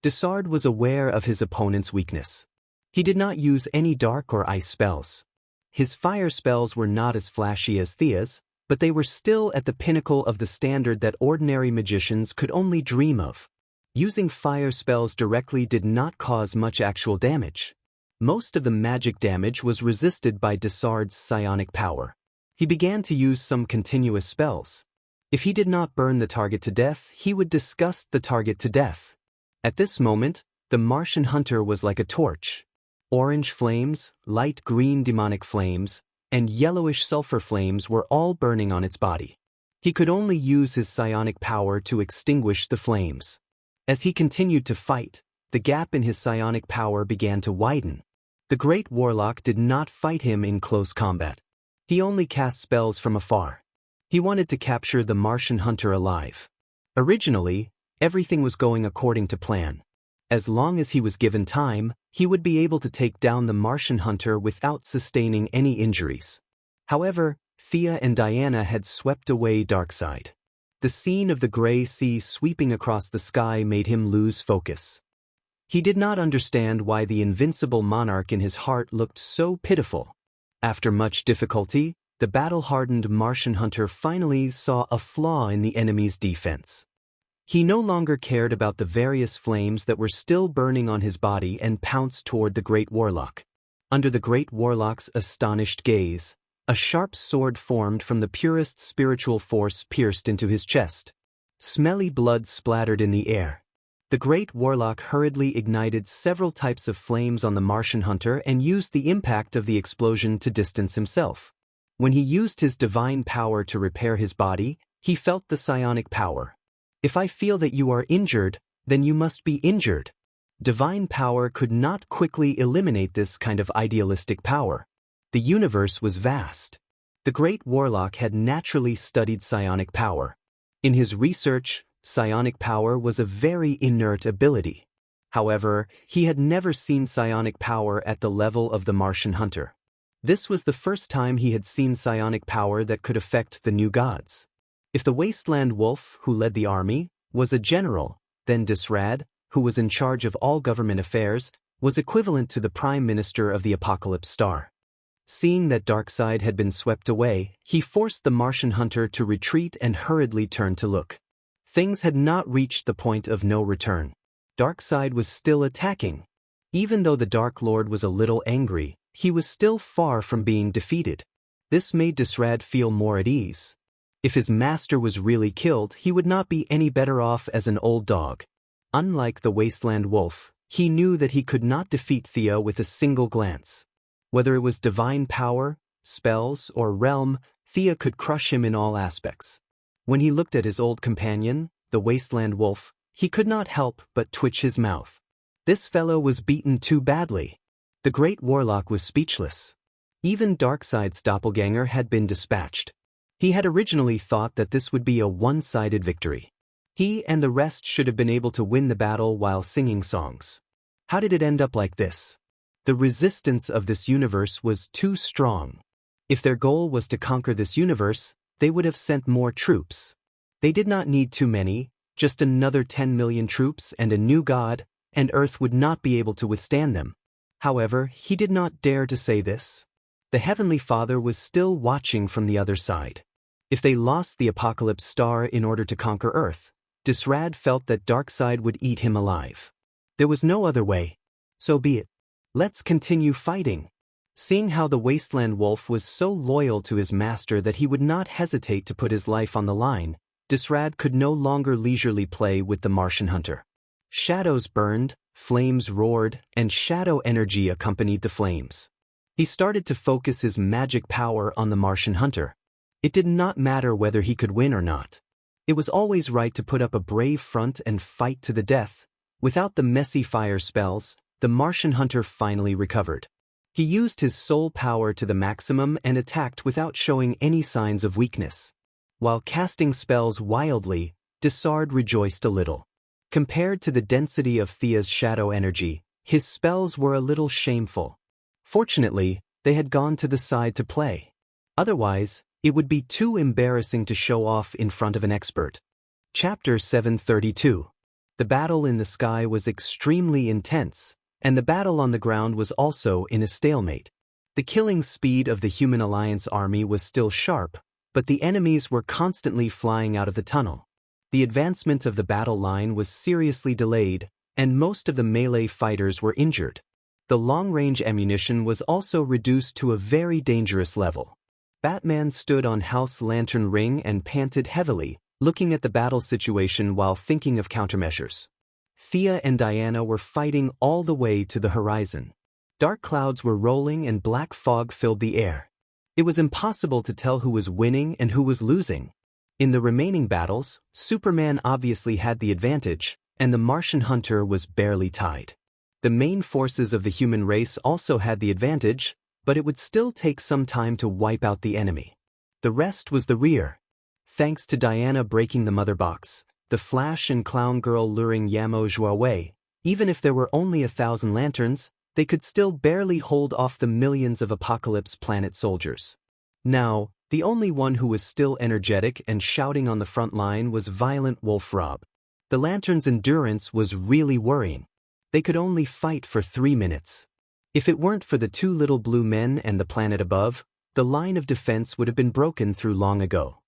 Daoist was aware of his opponent's weakness. He did not use any dark or ice spells. His fire spells were not as flashy as Thea's, but they were still at the pinnacle of the standard that ordinary magicians could only dream of. Using fire spells directly did not cause much actual damage. Most of the magic damage was resisted by Daoist's psionic power. He began to use some continuous spells. If he did not burn the target to death, he would disgust the target to death. At this moment, the Martian Hunter was like a torch. Orange flames, light green demonic flames, and yellowish sulfur flames were all burning on its body. He could only use his psionic power to extinguish the flames. As he continued to fight, the gap in his psionic power began to widen. The Great Warlock did not fight him in close combat. He only cast spells from afar. He wanted to capture the Martian Hunter alive. Originally, everything was going according to plan. As long as he was given time, he would be able to take down the Martian Hunter without sustaining any injuries. However, Thea and Diana had swept away Darkseid. The scene of the gray sea sweeping across the sky made him lose focus. He did not understand why the invincible monarch in his heart looked so pitiful. After much difficulty, the battle-hardened Martian Hunter finally saw a flaw in the enemy's defense. He no longer cared about the various flames that were still burning on his body and pounced toward the Great Warlock. Under the Great Warlock's astonished gaze, a sharp sword formed from the purest spiritual force pierced into his chest. Smelly blood splattered in the air. The Great Warlock hurriedly ignited several types of flames on the Martian Hunter and used the impact of the explosion to distance himself. When he used his divine power to repair his body, he felt the psionic power. If I feel that you are injured, then you must be injured. Divine power could not quickly eliminate this kind of idealistic power. The universe was vast. The Great Warlock had naturally studied psionic power. In his research, psionic power was a very inert ability. However, he had never seen psionic power at the level of the Martian Hunter. This was the first time he had seen psionic power that could affect the new gods. If the Wasteland Wolf, who led the army, was a general, then Daoist, who was in charge of all government affairs, was equivalent to the Prime Minister of the Apocalypse Star. Seeing that Darkseid had been swept away, he forced the Martian Hunter to retreat and hurriedly turned to look. Things had not reached the point of no return. Darkseid was still attacking. Even though the Dark Lord was a little angry, he was still far from being defeated. This made Daoist feel more at ease. If his master was really killed, he would not be any better off as an old dog. Unlike the Wasteland Wolf, he knew that he could not defeat Thea with a single glance. Whether it was divine power, spells, or realm, Thea could crush him in all aspects. When he looked at his old companion, the Wasteland Wolf, he could not help but twitch his mouth. This fellow was beaten too badly. The great warlock was speechless. Even Darkseid's doppelganger had been dispatched. He had originally thought that this would be a one-sided victory. He and the rest should have been able to win the battle while singing songs. How did it end up like this? The resistance of this universe was too strong. If their goal was to conquer this universe, they would have sent more troops. They did not need too many, just another 10 million troops and a new god, and Earth would not be able to withstand them. However, he did not dare to say this. The Heavenly Father was still watching from the other side. If they lost the Apocalypse Star in order to conquer Earth, Daoist felt that Darkseid would eat him alive. There was no other way. So be it. Let's continue fighting. Seeing how the Wasteland Wolf was so loyal to his master that he would not hesitate to put his life on the line, Daoist could no longer leisurely play with the Martian hunter. Shadows burned, flames roared, and shadow energy accompanied the flames. He started to focus his magic power on the Martian hunter. It did not matter whether he could win or not. It was always right to put up a brave front and fight to the death. Without the messy fire spells, the Martian hunter finally recovered. He used his soul power to the maximum and attacked without showing any signs of weakness. While casting spells wildly, Daoist rejoiced a little. Compared to the density of Thea's shadow energy, his spells were a little shameful. Fortunately, they had gone to the side to play. Otherwise, it would be too embarrassing to show off in front of an expert. Chapter 732. The battle in the sky was extremely intense, and the battle on the ground was also in a stalemate. The killing speed of the Human Alliance army was still sharp, but the enemies were constantly flying out of the tunnel. The advancement of the battle line was seriously delayed, and most of the melee fighters were injured. The long-range ammunition was also reduced to a very dangerous level. Batman stood on House Lantern Ring and panted heavily, looking at the battle situation while thinking of countermeasures. Thea and Diana were fighting all the way to the horizon. Dark clouds were rolling and black fog filled the air. It was impossible to tell who was winning and who was losing. In the remaining battles, Superman obviously had the advantage, and the Martian hunter was barely tied. The main forces of the human race also had the advantage, but it would still take some time to wipe out the enemy. The rest was the rear. Thanks to Diana breaking the mother box, the Flash and Clown Girl luring Yamo Zhou away, even if there were only 1,000 lanterns, they could still barely hold off the millions of Apocalypse Planet soldiers. Now, the only one who was still energetic and shouting on the front line was Violent Wolf Rob. The Lantern's endurance was really worrying. They could only fight for 3 minutes. If it weren't for the 2 little blue men and the planet above, the line of defense would have been broken through long ago.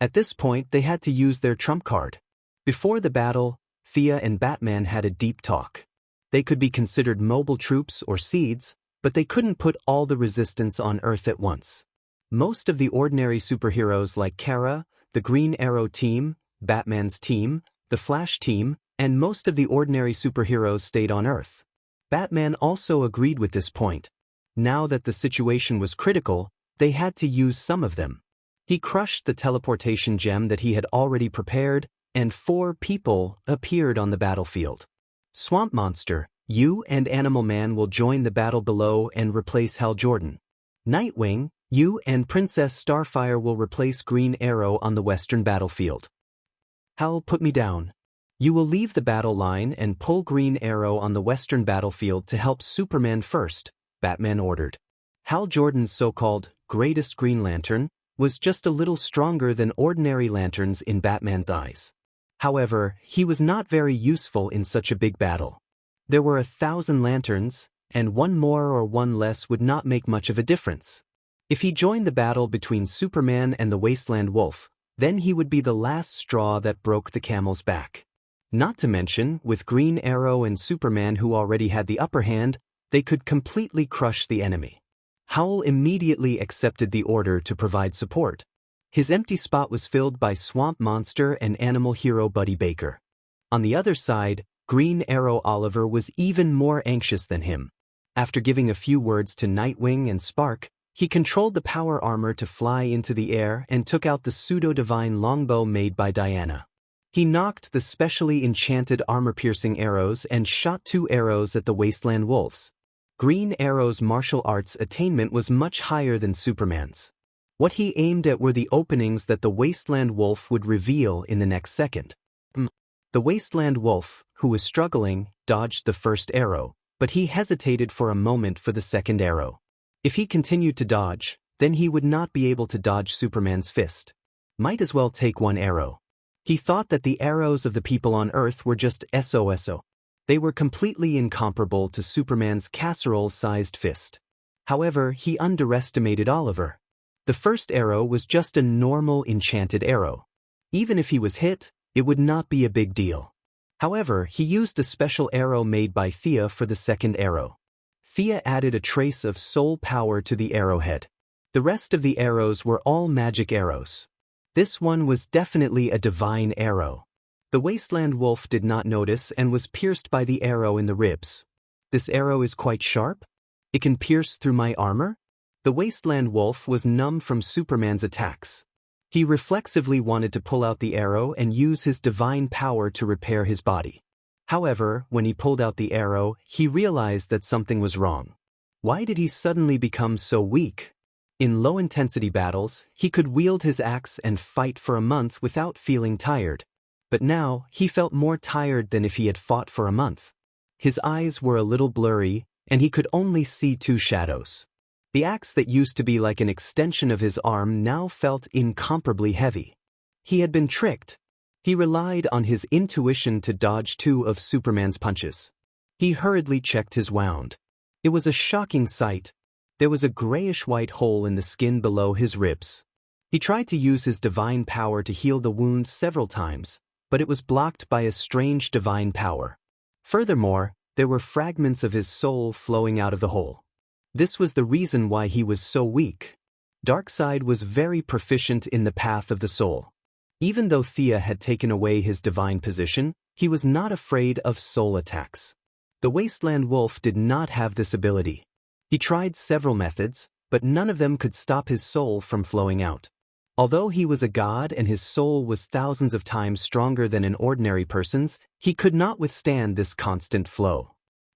At this point, they had to use their trump card. Before the battle, Thea and Batman had a deep talk. They could be considered mobile troops or seeds, but they couldn't put all the resistance on Earth at once. Most of the ordinary superheroes like Kara, the Green Arrow team, Batman's team, the Flash team, and most of the ordinary superheroes stayed on Earth. Batman also agreed with this point. Now that the situation was critical, they had to use some of them. He crushed the teleportation gem that he had already prepared, and 4 people appeared on the battlefield. Swamp Monster, you and Animal Man will join the battle below and replace Hal Jordan. Nightwing, you and Princess Starfire will replace Green Arrow on the western battlefield. Hal, put me down. You will leave the battle line and pull Green Arrow on the western battlefield to help Superman first, Batman ordered. Hal Jordan's so-called greatest Green Lantern was just a little stronger than ordinary lanterns in Batman's eyes. However, he was not very useful in such a big battle. There were 1,000 lanterns, and one more or one less would not make much of a difference. If he joined the battle between Superman and the Wasteland Wolf, then he would be the last straw that broke the camel's back. Not to mention, with Green Arrow and Superman who already had the upper hand, they could completely crush the enemy. Howl immediately accepted the order to provide support. His empty spot was filled by Swamp Monster and animal hero Buddy Baker. On the other side, Green Arrow Oliver was even more anxious than him. After giving a few words to Nightwing and Spark, he controlled the power armor to fly into the air and took out the pseudo-divine longbow made by Diana. He knocked the specially enchanted armor-piercing arrows and shot 2 arrows at the Wasteland Wolves. Green Arrow's martial arts attainment was much higher than Superman's. What he aimed at were the openings that the Wasteland Wolf would reveal in the next second. The Wasteland Wolf, who was struggling, dodged the first arrow, but he hesitated for a moment for the second arrow. If he continued to dodge, then he would not be able to dodge Superman's fist. Might as well take 1 arrow. He thought that the arrows of the people on Earth were just SOSO. They were completely incomparable to Superman's casserole-sized fist. However, he underestimated Oliver. The first arrow was just a normal enchanted arrow. Even if he was hit, it would not be a big deal. However, he used a special arrow made by Thea for the second arrow. Thea added a trace of soul power to the arrowhead. The rest of the arrows were all magic arrows. This one was definitely a divine arrow. The Wasteland Wolf did not notice and was pierced by the arrow in the ribs. This arrow is quite sharp? It can pierce through my armor? The Wasteland Wolf was numb from Superman's attacks. He reflexively wanted to pull out the arrow and use his divine power to repair his body. However, when he pulled out the arrow, he realized that something was wrong. Why did he suddenly become so weak? In low-intensity battles, he could wield his axe and fight for a month without feeling tired. But now, he felt more tired than if he had fought for a month. His eyes were a little blurry, and he could only see 2 shadows. The axe that used to be like an extension of his arm now felt incomparably heavy. He had been tricked. He relied on his intuition to dodge 2 of Superman's punches. He hurriedly checked his wound. It was a shocking sight. There was a grayish-white hole in the skin below his ribs. He tried to use his divine power to heal the wound several times, but it was blocked by a strange divine power. Furthermore, there were fragments of his soul flowing out of the hole. This was the reason why he was so weak. Darkseid was very proficient in the path of the soul. Even though Thea had taken away his divine position, he was not afraid of soul attacks. The Wasteland Wolf did not have this ability. He tried several methods, but none of them could stop his soul from flowing out. Although he was a god and his soul was thousands of times stronger than an ordinary person's, he could not withstand this constant flow.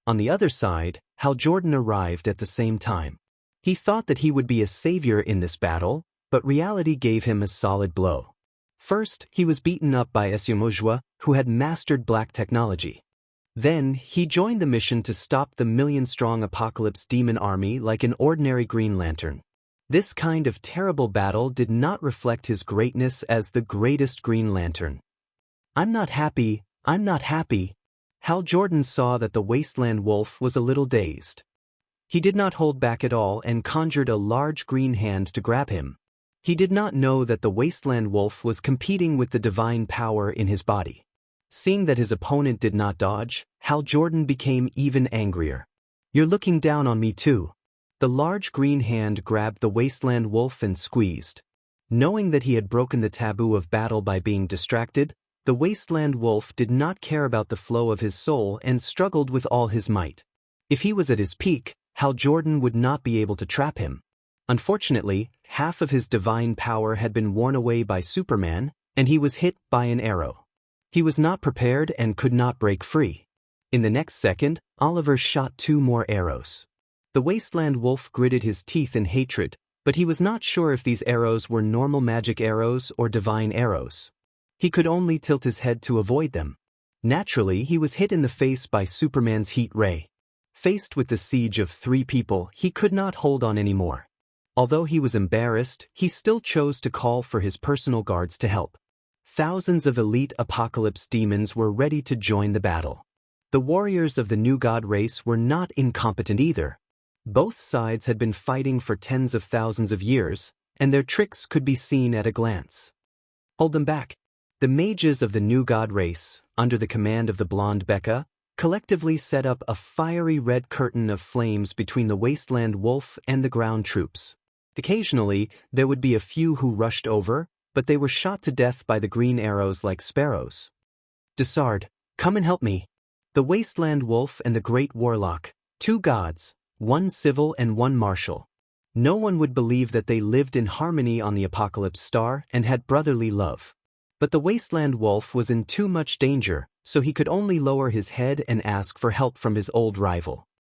On the other side, Hal Jordan arrived at the same time. He thought that he would be a savior in this battle, but reality gave him a solid blow. First, he was beaten up by Esiomojua, who had mastered black technology. Then, he joined the mission to stop the million-strong Apocalypse demon army like an ordinary Green Lantern. This kind of terrible battle did not reflect his greatness as the greatest Green Lantern. I'm not happy. Hal Jordan saw that the Wasteland Wolf was a little dazed. He did not hold back at all and conjured a large green hand to grab him. He did not know that the Wasteland Wolf was competing with the divine power in his body. Seeing that his opponent did not dodge, Hal Jordan became even angrier. You're looking down on me too. The large green hand grabbed the Wasteland Wolf and squeezed. Knowing that he had broken the taboo of battle by being distracted, the Wasteland Wolf did not care about the flow of his soul and struggled with all his might. If he was at his peak, Hal Jordan would not be able to trap him. Unfortunately, half of his divine power had been worn away by Superman, and he was hit by an arrow. He was not prepared and could not break free. In the next second, Oliver shot 2 more arrows. The Wasteland Wolf gritted his teeth in hatred, but he was not sure if these arrows were normal magic arrows or divine arrows. He could only tilt his head to avoid them. Naturally, he was hit in the face by Superman's heat ray. Faced with the siege of 3 people, he could not hold on anymore. Although he was embarrassed, he still chose to call for his personal guards to help. Thousands of elite Apocalypse demons were ready to join the battle. The warriors of the new god race were not incompetent either. Both sides had been fighting for tens of thousands of years, and their tricks could be seen at a glance. Hold them back. The mages of the new god race, under the command of the blonde Becca, collectively set up a fiery red curtain of flames between the wasteland wolf and the ground troops. Occasionally, there would be a few who rushed over, but they were shot to death by the green arrows like sparrows. Dessard, come and help me. The wasteland wolf and the great warlock, two gods, one civil and one martial. No one would believe that they lived in harmony on the Apocalypse Star and had brotherly love. But the wasteland wolf was in too much danger, so he could only lower his head and ask for help from his old rival.